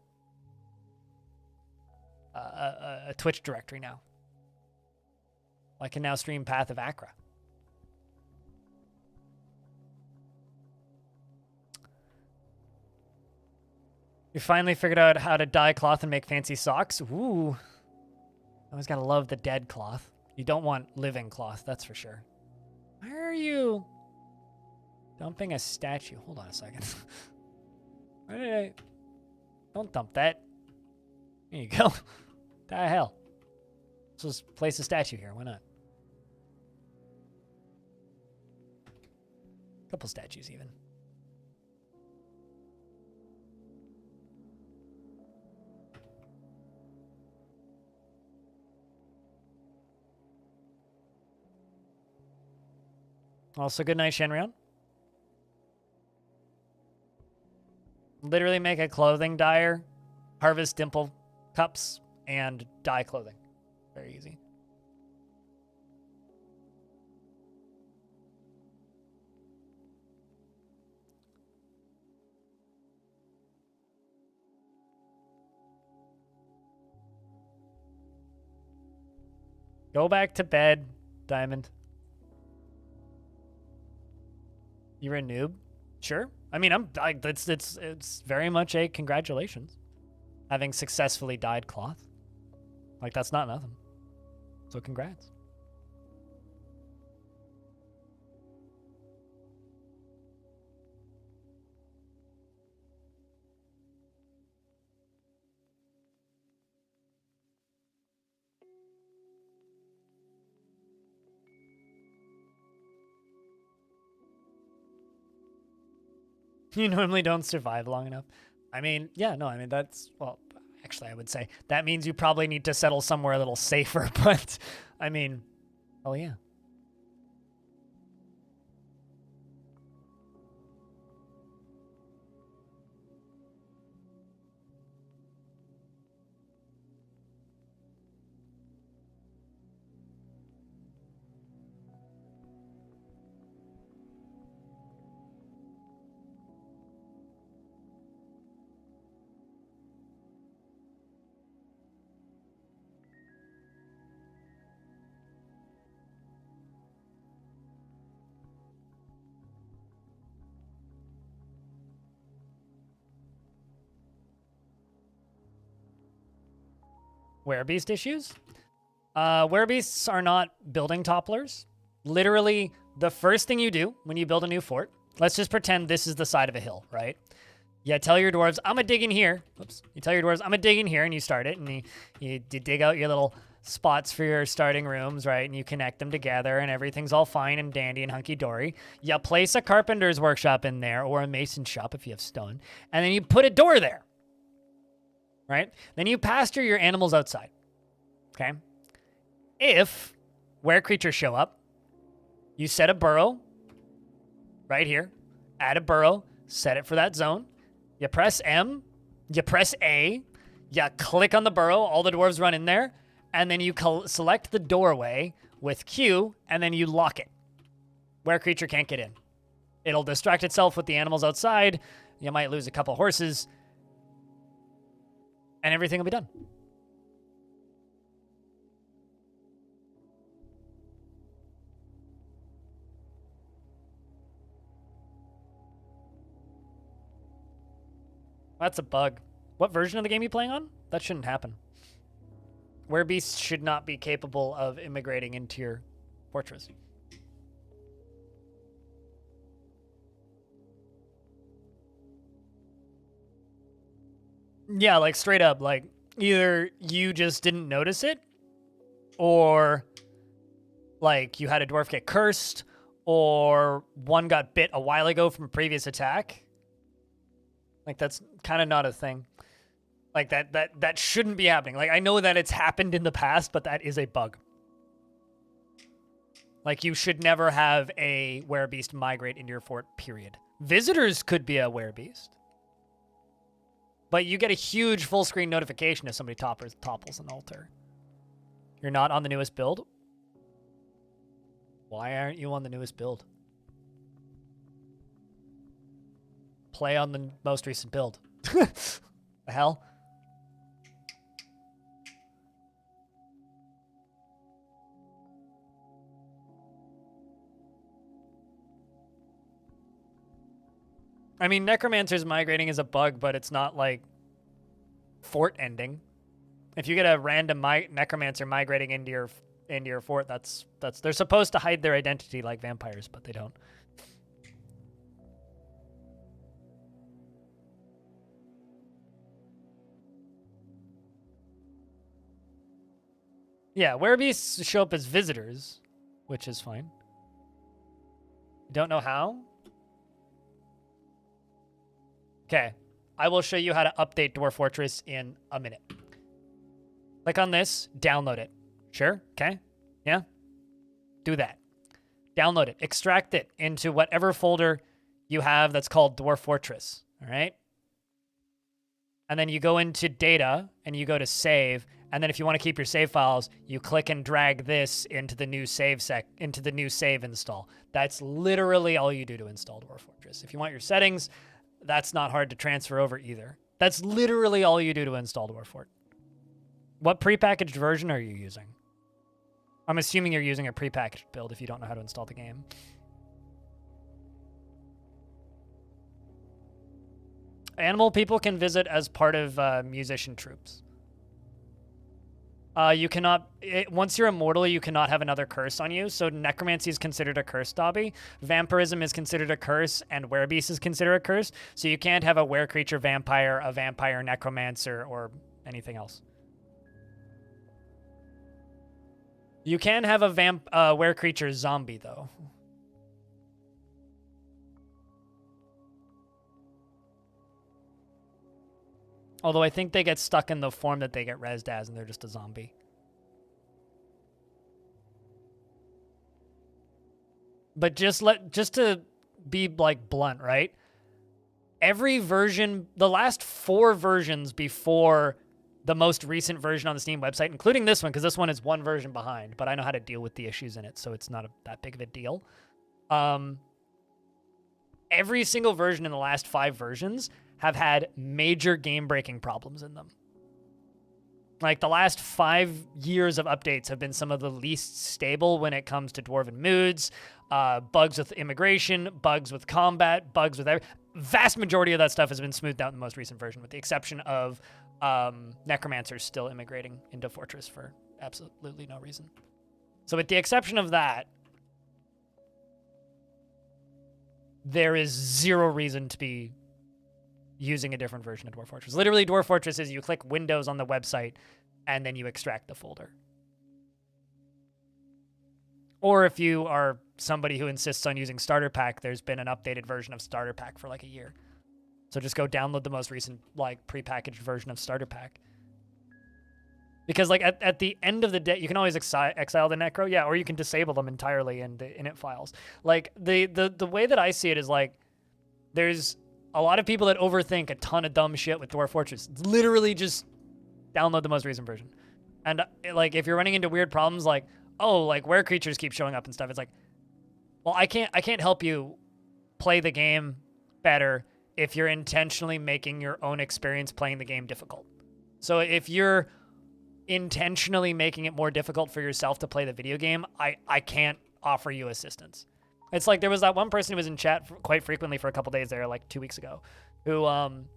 Twitch directory now. I can now stream Path of Acra. You finally figured out how to dye cloth and make fancy socks? Ooh. Always gotta love the dead cloth. You don't want living cloth, that's for sure. Where are you? Dumping a statue. Hold on a second. Where did I... Don't dump that. There you go. The hell? Let's just place a statue here. Why not? Couple statues, even. Also, good night, Shenrion. Literally make a clothing dyer, harvest dimple cups, and dye clothing. Very easy. Go back to bed, Diamond. You're a noob? Sure. I mean, it's very much a congratulations. Having successfully dyed cloth. Like, that's not nothing. So congrats. You normally don't survive long enough. I mean, yeah, no, I mean, that's, well, actually, I would say that means you probably need to settle somewhere a little safer, but I mean, oh yeah. Werebeast issues? Werebeasts are not building topplers. Literally, the first thing you do when you build a new fort, let's just pretend this is the side of a hill, right? You tell your dwarves, I'm gonna dig in here. Oops. You tell your dwarves, I'm gonna dig in here, and you start it, and you dig out your little spots for your starting rooms, right? And you connect them together, and everything's all fine and dandy and hunky-dory. You place a carpenter's workshop in there, or a mason shop if you have stone, and then you put a door there, right? Then you pasture your animals outside, okay? If were creatures show up, you set a burrow right here, add a burrow, set it for that zone. You press M, you press A, you click on the burrow, all the dwarves run in there, and then you select the doorway with Q, and then you lock it. Where creature can't get in. It'll distract itself with the animals outside. You might lose a couple horses, and everything will be done. That's a bug. What version of the game are you playing on? That shouldn't happen. Werebeasts should not be capable of immigrating into your fortress. Yeah, like straight up, like either you just didn't notice it, or like you had a dwarf get cursed, or one got bit a while ago from a previous attack. Like, that's kind of not a thing. Like, that shouldn't be happening. Like, I know that it's happened in the past, but that is a bug. Like, you should never have a werebeast migrate into your fort, period. Visitors could be a werebeast. But you get a huge full-screen notification if somebody topples an altar. You're not on the newest build? Why aren't you on the newest build? Play on the most recent build. The hell? I mean, Necromancer's migrating is a bug, but it's not like fort ending. If you get a random Necromancer migrating into your fort, that's they're supposed to hide their identity like vampires, but they don't. Yeah, werebeasts show up as visitors, which is fine. Don't know how? Okay, I will show you how to update Dwarf Fortress in a minute. Click on this, download it. Sure, okay, yeah? Do that. Download it, extract it into whatever folder you have that's called Dwarf Fortress, all right? And then you go into data and you go to save. And then if you want to keep your save files, you click and drag this into the new save install. That's literally all you do to install Dwarf Fortress. If you want your settings, that's not hard to transfer over either. That's literally all you do to install Dwarf Fort. What prepackaged version are you using? I'm assuming you're using a prepackaged build if you don't know how to install the game. Animal people can visit as part of musician troops. You cannot, once you're immortal, you cannot have another curse on you. So necromancy is considered a curse, Dobby. Vampirism is considered a curse, and werebeast is considered a curse. So you can't have a were-creature vampire, a vampire necromancer, or anything else. You can have a were-creature zombie, though. Although I think they get stuck in the form that they get rezzed as, and they're just a zombie. But just to be like blunt, right? Every version, the last 4 versions before the most recent version on the Steam website, including this one, because this one is one version behind, but I know how to deal with the issues in it, so it's not that big of a deal. Every single version in the last 5 versions have had major game-breaking problems in them. Like, the last 5 years of updates have been some of the least stable when it comes to Dwarven moods, bugs with immigration, bugs with combat, bugs with vast majority of that stuff has been smoothed out in the most recent version, with the exception of necromancers still immigrating into Fortress for absolutely no reason. So with the exception of that, there is zero reason to be using a different version of Dwarf Fortress. Literally, Dwarf Fortress is you click Windows on the website, and then you extract the folder. Or if you are somebody who insists on using Starter Pack, there's been an updated version of Starter Pack for like a year. So just go download the most recent like prepackaged version of Starter Pack. Because like at the end of the day, you can always exile the necro, yeah, or you can disable them entirely in the init files. Like the way that I see it is like there's a lot of people that overthink a ton of dumb shit with Dwarf Fortress. It's literally just download the most recent version. And like if you're running into weird problems like, oh, like where creatures keep showing up and stuff, it's like, well, I can't help you play the game better if you're intentionally making your own experience playing the game difficult. So if you're intentionally making it more difficult for yourself to play the video game, I can't offer you assistance. It's like there was that one person who was in chat quite frequently for a couple days there, like 2 weeks ago, who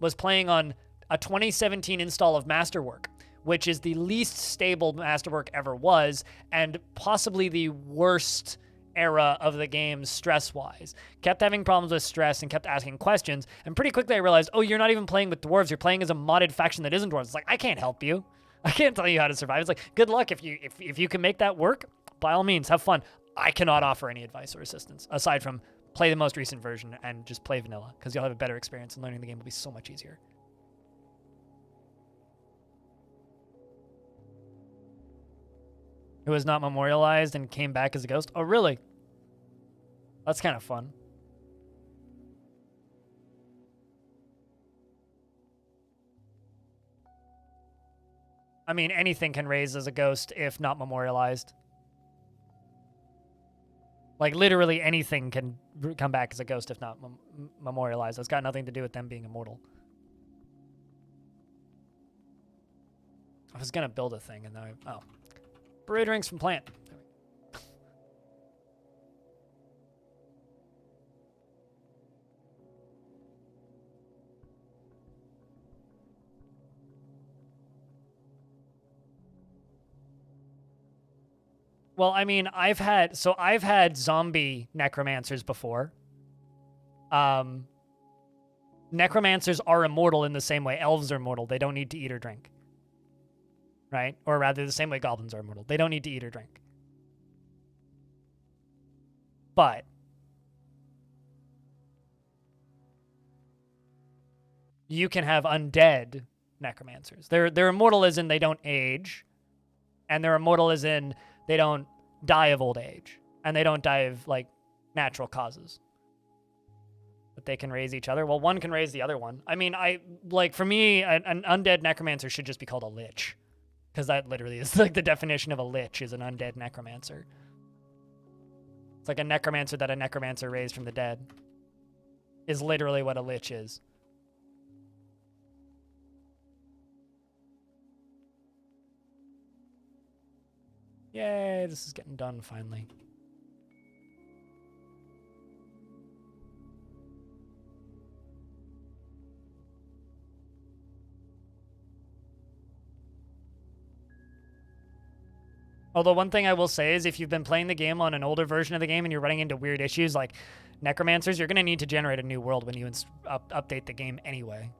was playing on a 2017 install of Masterwork, which is the least stable Masterwork ever was, and possibly the worst era of the game stress-wise. Kept having problems with stress and kept asking questions, and pretty quickly I realized, oh, you're not even playing with dwarves, you're playing as a modded faction that isn't dwarves. It's like, I can't help you. I can't tell you how to survive. It's like, good luck. If you can make that work, by all means, have fun. I cannot offer any advice or assistance, aside from play the most recent version and just play vanilla, because you'll have a better experience and learning the game will be so much easier. Who was not memorialized and came back as a ghost? Oh, really? That's kind of fun. I mean, anything can raise as a ghost if not memorialized. Like, literally anything can come back as a ghost if not memorialized. That's got nothing to do with them being immortal. I was going to build a thing, and then oh. Brew drinks from plant. Well, I mean, I've had zombie necromancers before. Necromancers are immortal in the same way elves are immortal. They don't need to eat or drink. Right? Or rather, the same way goblins are immortal. They don't need to eat or drink. But you can have undead necromancers. They're immortal as in they don't age, and they're immortal as in they don't die of old age, and they don't die of like natural causes. But they can raise each other. Well, one can raise the other one. I mean, for me, an undead necromancer should just be called a lich. Because that literally is like the definition of a lich is an undead necromancer. It's like a necromancer that a necromancer raised from the dead is literally what a lich is. Yay, this is getting done finally. Although one thing I will say is if you've been playing the game on an older version of the game and you're running into weird issues like necromancers, you're going to need to generate a new world when you update the game anyway.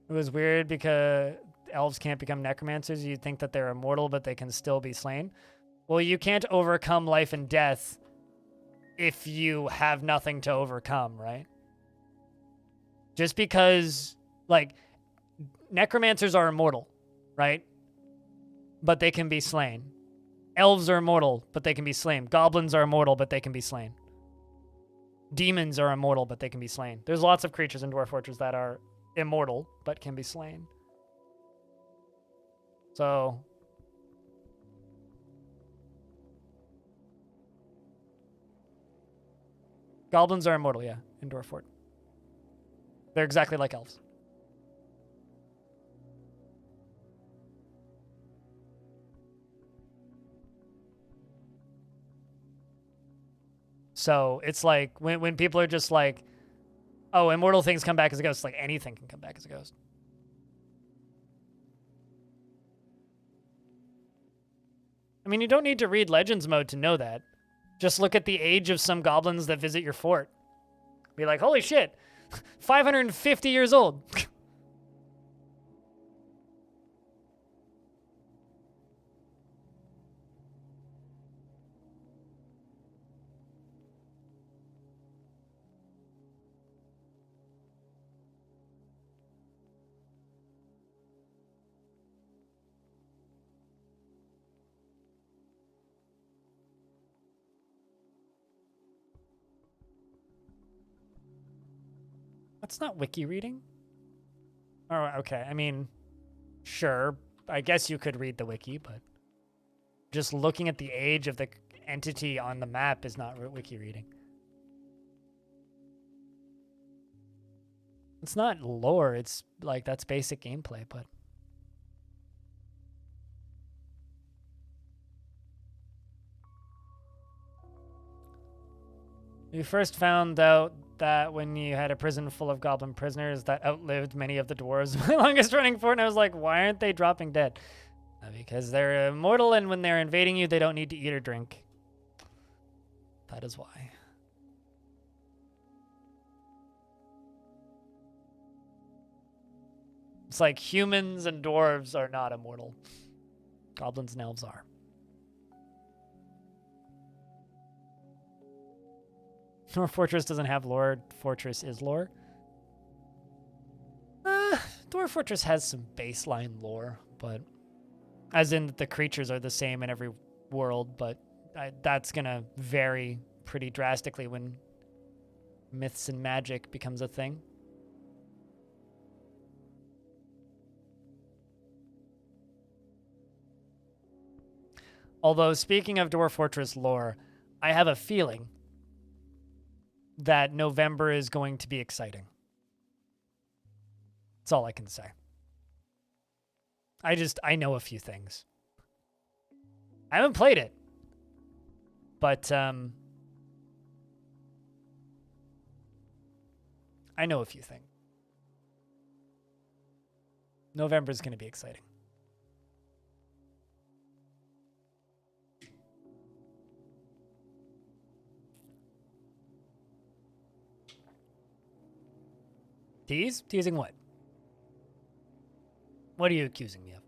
It was weird because elves can't become necromancers. You'd think that they're immortal, but they can still be slain. Well, you can't overcome life and death if you have nothing to overcome, right? Just because, like, necromancers are immortal, right? But they can be slain. Elves are immortal, but they can be slain. Goblins are immortal, but they can be slain. Demons are immortal, but they can be slain. There's lots of creatures in Dwarf Fortress that are immortal, but can be slain. So goblins are immortal, yeah, in Dwarf Fort. They're exactly like elves. So it's like when people are just like, oh, immortal things come back as a ghost, like anything can come back as a ghost. I mean, you don't need to read Legends mode to know that. Just look at the age of some goblins that visit your fort. Be like, holy shit, 550 years old. That's not wiki reading. Oh, okay. I mean, sure. I guess you could read the wiki, but just looking at the age of the entity on the map is not wiki reading. It's not lore. It's like, that's basic gameplay, but... You first found out that when you had a prison full of goblin prisoners that outlived many of the dwarves. My longest running fort, and I was like, why aren't they dropping dead? Because they're immortal, and when they're invading you, they don't need to eat or drink. That is why. It's like humans and dwarves are not immortal. Goblins and elves are. Dwarf Fortress doesn't have lore. Fortress is lore. Dwarf Fortress has some baseline lore, but as in the creatures are the same in every world, but that's going to vary pretty drastically when myths and magic becomes a thing. Although, speaking of Dwarf Fortress lore, I have a feeling that November is going to be exciting. That's all I can say. I know a few things. I haven't played it, but I know a few things. November is going to be exciting. Tease? Teasing what? What are you accusing me of?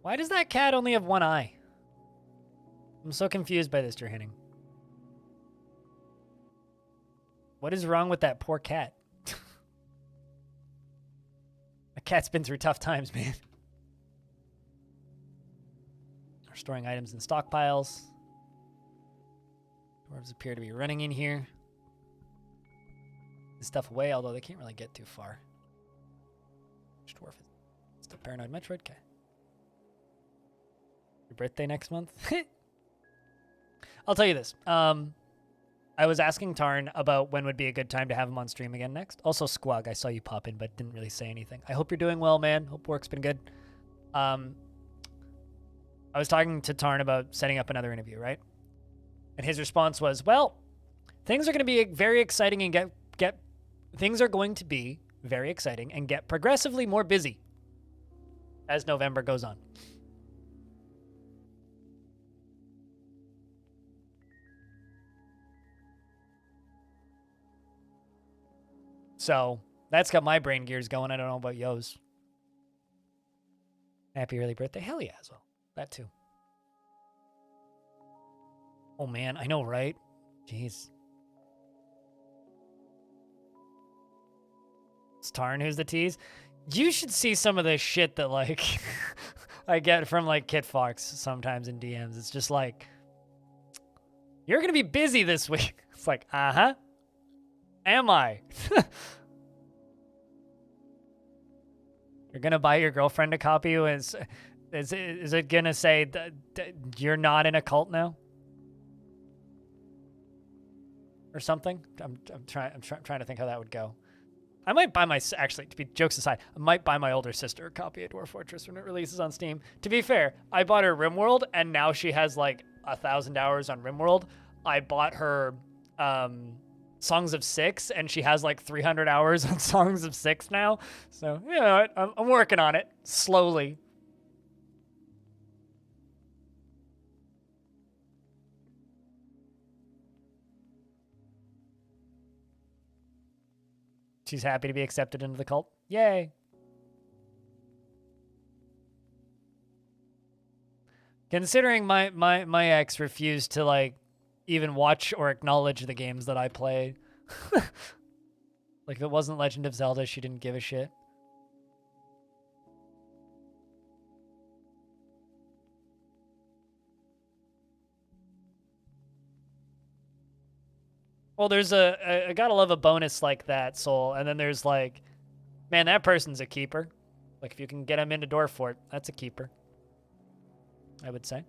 Why does that cat only have one eye? I'm so confused by this, Johanning. What is wrong with that poor cat? That cat's been through tough times, man. We're storing items in stockpiles. Dwarves appear to be running in here. Stuff away, although they can't really get too far. Which dwarf is still paranoid Metroid? Okay. Your birthday next month? I'll tell you this. I was asking Tarn about when would be a good time to have him on stream again next. Also, Squug, I saw you pop in, but didn't really say anything. I hope you're doing well, man. Hope work's been good. I was talking to Tarn about setting up another interview, right? And his response was, well, things are going to be very exciting and things are going to be very exciting and get progressively more busy as November goes on. So that's got my brain gears going. I don't know about yo's. Happy early birthday. Hell yeah, as well. That too. Oh man, I know, right? Jeez. It's Tarn who's the tease. You should see some of the shit that, like, I get from, like, Kit Fox sometimes in DMs. It's just like, you're going to be busy this week. It's like, uh-huh. Am I? You're going to buy your girlfriend a copy? Is it going to say that you're not in a cult now? Or something? I'm trying to think how that would go. I might buy actually, to be jokes aside, I might buy my older sister a copy of Dwarf Fortress when it releases on Steam. To be fair, I bought her RimWorld, and now she has, like, 1,000 hours on RimWorld, I bought her Songs of Six, and she has like 300 hours on Songs of Six now. So, yeah, I'm working on it slowly. She's happy to be accepted into the cult. Yay. Considering my ex refused to, like, even watch or acknowledge the games that I played. Like, if it wasn't Legend of Zelda, she didn't give a shit. Well, there's I gotta love a bonus like that, Soul. And then there's like, man, that person's a keeper. Like, if you can get him into Dwarf Fort, that's a keeper, I would say.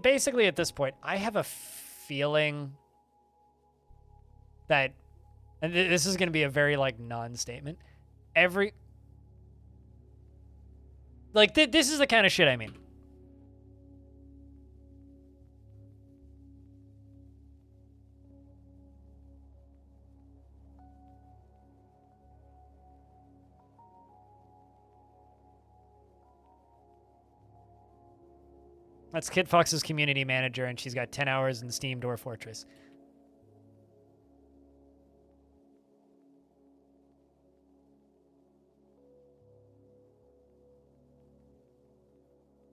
Basically, at this point, I have a feeling that, and this is going to be a very, like, non-statement. Like, this is the kind of shit I mean. That's Kit Fox's community manager, and she's got 10 hours in Steam Dwarf Fortress.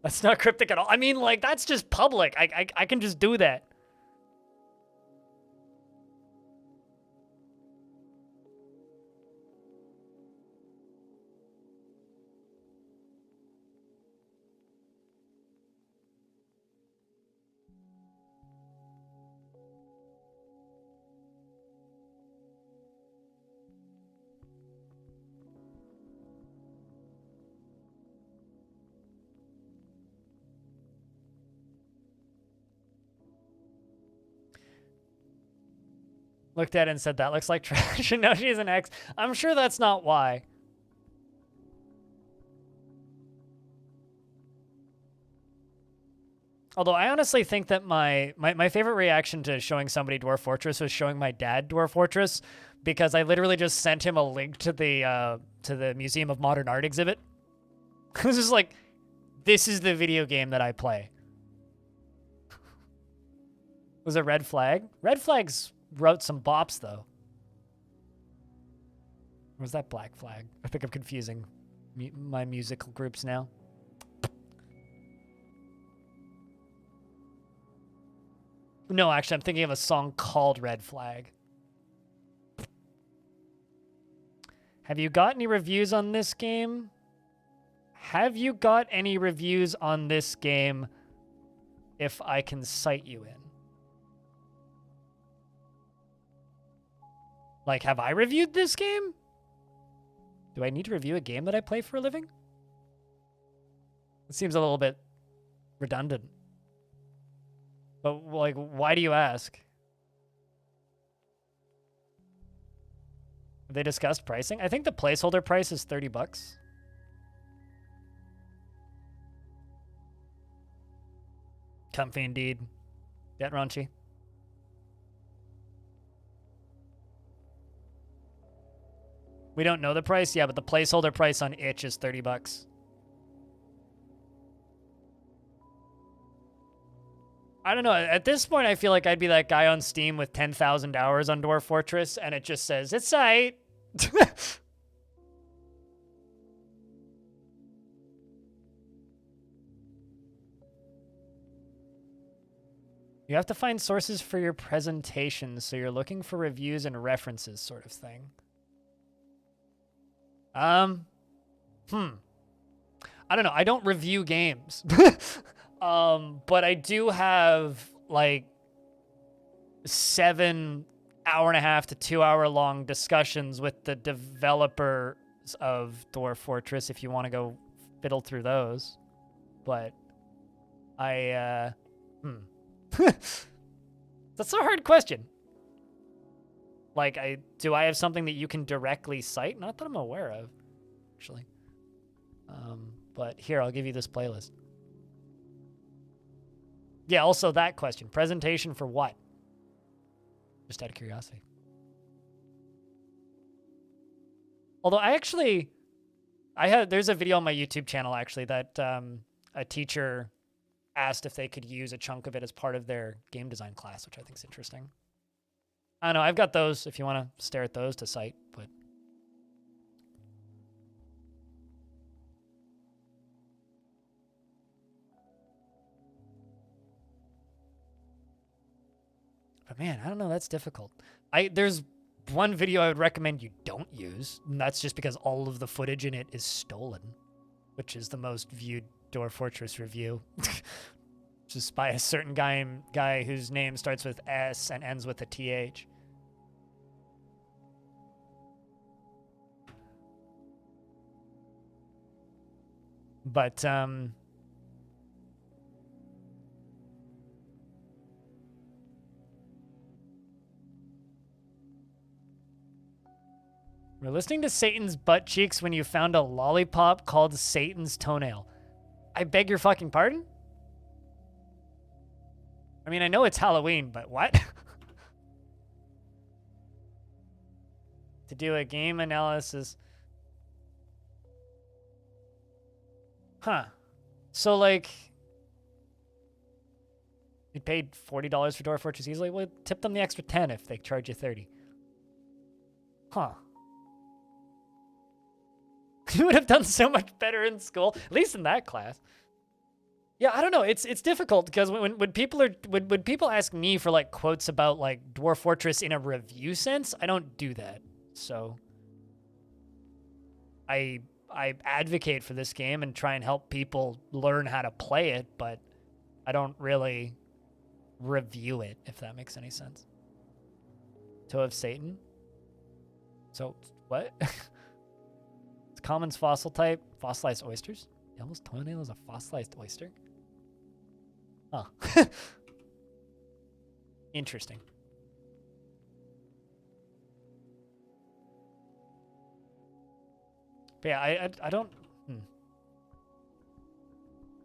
That's not cryptic at all. I mean, like, that's just public. I can just do that. Looked at it and said, that looks like trash, and now she's an ex. I'm sure that's not why. Although I honestly think that my favorite reaction to showing somebody Dwarf Fortress was showing my dad Dwarf Fortress, because I literally just sent him a link to the Museum of Modern Art exhibit. It was just like, this is the video game that I play. Was it Red Flag? Red Flag's wrote some bops, though. Or was that Black Flag? I think I'm confusing my musical groups now. No, actually, I'm thinking of a song called Red Flag. Have you got any reviews on this game? Have you got any reviews on this game if I can cite you in? Like, have I reviewed this game? Do I need to review a game that I play for a living? It seems a little bit redundant. But, like, why do you ask? Have they discussed pricing? I think the placeholder price is $30. Comfy indeed. Get raunchy. We don't know the price? Yeah, but the placeholder price on itch is $30. I don't know. At this point, I feel like I'd be that guy on Steam with 10,000 hours on Dwarf Fortress, and it just says, it's aight. You have to find sources for your presentation, so you're looking for reviews and references sort of thing. I don't know. I don't review games. But I do have, like, 7 hour-and-a-half to 2 hour long discussions with the developers of Dwarf Fortress if you want to go fiddle through those. But That's a hard question. Like, do I have something that you can directly cite? Not that I'm aware of, actually. But here, I'll give you this playlist. Yeah, also that question. Presentation for what? Just out of curiosity. Although there's a video on my YouTube channel, actually, that a teacher asked if they could use a chunk of it as part of their game design class, which I think is interesting. I don't know. I've got those if you want to stare at those to cite, but. But man, I don't know. That's difficult. There's one video I would recommend you don't use, and that's just because all of the footage in it is stolen, which is the most viewed Dwarf Fortress review. Just by a certain guy whose name starts with S and ends with a TH. But, we're listening to Satan's butt cheeks when you found a lollipop called Satan's toenail. I beg your fucking pardon? I mean, I know it's Halloween, but what? To do a game analysis. Huh. So, like, you paid $40 for Dwarf Fortress easily? Well, tip them the extra 10 if they charge you 30. Huh. You would have done so much better in school, at least in that class. Yeah, I don't know. It's difficult because when people ask me for like quotes about like Dwarf Fortress in a review sense, I don't do that. So I advocate for this game and try and help people learn how to play it, but I don't really review it, if that makes any sense. Toe of Satan? So, what? It's Commons fossil type, fossilized oysters? Devil's toenail is a fossilized oyster? Huh. Interesting. But yeah, I don't...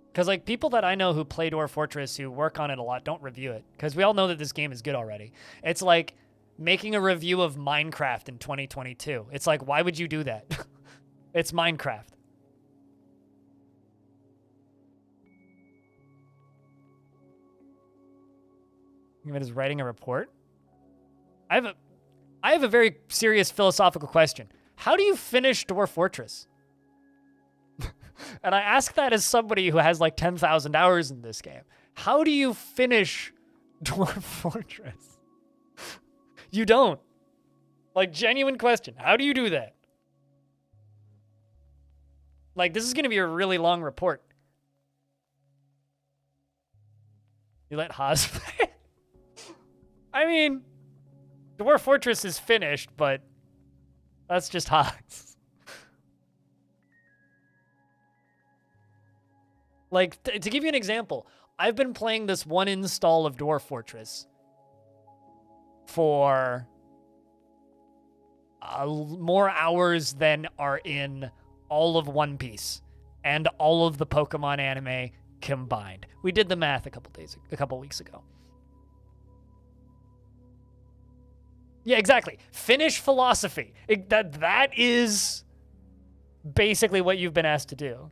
Because, like, people that I know who play Dwarf Fortress, who work on it a lot, don't review it. Because we all know that this game is good already. It's like making a review of Minecraft in 2022. It's like, why would you do that? It's Minecraft. Think of it as writing a report? I have a very serious philosophical question. How do you finish Dwarf Fortress? And I ask that as somebody who has like 10,000 hours in this game. How do you finish Dwarf Fortress? You don't. Like, genuine question. How do you do that? Like, this is going to be a really long report. You let Haas play? I mean, Dwarf Fortress is finished, but that's just Haas. Like, to give you an example, I've been playing this one install of Dwarf Fortress for more hours than are in all of One Piece and all of the Pokemon anime combined. We did the math a couple weeks ago. Yeah, exactly. Finish philosophy. That is basically what you've been asked to do.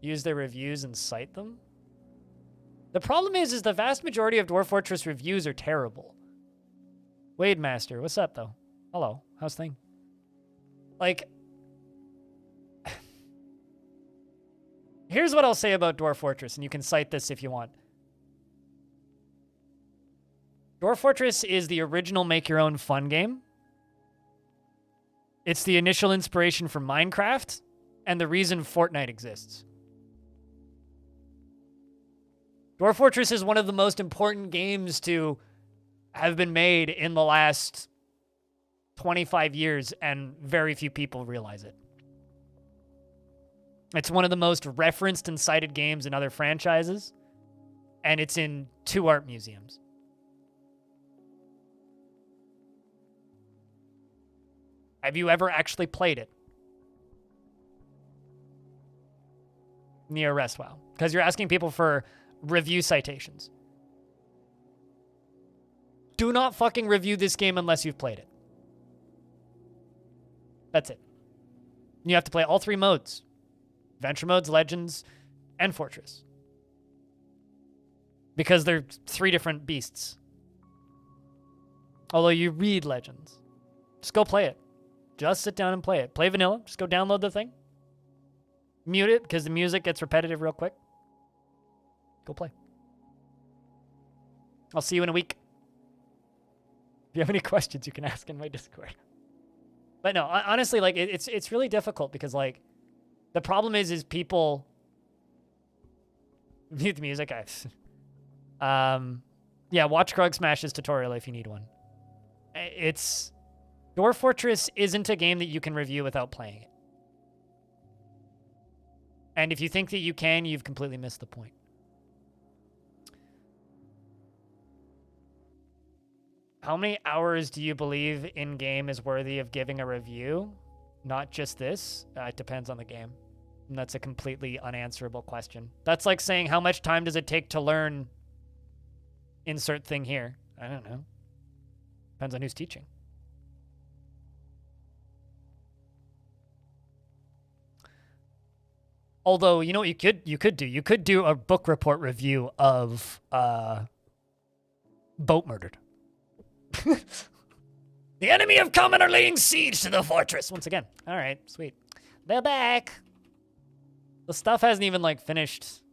Use their reviews and cite them. The problem is the vast majority of Dwarf Fortress reviews are terrible. Wade Master, what's up, though? Hello, how's things? Like, here's what I'll say about Dwarf Fortress, and you can cite this if you want. Dwarf Fortress is the original make-your-own fun game. It's the initial inspiration for Minecraft, and the reason Fortnite exists. Dwarf Fortress is one of the most important games to have been made in the last 25 years, and very few people realize it. It's one of the most referenced and cited games in other franchises. and it's in 2 art museums. Have you ever actually played it? Near Restwell. Because you're asking people for review citations. Do not fucking review this game unless you've played it. That's it. You have to play all 3 modes. Adventure modes, Legends, and Fortress. Because they're 3 different beasts. Although you read Legends. Just go play it. Just sit down and play it. Play vanilla. Just go download the thing. Mute it because the music gets repetitive real quick. Go play. I'll see you in a week. If you have any questions, you can ask in my Discord. But no, honestly, like it's really difficult because like the problem is people mute the music. Yeah, watch Krug Smash's tutorial if you need one. It's Dwarf Fortress isn't a game that you can review without playing it. And if you think that you can, you've completely missed the point. How many hours do you believe in-game is worthy of giving a review? Not just this. It depends on the game. And that's a completely unanswerable question. That's like saying, how much time does it take to learn insert thing here? I don't know. Depends on who's teaching. Although, you know what you could do? You could do a book report review of Boat Murdered. The enemy have come and are laying siege to the fortress once again. All right, sweet. They're back. The stuff hasn't even like finished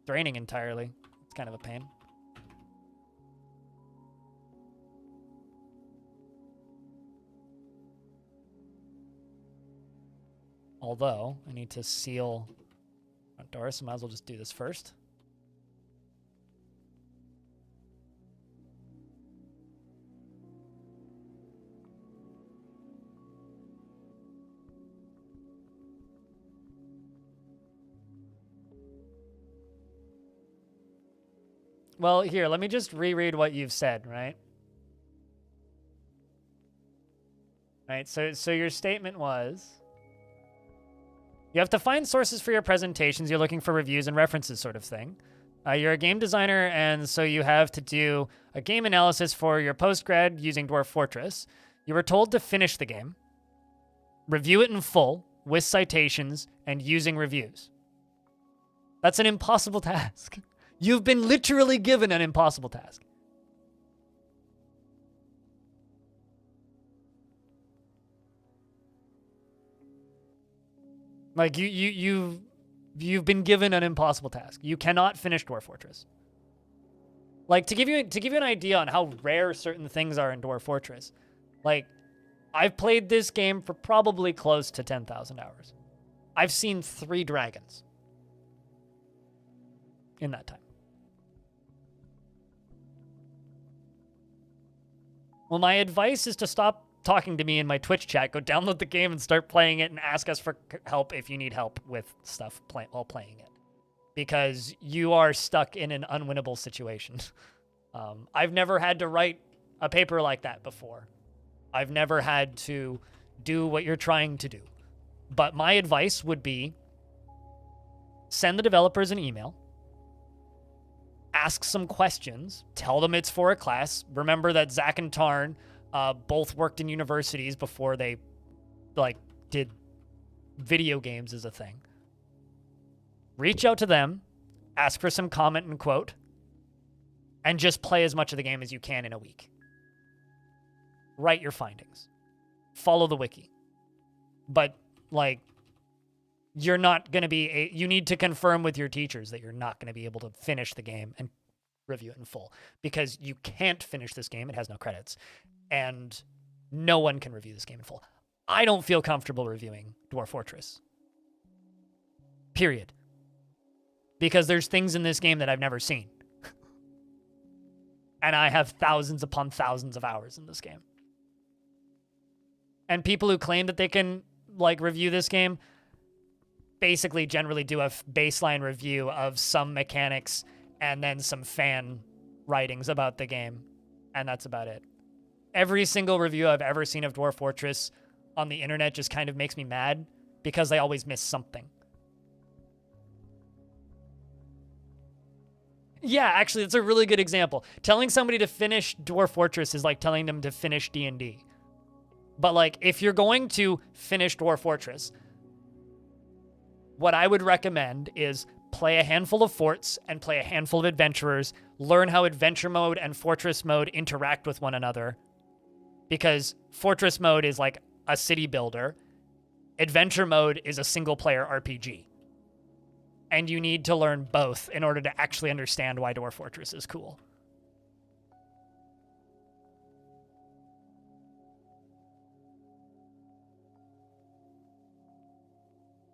draining entirely. It's kind of a pain. Although I need to seal front door, so might as well just do this first. Well, here, let me just reread what you've said, right? Right, so your statement was, you have to find sources for your presentations, you're looking for reviews and references sort of thing. You're a game designer, and so you have to do a game analysis for your postgrad using Dwarf Fortress. You were told to finish the game, review it in full, with citations, and using reviews. That's an impossible task. You've been literally given an impossible task. Like you've been given an impossible task. You cannot finish Dwarf Fortress. Like to give you an idea on how rare certain things are in Dwarf Fortress. Like I've played this game for probably close to 10,000 hours. I've seen 3 dragons in that time. Well, my advice is to stop talking to me in my Twitch chat. Go download the game and start playing it and ask us for help if you need help with stuff while playing it. Because you are stuck in an unwinnable situation. I've never had to write a paper like that before. I've never had to do what you're trying to do. But my advice would be send the developers an email. Ask some questions. Tell them it's for a class. Remember that Zach and Tarn both worked in universities before they did video games as a thing. Reach out to them, ask for some comment and quote, and just play as much of the game as you can in a week. Write your findings. Follow the wiki. But you're not going to be you need to confirm with your teachers that you're not going to be able to finish the game and review it in full, because you can't finish this game. It has no credits, and no one can review this game in full. I don't feel comfortable reviewing Dwarf Fortress. Period. Because there's things in this game that I've never seen. And I have thousands upon thousands of hours in this game. And people who claim that they can review this game basically generally do a baseline review of some mechanics and then some fan writings about the game, and that's about it. Every single review I've ever seen of Dwarf Fortress on the internet just kind of makes me mad because they always miss something. Yeah, actually, that's a really good example. Telling somebody to finish Dwarf Fortress is like telling them to finish D&D. But like, if you're going to finish Dwarf Fortress, what I would recommend is play a handful of forts and play a handful of adventurers, learn how adventure mode and fortress mode interact with one another. Because fortress mode is like a city builder. Adventure mode is a single player RPG. And you need to learn both in order to actually understand why Dwarf Fortress is cool.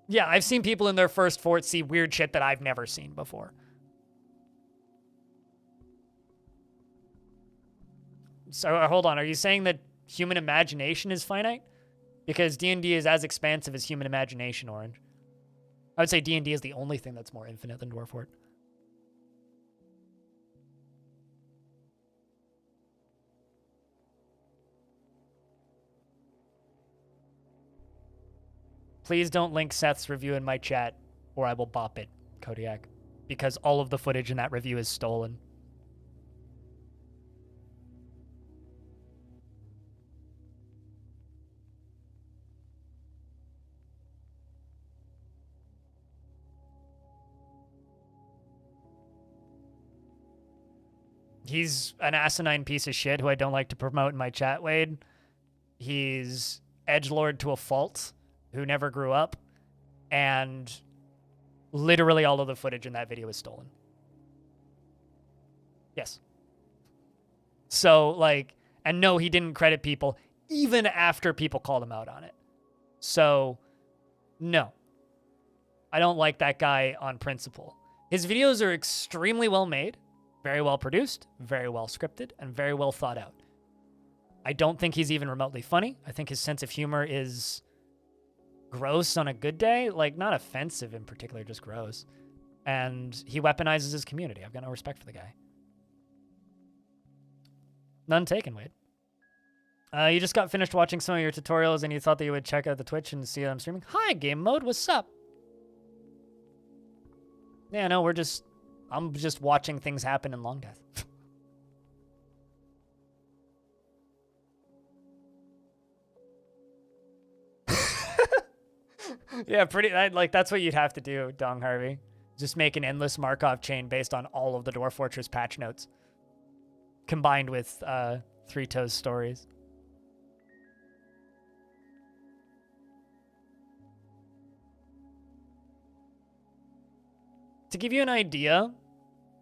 Yeah, I've seen people in their first fort see weird shit that I've never seen before. So hold on, are you saying that human imagination is finite? Because D&D is as expansive as human imagination, Orange. I would say D&D is the only thing that's more infinite than Dwarf Fort. Please don't link Seth's review in my chat, or I will bop it, Kodiak, because all of the footage in that review is stolen. He's an asinine piece of shit who I don't like to promote in my chat, Wade. He's edgelord to a fault who never grew up, and literally all of the footage in that video is stolen. Yes. So, like, and no, he didn't credit people even after people called him out on it. So, no. I don't like that guy on principle. His videos are extremely well made. Very well produced, very well scripted, and very well thought out. I don't think he's even remotely funny. I think his sense of humor is gross on a good day. Like, not offensive in particular, just gross. And he weaponizes his community. I've got no respect for the guy. None taken, Wade. You just got finished watching some of your tutorials and you thought that you would check out the Twitch and see that I'm streaming. Hi, Game Mode. What's up? Yeah, no, I'm just watching things happen in Longdeath. Yeah, that's what you'd have to do, Dong Harvey. Just make an endless Markov chain based on all of the Dwarf Fortress patch notes, combined with Three Toes stories. To give you an idea,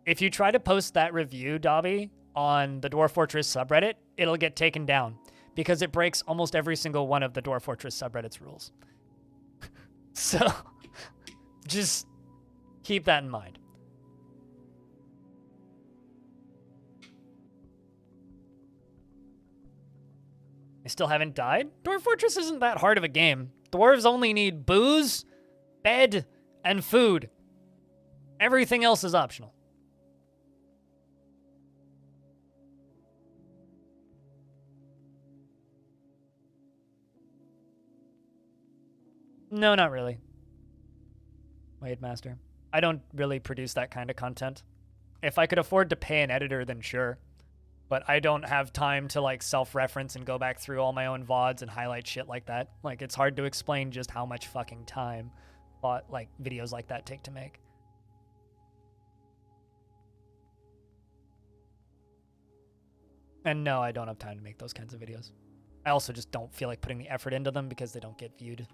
if you try to post that review, Dobby, on the Dwarf Fortress subreddit, it'll get taken down because it breaks almost every single one of the Dwarf Fortress subreddit's rules. So, just keep that in mind. I still haven't died? Dwarf Fortress isn't that hard of a game. Dwarves only need booze, bed, and food. Everything else is optional. No, not really. Wade Master. I don't really produce that kind of content. If I could afford to pay an editor, then sure. But I don't have time to like self-reference and go back through all my own VODs and highlight shit like that. Like, it's hard to explain just how much fucking time like videos like that take to make. And no, I don't have time to make those kinds of videos. I also just don't feel like putting the effort into them because they don't get viewed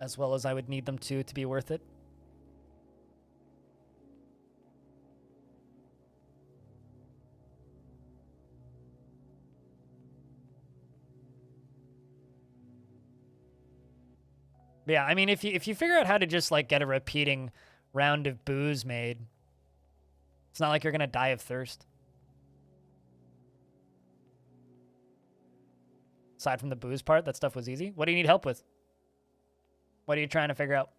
as well as I would need them to be worth it. But yeah, I mean, if you figure out how to just like get a repeating round of booze made, it's not like you're gonna die of thirst. Aside from the booze part, that stuff was easy. What do you need help with? What are you trying to figure out?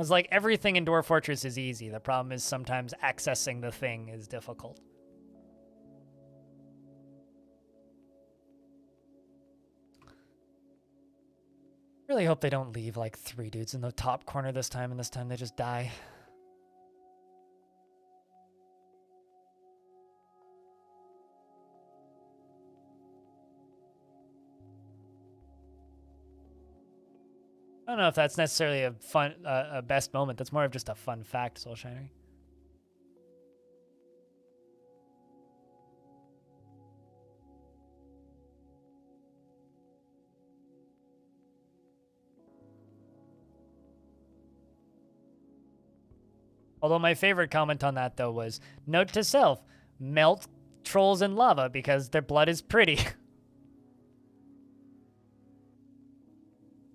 It's like everything in Dwarf Fortress is easy. The problem is sometimes accessing the thing is difficult. Really hope they don't leave like 3 dudes in the top corner this time, and this time they just die. I don't know if that's necessarily a fun, a best moment. That's more of just a fun fact, Soul Shiner. Although my favorite comment on that, though, was, note to self, melt trolls in lava because their blood is pretty.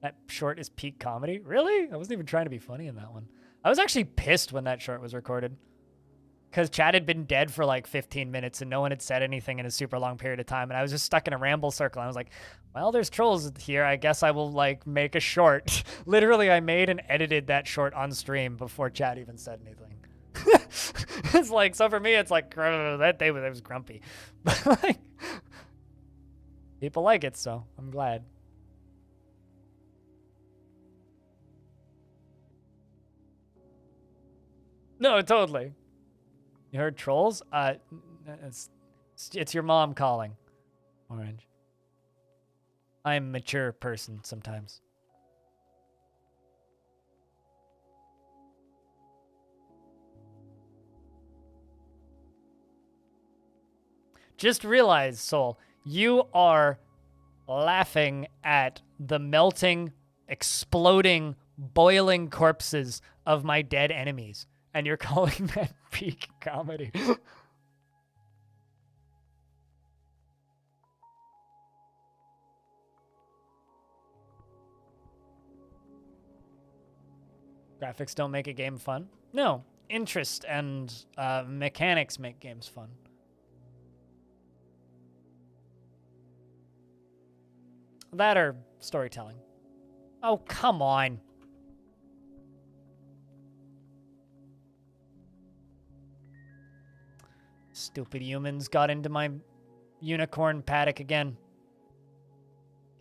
That short is peak comedy? Really? I wasn't even trying to be funny in that one. I was actually pissed when that short was recorded. Because Chad had been dead for like 15 minutes and no one had said anything in a super long period of time. And I was just stuck in a ramble circle. I was like, well, there's trolls here. I guess I will like make a short. Literally, I made and edited that short on stream before Chad even said anything. It's like, so for me, it's like, that day was grumpy. But like, people like it, so I'm glad. No, totally. You heard trolls? It's your mom calling. Orange. I'm a mature person sometimes. Just realize, Soul, you are laughing at the melting, exploding, boiling corpses of my dead enemies. And you're calling that peak comedy. Graphics don't make a game fun? No. Interest and mechanics make games fun. That or storytelling. Oh, come on. Stupid humans got into my unicorn paddock again.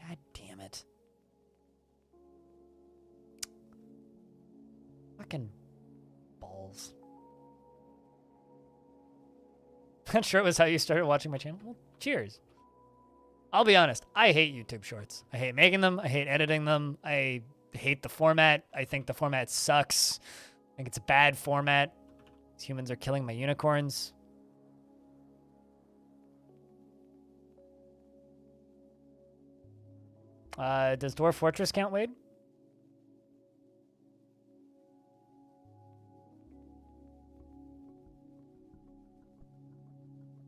God damn it. Fucking balls. Not sure it was how you started watching my channel. Well, cheers. I'll be honest. I hate YouTube shorts. I hate making them. I hate editing them. I hate the format. I think the format sucks. I think it's a bad format. These humans are killing my unicorns. Does Dwarf Fortress count, Wade?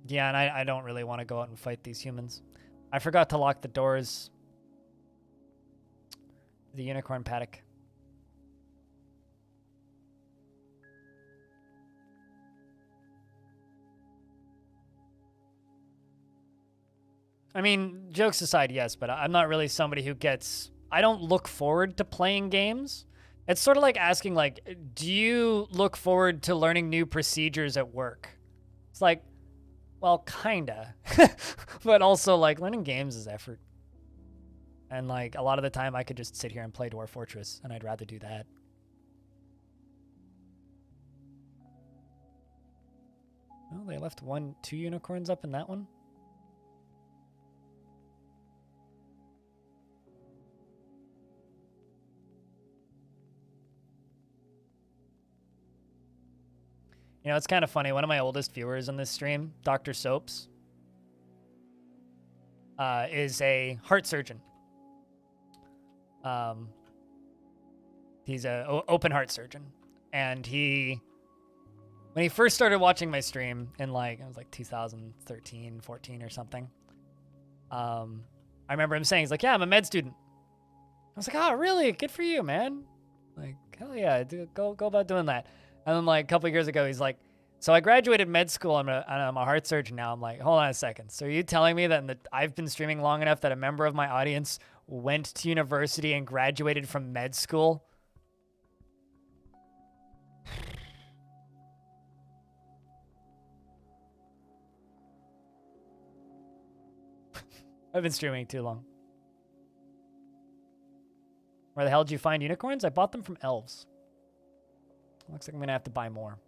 Yeah, and I don't really want to go out and fight these humans. I forgot to lock the doors. The unicorn paddock. I mean, jokes aside, yes, but I'm not really somebody who gets... I don't look forward to playing games. It's sort of like asking, like, do you look forward to learning new procedures at work? It's like, well, kinda. But also, like, learning games is effort. And, like, a lot of the time I could just sit here and play Dwarf Fortress, and I'd rather do that. Well, they left 2 unicorns up in that one. You know, it's kind of funny. One of my oldest viewers on this stream, Dr. Soaps, is a heart surgeon. He's a open heart surgeon. And when he first started watching my stream in it was like 2013, 14 or something. I remember him saying, he's like, yeah, I'm a med student. I was like, oh, really? Good for you, man. Like, hell yeah, go about doing that. And then like a couple of years ago, he's like, so I graduated med school. I'm a heart surgeon now. I'm like, hold on a second. So are you telling me that I've been streaming long enough that a member of my audience went to university and graduated from med school? I've been streaming too long. Where the hell did you find unicorns? I bought them from elves. Looks like I'm gonna have to buy more.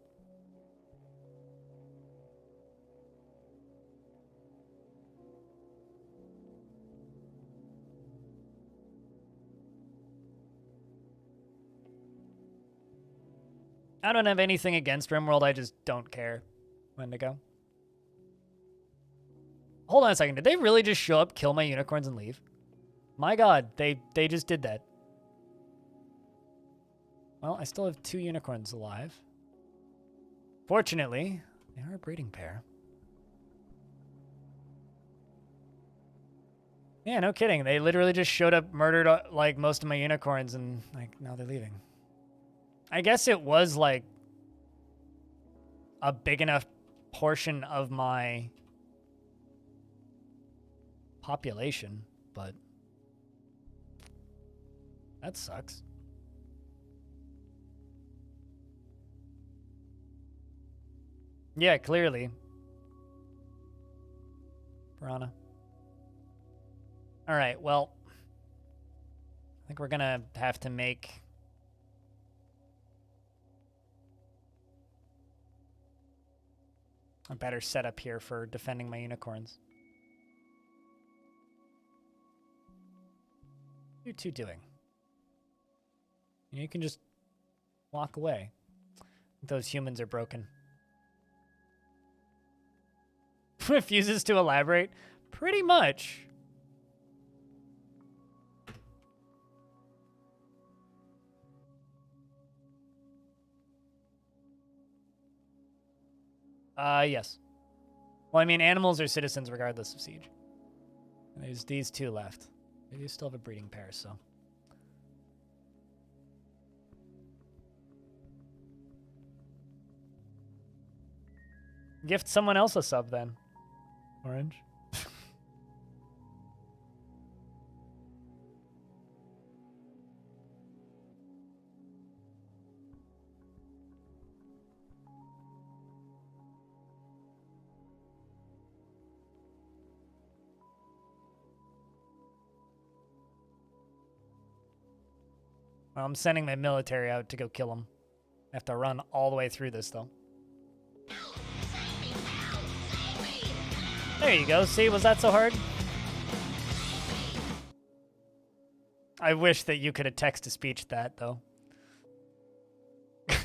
I don't have anything against RimWorld, I just don't care when to go. Hold on a second, did they really just show up, kill my unicorns, and leave? My god, they just did that. Well, I still have 2 unicorns alive. Fortunately, they are a breeding pair. Yeah, no kidding. They literally just showed up, murdered like most of my unicorns, and like now they're leaving. I guess it was like a big enough portion of my population, but that sucks. Yeah, clearly. Piranha. All right, well, I think we're gonna have to make a better setup here for defending my unicorns. What are you two doing? You can just walk away. Those humans are broken. Refuses to elaborate? Pretty much. Yes. Well, I mean, animals are citizens regardless of siege. And there's these 2 left. They do still have a breeding pair, so. Gift someone else a sub, then. Orange. Well, I'm sending my military out to go kill him. I have to run all the way through this, though. There you go. See, was that so hard? I wish that you could have text-to-speech that, though. I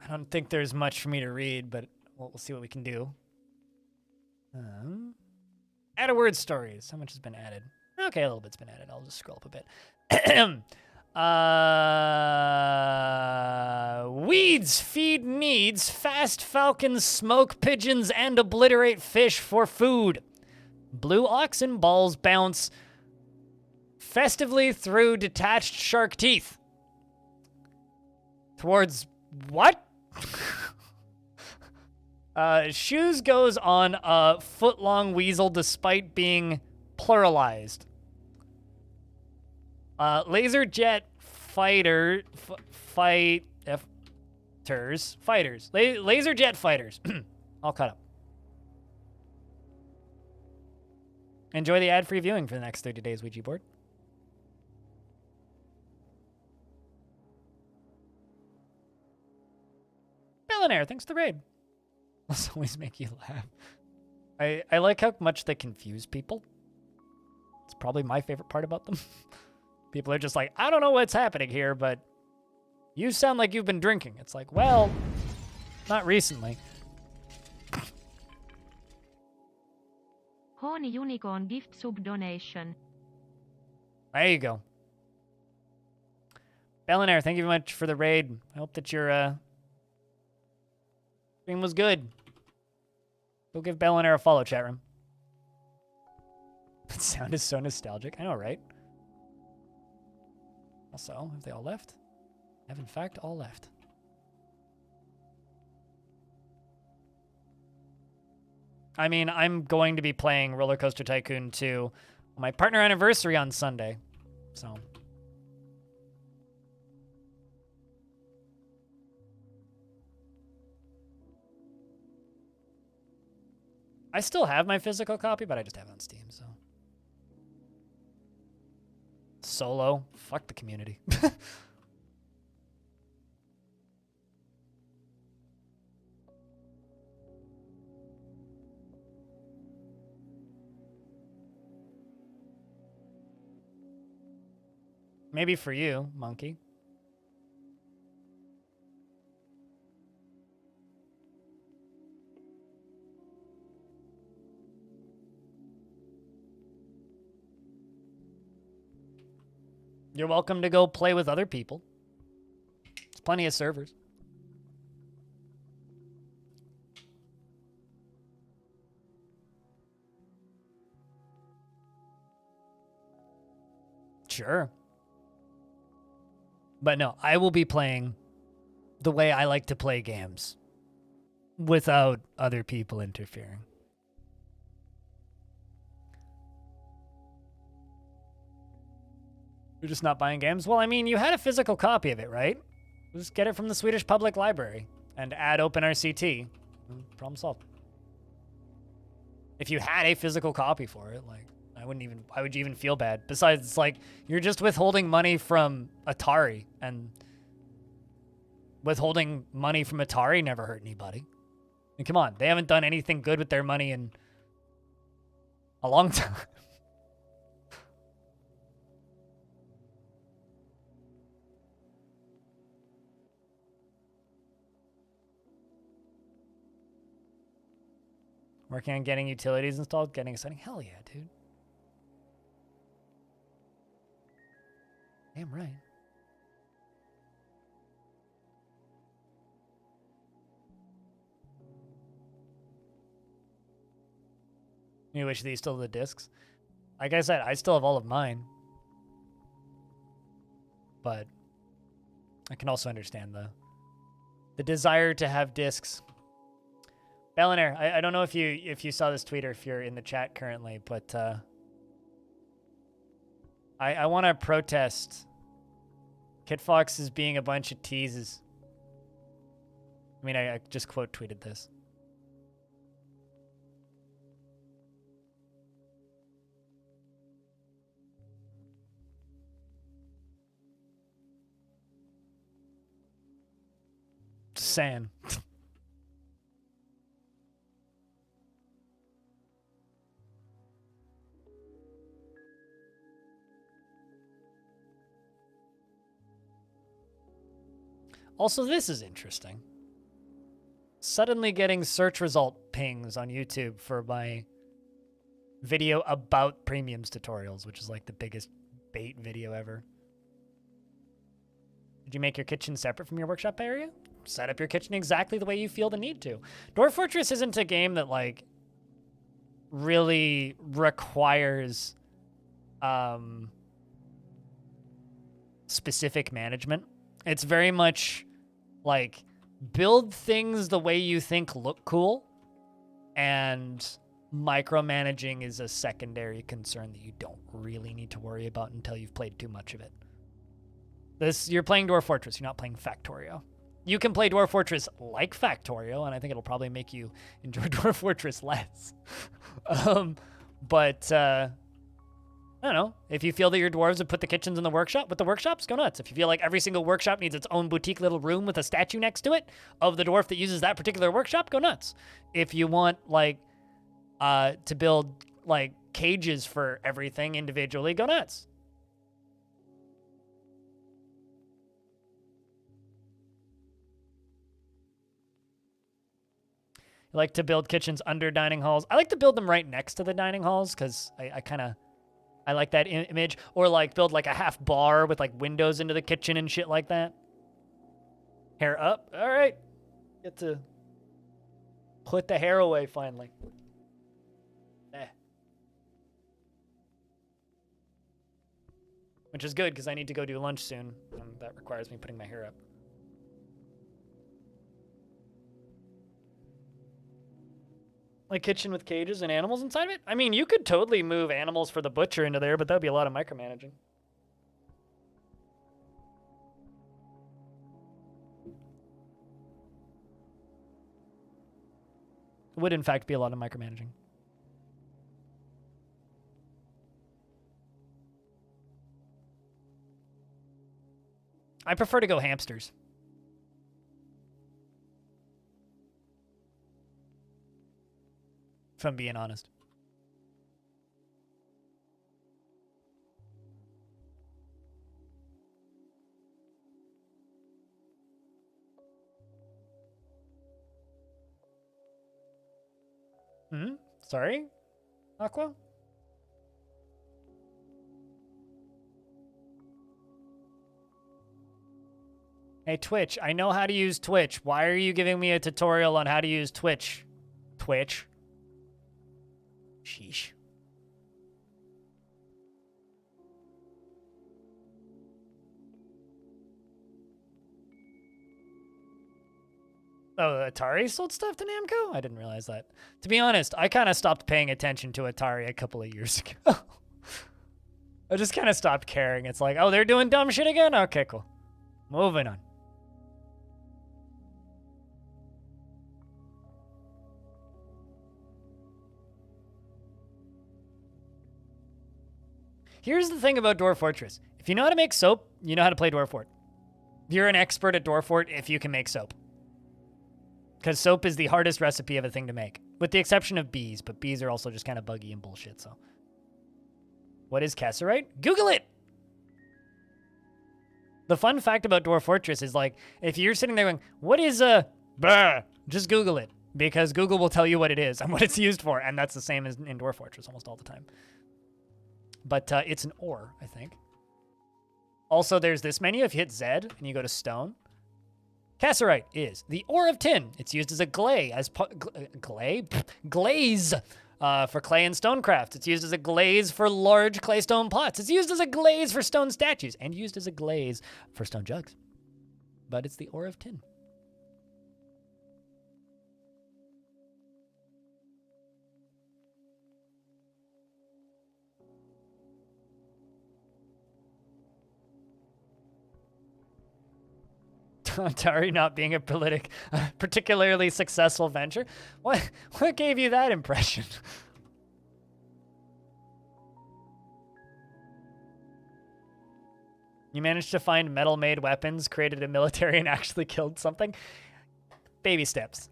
don't think there's much for me to read, but we'll see what we can do. Add a word stories. How much has been added? Okay, a little bit's been added. I'll just scroll up a bit. Weeds feed needs. Fast falcons smoke pigeons and obliterate fish for food. Blue oxen balls bounce festively through detached shark teeth. Towards what? Shoes goes on a foot-long weasel despite being pluralized. Laser jet fighters. Laser jet fighters. All caught up. Enjoy the ad-free viewing for the next 30 days, Ouija board. Culinary, thanks to the raid. Must always make you laugh. I like how much they confuse people. It's probably my favorite part about them. People are just like, I don't know what's happening here, but you sound like you've been drinking. It's like, well, not recently. Honey Unicorn gift sub donation. There you go. Bellinaire, thank you very much for the raid. I hope that your stream was good. Go give Bellinaire a follow, chat room. That sound is so nostalgic. I know, right? Also, have they all left? Have in fact all left. I mean, I'm going to be playing Roller Coaster Tycoon 2 on my partner anniversary on Sunday. So. I still have my physical copy, but I just have it on Steam, so. Solo. Fuck the community. Maybe for you, monkey. You're welcome to go play with other people. There's plenty of servers. Sure. But no, I will be playing the way I like to play games without other people interfering. You're just not buying games? Well, I mean, you had a physical copy of it, right? Just get it from the Swedish Public Library and add OpenRCT. Problem solved. If you had a physical copy for it, like, why would you even feel bad? Besides, it's like, you're just withholding money from Atari, and withholding money from Atari never hurt anybody. And come on, they haven't done anything good with their money in a long time. Working on getting utilities installed, getting a setting. Hell yeah, dude. Damn right. You wish these still have the discs? Like I said, I still have all of mine. But I can also understand the desire to have discs. Bellinair, I don't know if you saw this tweet or if you're in the chat currently, but I want to protest Kit Foxes being a bunch of teases. I mean, I just quote tweeted this. Just saying. Also, this is interesting. Suddenly getting search result pings on YouTube for my video about premiums tutorials, which is like the biggest bait video ever. Did you make your kitchen separate from your workshop area? Set up your kitchen exactly the way you feel the need to. Dwarf Fortress isn't a game that like really requires specific management. It's very much like build things the way you think look cool, and micromanaging is a secondary concern that you don't really need to worry about until you've played too much of it. You're playing Dwarf Fortress, you're not playing Factorio. You can play Dwarf Fortress like Factorio, and I think it'll probably make you enjoy Dwarf Fortress less. But I don't know. If you feel that your dwarves would put the kitchens in the workshop, with the workshops, go nuts. If you feel like every single workshop needs its own boutique little room with a statue next to it of the dwarf that uses that particular workshop, go nuts. If you want like to build like cages for everything individually, go nuts. You like to build kitchens under dining halls. I like to build them right next to the dining halls because I like that image. Or like build like a half bar with like windows into the kitchen and shit like that. Hair up. All right. Get to put the hair away finally. Which is good because I need to go do lunch soon. And that requires me putting my hair up. Like kitchen with cages and animals inside of it? I mean, you could totally move animals for the butcher into there, but that would be a lot of micromanaging. It would, in fact, be a lot of micromanaging. I prefer to go hamsters. If I'm being honest. Sorry? Aqua? Hey, Twitch, I know how to use Twitch. Why are you giving me a tutorial on how to use Twitch? Twitch? Sheesh. Oh, Atari sold stuff to Namco? I didn't realize that. To be honest, I kind of stopped paying attention to Atari a couple of years ago. I just kind of stopped caring. It's like, oh, they're doing dumb shit again? Okay, cool. Moving on. Here's the thing about Dwarf Fortress. If you know how to make soap, you know how to play Dwarf Fort. You're an expert at Dwarf Fort if you can make soap. Because soap is the hardest recipe of a thing to make. With the exception of bees, but bees are also just kind of buggy and bullshit, so. What is Casserite? Google it! The fun fact about Dwarf Fortress is, like, if you're sitting there going, what is a... Bah! Just Google it. Because Google will tell you what it is and what it's used for, and that's the same as in Dwarf Fortress almost all the time. But it's an ore, I think. Also, there's this menu. If you hit Z and you go to stone, Casserite is the ore of tin. It's used as a glaze, glaze for clay and stonecraft. It's used as a glaze for large clay stone pots. It's used as a glaze for stone statues and used as a glaze for stone jugs. But it's the ore of tin. Atari not being a particularly successful venture? What gave you that impression? You managed to find metal-made weapons, created a military, and actually killed something? Baby steps.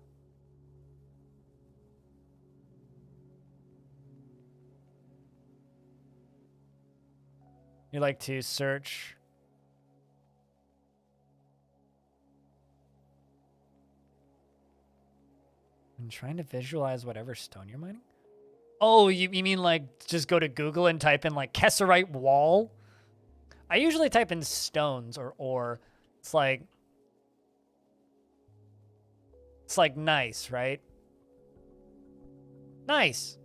You like to search... I'm trying to visualize whatever stone you're mining. Oh, you mean like just go to Google and type in like Kesserite wall? I usually type in stones or ore. It's like nice, right? Nice.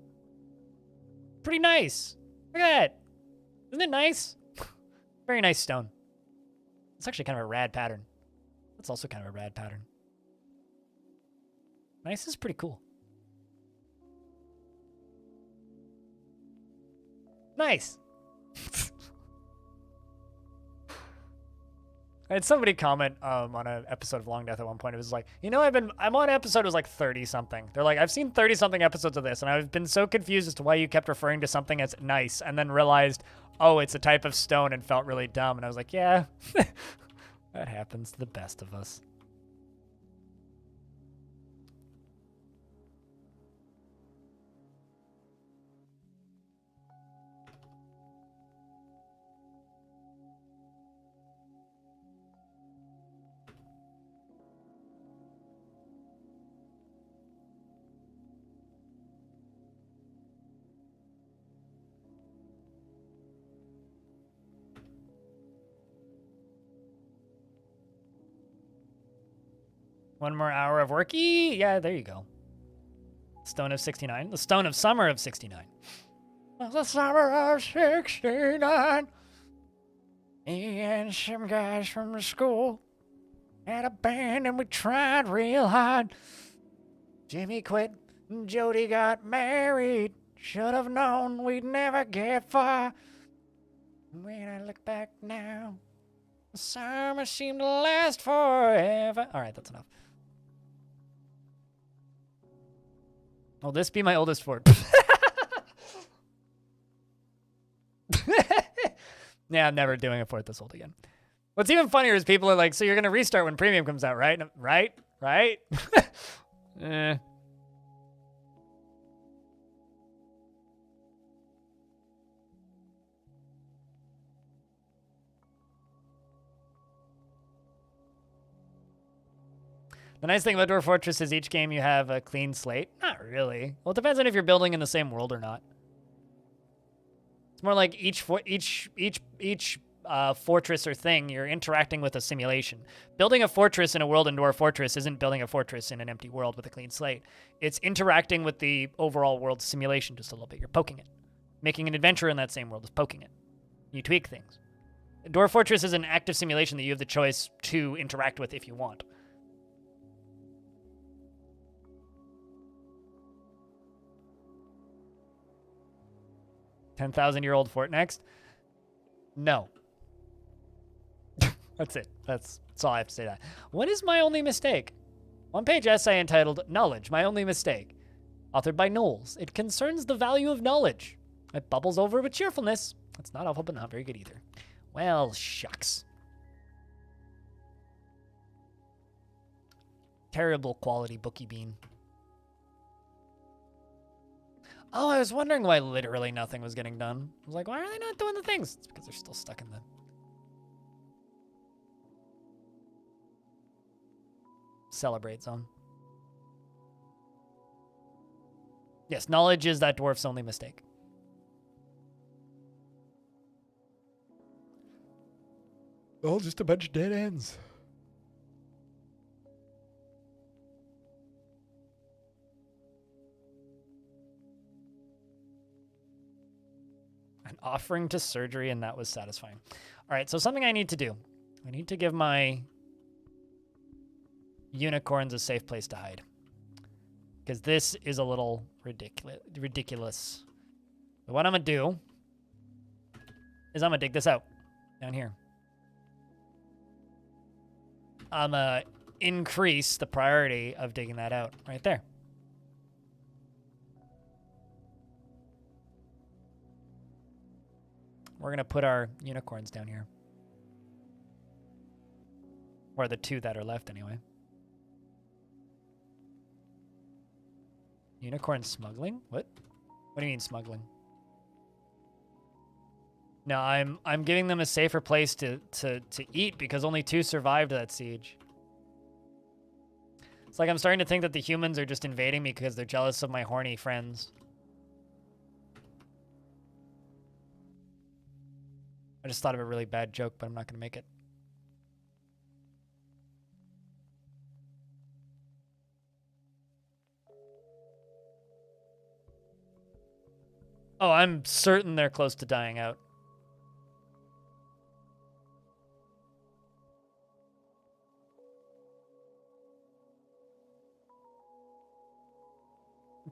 Pretty nice. Look at that. Isn't it nice? Very nice stone. It's actually kind of a rad pattern. That's also kind of a rad pattern. Nice is pretty cool. Nice. I had somebody comment on an episode of Longdeath at one point. It was like, you know, I'm on episode, it was like 30 something. They're like, I've seen 30 something episodes of this, and I've been so confused as to why you kept referring to something as nice, and then realized, oh, it's a type of stone, and felt really dumb. And I was like, yeah, that happens to the best of us. One more hour of work. Yeah, there you go. Stone of 69. The Stone of Summer of 69. The summer of 69. Me and some guys from the school had a band and we tried real hard. Jimmy quit and Jody got married. Should have known we'd never get far. When I look back now, the summer seemed to last forever. All right, that's enough. Will this be my oldest fort? Yeah, I'm never doing a fort this old again. What's even funnier is people are like, so you're going to restart when premium comes out, right? Right? Right? eh. The nice thing about Dwarf Fortress is each game you have a clean slate. Not really. Well, it depends on if you're building in the same world or not. It's more like each fortress or thing, you're interacting with a simulation. Building a fortress in a world in Dwarf Fortress isn't building a fortress in an empty world with a clean slate. It's interacting with the overall world simulation just a little bit. You're poking it. Making an adventure in that same world is poking it. You tweak things. Dwarf Fortress is an active simulation that you have the choice to interact with if you want. 10,000-year-old fort next? No. That's it. That's all I have to say that. What is my only mistake? One-page essay entitled Knowledge, My Only Mistake. Authored by Knowles. It concerns the value of knowledge. It bubbles over with cheerfulness. It's not awful, but not very good either. Well, shucks. Terrible quality bookie bean. Oh, I was wondering why literally nothing was getting done. I was like, why are they not doing the things? It's because they're still stuck in the celebrate zone. Yes, knowledge is that dwarf's only mistake. Oh, just a bunch of dead ends. An offering to surgery, and that was satisfying. All right, so something I need to do. I need to give my unicorns a safe place to hide. Because this is a little ridiculous. So what I'm going to do is I'm going to dig this out down here. I'm going to increase the priority of digging that out right there. We're going to put our unicorns down here. Or the two that are left anyway. Unicorn smuggling? What? What do you mean smuggling? No, I'm giving them a safer place to eat because only 2 survived that siege. It's like I'm starting to think that the humans are just invading me because they're jealous of my horny friends. I just thought of a really bad joke, but I'm not going to make it. Oh, I'm certain they're close to dying out.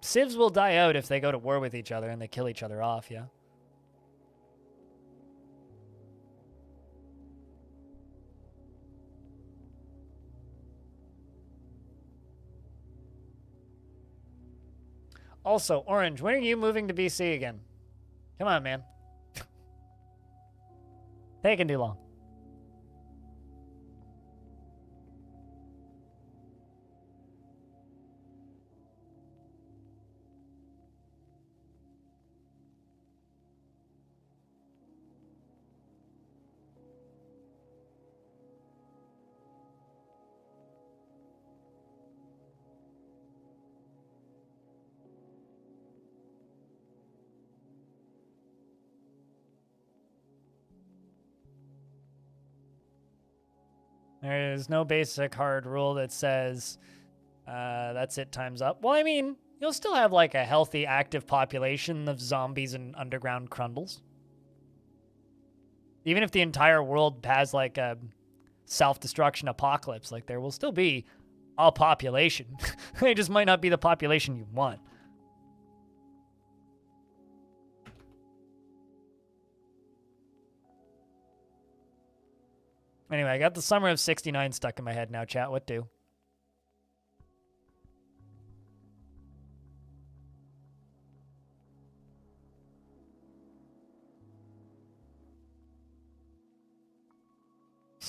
Civs will die out if they go to war with each other and they kill each other off, yeah? Also, Orange, when are you moving to BC again? Come on, man. Taking too long. There's no basic hard rule that says that's it, time's up. Well, I mean, you'll still have like a healthy, active population of zombies and underground crundles. Even if the entire world has like a self-destruction apocalypse, like there will still be a population. It just might not be the population you want. Anyway, I got the Summer of 69 stuck in my head now, chat. What do?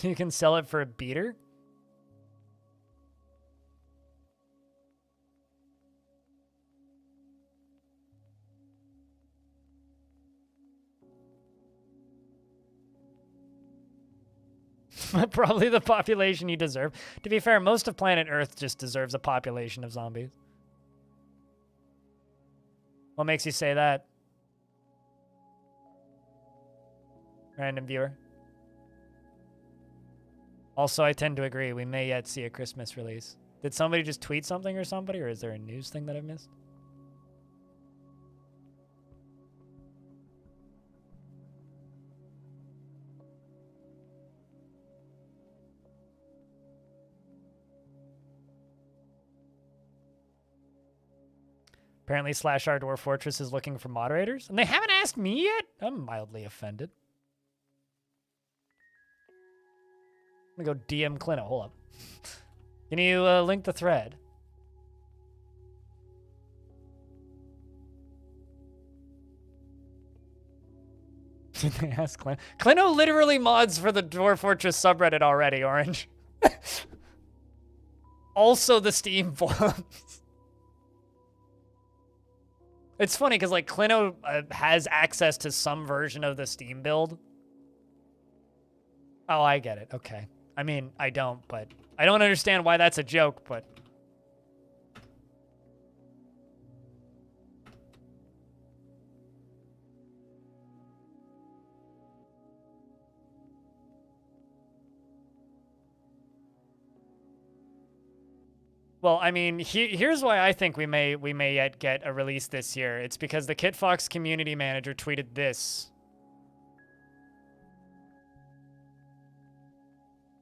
So you can sell it for a beater? Probably the population you deserve. To be fair, most of planet Earth just deserves a population of zombies. What makes you say that? Random viewer. Also, I tend to agree. We may yet see a Christmas release. Did somebody just tweet something or somebody, or is there a news thing that I missed? Apparently, /r Dwarf Fortress is looking for moderators, and they haven't asked me yet? I'm mildly offended. I'm gonna go DM Clino. Hold up. Can you link the thread? Did they ask Clino? Clino literally mods for the Dwarf Fortress subreddit already, Orange. Also the Steam forums. It's funny because like Clino has access to some version of the Steam build. Oh, I get it. Okay. I mean, I don't, but I don't understand why that's a joke, but well, I mean, here's why I think we may yet get a release this year. It's because the KitFox community manager tweeted this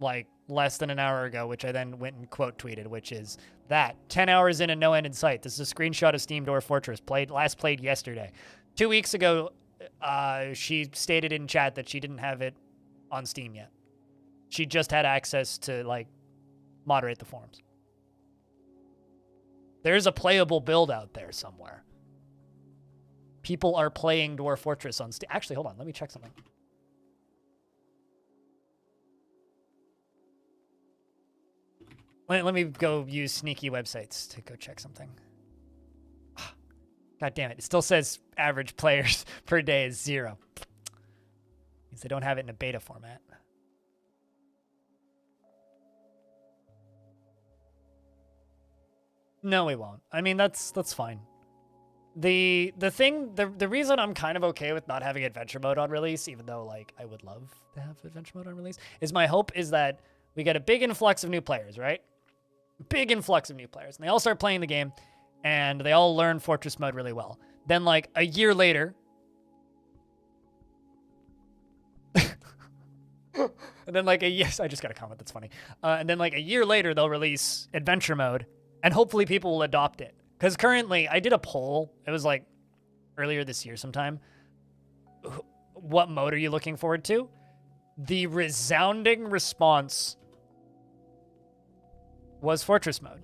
like less than an hour ago, which I then went and quote tweeted, which is that 10 hours in and no end in sight. This is a screenshot of Steam Dwarf Fortress last played yesterday. 2 weeks ago, she stated in chat that she didn't have it on Steam yet. She just had access to like moderate the forums. There's a playable build out there somewhere. People are playing Dwarf Fortress on Steam. Actually, hold on. Let me check something. Let me go use sneaky websites to go check something. God damn it. It still says average players per day is 0. Means they don't have it in a beta format. No, we won't. I mean, that's fine. The reason I'm kind of okay with not having adventure mode on release, even though like I would love to have adventure mode on release, is my hope is that we get a big influx of new players, right? Big influx of new players. And they all start playing the game and they all learn Fortress mode really well. Then like a year later, and then like I just got a comment that's funny. And then like a year later, they'll release adventure mode. And hopefully people will adopt it. Because currently, I did a poll. It was like earlier this year sometime. What mode are you looking forward to? The resounding response was Fortress mode.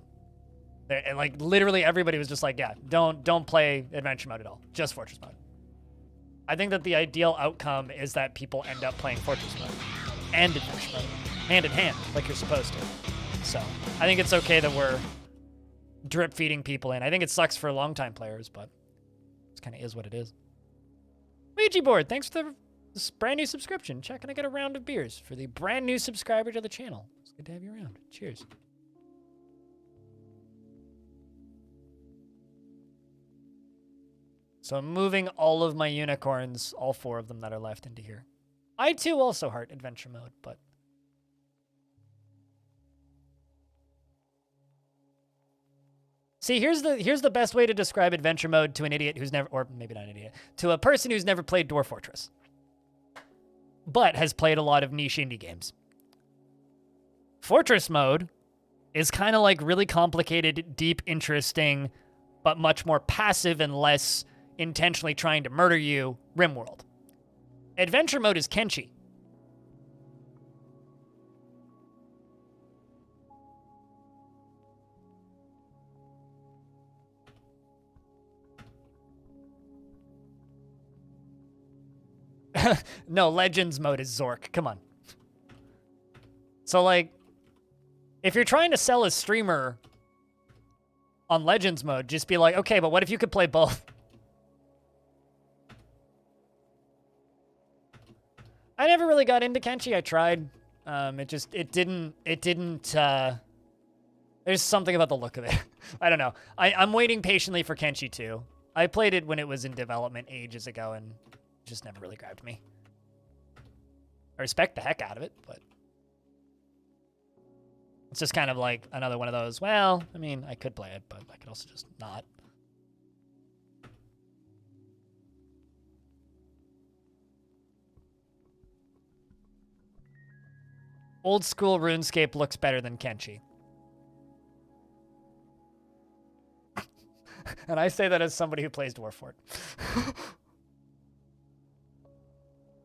And like literally everybody was just like, yeah, don't play adventure mode at all. Just Fortress mode. I think that the ideal outcome is that people end up playing Fortress mode and adventure mode hand in hand like you're supposed to. So I think it's okay that we're drip feeding people in. I think it sucks for long-time players, but it kind of is what it is. Ouija board, thanks for this brand new subscription. Check, and I get a round of beers for the brand new subscriber to the channel. It's good to have you around. Cheers. So I'm moving all of my unicorns, all 4 of them that are left, into here. I too also heart adventure mode, but see, here's the best way to describe adventure mode to an idiot who's never, or maybe not an idiot, to a person who's never played Dwarf Fortress, but has played a lot of niche indie games. Fortress mode is kind of like really complicated, deep, interesting, but much more passive and less intentionally trying to murder you RimWorld. Adventure mode is Kenshi. No, Legends mode is Zork. Come on. So, like, if you're trying to sell a streamer on Legends mode, just be like, okay, but what if you could play both? I never really got into Kenshi. I tried. It didn't, there's something about the look of it. I don't know. I'm waiting patiently for Kenshi 2. I played it when it was in development ages ago, and it just never really grabbed me. I respect the heck out of it, but it's just kind of like another one of those, well, I mean, I could play it, but I could also just not. Old school RuneScape looks better than Kenshi. And I say that as somebody who plays Dwarf Fort.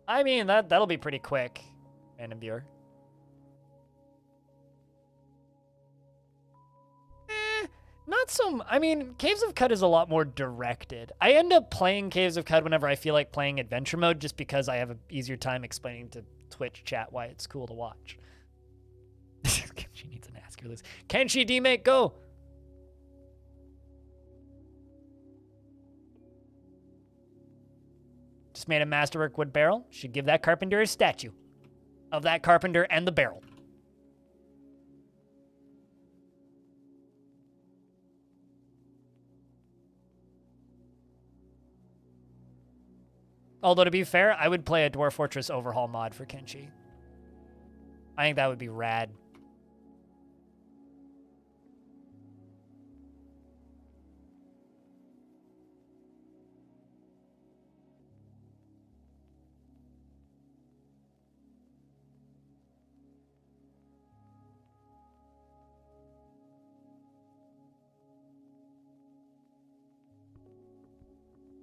I mean, that'll be pretty quick, random viewer. Not so... I mean, Caves of Cud is a lot more directed. I end up playing Caves of Cud whenever I feel like playing adventure mode just because I have an easier time explaining to Twitch chat why it's cool to watch. Kenshi needs an ask your list. Kenshi D-Mate, go! Just made a masterwork wood barrel. Should give that carpenter a statue of that carpenter and the barrel. Although, to be fair, I would play a Dwarf Fortress overhaul mod for Kenshi. I think that would be rad.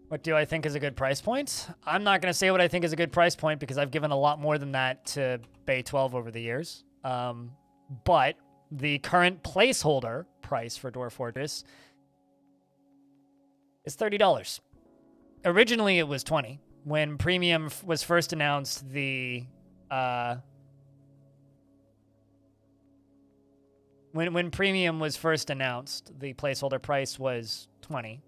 What do I think is a good price point? I'm not going to say what I think is a good price point because I've given a lot more than that to Bay 12 over the years. But the current placeholder price for Dwarf Fortress is $30. Originally, it was $20. When Premium was first announced, when Premium was first announced, the placeholder price was $20.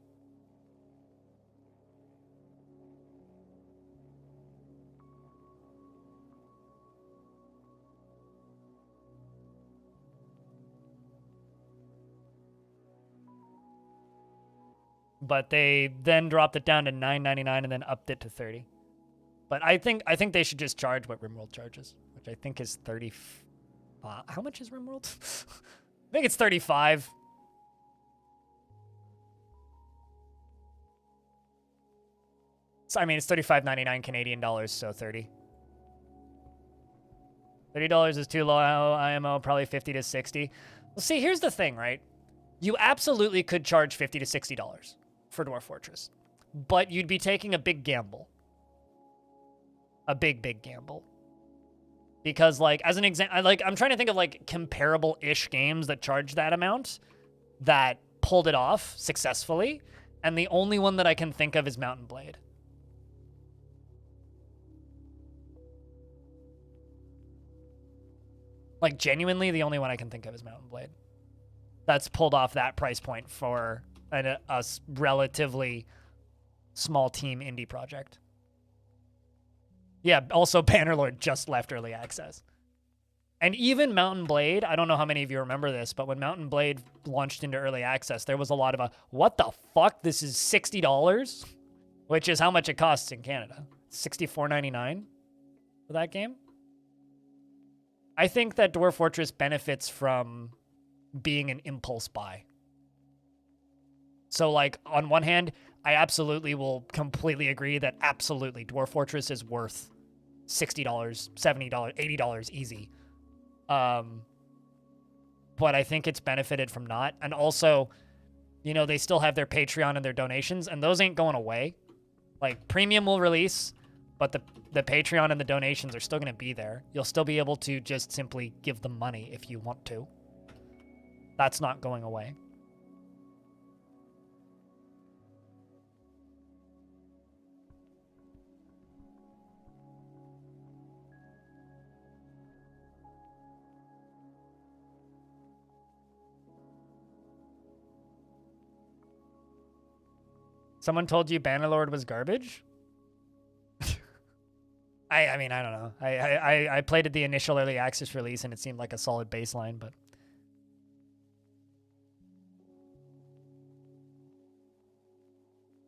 But they then dropped it down to $9.99 and then upped it to $30. But I think they should just charge what RimWorld charges, which I think is $35. How much is RimWorld? I think it's $35. So I mean, it's $35.99 Canadian dollars, so $30. $30 is too low. IMO probably $50 to $60. Well, see, here's the thing, right? You absolutely could charge $50 to $60 for Dwarf Fortress, but you'd be taking a big gamble. A big gamble. Because, like, as an example, I'm trying to think of, like, comparable-ish games that charge that amount that pulled it off successfully, and the only one that I can think of is Mountain Blade. Like, genuinely, the only one I can think of is Mountain Blade. That's pulled off that price point for a relatively small team indie project. Yeah, also Bannerlord just left early access. And even Mountain Blade, I don't know how many of you remember this, but when Mountain Blade launched into early access, there was a lot of a, what the fuck? This is $60? Which is how much it costs in Canada. $64.99 for that game? I think that Dwarf Fortress benefits from being an impulse buy. So, like, on one hand, I absolutely will completely agree that absolutely Dwarf Fortress is worth $60, $70, $80 easy. But I think it's benefited from not. And also, you know, they still have their Patreon and their donations, and those ain't going away. Like, Premium will release, but the Patreon and the donations are still going to be there. You'll still be able to just simply give them money if you want to. That's not going away. Someone told you Bannerlord was garbage? I mean, I don't know. I played at the initial early access release and it seemed like a solid baseline, but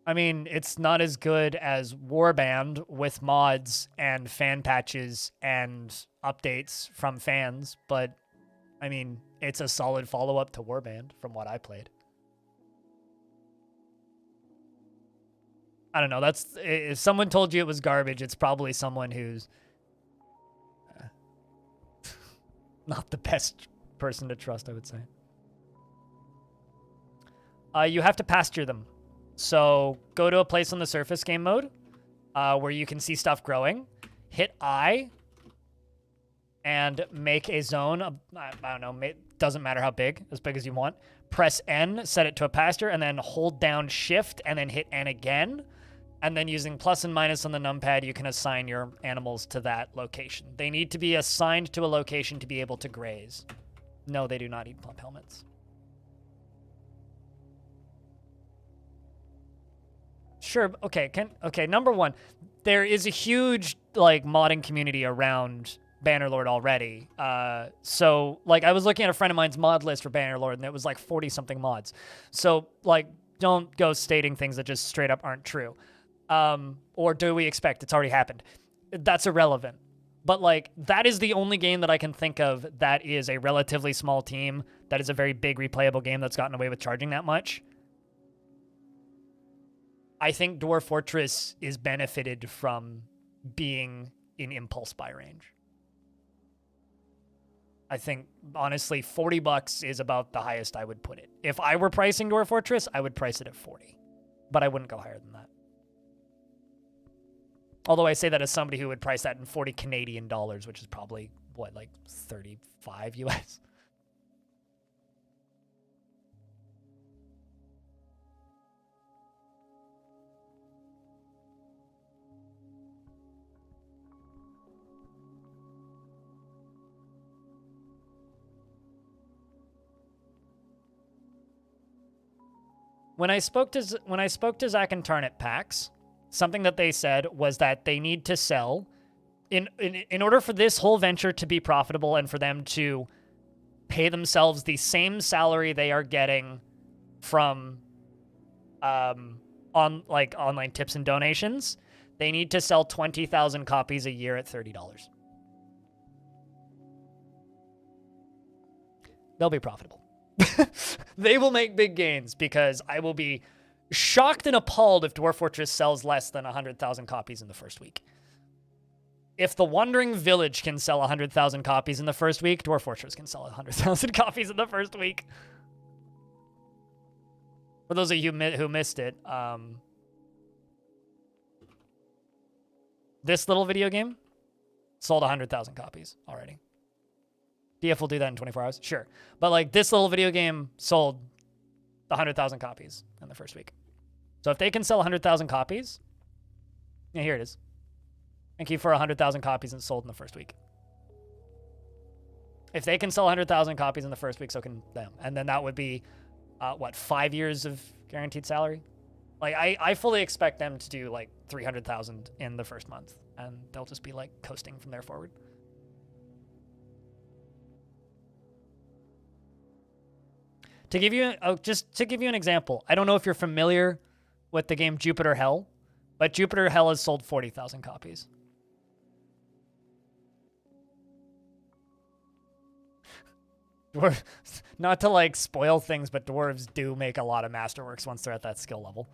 I mean, it's not as good as Warband with mods and fan patches and updates from fans, but I mean, it's a solid follow-up to Warband from what I played. I don't know. That's if someone told you it was garbage, it's probably someone who's not the best person to trust, I would say. You have to pasture them. So go to a place on the surface game mode where you can see stuff growing. Hit I and make a zone. I don't know. Doesn't matter how big as you want. Press N, set it to a pasture, and then hold down Shift and then hit N again. And then using plus and minus on the numpad, you can assign your animals to that location. They need to be assigned to a location to be able to graze. No, they do not eat plump helmets. Sure, okay, number one, there is a huge, like, modding community around Bannerlord already. So, like, I was looking at a friend of mine's mod list for Bannerlord, and it was, like, 40-something mods. So, like, don't go stating things that just straight up aren't true. Or do we expect it's already happened? That's irrelevant. But, like, that is the only game that I can think of that is a relatively small team, that is a very big replayable game that's gotten away with charging that much. I think Dwarf Fortress is benefited from being in impulse buy range. I think, honestly, $40 is about the highest I would put it. If I were pricing Dwarf Fortress, I would price it at 40, but I wouldn't go higher than that. Although I say that as somebody who would price that in 40 Canadian dollars, which is probably, what, like 35 US? When I spoke to Zach and Tarn at PAX, something that they said was that they need to sell in order for this whole venture to be profitable and for them to pay themselves the same salary they are getting from online tips and donations. They need to sell 20,000 copies a year at $30. They'll be profitable. They will make big gains because I will be shocked and appalled if Dwarf Fortress sells less than 100,000 copies in the first week. If The Wandering Village can sell 100,000 copies in the first week, Dwarf Fortress can sell 100,000 copies in the first week. For those of you who missed it, this little video game sold 100,000 copies already. DF will do that in 24 hours, sure. But like this little video game sold 100,000 copies in the first week. So if they can sell 100,000 copies, yeah, here it is. Thank you for 100,000 copies and sold in the first week. If they can sell 100,000 copies in the first week, so can them. And then that would be, 5 years of guaranteed salary? Like, I fully expect them to do, like, 300,000 in the first month. And they'll just be, like, coasting from there forward. To give you, just to give you an example, I don't know if you're familiar with the game Jupiter Hell, but Jupiter Hell has sold 40,000 copies. Not to like spoil things, but dwarves do make a lot of masterworks once they're at that skill level.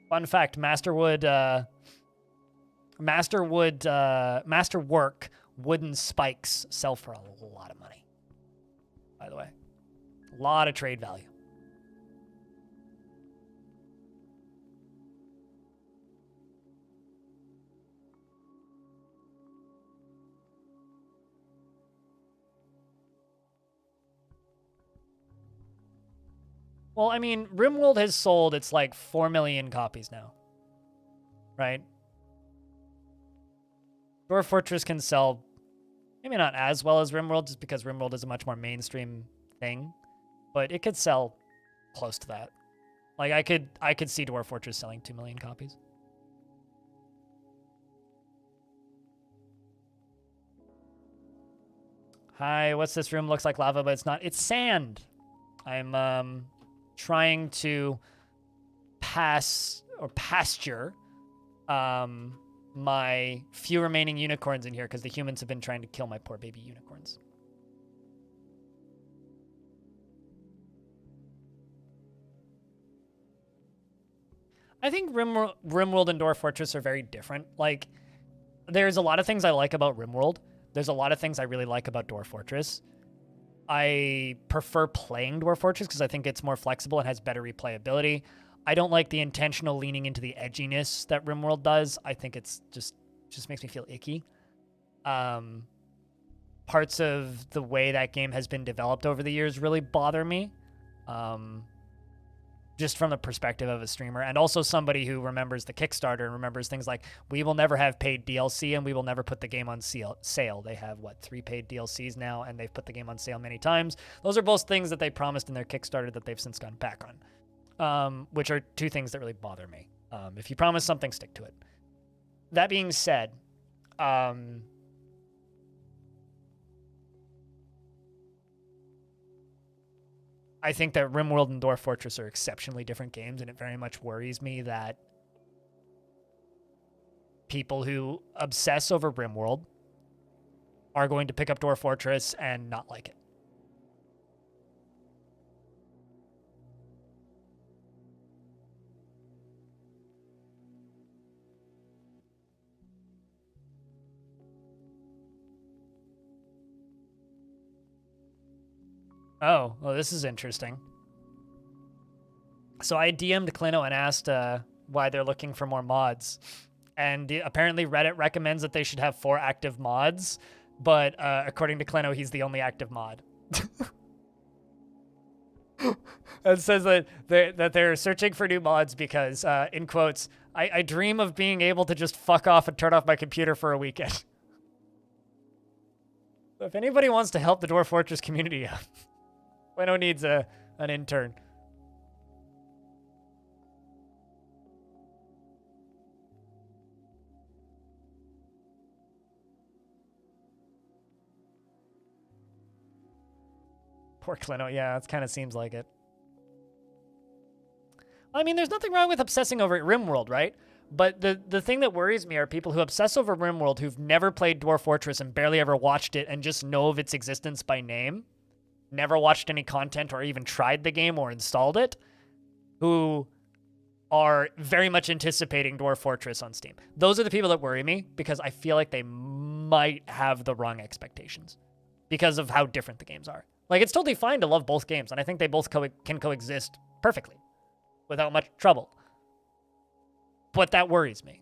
Fun fact, Masterwork wooden spikes sell for a lot of money, by the way. A lot of trade value. Well, I mean, RimWorld has sold, it's like 4 million copies now. Right? Dwarf Fortress can sell maybe not as well as RimWorld, just because RimWorld is a much more mainstream thing, but it could sell close to that. Like I could see Dwarf Fortress selling 2 million copies. Hi, what's this room? Looks like lava, but it's not. It's sand. I'm trying to pasture my few remaining unicorns in here because the humans have been trying to kill my poor baby unicorns. I think RimWorld and Dwarf Fortress are very different. Like, there's a lot of things I like about RimWorld. There's a lot of things I really like about Dwarf Fortress. I prefer playing Dwarf Fortress because I think it's more flexible and has better replayability. I don't like the intentional leaning into the edginess that RimWorld does. I think it's just makes me feel icky. Parts of the way that game has been developed over the years really bother me. Just from the perspective of a streamer and also somebody who remembers the Kickstarter and remembers things like, we will never have paid DLC and we will never put the game on sale. They have, 3 paid DLCs now, and they've put the game on sale many times. Those are both things that they promised in their Kickstarter that they've since gone back on, which are 2 things that really bother me. If you promise something, stick to it. That being said, I think that RimWorld and Dwarf Fortress are exceptionally different games, and it very much worries me that people who obsess over RimWorld are going to pick up Dwarf Fortress and not like it. Oh, well, this is interesting. So I DM'd Clino and asked why they're looking for more mods. And apparently Reddit recommends that they should have 4 active mods. But according to Clino, he's the only active mod. It says that they're searching for new mods because, in quotes, I dream of being able to just fuck off and turn off my computer for a weekend. So if anybody wants to help the Dwarf Fortress community out, Clino needs an intern. Poor Clino. Yeah, it kind of seems like it. I mean, there's nothing wrong with obsessing over RimWorld, right? But the thing that worries me are people who obsess over RimWorld who've never played Dwarf Fortress and barely ever watched it and just know of its existence by name, never watched any content or even tried the game or installed it, who are very much anticipating Dwarf Fortress on Steam. Those are the people that worry me because I feel like they might have the wrong expectations because of how different the games are. Like, it's totally fine to love both games, and I think they both can coexist perfectly without much trouble. But that worries me.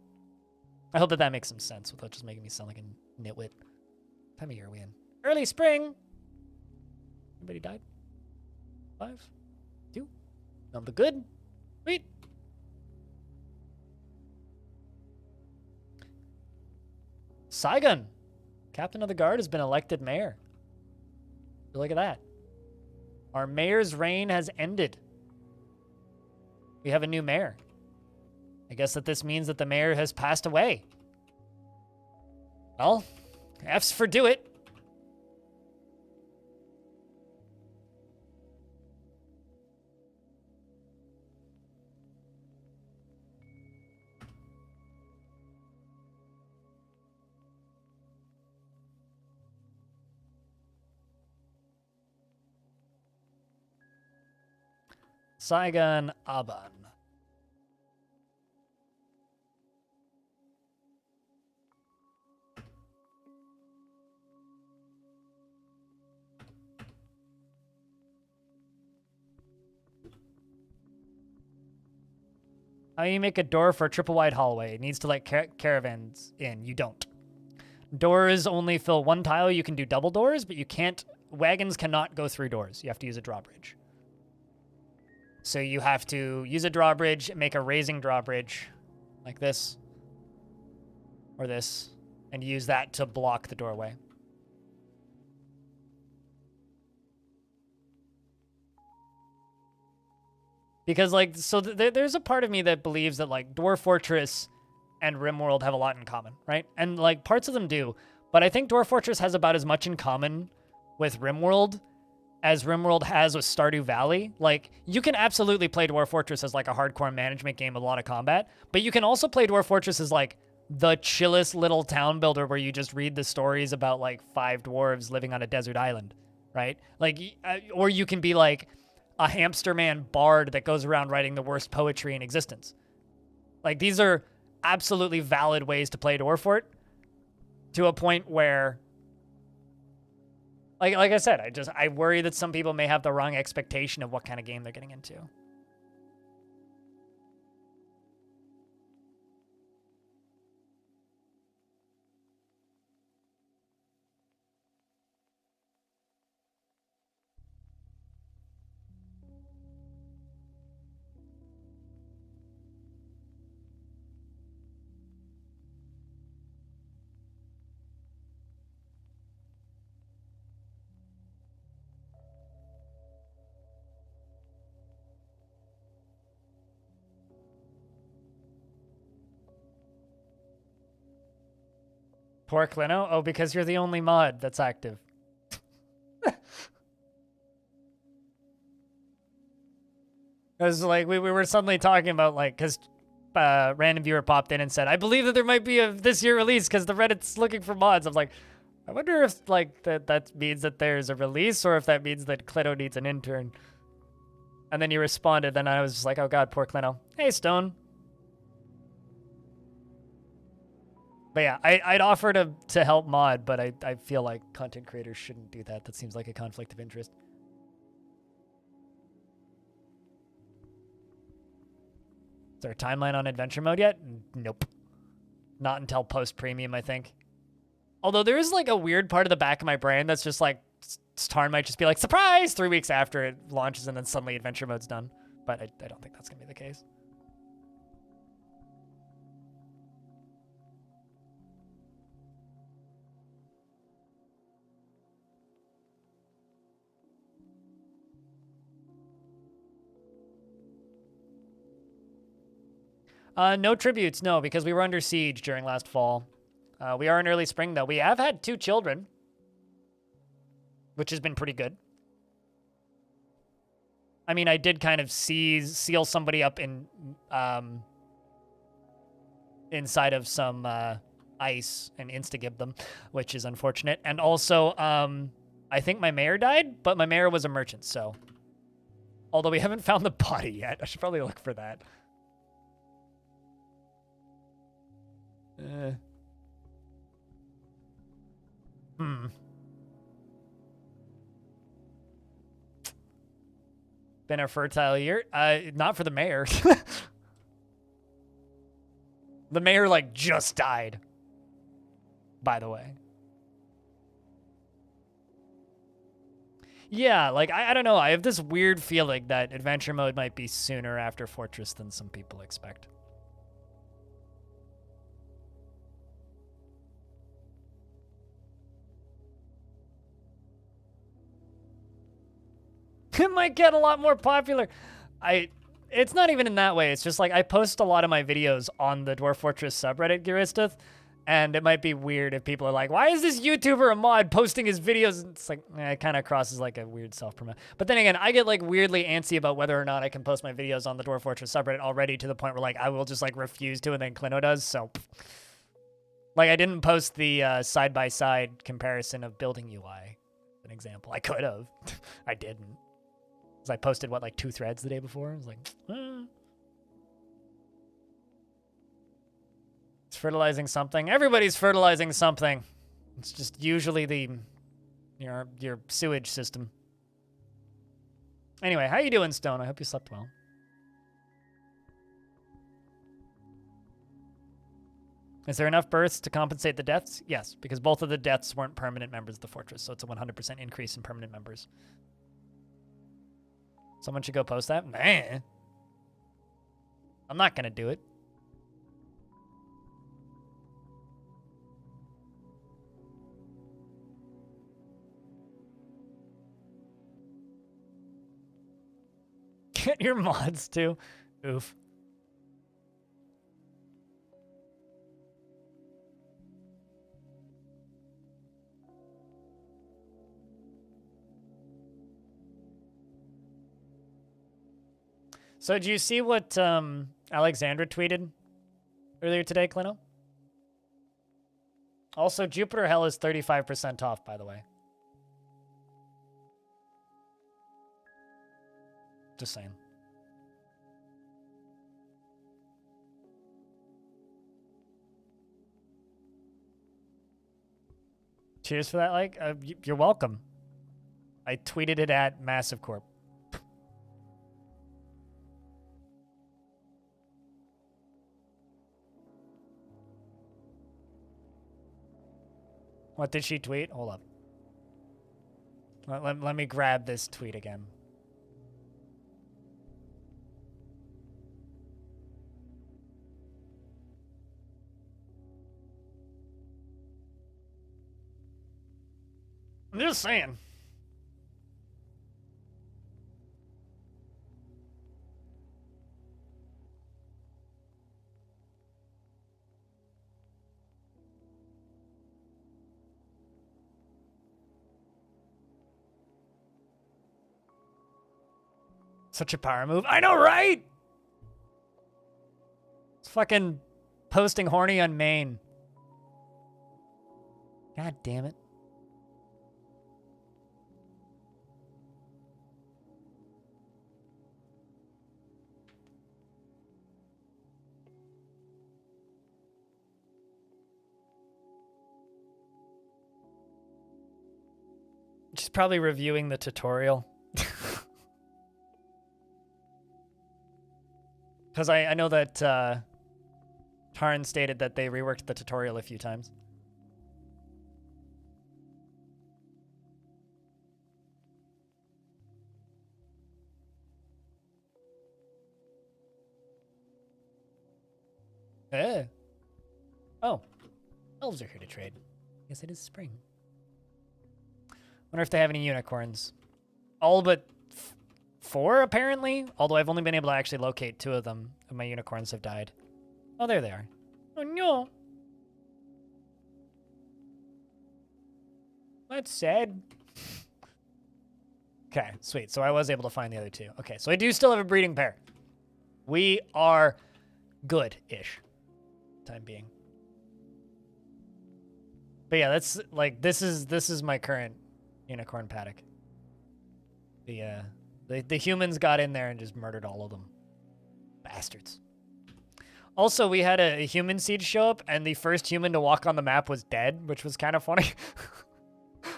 I hope that makes some sense without just making me sound like a nitwit. What time of year are we in? Early spring! Anybody died? 5? 2? None the good? Sweet! Saigon! Captain of the Guard has been elected mayor. Look at that. Our mayor's reign has ended. We have a new mayor. I guess that this means that the mayor has passed away. Well, F's for do it. Saigon Aban. How do you make a door for a triple wide hallway? It needs to let caravans in. You don't. Doors only fill 1 tile. You can do double doors, but you can't. Wagons cannot go through doors. You have to use a drawbridge. So you have to use a drawbridge, make a raising drawbridge like this, or this, and use that to block the doorway. Because, like, so there's a part of me that believes that, like, Dwarf Fortress and RimWorld have a lot in common, right? And, like, parts of them do. But I think Dwarf Fortress has about as much in common with RimWorld as RimWorld has with Stardew Valley. Like, you can absolutely play Dwarf Fortress as, like, a hardcore management game with a lot of combat. But you can also play Dwarf Fortress as, like, the chillest little town builder where you just read the stories about, like, 5 dwarves living on a desert island, right? Like, or you can be, like, a hamster man bard that goes around writing the worst poetry in existence. Like, these are absolutely valid ways to play Dwarf Fort to a point where, like I said, I worry that some people may have the wrong expectation of what kind of game they're getting into. Poor Clino? Oh, because you're the only mod that's active. Because, like, we were suddenly talking about, like, because random viewer popped in and said, I believe that there might be a this year release because the Reddit's looking for mods. I'm like, I wonder if, like, that means that there's a release or if that means that Clino needs an intern. And then you responded, and I was just like, oh god, poor Clino. Hey, Stone. But yeah, I'd offer to help mod, but I feel like content creators shouldn't do that. That seems like a conflict of interest. Is there a timeline on adventure mode yet? Nope. Not until post-premium, I think. Although there is, like, a weird part of the back of my brain that's just like, Tarn might just be like, surprise, 3 weeks after it launches and then suddenly adventure mode's done. But I don't think that's going to be the case. No tributes, no, because we were under siege during last fall. We are in early spring, though. We have had 2 children, which has been pretty good. I mean, I did kind of seal somebody up in inside of some ice and insta-gib them, which is unfortunate. And also, I think my mayor died, but my mayor was a merchant, so. Although we haven't found the body yet. I should probably look for that. Been a fertile year. Not for the mayor. The mayor, like, just died. By the way. Yeah, like, I don't know. I have this weird feeling that adventure mode might be sooner after Fortress than some people expect. It might get a lot more popular. It's not even in that way. It's just like I post a lot of my videos on the Dwarf Fortress subreddit, Giristeth, and it might be weird if people are like, why is this YouTuber a mod posting his videos? It's like, it kind of crosses like a weird self-promote. But then again, I get like weirdly antsy about whether or not I can post my videos on the Dwarf Fortress subreddit already to the point where like I will just like refuse to and then Clino does, so. Like I didn't post the side-by-side comparison of building UI, an example. I could have. I didn't. I posted, what, like 2 threads the day before? I was like, It's fertilizing something. Everybody's fertilizing something. It's just usually your sewage system. Anyway, how you doing, Stone? I hope you slept well. Is there enough births to compensate the deaths? Yes, because both of the deaths weren't permanent members of the fortress, so it's a 100% increase in permanent members. Someone should go post that? Nah. I'm not going to do it. Get your mods too. Oof. So did you see what Alexandra tweeted earlier today, Clino? Also, Jupiter Hell is 35% off, by the way. Just saying. Cheers for that, like. You're welcome. I tweeted it at Massive Corp. What did she tweet? Hold up. Let me grab this tweet again. I'm just saying. Such a power move. I know, right? It's fucking posting horny on main. God damn it. She's probably reviewing the tutorial. Because I know that Tarn stated that they reworked the tutorial a few times. Eh. Oh. Elves are here to trade. Yes, it is spring. Wonder if they have any unicorns. All but 4, apparently. Although I've only been able to actually locate 2 of them, and my unicorns have died. Oh, there they are. Oh, no. That's sad. Okay, sweet. So I was able to find the other 2. Okay, so I do still have a breeding pair. We are good-ish. Time being. But yeah, that's like this is my current unicorn paddock. The humans got in there and just murdered all of them. Bastards. Also, we had a human siege show up, and the first human to walk on the map was dead, which was kind of funny.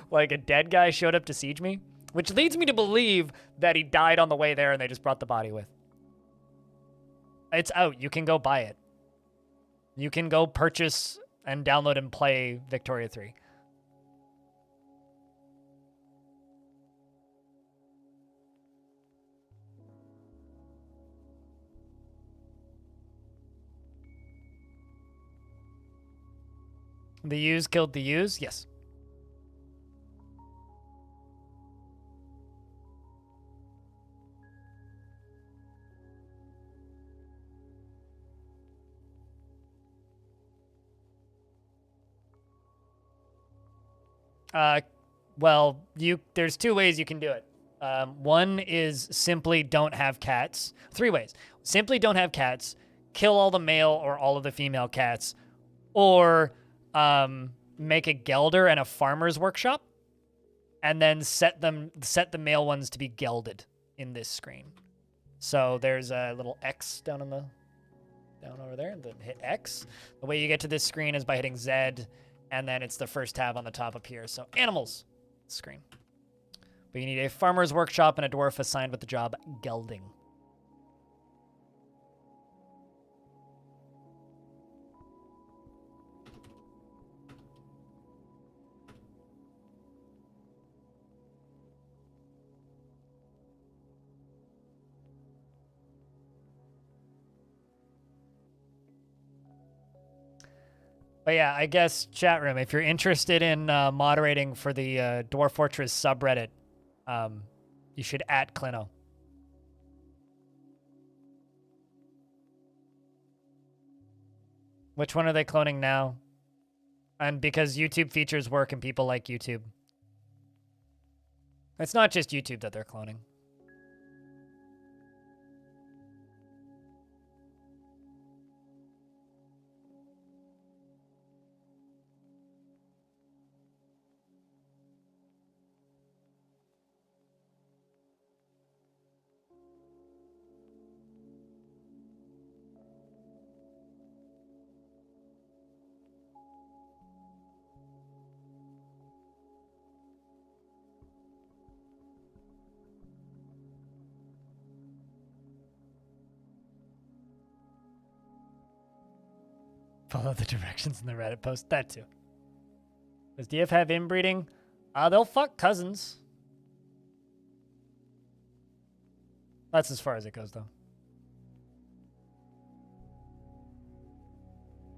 Like, a dead guy showed up to siege me, which leads me to believe that he died on the way there and they just brought the body with. It's out. You can go buy it. You can go purchase and download and play Victoria 3. The U's killed the U's? Yes. Well, there's 2 ways you can do it. One is simply don't have cats. 3 ways. Simply don't have cats, kill all the male or all of the female cats, or make a gelder and a farmer's workshop, and then set the male ones to be gelded in this screen. So there's a little X down over there. Then hit X. The way you get to this screen is by hitting Z, and then it's the first tab on the top up here. So animals screen. But you need a farmer's workshop and a dwarf assigned with the job gelding. But yeah, I guess chat room, if you're interested in moderating for the Dwarf Fortress subreddit, you should @Clino. Which one are they cloning now? And because YouTube features work and people like YouTube. It's not just YouTube that they're cloning. Follow the directions in the Reddit post. That too. Does DF have inbreeding? They'll fuck cousins. That's as far as it goes, though.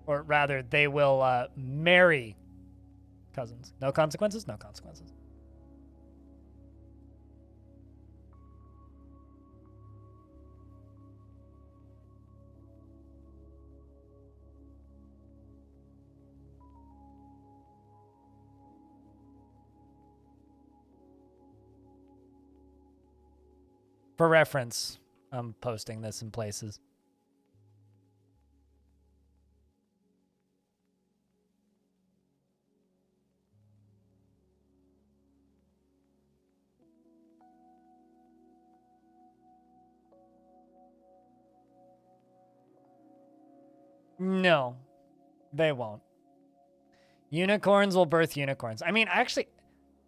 Or rather, they will marry cousins. No consequences? No consequences. For reference, I'm posting this in places. No, they won't. Unicorns will birth unicorns. I mean, actually,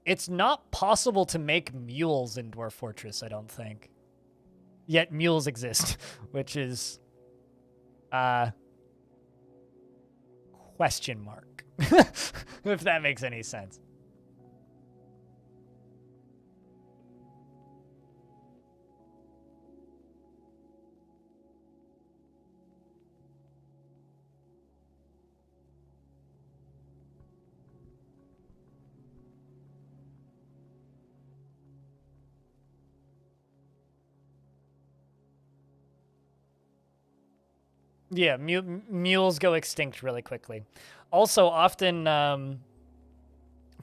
it's not possible to make mules in Dwarf Fortress, I don't think. Yet mules exist, which is question mark. If that makes any sense. Yeah, mules go extinct really quickly. Also, often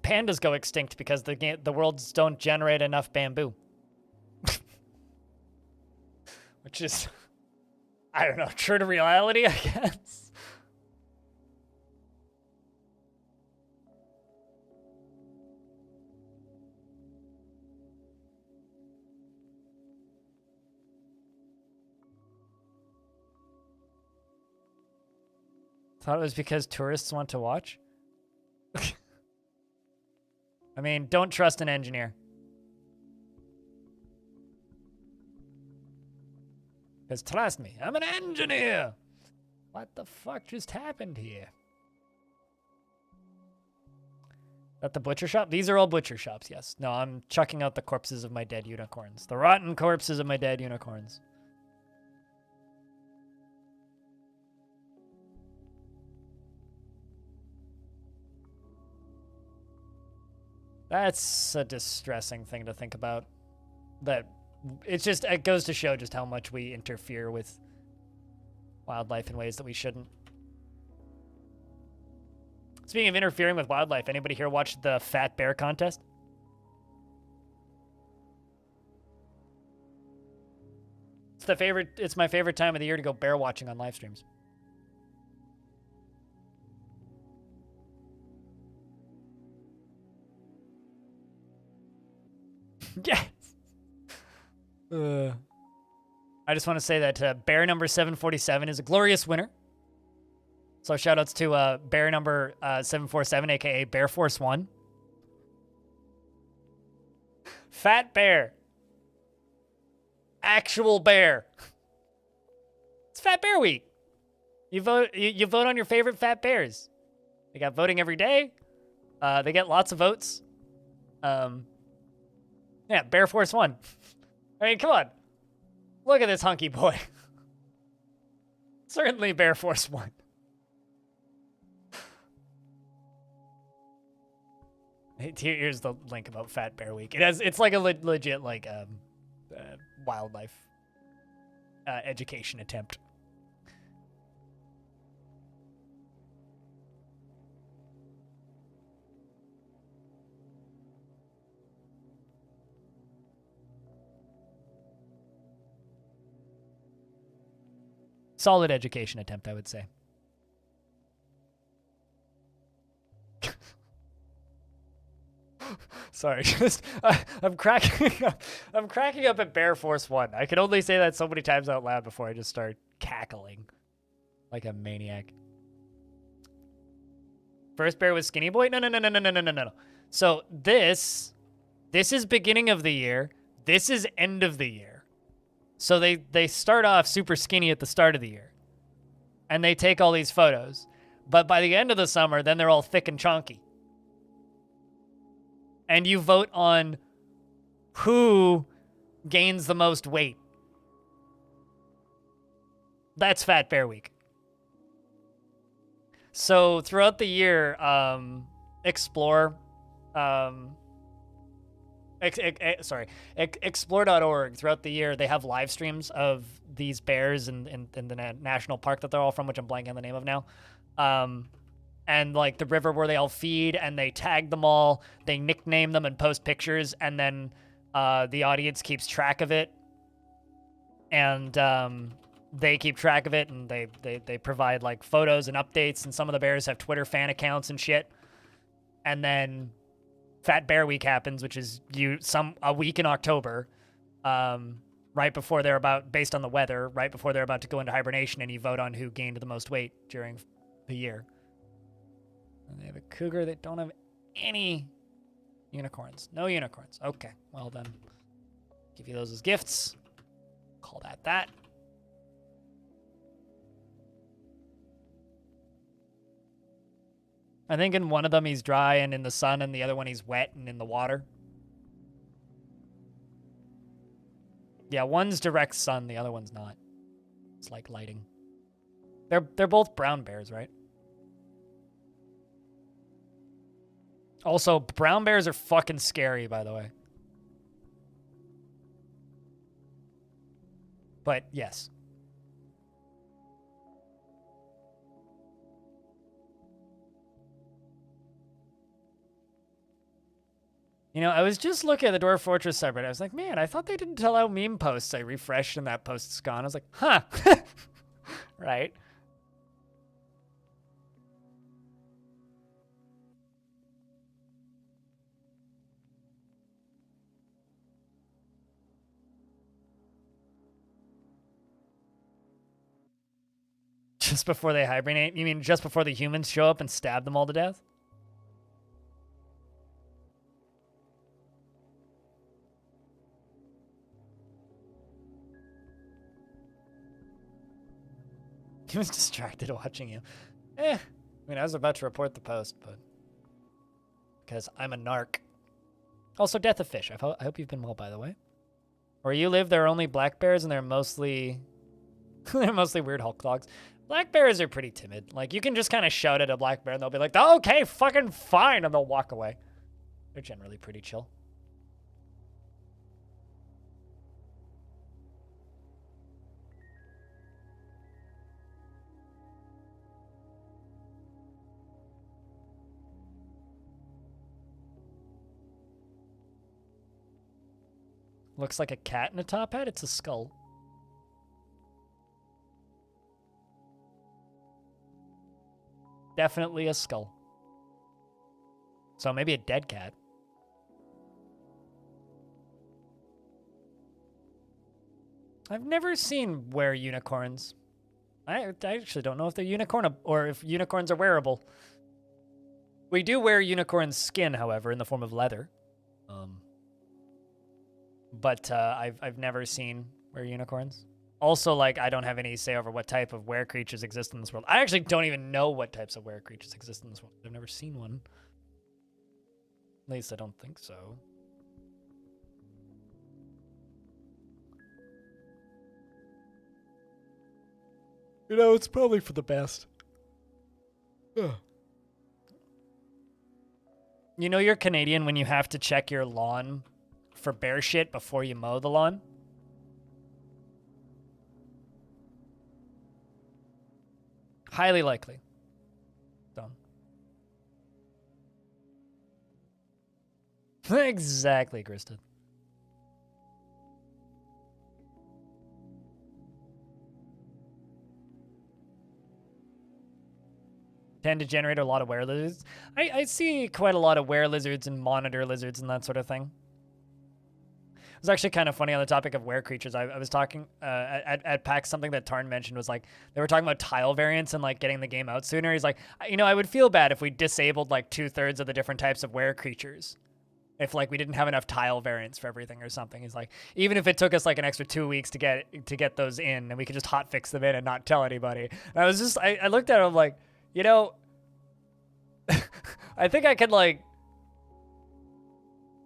pandas go extinct because the worlds don't generate enough bamboo. Which is, I don't know, true to reality, I guess. Thought it was because tourists want to watch. I mean, don't trust an engineer. Because trust me, I'm an engineer. What the fuck just happened here? At the butcher shop? These are all butcher shops, yes. No, I'm chucking out the corpses of my dead unicorns. The rotten corpses of my dead unicorns. That's a distressing thing to think about. That it goes to show just how much we interfere with wildlife in ways that we shouldn't. Speaking of interfering with wildlife, anybody here watch the Fat Bear contest? It's my favorite time of the year to go bear watching on live streams. Yes. I just want to say that bear number 747 is a glorious winner. So shoutouts to bear number 747, aka Bear Force 1. Fat bear. Actual bear. It's Fat Bear Week. You vote on your favorite fat bears. They got voting every day. They get lots of votes. Yeah, Bear Force 1. I mean, come on. Look at this hunky boy. Certainly Bear Force 1. Here's the link about Fat Bear Week. It's like a legit like wildlife education attempt. solid education attempt, I would say. Sorry, just I'm cracking up. I'm cracking up at Bear Force 1. I can only say that so many times out loud before I just start cackling like a maniac. First bear was Skinny Boy? No. So this is beginning of the year. This is end of the year. So they start off super skinny at the start of the year. And they take all these photos. But by the end of the summer, then they're all thick and chunky. And you vote on who gains the most weight. That's Fat Bear Week. So throughout the year, explore, explore.org, throughout the year, they have live streams of these bears in the national park that they're all from, which I'm blanking on the name of now. And like the river where they all feed, and they tag them all, they nickname them and post pictures, and then the audience keeps track of it. And they keep track of it, and they provide like photos and updates, and some of the bears have Twitter fan accounts and shit. And then Fat Bear Week happens, which is a week in October, right before they're based on the weather, right before they're about to go into hibernation, and you vote on who gained the most weight during the year. And they have a cougar. They don't have any unicorns. No unicorns. Okay, well then, give you those as gifts. Call that. I think in one of them he's dry and in the sun, and the other one he's wet and in the water. Yeah, one's direct sun, the other one's not. It's like lighting. They're both brown bears, right? Also, brown bears are fucking scary, by the way. But yes. You know, I was just looking at the Dwarf Fortress subreddit. I was like, man, I thought they didn't tell out meme posts. I refreshed and that post's gone. I was like, huh. Right. Just before they hibernate? You mean just before the humans show up and stab them all to death? He was distracted watching you. I mean, I was about to report the post, but because I'm a narc. Also, death of fish. I hope you've been well, by the way. Where you live, there are only black bears, and they're mostly weird Hulk dogs. Black bears are pretty timid. Like, you can just kind of shout at a black bear, and they'll be like, oh, okay, fucking fine, and they'll walk away. They're generally pretty chill. Looks like a cat in a top hat. It's a skull. Definitely a skull. So maybe a dead cat. I've never seen wear unicorns. I actually don't know if they're unicorn or if unicorns are wearable. We do wear unicorn skin, however, in the form of leather. But I've never seen wear unicorns. Also, like, I don't have any say over what type of were creatures exist in this world. I actually don't even know what types of were creatures exist in this world. I've never seen one. At least I don't think so. You know, it's probably for the best. Ugh. You know you're Canadian when you have to check your lawn for bear shit before you mow the lawn? Highly likely. So. Exactly, Krista. tend to generate a lot of were lizards. I see quite a lot of were lizards and monitor lizards and that sort of thing. It was actually kind of funny on the topic of were creatures. I was talking at PAX, something that Tarn mentioned was like, they were talking about tile variants and like getting the game out sooner. He's like, you know, I would feel bad if we disabled like 2/3 of the different types of were creatures. If like we didn't have enough tile variants for everything or something. He's like, even if it took us like an extra 2 weeks to get those in, and we could just hotfix them in and not tell anybody. And I was just, I looked at him like, you know, I think I could like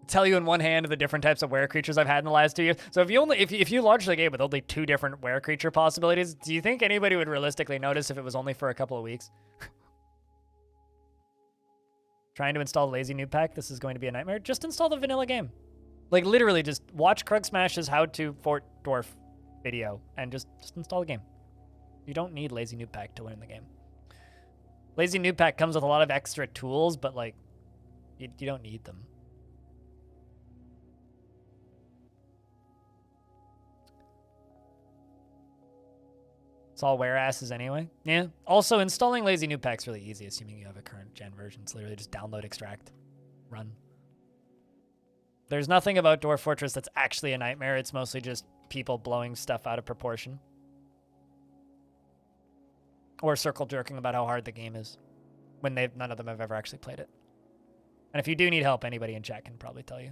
tell you in one hand the different types of were creatures I've had in the last 2 years. So if you launch the game with only 2 different were creature possibilities, do you think anybody would realistically notice if it was only for a couple of weeks? Trying to install the Lazy Noob Pack. This is going to be a nightmare. Just install the vanilla game. Like literally just watch Krug Smash's how to fort dwarf video and just install the game. You don't need Lazy Noob Pack to learn the game. Lazy Noob Pack comes with a lot of extra tools, but like you don't need them. It's all were asses anyway. Yeah. Also, installing Lazy Noob Pack's really easy, assuming you have a current gen version. It's literally just download, extract, run. There's nothing about Dwarf Fortress that's actually a nightmare. It's mostly just people blowing stuff out of proportion. Or circle jerking about how hard the game is, when none of them have ever actually played it. And if you do need help, anybody in chat can probably tell you.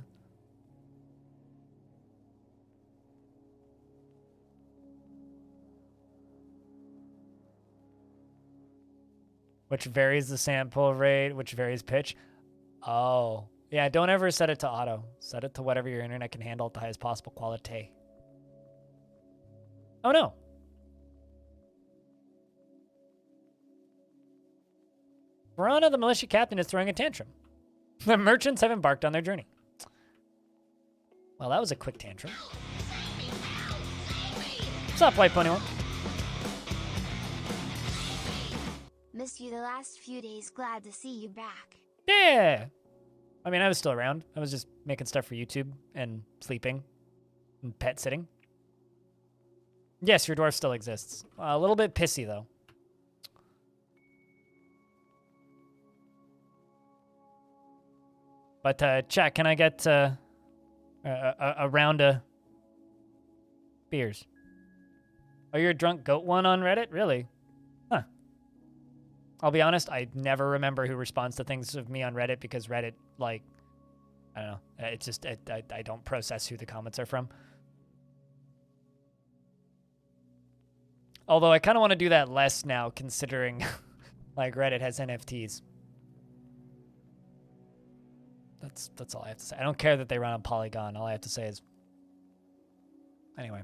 Which varies the sample rate, which varies pitch. Oh. Yeah, don't ever set it to auto. Set it to whatever your internet can handle at the highest possible quality. Oh no. Verona, the militia captain, is throwing a tantrum. The merchants have embarked on their journey. Well, that was a quick tantrum. What's up, White Pony One? Missed you the last few days. Glad to see you back. Yeah. I mean, I was still around. I was just making stuff for YouTube and sleeping and pet sitting. Yes, your dwarf still exists. A little bit pissy, though. But, chat, can I get a round of beers? Oh, you're a drunk goat one on Reddit? Really? Huh. I'll be honest, I never remember who responds to things of me on Reddit because Reddit, like, I don't know. It's just, I don't process who the comments are from. Although I kind of want to do that less now, considering, like, Reddit has NFTs. That's all I have to say. I don't care that they run on Polygon. All I have to say is... Anyway.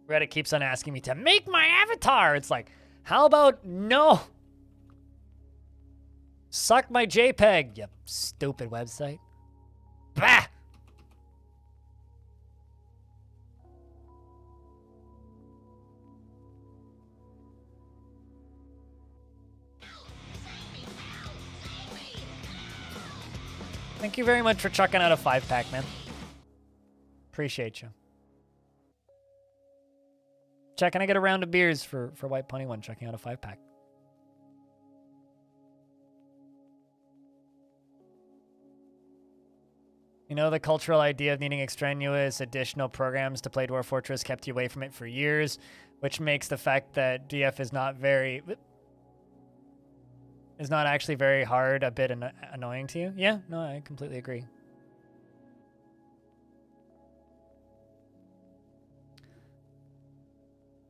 Reddit keeps on asking me to make my avatar. It's like, how about no? Suck my JPEG, you stupid website. Bah! Thank you very much for chucking out a 5-pack, man. Appreciate you. Chat, can I get a round of beers for White Pony One checking out a 5-pack? You know, the cultural idea of needing extraneous additional programs to play Dwarf Fortress kept you away from it for years, which makes the fact that DF is not actually very hard a bit annoying to you. Yeah, no, I completely agree.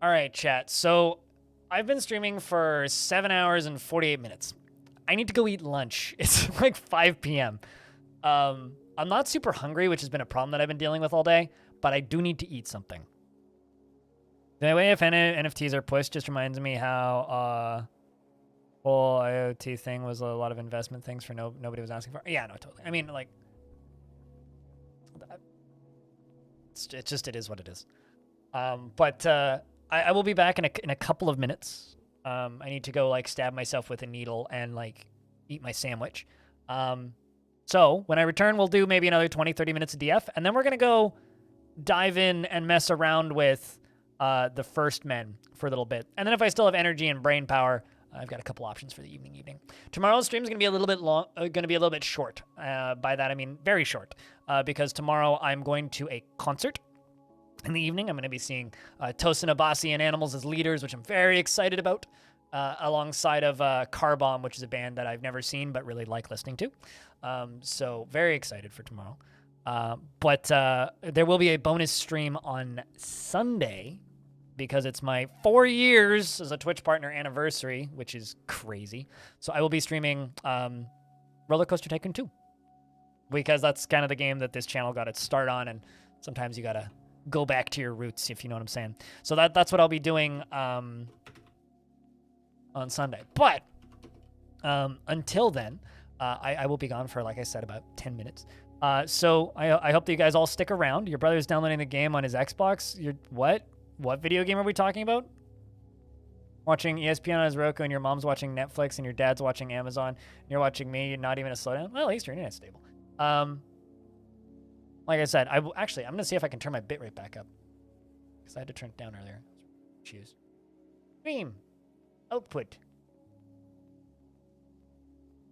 All right, chat. So I've been streaming for 7 hours and 48 minutes. I need to go eat lunch. It's like 5 p.m. I'm not super hungry, which has been a problem that I've been dealing with all day, but I do need to eat something. The way if NFTs are pushed just reminds me how whole IoT thing was a lot of investment things for nobody was asking for. Yeah, no, totally. I mean, like, it is what it is. But I will be back in a couple of minutes. I need to go like stab myself with a needle and like eat my sandwich. So when I return, we'll do maybe another 20, 30 minutes of DF, and then we're gonna go dive in and mess around with the first men for a little bit. And then if I still have energy and brain power, I've got a couple options for the evening. Tomorrow's stream is going to be a little bit long, going to be a little bit short. By that I mean very short, because tomorrow I'm going to a concert. In the evening, I'm going to be seeing Tosin Abasi and Animals as leaders, which I'm very excited about, alongside of Car Bomb, which is a band that I've never seen but really like listening to. So very excited for tomorrow. But there will be a bonus stream on Sunday because it's my 4 years as a Twitch partner anniversary, which is crazy. So I will be streaming Roller Coaster Tycoon 2 because that's kind of the game that this channel got its start on, and sometimes you got to go back to your roots, if you know what I'm saying. So that's what I'll be doing on Sunday. But until then, I will be gone for, like I said, about 10 minutes. So I hope that you guys all stick around. Your brother's downloading the game on his Xbox. What? What video game are we talking about? Watching ESPN on his Roku, and your mom's watching Netflix, and your dad's watching Amazon, and you're watching me, not even a slowdown? Well, at least your internet's stable. Like I said, I'm going to see if I can turn my bitrate back up, because I had to turn it down earlier. Choose. Stream. Output.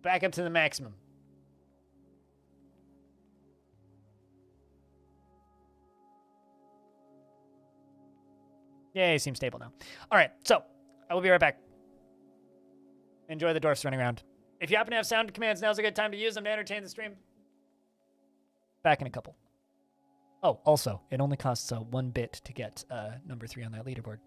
Back up to the maximum. Yay, seems stable now. All right, so I will be right back. Enjoy the dwarfs running around. If you happen to have sound commands, now's a good time to use them to entertain the stream. Back in a couple. Oh, also, it only costs 1 bit to get number 3 on that leaderboard.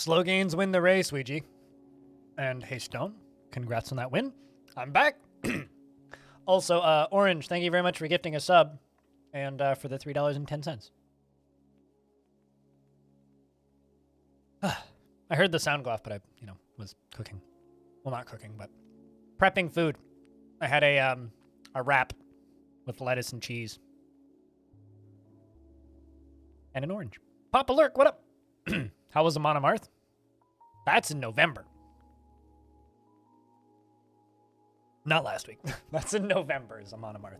Slow gains win the race, Ouija. And hey, Stone, congrats on that win. I'm back. Also, Orange, thank you very much for gifting a sub and for the $3.10. I heard the sound go off, but I, was cooking. Well, not cooking, but prepping food. I had a wrap with lettuce and cheese. And an orange. Papa Lurk, what up? How was Amon Amarth? That's in November. Not last week. That's in November is Amon Amarth.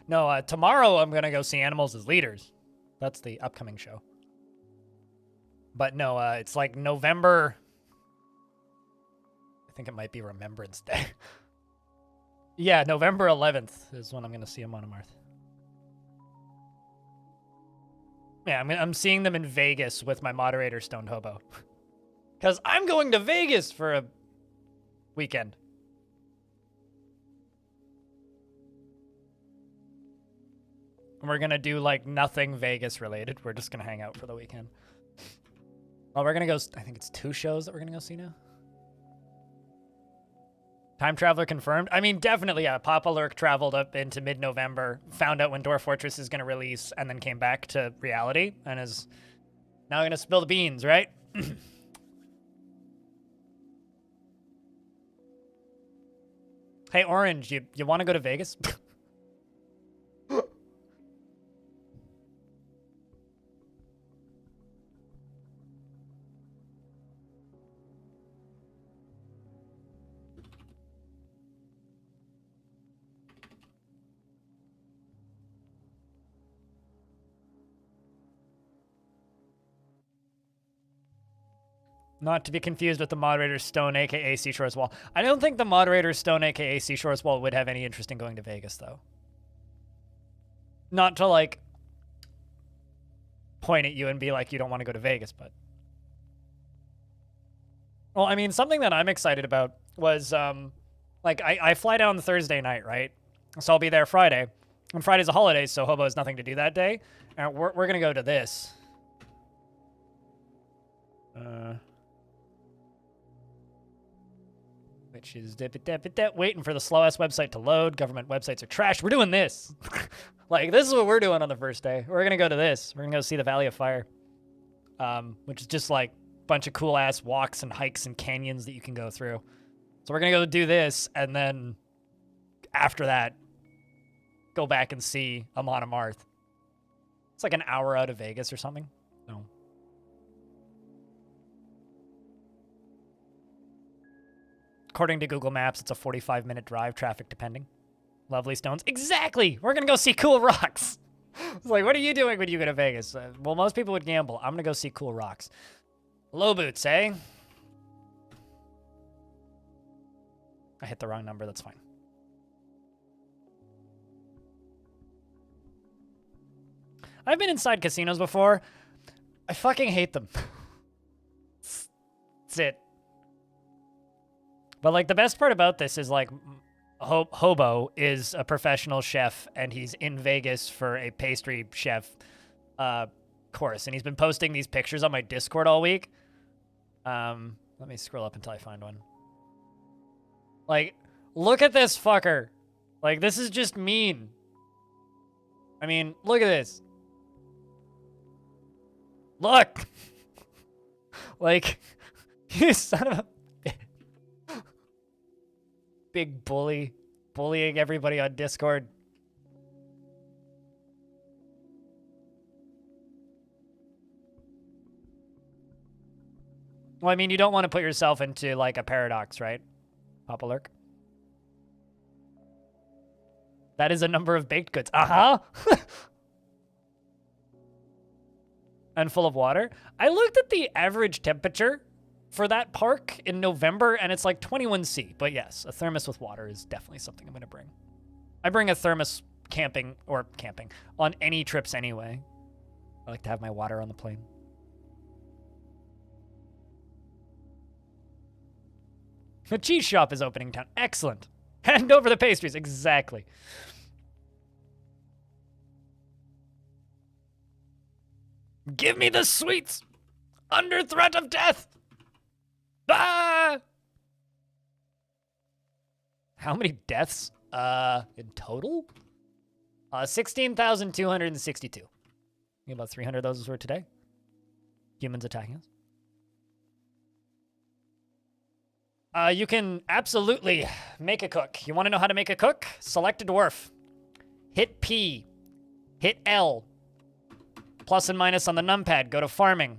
No, tomorrow I'm going to go see Animals as Leaders. That's the upcoming show. But no, it's like November. I think it might be Remembrance Day. Yeah, November 11th is when I'm going to see Amon Amarth. Yeah, I'm seeing them in Vegas with my moderator, Stoned Hobo. Because I'm going to Vegas for a weekend. And we're going to do, like, nothing Vegas related. We're just going to hang out for the weekend. Well, we're going to go, I think it's 2 shows that we're going to go see now. Time Traveler confirmed. I mean, definitely, yeah. Papa Lurk traveled up into mid-November, found out when Dwarf Fortress is going to release, and then came back to reality, and is now going to spill the beans, right? Hey, Orange, you want to go to Vegas? Not to be confused with the moderator Stone, aka Seashore's Wall. I don't think the moderator Stone, aka Seashore's Wall, would have any interest in going to Vegas, though. Not to, like, point at you and be like, you don't want to go to Vegas, but... Well, I mean, something that I'm excited about was, like, I fly down Thursday night, right? So I'll be there Friday. And Friday's a holiday, so Hobo has nothing to do that day. And we're going to go to this. Which is waiting for the slow-ass website to load. Government websites are trash. We're doing this. Like, this is what we're doing on the first day. We're going to go to this. We're going to go see the Valley of Fire. Which is just, like, a bunch of cool-ass walks and hikes and canyons that you can go through. So we're going to go do this, and then after that, go back and see Amon Amarth. It's like an hour out of Vegas or something. So... According to Google Maps, it's a 45-minute drive, traffic depending. Lovely Stones. Exactly! We're going to go see cool rocks. It's like, what are you doing when you go to Vegas? Well, most people would gamble. I'm going to go see cool rocks. Low boots, eh? I hit the wrong number. That's fine. I've been inside casinos before. I fucking hate them. That's it. But, like, the best part about this is, like, Hobo is a professional chef, and he's in Vegas for a pastry chef course. And he's been posting these pictures on my Discord all week. Let me scroll up until I find one. Like, look at this fucker. Like, this is just mean. I mean, look at this. Look! Like, you son of a... Big bully, bullying everybody on Discord. Well, I mean, you don't want to put yourself into, like, a paradox, right? Papa Lurk. That is a number of baked goods. Uh-huh. And full of water. I looked at the average temperature for that park in November, and it's like 21°C. But yes, a thermos with water is definitely something I'm going to bring. I bring a thermos camping on any trips anyway. I like to have my water on the plane. The cheese shop is opening in town. Excellent. Hand over the pastries. Exactly. Give me the sweets under threat of death. Ah! How many deaths in total? 16,262. About 300 of those were today. Humans attacking us. You can absolutely make a cook. You want to know how to make a cook? Select a dwarf. Hit P. Hit L. Plus and minus on the numpad. Go to farming.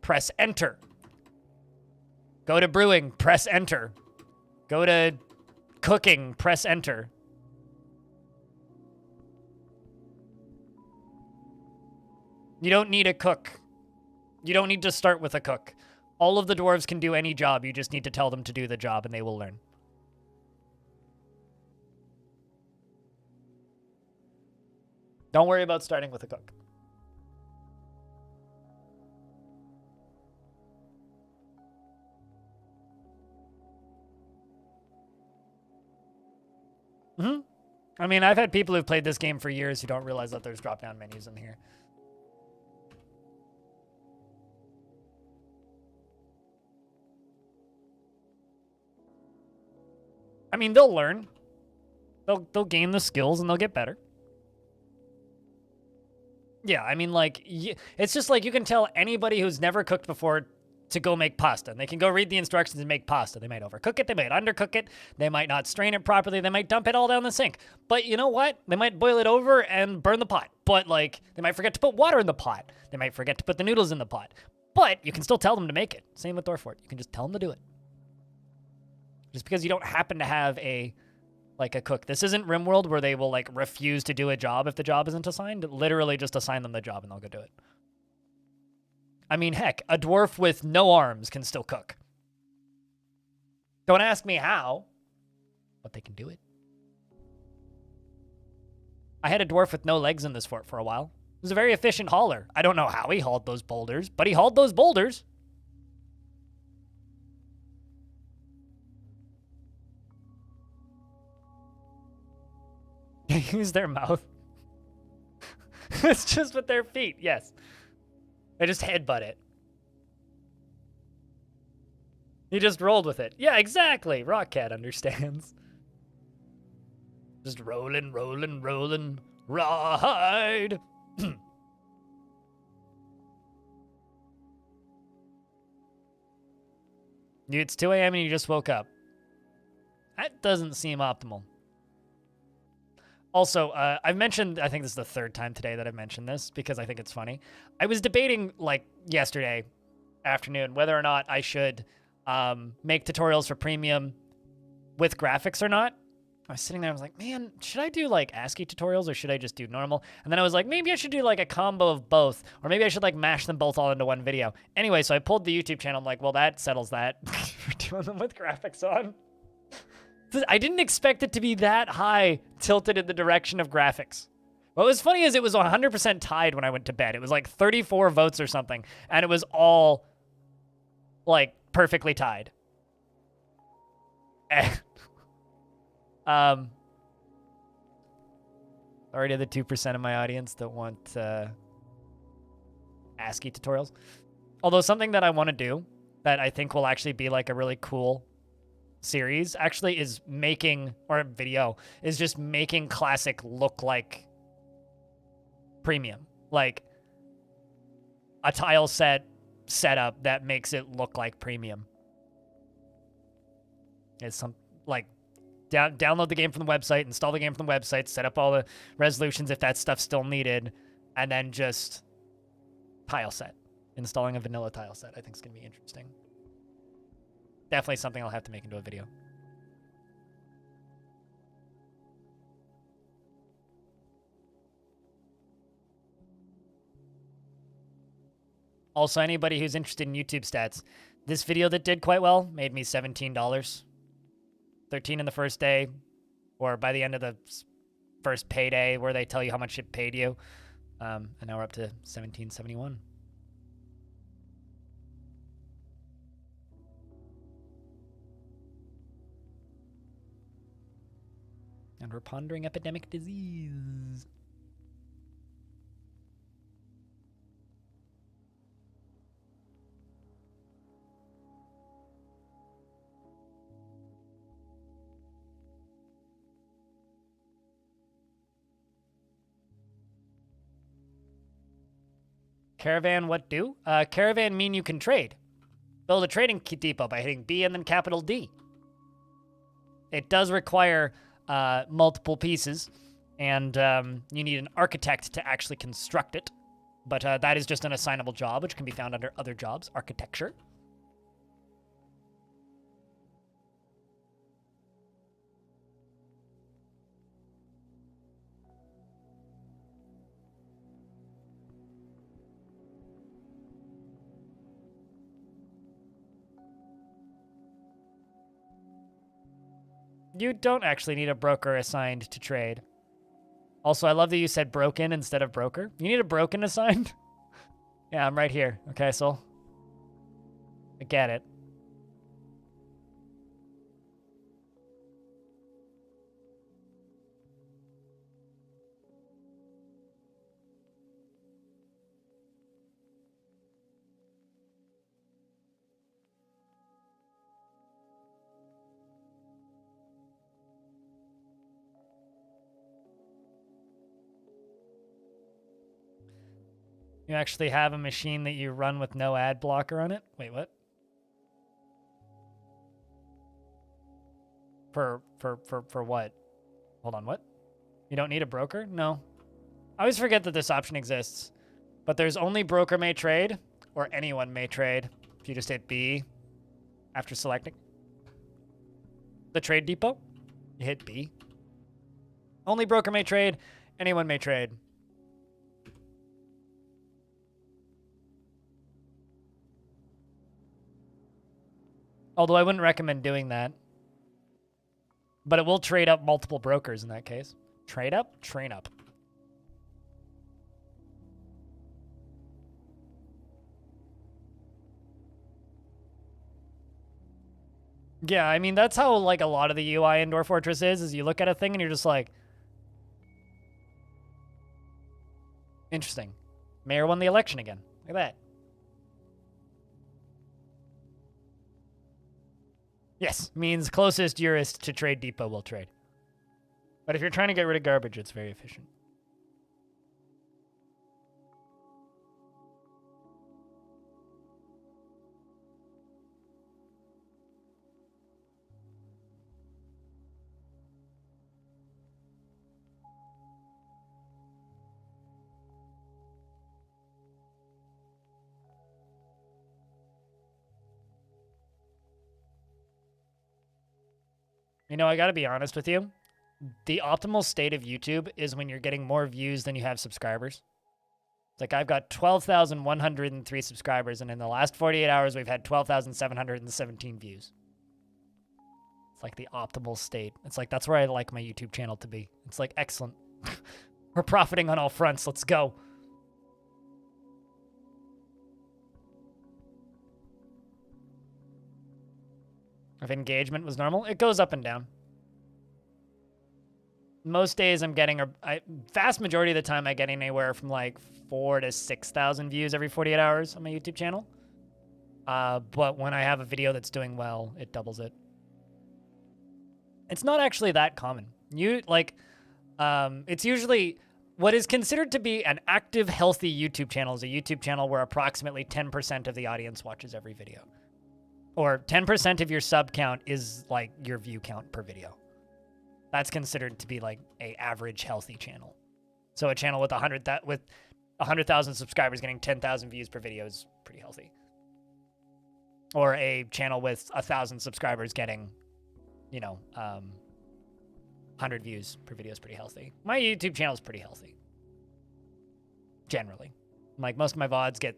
Press enter. Go to brewing. Press enter. Go to cooking. Press enter. You don't need a cook. You don't need to start with a cook. All of the dwarves can do any job. You just need to tell them to do the job and they will learn. Don't worry about starting with a cook. I mean, I've had people who've played this game for years who don't realize that there's drop-down menus in here. I mean, they'll learn. They'll gain the skills and they'll get better. Yeah, I mean, like, it's just like you can tell anybody who's never cooked before to go make pasta. And they can go read the instructions and make pasta. They might overcook it. They might undercook it. They might not strain it properly. They might dump it all down the sink. But you know what? They might boil it over and burn the pot. But, like, they might forget to put water in the pot. They might forget to put the noodles in the pot. But you can still tell them to make it. Same with Dwarf Fort. You can just tell them to do it. Just because you don't happen to have a cook. This isn't RimWorld where they will, like, refuse to do a job if the job isn't assigned. Literally just assign them the job and they'll go do it. I mean, heck, a dwarf with no arms can still cook. Don't ask me how, but they can do it. I had a dwarf with no legs in this fort for a while. He was a very efficient hauler. I don't know how he hauled those boulders, but he hauled those boulders. They use their mouth. It's just with their feet, yes. They just headbutt it. He just rolled with it. Yeah, exactly. Rockcat understands. Just rolling, rolling, rolling. Ride. It's 2 a.m. and you just woke up. That doesn't seem optimal. Also, I've mentioned, I think this is the third time today that I've mentioned this because I think it's funny. I was debating, like, yesterday afternoon whether or not I should make tutorials for premium with graphics or not. I was sitting there, I was like, man, should I do, like, ASCII tutorials or should I just do normal? And then I was like, maybe I should do, like, a combo of both. Or maybe I should, like, mash them both all into one video. Anyway, so I pulled the YouTube channel. I'm like, well, that settles that. We're doing them with graphics on. I didn't expect it to be that high tilted in the direction of graphics. What was funny is it was 100% tied when I went to bed. It was like 34 votes or something, and it was all, like, perfectly tied. And, already the 2% of my audience that want ASCII tutorials. Although something that I want to do that I think will actually be, like, a really cool series actually is making, or video, is just making classic look like premium. Like a tile setup that makes it look like premium. It's some, like, download the game from the website, install the game from the website, set up all the resolutions if that stuff's still needed, and then just tile set. Installing a vanilla tile set I think is going to be interesting. Definitely something I'll have to make into a video. Also, anybody who's interested in YouTube stats, this video that did quite well made me $17. $13 in the first day, or by the end of the first payday where they tell you how much it paid you. And now we're up to $17.71. And we're pondering epidemic disease. Caravan, what do? Caravan mean you can trade. Build a trading depot by hitting B and then capital D. It does require multiple pieces, and you need an architect to actually construct it. But that is just an assignable job, which can be found under other jobs, architecture. You don't actually need a broker assigned to trade. Also, I love that you said broken instead of broker. You need a broken assigned? Yeah, I'm right here. Okay, so I get it. You actually have a machine that you run with no ad blocker on it? Wait, what? For what? Hold on, what? You don't need a broker? No. I always forget that this option exists. But there's only broker may trade, or anyone may trade. If you just hit B after selecting the trade depot, you hit B. Only broker may trade, anyone may trade. Although I wouldn't recommend doing that. But it will trade up multiple brokers in that case. Trade up, train up. Yeah, I mean, that's how, like, a lot of the UI in Dwarf Fortress is you look at a thing and you're just like, interesting. Mayor won the election again. Look at that. Yes, means closest jurist to trade depot will trade. But if you're trying to get rid of garbage, it's very efficient. You know, I gotta be honest with you. The optimal state of YouTube is when you're getting more views than you have subscribers. It's like I've got 12,103 subscribers, and in the last 48 hours, we've had 12,717 views. It's like the optimal state. It's like, that's where I like my YouTube channel to be. It's like, excellent. We're profiting on all fronts. Let's go. If engagement was normal, it goes up and down. Most days I'm getting, vast majority of the time I get anywhere from like 4,000 to 6,000 views every 48 hours on my YouTube channel. But when I have a video that's doing well, it doubles it. It's not actually that common. It's usually what is considered to be an active, healthy YouTube channel is a YouTube channel where approximately 10% of the audience watches every video. Or 10% of your sub count is like your view count per video. That's considered to be like a average healthy channel. So a channel with 100,000 subscribers getting 10,000 views per video is pretty healthy. Or a channel with 1,000 subscribers getting, 100 views per video is pretty healthy. My YouTube channel is pretty healthy. Generally. Like most of my VODs get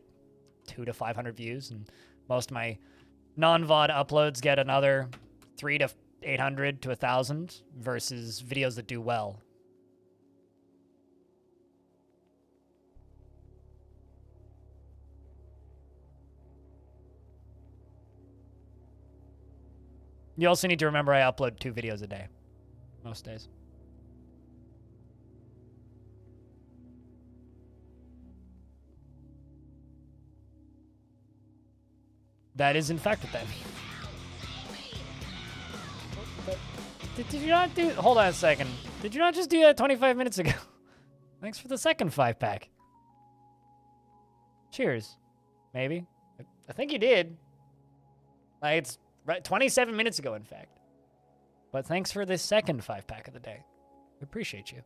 200 to 500 views, and most of my non-VOD uploads get another 300 to 800 to 1,000 versus videos that do well. You also need to remember I upload 2 videos a day, most days. That is in fact what that means. Did you not do... Hold on a second. Did you not just do that 25 minutes ago? Thanks for the second 5-pack. Cheers. Maybe. I think you did. Like, it's right 27 minutes ago, in fact. But thanks for this second 5-pack of the day. We appreciate you.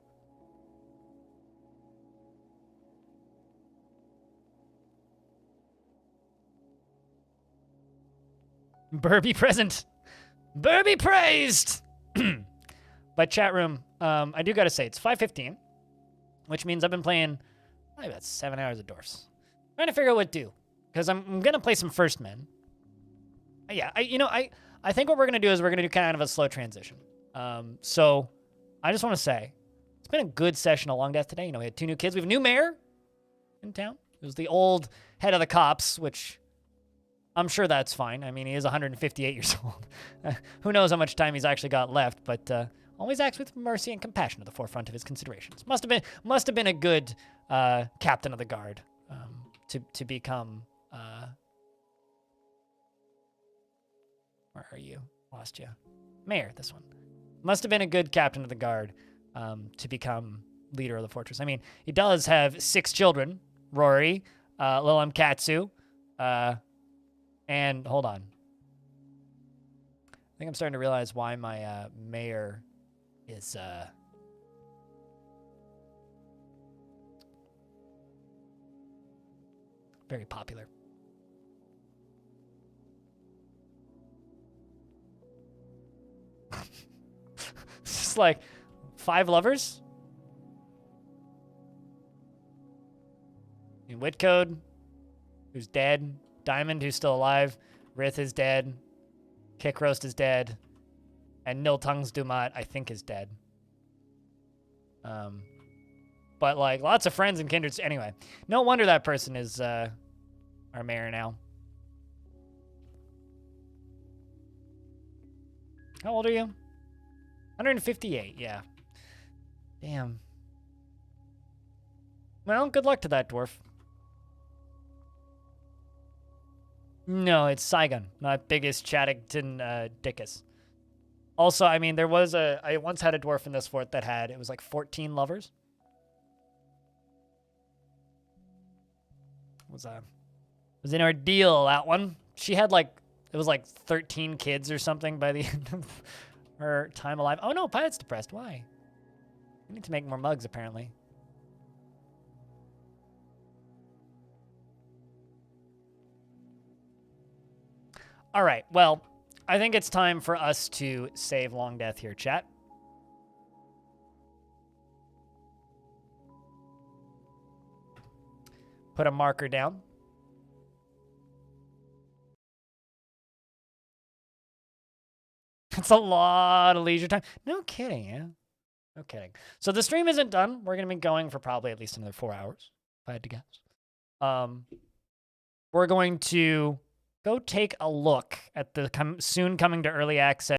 Burby present. Burby praised. But chat room, I do gotta say, it's 5:15, which means I've been playing probably about 7 hours of Dwarfs. Trying to figure out what to do. Because I'm gonna play some First Men. Yeah, I think what we're gonna do is we're gonna do kind of a slow transition. So I just want to say, it's been a good session of Longdeath today. You know, we had 2 new kids. We have a new mayor in town. It was the old head of the cops, which I'm sure that's fine. I mean, he is 158 years old. Who knows how much time he's actually got left, but always acts with mercy and compassion at the forefront of his considerations. Must have been a good captain of the guard to become. Where are you? Lost you. Mayor, this one. Must have been a good captain of the guard to become leader of the fortress. I mean, he does have 6 children. Rory, Lilam Katsu, and hold on. I think I'm starting to realize why my mayor is very popular. It's just like 5 lovers. I mean, Whitcode, who's dead. Diamond, who's still alive. Rith is dead. Kickroast is dead. And Niltongues Dumat, I think, is dead. But, like, lots of friends and kindreds. Anyway, no wonder that person is our mayor now. How old are you? 158, yeah. Damn. Well, good luck to that dwarf. No, it's Saigon, not biggest Chaddington Dickus. Also, I mean, I once had a dwarf in this fort that had, it was like 14 lovers. It was an ordeal, that one. She had like, it was like 13 kids or something by the end of her time alive. Oh no, Pilot's depressed, why? We need to make more mugs, apparently. All right, well, I think it's time for us to save Longdeath here, chat. Put a marker down. That's a lot of leisure time. No kidding, yeah. No kidding. So the stream isn't done. We're going to be going for probably at least another 4 hours, if I had to guess. We're going to go take a look at the soon coming to early access